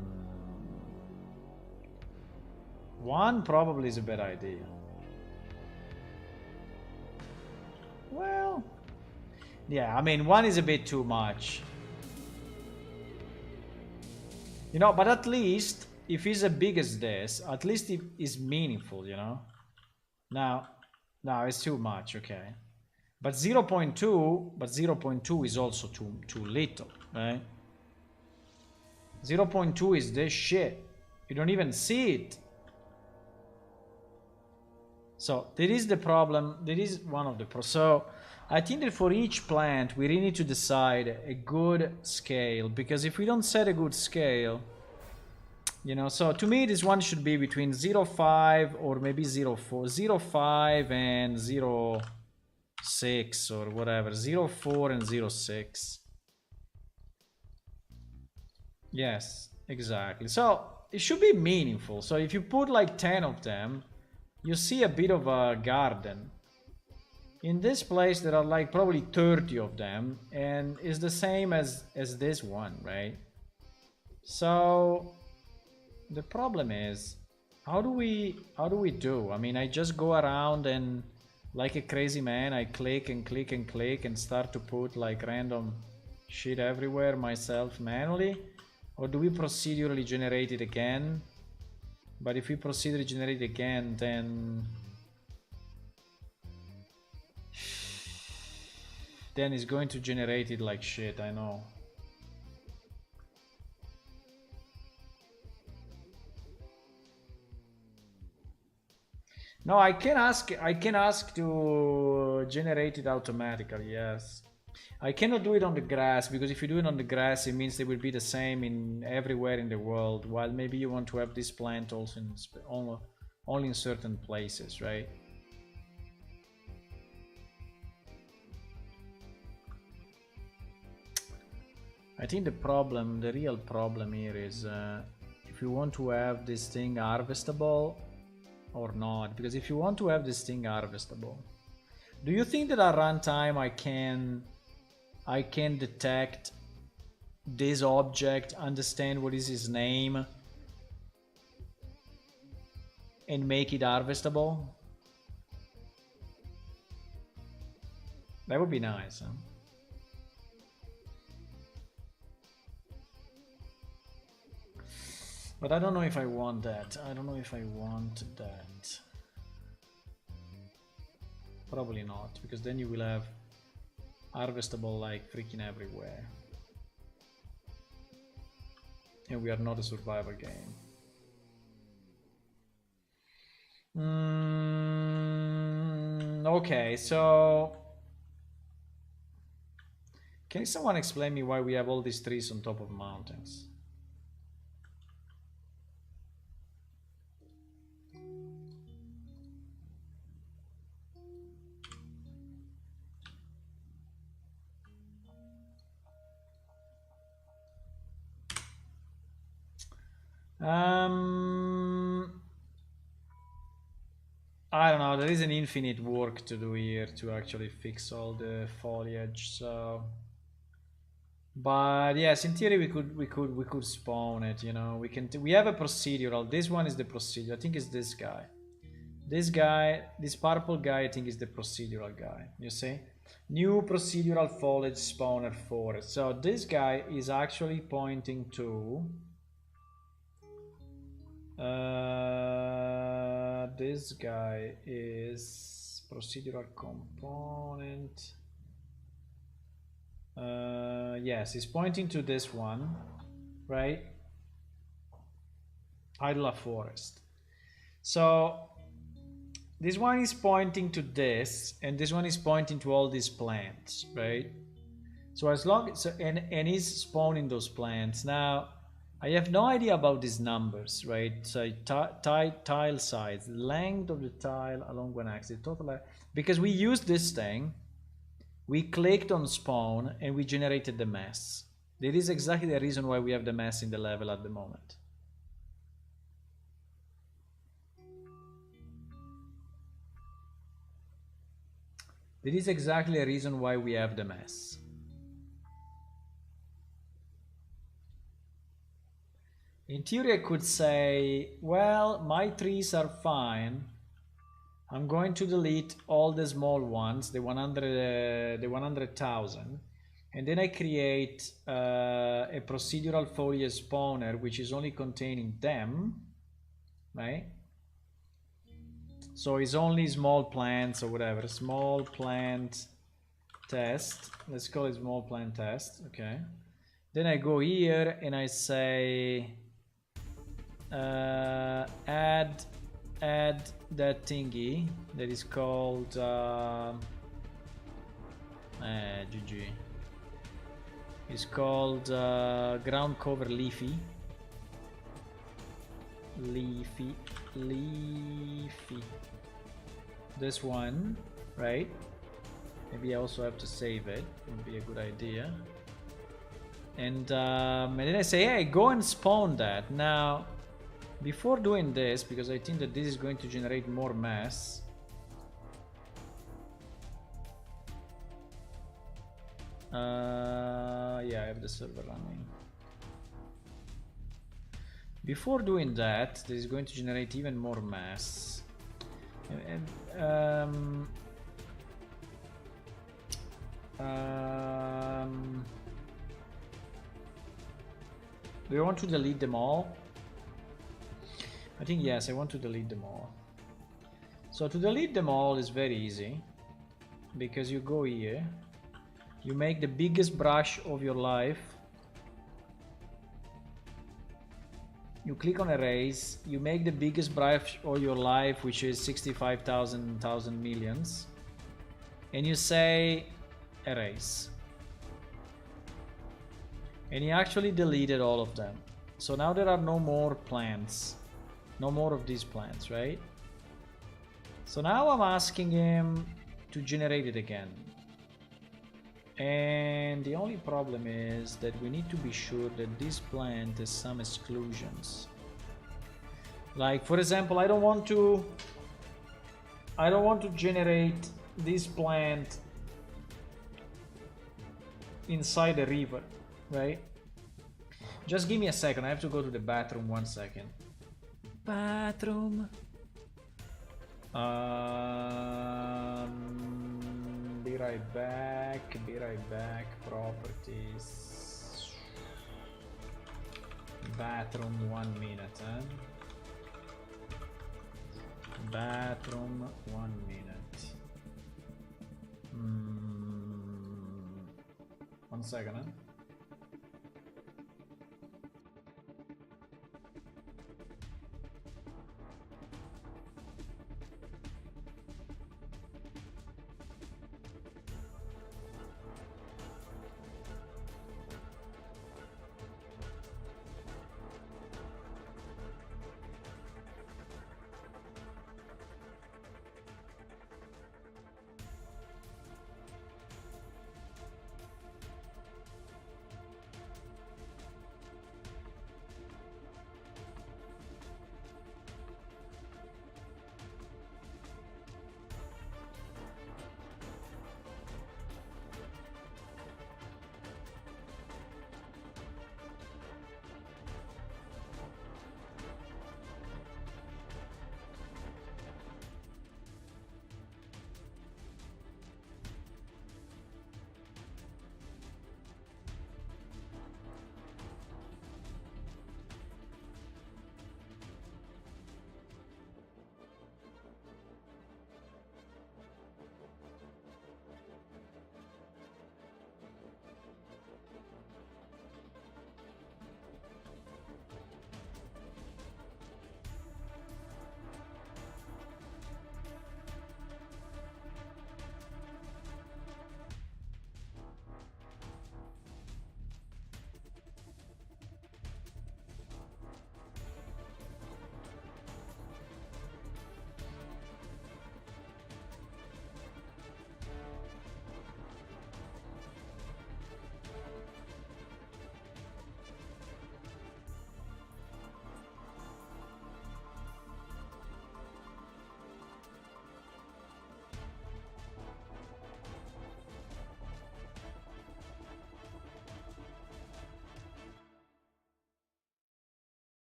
probably is a bad idea. Well, yeah, I mean 1 is a bit too much. You know, but at least if it's as big as this, at least it is meaningful, you know. Now it's too much, okay. But 0.2 is also too little, right? 0.2 is this shit. You don't even see it. So there is the problem. There is one of the pros. So I think that for each plant, we really need to decide a good scale, because if we don't set a good scale, you know, so to me this one should be between 0.5 or maybe 0.4, 0.5 and 0.6 or whatever, 0.4 and 0.6. Yes, exactly. So it should be meaningful. So if you put like 10 of them, you see a bit of a garden. In this place there are like probably 30 of them, and it's the same as this one, right? So the problem is, how do we do? I mean, I just go around and like a crazy man I click and click and click and start to put like random shit everywhere myself manually, or do we procedurally generate it again? But if we procedurally generate it again, then it's going to generate it like shit, I know. No, I can ask to generate it automatically, yes. I cannot do it on the grass, because if you do it on the grass, it means they will be the same in everywhere in the world, while maybe you want to have this plant also in only in certain places, right? I think the real problem here is if you want to have this thing harvestable or not. Because if you want to have this thing harvestable, do you think that at runtime I can detect this object, understand what is his name, and make it harvestable? That would be nice, huh? But I don't know if I want that. I don't know if I want that. Probably not, because then you will have harvestable like freaking everywhere. And we are not a survival game. Okay, so can someone explain me why we have all these trees on top of mountains? I don't know, there is an infinite work to do here to actually fix all the foliage, so but yes, in theory we could spawn it, you know. We have a procedural. This one is the procedural. I think it's this guy. This purple guy, I think is the procedural guy. You see? New procedural foliage spawner forest. So this guy is actually pointing to this guy is procedural component. Yes, he's pointing to this one, right? Idle forest. So this one is pointing to this, and this one is pointing to all these plants, right? So as long as and he's spawning those plants. Now I have no idea about these numbers, right? So tile size, length of the tile along one axis, total, because we used this thing. We clicked on spawn and we generated the mess. That is exactly the reason why we have the mess in the level at the moment. That is exactly the reason why we have the mess. In theory, I could say, well, my trees are fine. I'm going to delete all the small ones, the 100,000, and then I create a procedural foliage spawner which is only containing them, right? So it's only small plants or whatever. Small plant test. Let's call it small plant test. Okay. Then I go here and I say add that thingy that is called GG. It's called ground cover leafy. This one, right? Maybe I also have to save it. Would be a good idea. And then I say, hey, go and spawn that now. Before doing this, because I think that this is going to generate more mass. Yeah, I have the server running. Before doing that, this is going to generate even more mass. Do you want to delete them all? I think yes, I want to delete them all. So to delete them all is very easy, because you go here, you make the biggest brush of your life, you click on erase, you make the biggest brush of your life, which is 65,000 millions, and you say erase. And he actually deleted all of them. So now there are no more plants. No more of these plants, right? So now I'm asking him to generate it again. And the only problem is that we need to be sure that this plant has some exclusions. Like, for example, I don't want to generate this plant inside a river, right? Just give me a second. I have to go to the bathroom. 1 second. Bathroom. Be right back. Be right back. Properties. Bathroom. 1 minute. Huh? Bathroom. 1 minute. 1 second. Huh?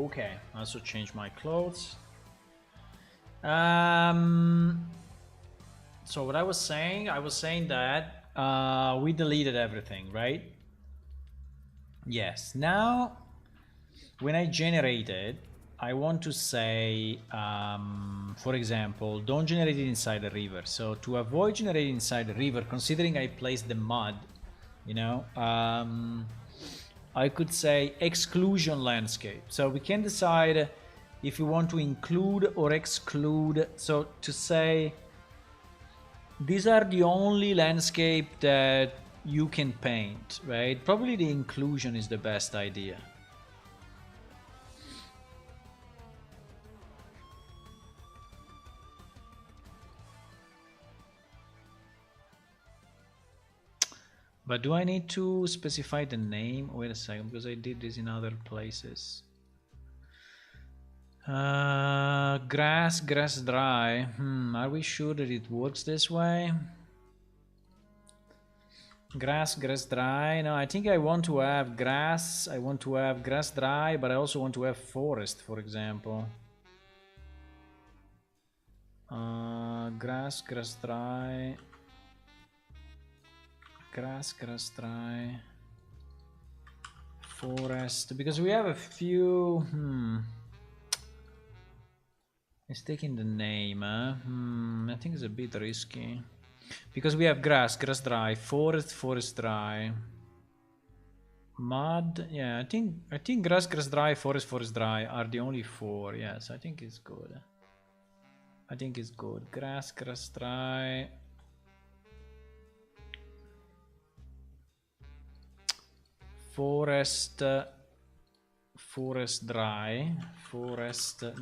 Okay, I also change my clothes. So what I was saying that we deleted everything, right? Yes. Now, when I generate it, I want to say, for example, don't generate it inside the river. So to avoid generating inside the river, considering I placed the mud, you know, I could say exclusion landscape. So we can decide if we want to include or exclude. So to say, these are the only landscape that you can paint, right? Probably the inclusion is the best idea. But do I need to specify the name? Wait a second, because I did this in other places. Grass dry. Are we sure that it works this way? Grass dry. No, I think I want to have grass. I want to have grass dry, but I also want to have forest, for example. Grass dry. Grass dry. Forest, because we have a few. It's taking the name. I think it's a bit risky. Because we have grass dry, forest dry, mud. Yeah, I think grass dry, forest dry are the only four. Yes, I think it's good. I think it's good. Grass dry. Forest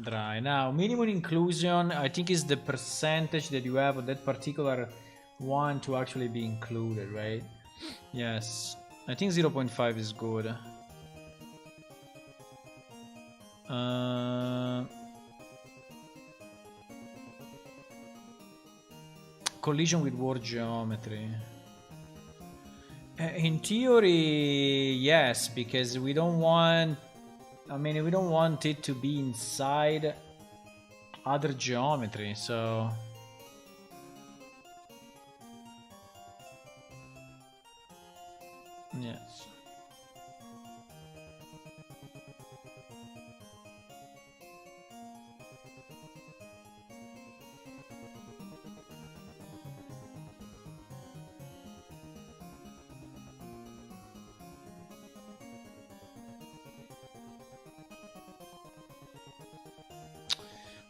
dry. Now, minimum inclusion, I think, is the percentage that you have of that particular one to actually be included, right? Yes, I think 0.5 is good. Collision with word geometry. In theory, yes, because we don't want. I mean, we don't want it to be inside other geometry, so. Yes.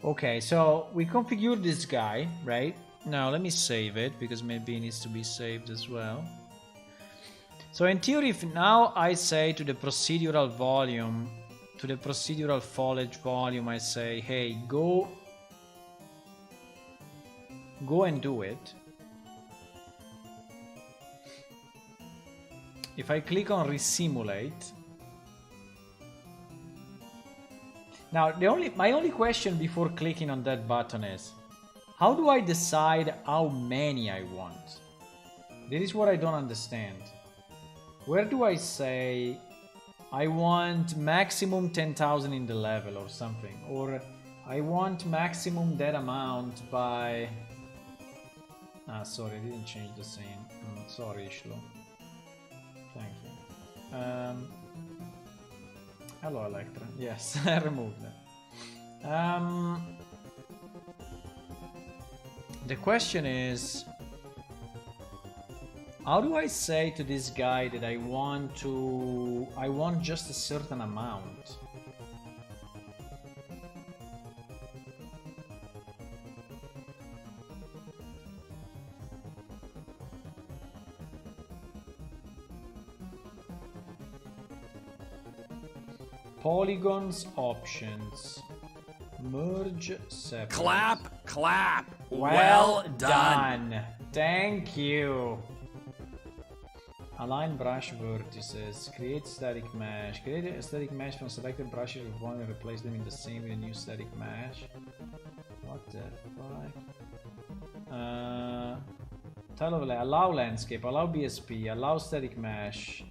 Okay, so we configured this guy, right? Now let me save it, because maybe it needs to be saved as well. So in theory, if now I say to the procedural volume, to the procedural foliage volume, I say, hey, go and do it. If I click on resimulate. Now, my only question before clicking on that button is, how do I decide how many I want? This is what I don't understand. Where do I say I want maximum 10,000 in the level or something? Or I want maximum that amount by... Ah, sorry, I didn't change the scene. Sorry, Ishlo. Thank you. Hello, Electra. Yes, I removed that. The question is, how do I say to this guy that I want just a certain amount? Polygons options. Merge separate. Clap. Well done. Thank you. Align brush vertices. Create static mesh. Create a static mesh from selected brushes with one and replace them in the same with a new static mesh. What the fuck? Tile overlay. Allow landscape. Allow BSP. Allow static mesh.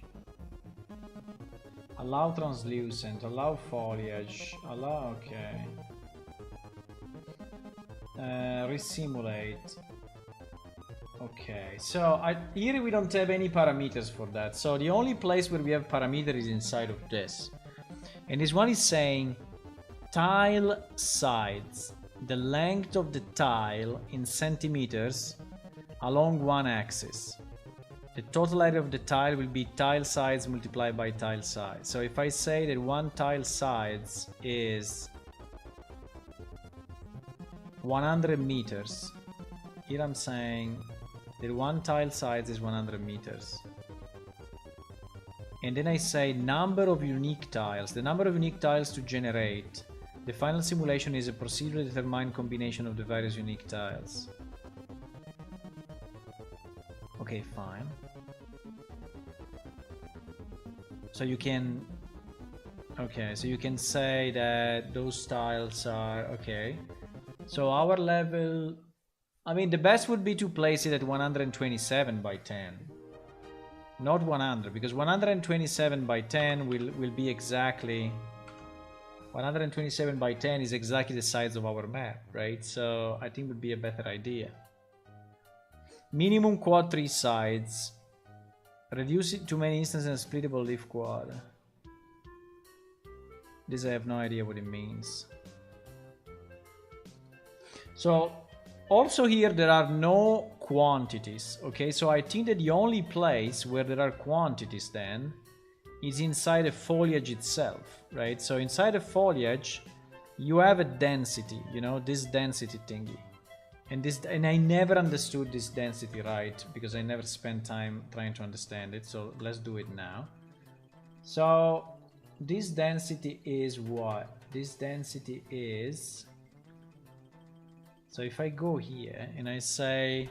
Allow translucent, allow foliage, allow, okay. Resimulate. Okay, so here we don't have any parameters for that. So the only place where we have parameter is inside of this. And this one is saying tile sides, the length of the tile in centimeters along one axis. The total area of the tile will be tile sides multiplied by tile size. So if I say that one tile sides is 100 meters, here I'm saying that one tile size is 100 meters. And then I say number of unique tiles. The number of unique tiles to generate. The final simulation is a procedurally determined combination of the various unique tiles. Okay, fine. So you can... Okay, so you can say that those tiles are... Okay. So our level... I mean, the best would be to place it at 127 by 10. Not 100, because 127 by 10 will be exactly... 127 by 10 is exactly the size of our map, right? So I think it would be a better idea. Minimum quad 3 sides. Reduce it to many instances and splittable leaf quad. This I have no idea what it means. So also here there are no quantities, okay? So I think that the only place where there are quantities then is inside the foliage itself, right? So inside the foliage you have a density, you know, this density thingy. And I never understood this density right, because I never spent time trying to understand it. So let's do it now. So this density is what? This density is... So if I go here and I say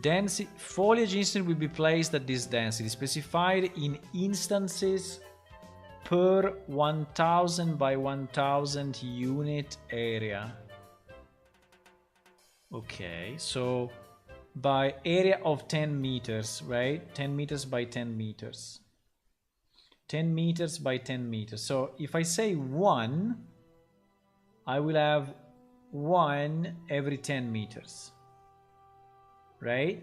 density, foliage instant will be placed at this density, specified in instances per 1000 by 1000 unit area. Okay, so by area of 10 meters, right? 10 meters by 10 meters. 10 meters by 10 meters. So if I say 1, I will have 1 every 10 meters. Right?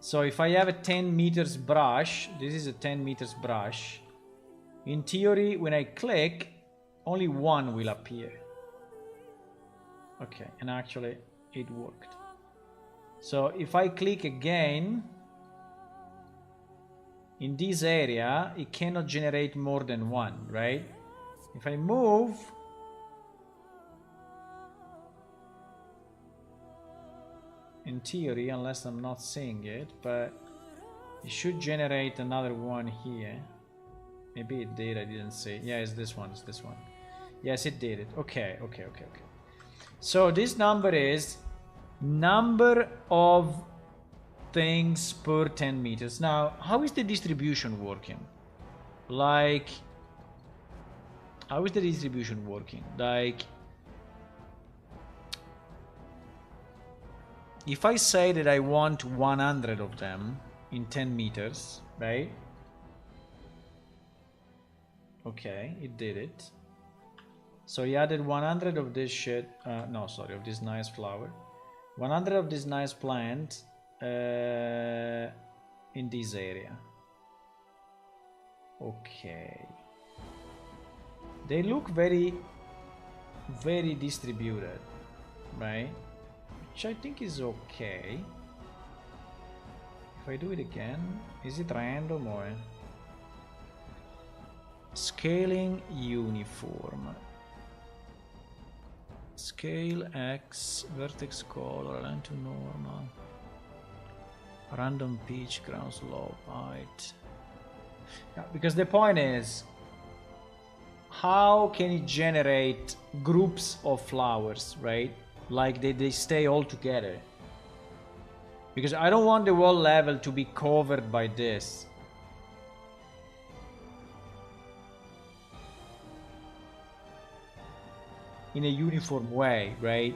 So if I have a 10 meters brush, this is a 10 meters brush. In theory, when I click, only 1 will appear. Okay, and actually it worked. So if I click again, in this area, it cannot generate more than 1, right? If I move, in theory, unless I'm not seeing it, but it should generate another one here. Maybe it did, I didn't see. Yeah, it's this one, it's this one. Yes, it did it. Okay. So this number is number of things per 10 meters. Now, how is the distribution working? Like, how is the distribution working? Like, if I say that I want 100 of them in 10 meters, right? Okay, it did it. So he added 100 of this shit, no, sorry, of this nice flower. 100 of this nice plant in this area. Okay. They look very, very distributed, right? Which I think is okay. If I do it again, is it random or... Scaling uniform. Scale X, vertex color, align to normal. Random pitch, ground slope, height. Yeah, because the point is, how can it generate groups of flowers, right? Like they stay all together. Because I don't want the whole level to be covered by this. In a uniform way, right?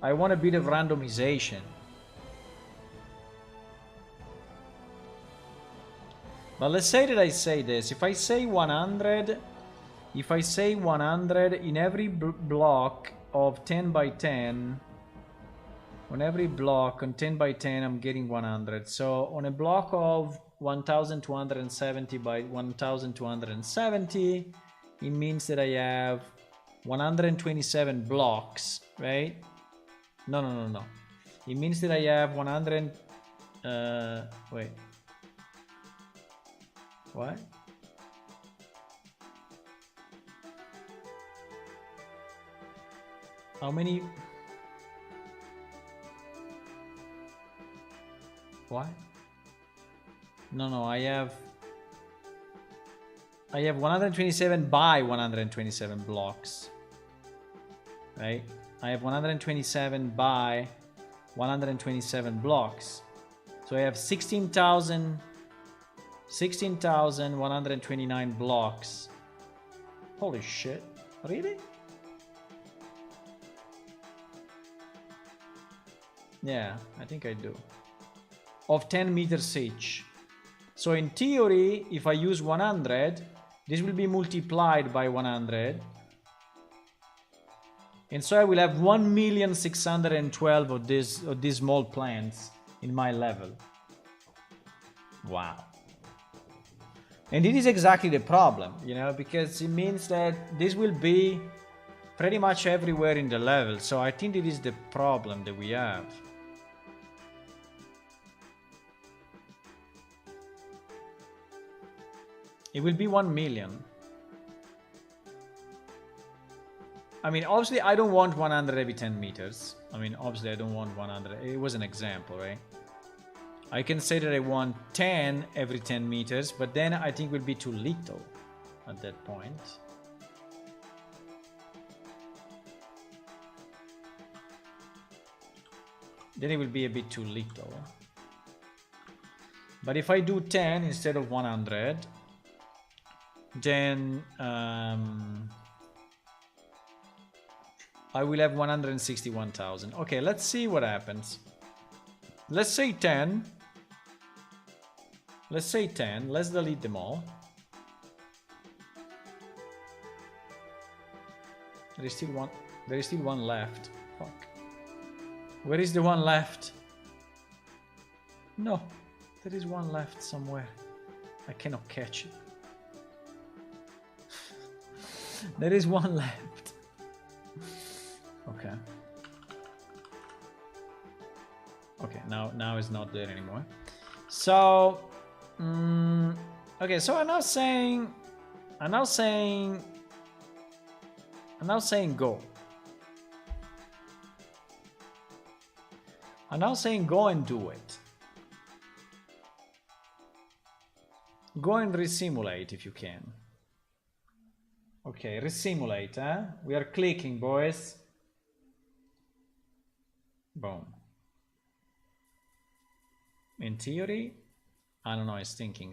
I want a bit of randomization. But let's say that I say this. If I say 100, if I say 100 in every block of 10 by 10, on every block on 10 by 10, I'm getting 100. So on a block of 1270 by 1270, it means that I have 127 blocks, right? No. It means that I have 100. Wait. What? How many? What? No, I have 127 by 127 blocks. Right? I have 127 by 127 blocks. So I have 16,129 blocks. Holy shit. Really? Yeah, I think I do. Of 10 meters each. So in theory, if I use 100, this will be multiplied by 100. And so I will have 1,612,000 of these small plants in my level. Wow. And it is exactly the problem, you know, because it means that this will be pretty much everywhere in the level. So I think it is the problem that we have. It will be 1 million. I mean, obviously I don't want 100 every 10 meters. I mean, obviously I don't want 100. It was an example, right? I can say that I want 10 every 10 meters, but then I think it will be too little at that point. Then it will be a bit too little. But if I do 10 instead of 100, then I will have 161,000. Okay, let's see what happens. Let's say 10. Let's say 10. Let's delete them all. There is still one. There is still one left. Fuck. Where is the one left? No, there is one left somewhere. I cannot catch it. There is one left. Okay. Okay, now it's not there anymore. So, okay, so I'm now saying go. I'm now saying go and do it. Go and resimulate if you can. Okay, resimulate, huh? We are clicking, boys. Boom. In theory, I don't know, it's thinking.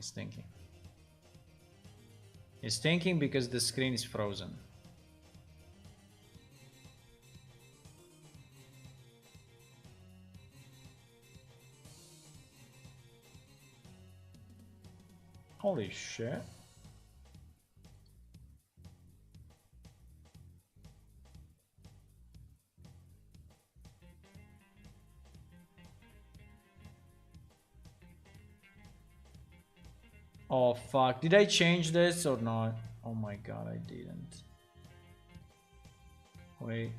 It's thinking because the screen is frozen. Holy shit. Oh fuck, did I change this or not? Oh my god, I didn't. Wait,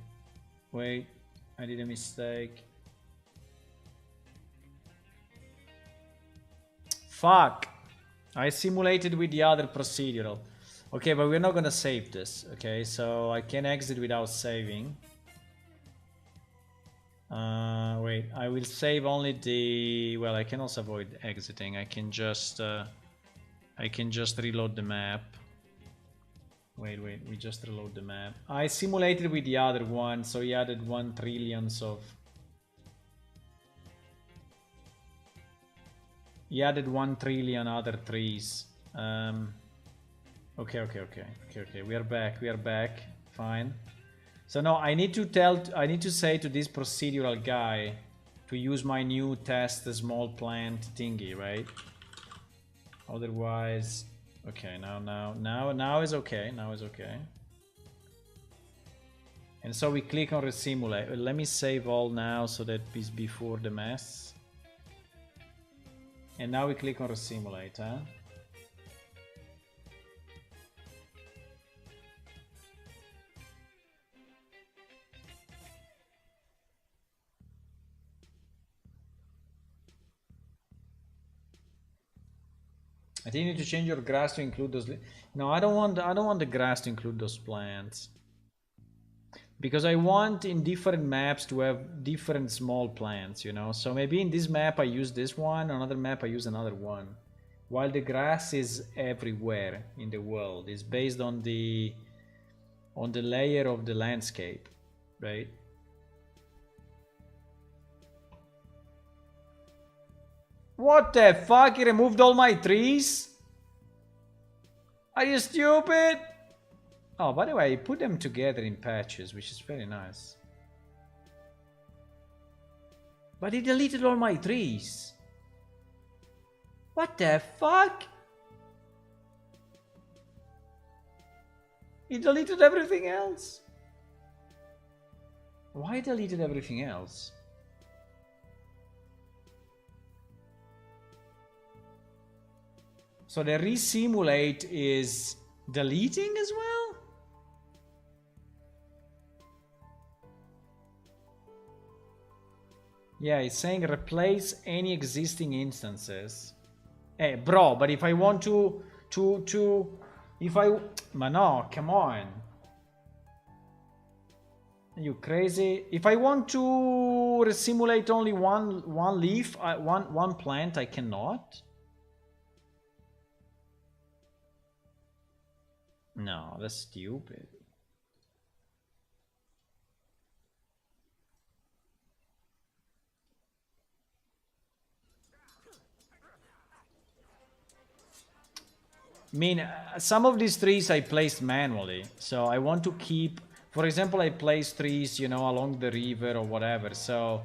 I did a mistake. Fuck, I simulated with the other procedural. Okay, but we're not gonna save this, okay? So I can exit without saving. Wait, I will save only the... Well, I can also avoid exiting. I can just reload the map. Wait, we just reload the map. I simulated with the other one, so he added 1 trillion of... He added 1 trillion other trees. Okay. We are back. Fine. So now I need to say to this procedural guy to use my new test small plant thingy, right? Otherwise, okay, now is okay. Now is okay. And so we click on resimulate. Let me save all now so that it's before the mess. And now we click on resimulate, huh? I think you need to change your grass to include those. No, I don't want the grass to include those plants. Because I want in different maps to have different small plants, you know. So maybe in this map I use this one, another map I use another one. While the grass is everywhere in the world. It's based on the layer of the landscape, right? What the fuck? He removed all my trees? Are you stupid? Oh, by the way, I put them together in patches, which is very nice. But he deleted all my trees. What the fuck? He deleted everything else. Why deleted everything else? So the resimulate is deleting as well? Yeah, it's saying replace any existing instances. Hey, bro, but if I want but no, come on. Are you crazy? If I want to resimulate only one leaf, one plant, I cannot. No, that's stupid. I mean, some of these trees I placed manually, so I want to keep, for example, I place trees, you know, along the river or whatever, so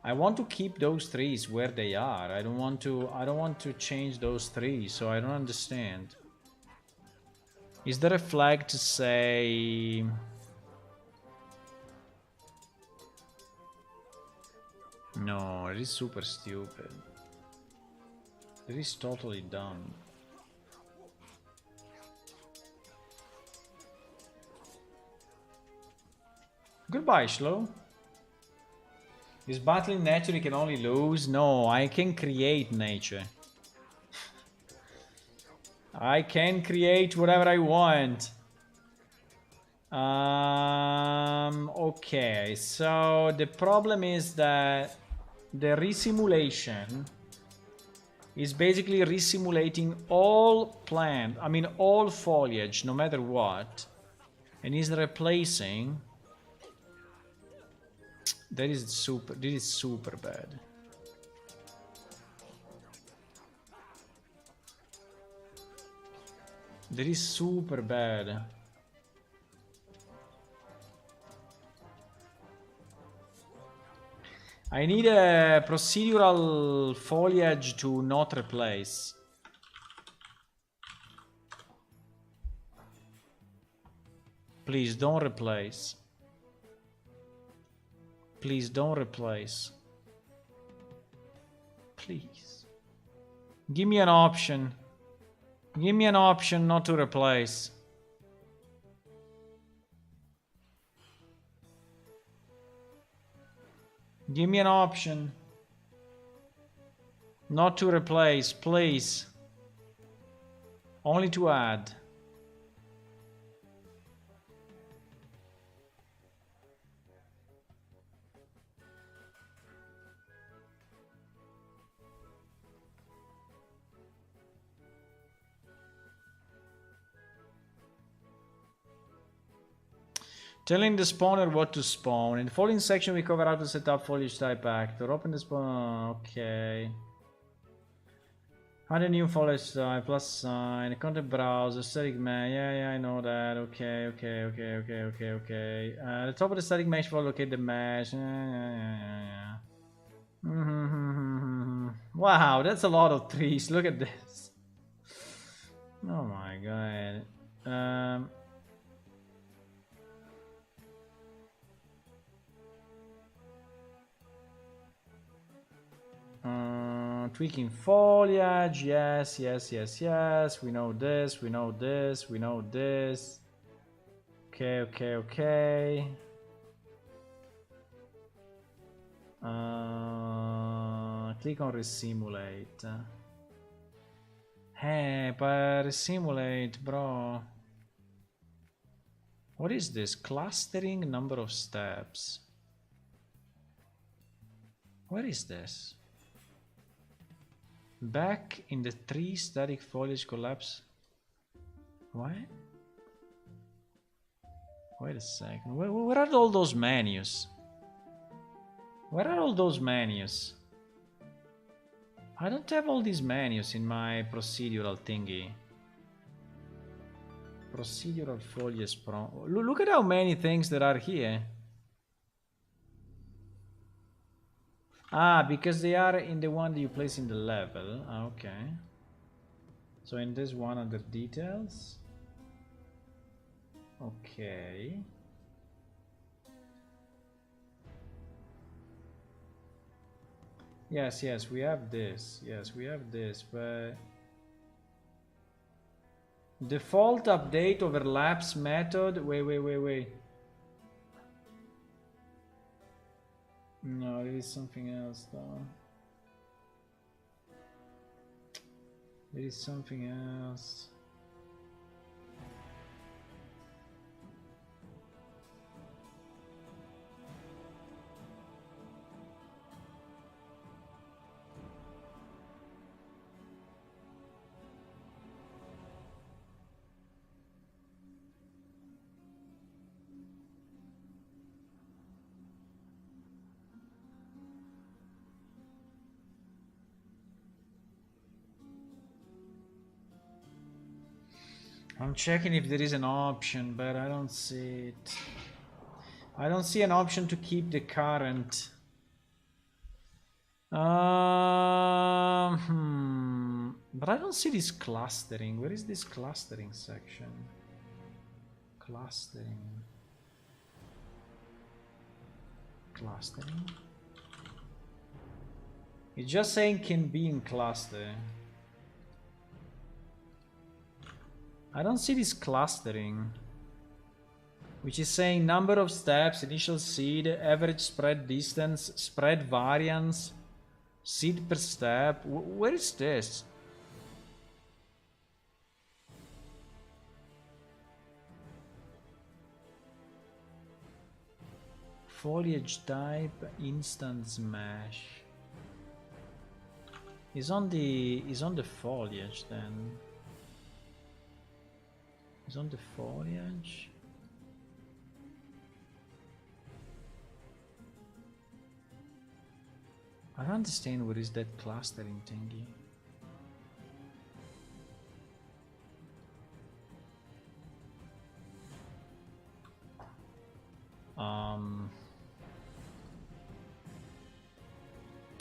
I want to keep those trees where they are. I don't want to change those trees, so I don't understand. Is there a flag to say... No, it is super stupid. It is totally dumb. Goodbye, Shlo. Is battling nature you can only lose? No, I can create nature. I can create whatever I want. Okay, so the problem is that the resimulation is basically resimulating all all foliage, no matter what, and is replacing. This is super bad. That is super bad. I need a procedural foliage to not replace. Please don't replace. Please don't replace. Please. Give me an option. Give me an option not to replace. Give me an option not to replace, please. Only to add. Telling the spawner what to spawn. In the following section we cover how to set up foliage type actor. Open the spawn. Okay. Add a new foliage type, plus sign, content browser, static mesh. Yeah, I know that. Okay. At the top of the static mesh will locate the mesh. Yeah. Wow, that's a lot of trees. Look at this. Oh my god. Tweaking foliage, yes, yes, yes, yes. We know this, we know this, we know this. Okay, okay, okay. Click on resimulate. Hey, but resimulate, bro. What is this? Clustering number of steps. What is this? Back in the tree, static foliage collapse. What? Wait a second. Where are all those menus? Where are all those menus? I don't have all these menus in my procedural thingy. Procedural foliage pro. Look at how many things there are here. Ah, because they are in the one that you place in the level. Ah, okay. So in this one under details. Okay. Yes, yes, we have this. Yes, we have this, but default update overlaps method. Wait. No, it is something else though. It is something else. I'm checking if there is an option, but I don't see it. I don't see an option to keep the current. But I don't see this clustering. Where is this clustering section? Clustering. It's just saying can be in cluster. I don't see this clustering, which is saying number of steps, initial seed, average spread distance, spread variance, seed per step. Where is this? Foliage type, instance mesh. Is on the foliage then. Is on the foliage. I don't understand what is that clustering thingy.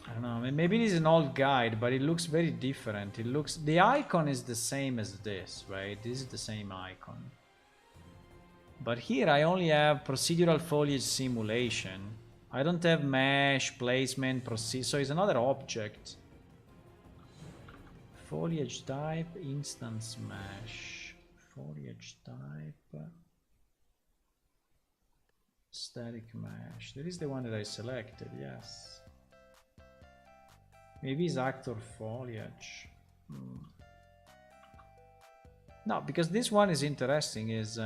I don't know, maybe it is an old guide, but it looks very different. It looks, the icon is the same as this, right? This is the same icon. But here I only have procedural foliage simulation. I don't have mesh, placement, so it's another object. Foliage type, instance mesh. Foliage type. Static mesh. There is the one that I selected, yes. Maybe it's actor foliage. No, because this one is interesting, is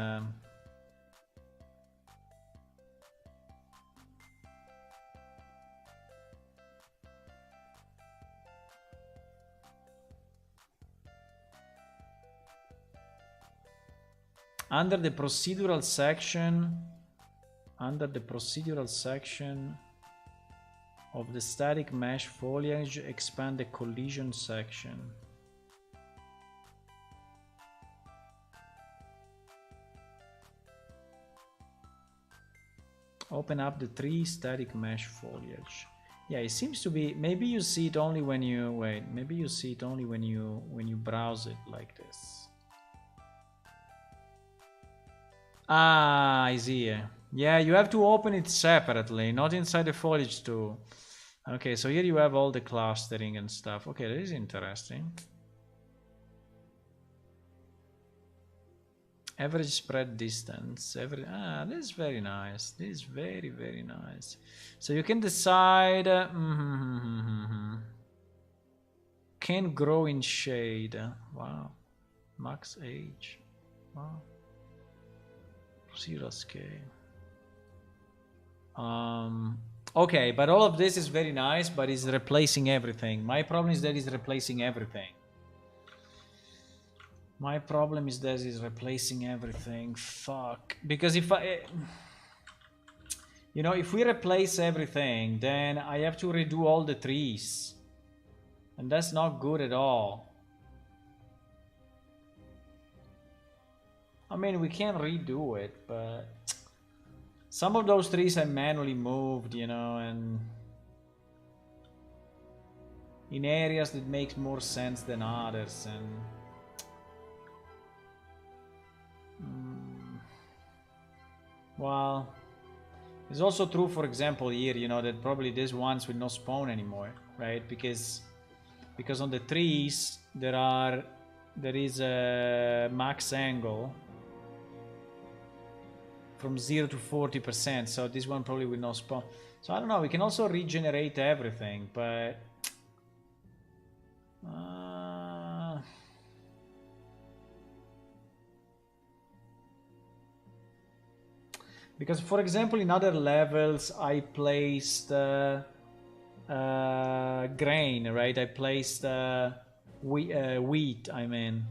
under the procedural section, of the static mesh foliage, expand the collision section. Open up the tree static mesh foliage. Yeah, it seems to be, maybe you see it only when you, maybe you see it only when you browse it like this. Ah, I see. Yeah, you have to open it separately, not inside the foliage too. Okay, so here you have all the clustering and stuff. Okay, that is interesting. Average spread distance. This is very nice. This is very, very nice. So you can decide. Can grow in shade. Wow. Max age. Wow. Procedural scale. Okay, but all of this is very nice, but it's replacing everything. My problem is that it's replacing everything. My problem is that it's replacing everything. Fuck. Because if I... You know, if we replace everything, then I have to redo all the trees. And that's not good at all. I mean, we can redo it, but... Some of those trees I manually moved, you know, and... in areas that makes more sense than others, and... Well... It's also true, for example, here, you know, that probably these ones will not spawn anymore, right? Because on the trees there is a max angle from 0 to 40%, so this one probably will not spawn. So I don't know, we can also regenerate everything, but because, for example, in other levels, I placed grain, right? I placed wheat, I mean.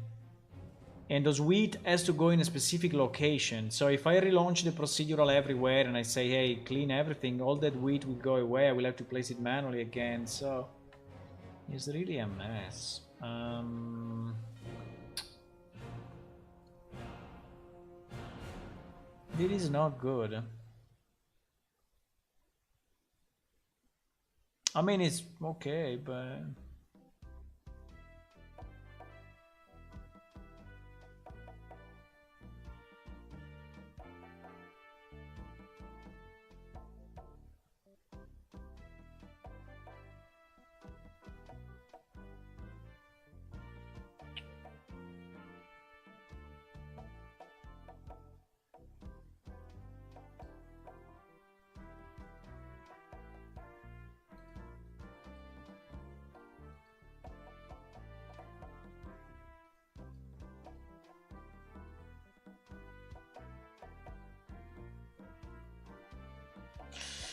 And those wheat has to go in a specific location. So if I relaunch the procedural everywhere and I say, hey, clean everything, all that wheat will go away. I will have to place it manually again. So it's really a mess. It is not good. I mean, it's okay, but...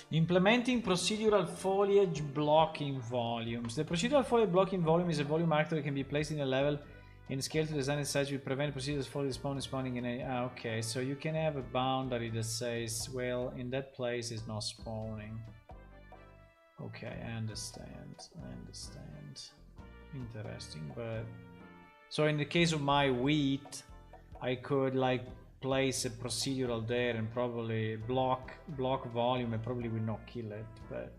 Implementing procedural foliage blocking volumes. The procedural foliage blocking volume is a volume actor that can be placed in a level in scale to design and size to prevent procedural foliage spawning in a... okay, so you can have a boundary that says, well, in that place is not spawning. Okay, I understand. Interesting, but... So in the case of my wheat, I could, like, place a procedural there and probably block volume and probably will not kill it, but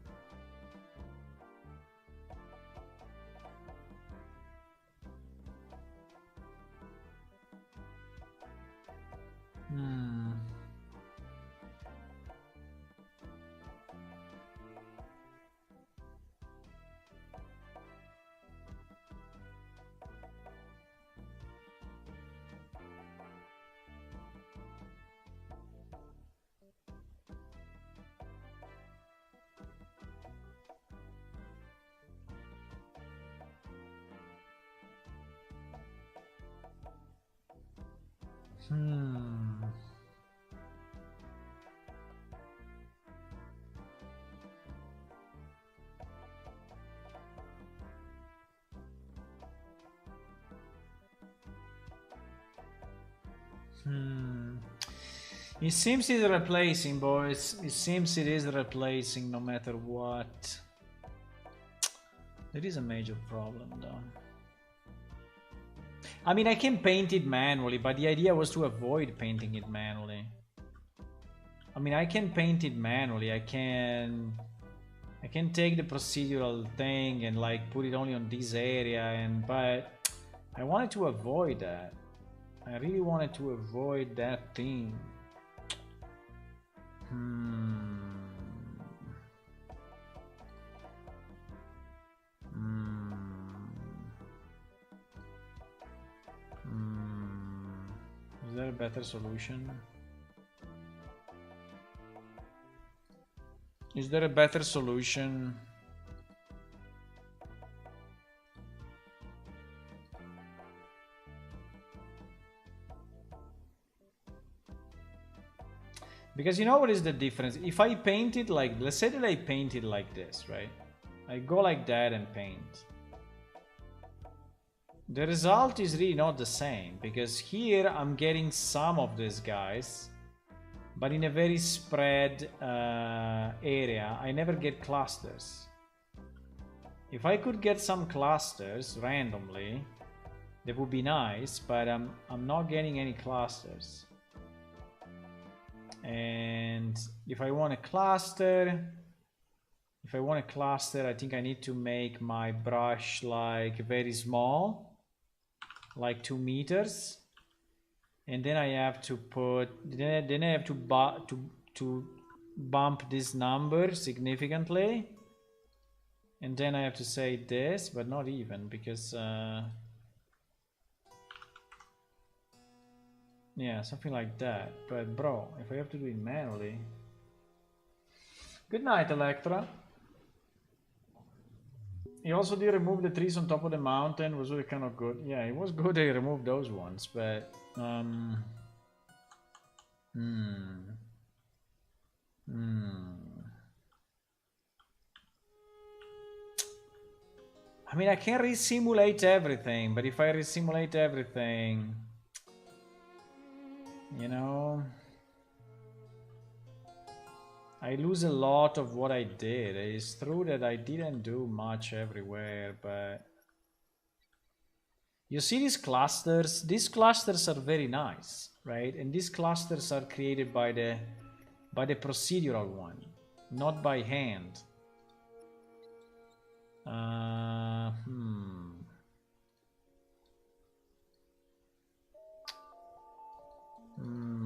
It seems it's replacing, boys. It seems it is replacing no matter what. There is a major problem, though. I mean, I can paint it manually, but the idea was to avoid painting it manually. I mean, I can paint it manually. I can take the procedural thing and like put it only on this area, but I wanted to avoid that. I really wanted to avoid that thing. Is there a better solution? Is there a better solution? Because you know what is the difference? If I paint it like, let's say that I paint it like this, right? I go like that and paint. The result is really not the same, because here I'm getting some of these guys, but in a very spread area. I never get clusters. If I could get some clusters randomly, that would be nice, but I'm not getting any clusters. And if I want a cluster, I think I need to make my brush like very small, like 2 meters, and then I have to put, then I have to bump this number significantly, and then I have to say this, but not even, because yeah, something like that. But bro, if I have to do it manually. Good night, Electra. He also did remove the trees on top of the mountain. Was really kind of good. Yeah, it was good they removed those ones, but I mean, I can resimulate everything, but if I resimulate everything, you know, I lose a lot of what I did. It's true that I didn't do much everywhere, but you see these clusters? These clusters are very nice, right? And these clusters are created by the procedural one, not by hand.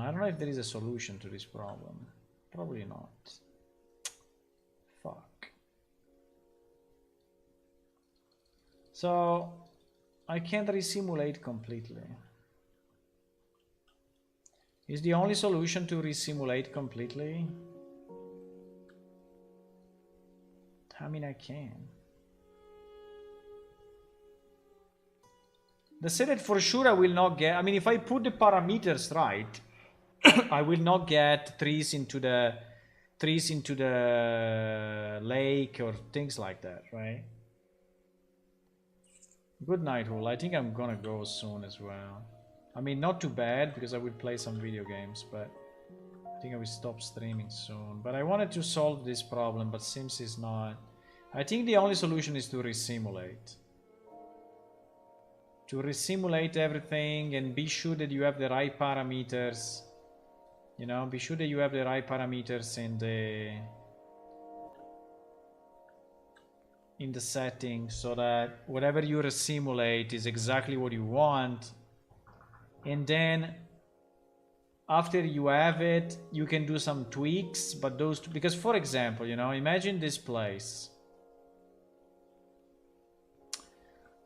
I don't know if there is a solution to this problem. Probably not. Fuck. So I can't resimulate completely. Is the only solution to resimulate completely? I mean, I can. They say that for sure I will not get, I mean, if I put the parameters right, I will not get trees into the lake or things like that, right? Good night, Hul. I think I'm gonna go soon as well. I mean, not too bad, because I will play some video games, but I think I will stop streaming soon. But I wanted to solve this problem, but seems it's not. I think the only solution is to resimulate. To resimulate everything and be sure that you have the right parameters. You know, be sure that you have the right parameters in the settings, so that whatever you resimulate is exactly what you want. And then after you have it, you can do some tweaks, but those, because for example, you know, imagine this place.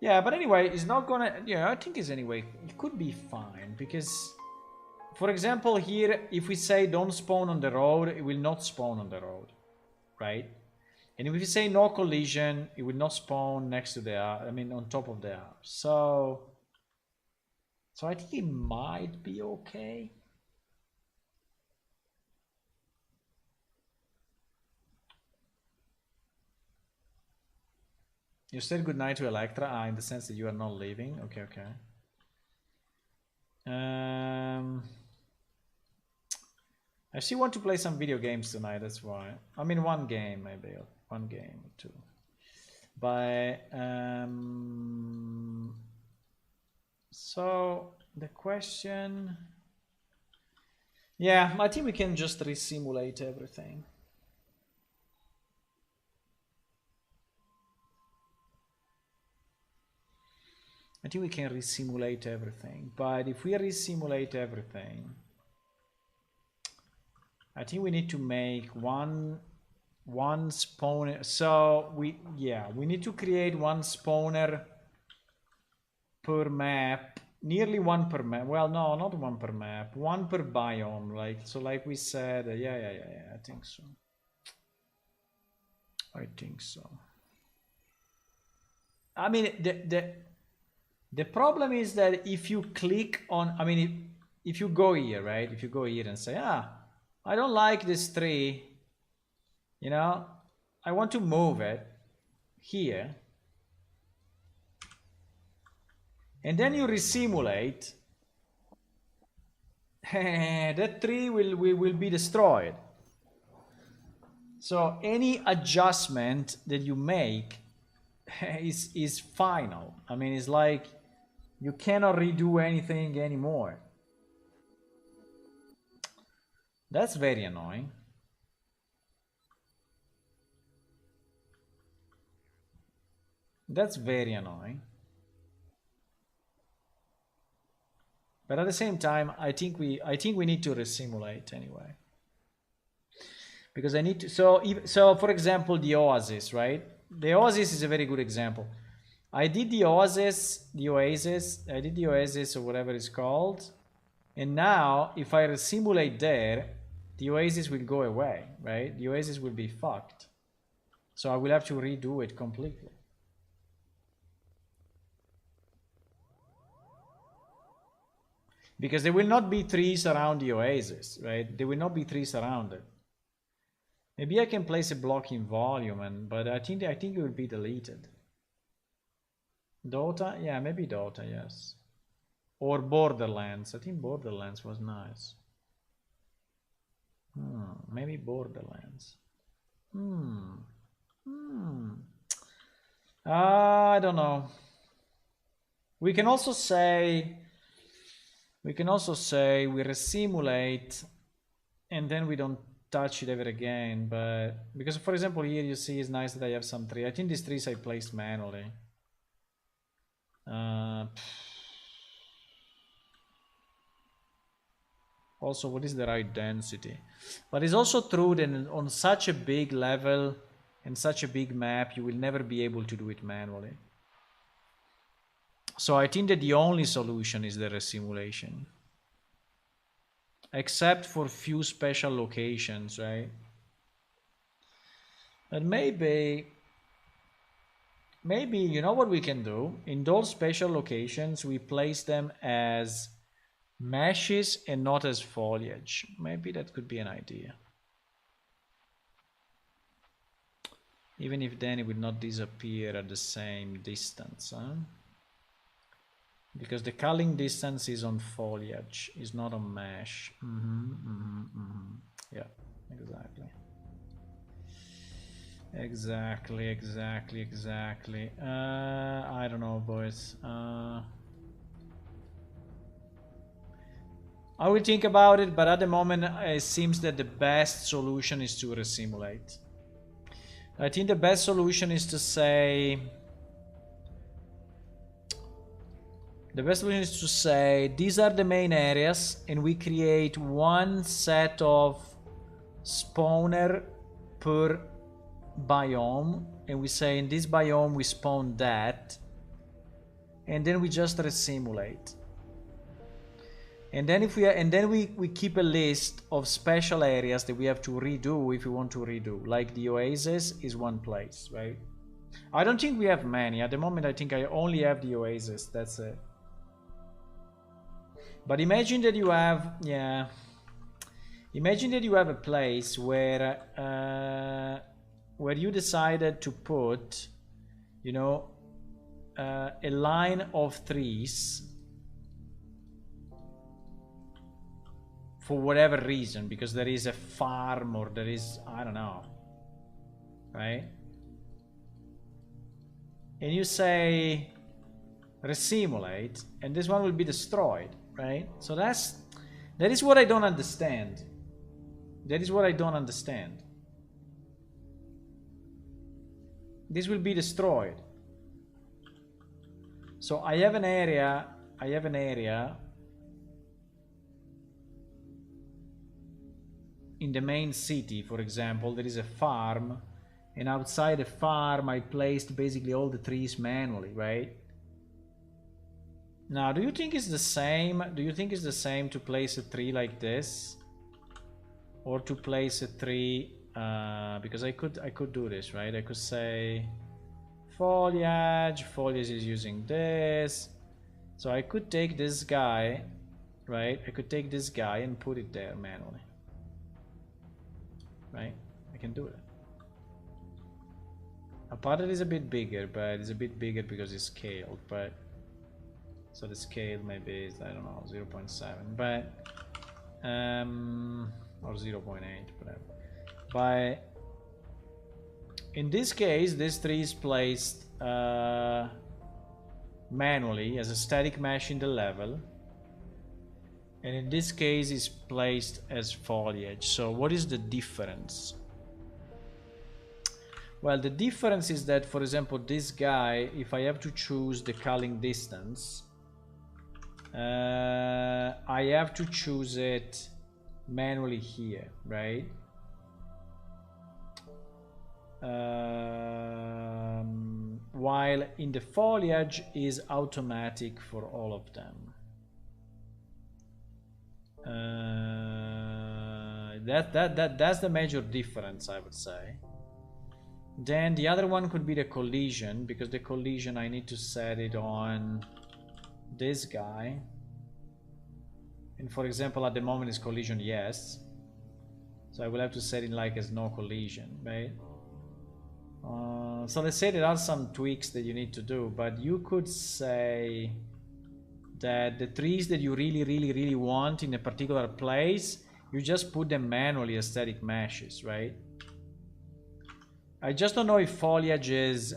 Yeah, but anyway, it's not gonna, yeah, I think it's anyway, it could be fine, because for example here, if we say don't spawn on the road, it will not spawn on the road, right? And if we say no collision, it will not spawn next to the, I mean, on top of the house. So I think it might be okay. You said goodnight to Electra, in the sense that you are not leaving. Okay, okay. I still want to play some video games tonight, that's why. I mean, one game maybe, one game or two. But so the question, yeah, I think we can just resimulate everything. I think we can resimulate everything, but if we resimulate everything, I think we need to make one spawner. So we need to create one spawner per map. Nearly one per map. Well, no, not one per map. One per biome. Like we said. Yeah. I think so. I mean, the problem is that if you click on, I mean, if you go here, right? If you go here and say, I don't like this tree, you know, I want to move it here. And then you resimulate, that tree will be destroyed. So any adjustment that you make is final. I mean, it's like you cannot redo anything anymore. That's very annoying. That's very annoying. But at the same time, I think we need to resimulate anyway. Because I need to, so for example, the Oasis, right? The Oasis is a very good example. I did the Oasis or whatever it's called. And now if I resimulate there, the Oasis will go away, right? The Oasis will be fucked. So I will have to redo it completely. Because there will not be trees around the Oasis, right? There will not be trees around it. Maybe I can place a block in volume, but I think it will be deleted. Dota? Yeah, maybe Dota, yes. Or Borderlands. I think Borderlands was nice. Maybe Borderlands. I don't know. We can also say we resimulate and then we don't touch it ever again. But because, for example, here you see it's nice that I have some trees. I think these trees I placed manually. Also, what is the right density? But it's also true that on such a big level and such a big map, you will never be able to do it manually. So I think that the only solution is the resimulation. Except for few special locations, right? But maybe, you know what we can do? In those special locations, we place them as meshes and not as foliage. Maybe that could be an idea. Even if then it would not disappear at the same distance, huh? Because the culling distance is on foliage, is not on mesh. Yeah, exactly. Exactly. I don't know, boys. I will think about it, but at the moment it seems that the best solution is to resimulate. I think the best solution is to say... these are the main areas, and we create one set of spawner per biome, and we say in this biome we spawn that, and then we just resimulate. And then we keep a list of special areas that we have to redo if we want to redo. Like the Oasis is one place, right? I don't think we have many. At the moment I think I only have the Oasis, that's it. But imagine that you have, imagine that you have a place where you decided to put, you know, a line of trees for whatever reason, because there is a farm or there is, I don't know, right? And you say resimulate, and this one will be destroyed. Right? So that is what I don't understand. This will be destroyed. So I have an area. in the main city, for example, there is a farm, and outside the farm I placed basically all the trees manually, right? Now, do you think it's the same? Do you think it's the same to place a tree like this, or to place a tree? Because I could do this, right? I could say foliage. Foliage is using this, so I could take this guy, right? I could take this guy and put it there manually, right? I can do it. A part that is a bit bigger, but it's a bit bigger because it's scaled, but so the scale maybe is, I don't know, 0.7, but or 0.8, whatever. But in this case, this tree is placed manually as a static mesh in the level, and in this case is placed as foliage. So what is the difference? Well, the difference is that, for example, this guy, if I have to choose the culling distance, I have to choose it manually here, right? While in the foliage is automatic for all of them. That's the major difference, I would say. Then the other one could be the collision, because the collision I need to set it on this guy, and for example at the moment is collision yes, so I will have to set it like as no collision, right? So let's say there are some tweaks that you need to do, but you could say that the trees that you really want in a particular place, you just put them manually as static meshes, right? I just don't know if foliage is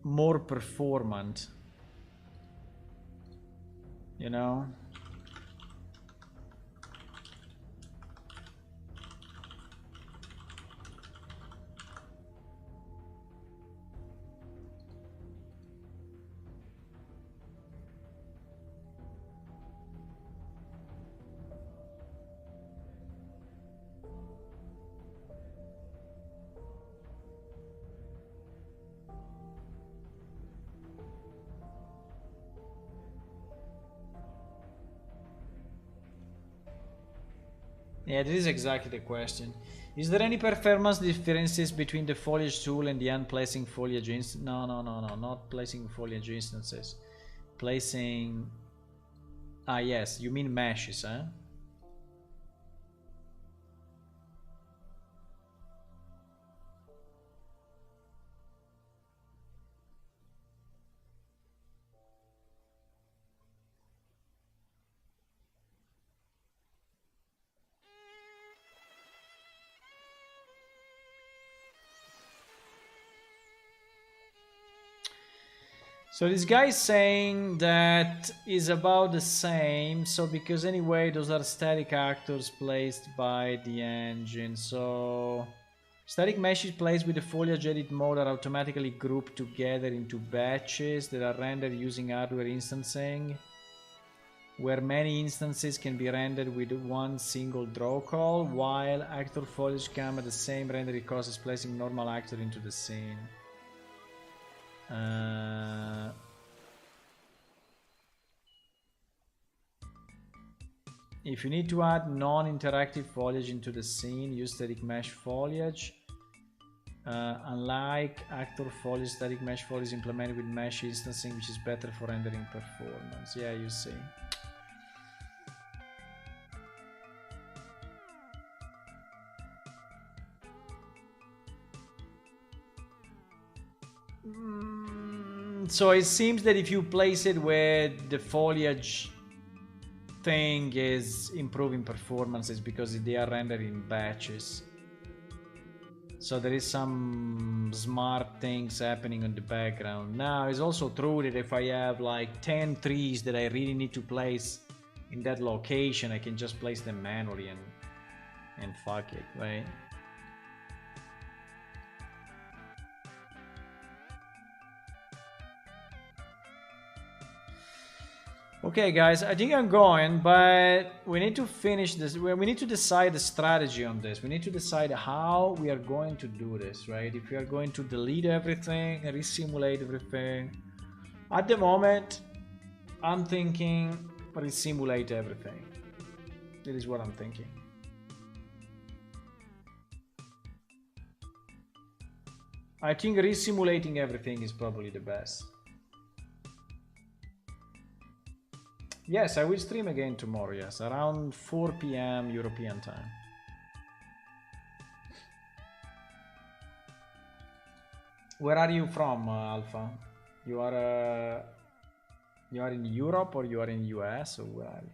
more performant, you know? Yeah, this is exactly the question. Is there any performance differences between the foliage tool and the unplacing foliage instance? No, not placing foliage instances. Placing... Ah, yes, you mean meshes, huh? So this guy is saying that is about the same, so because anyway those are static actors placed by the engine. So static meshes placed with the foliage edit mode are automatically grouped together into batches that are rendered using hardware instancing, where many instances can be rendered with one single draw call, while actor foliage come at the same rendering cost as placing normal actor into the scene. If you need to add non-interactive foliage into the scene, use static mesh foliage. Unlike actor foliage, static mesh foliage is implemented with mesh instancing, which is better for rendering performance. Yeah, you see. So it seems that if you place it where the foliage thing is improving performances because they are rendered in batches. So there is some smart things happening in the background. Now it's also true that if I have like 10 trees that I really need to place in that location, I can just place them manually and fuck it, right? Okay, guys, I think I'm going, but we need to finish this. We need to decide the strategy on this. We need to decide how we are going to do this, right? If we are going to delete everything, resimulate everything. At the moment, I'm thinking resimulate everything. That is what I'm thinking. I think resimulating everything is probably the best. Yes, I will stream again tomorrow, yes, around 4 p.m. European time. Where are you from, Alpha? You are in Europe or you are in US, or where are you?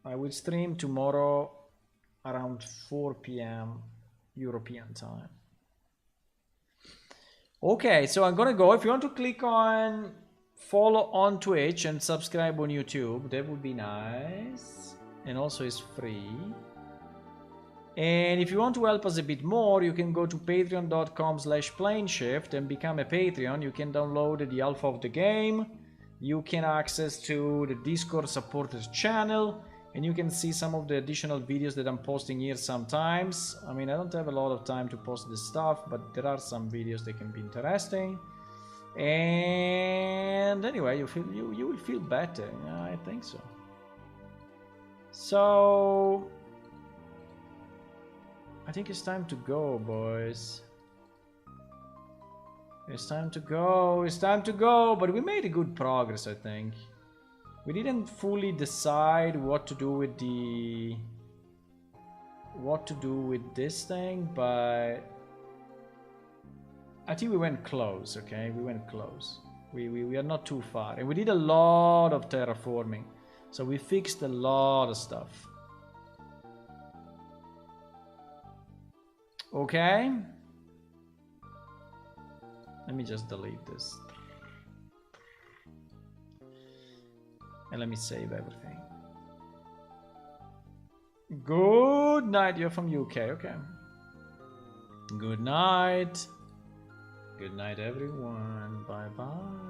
I will stream tomorrow around 4 p.m. European time. Okay, so I'm gonna go. If you want to click on follow on Twitch and subscribe on YouTube, that would be nice. And also it's free. And if you want to help us a bit more, you can go to patreon.com/planeshift and become a Patreon. You can download the alpha of the game. You can access to the Discord supporters channel. And you can see some of the additional videos that I'm posting here sometimes. I mean, I don't have a lot of time to post this stuff, but there are some videos that can be interesting. And anyway, you will feel better. Yeah, I think so. So I think it's time to go, boys. It's time to go. It's time to go. But we made a good progress, I think. We didn't fully decide what to do with this thing, but I think we went close. Okay, we went close. We are not too far, and we did a lot of terraforming, so we fixed a lot of stuff. Okay, let me just delete this. And let me save everything. Good night. You're from UK. Okay. Good night. Good night, everyone. Bye bye.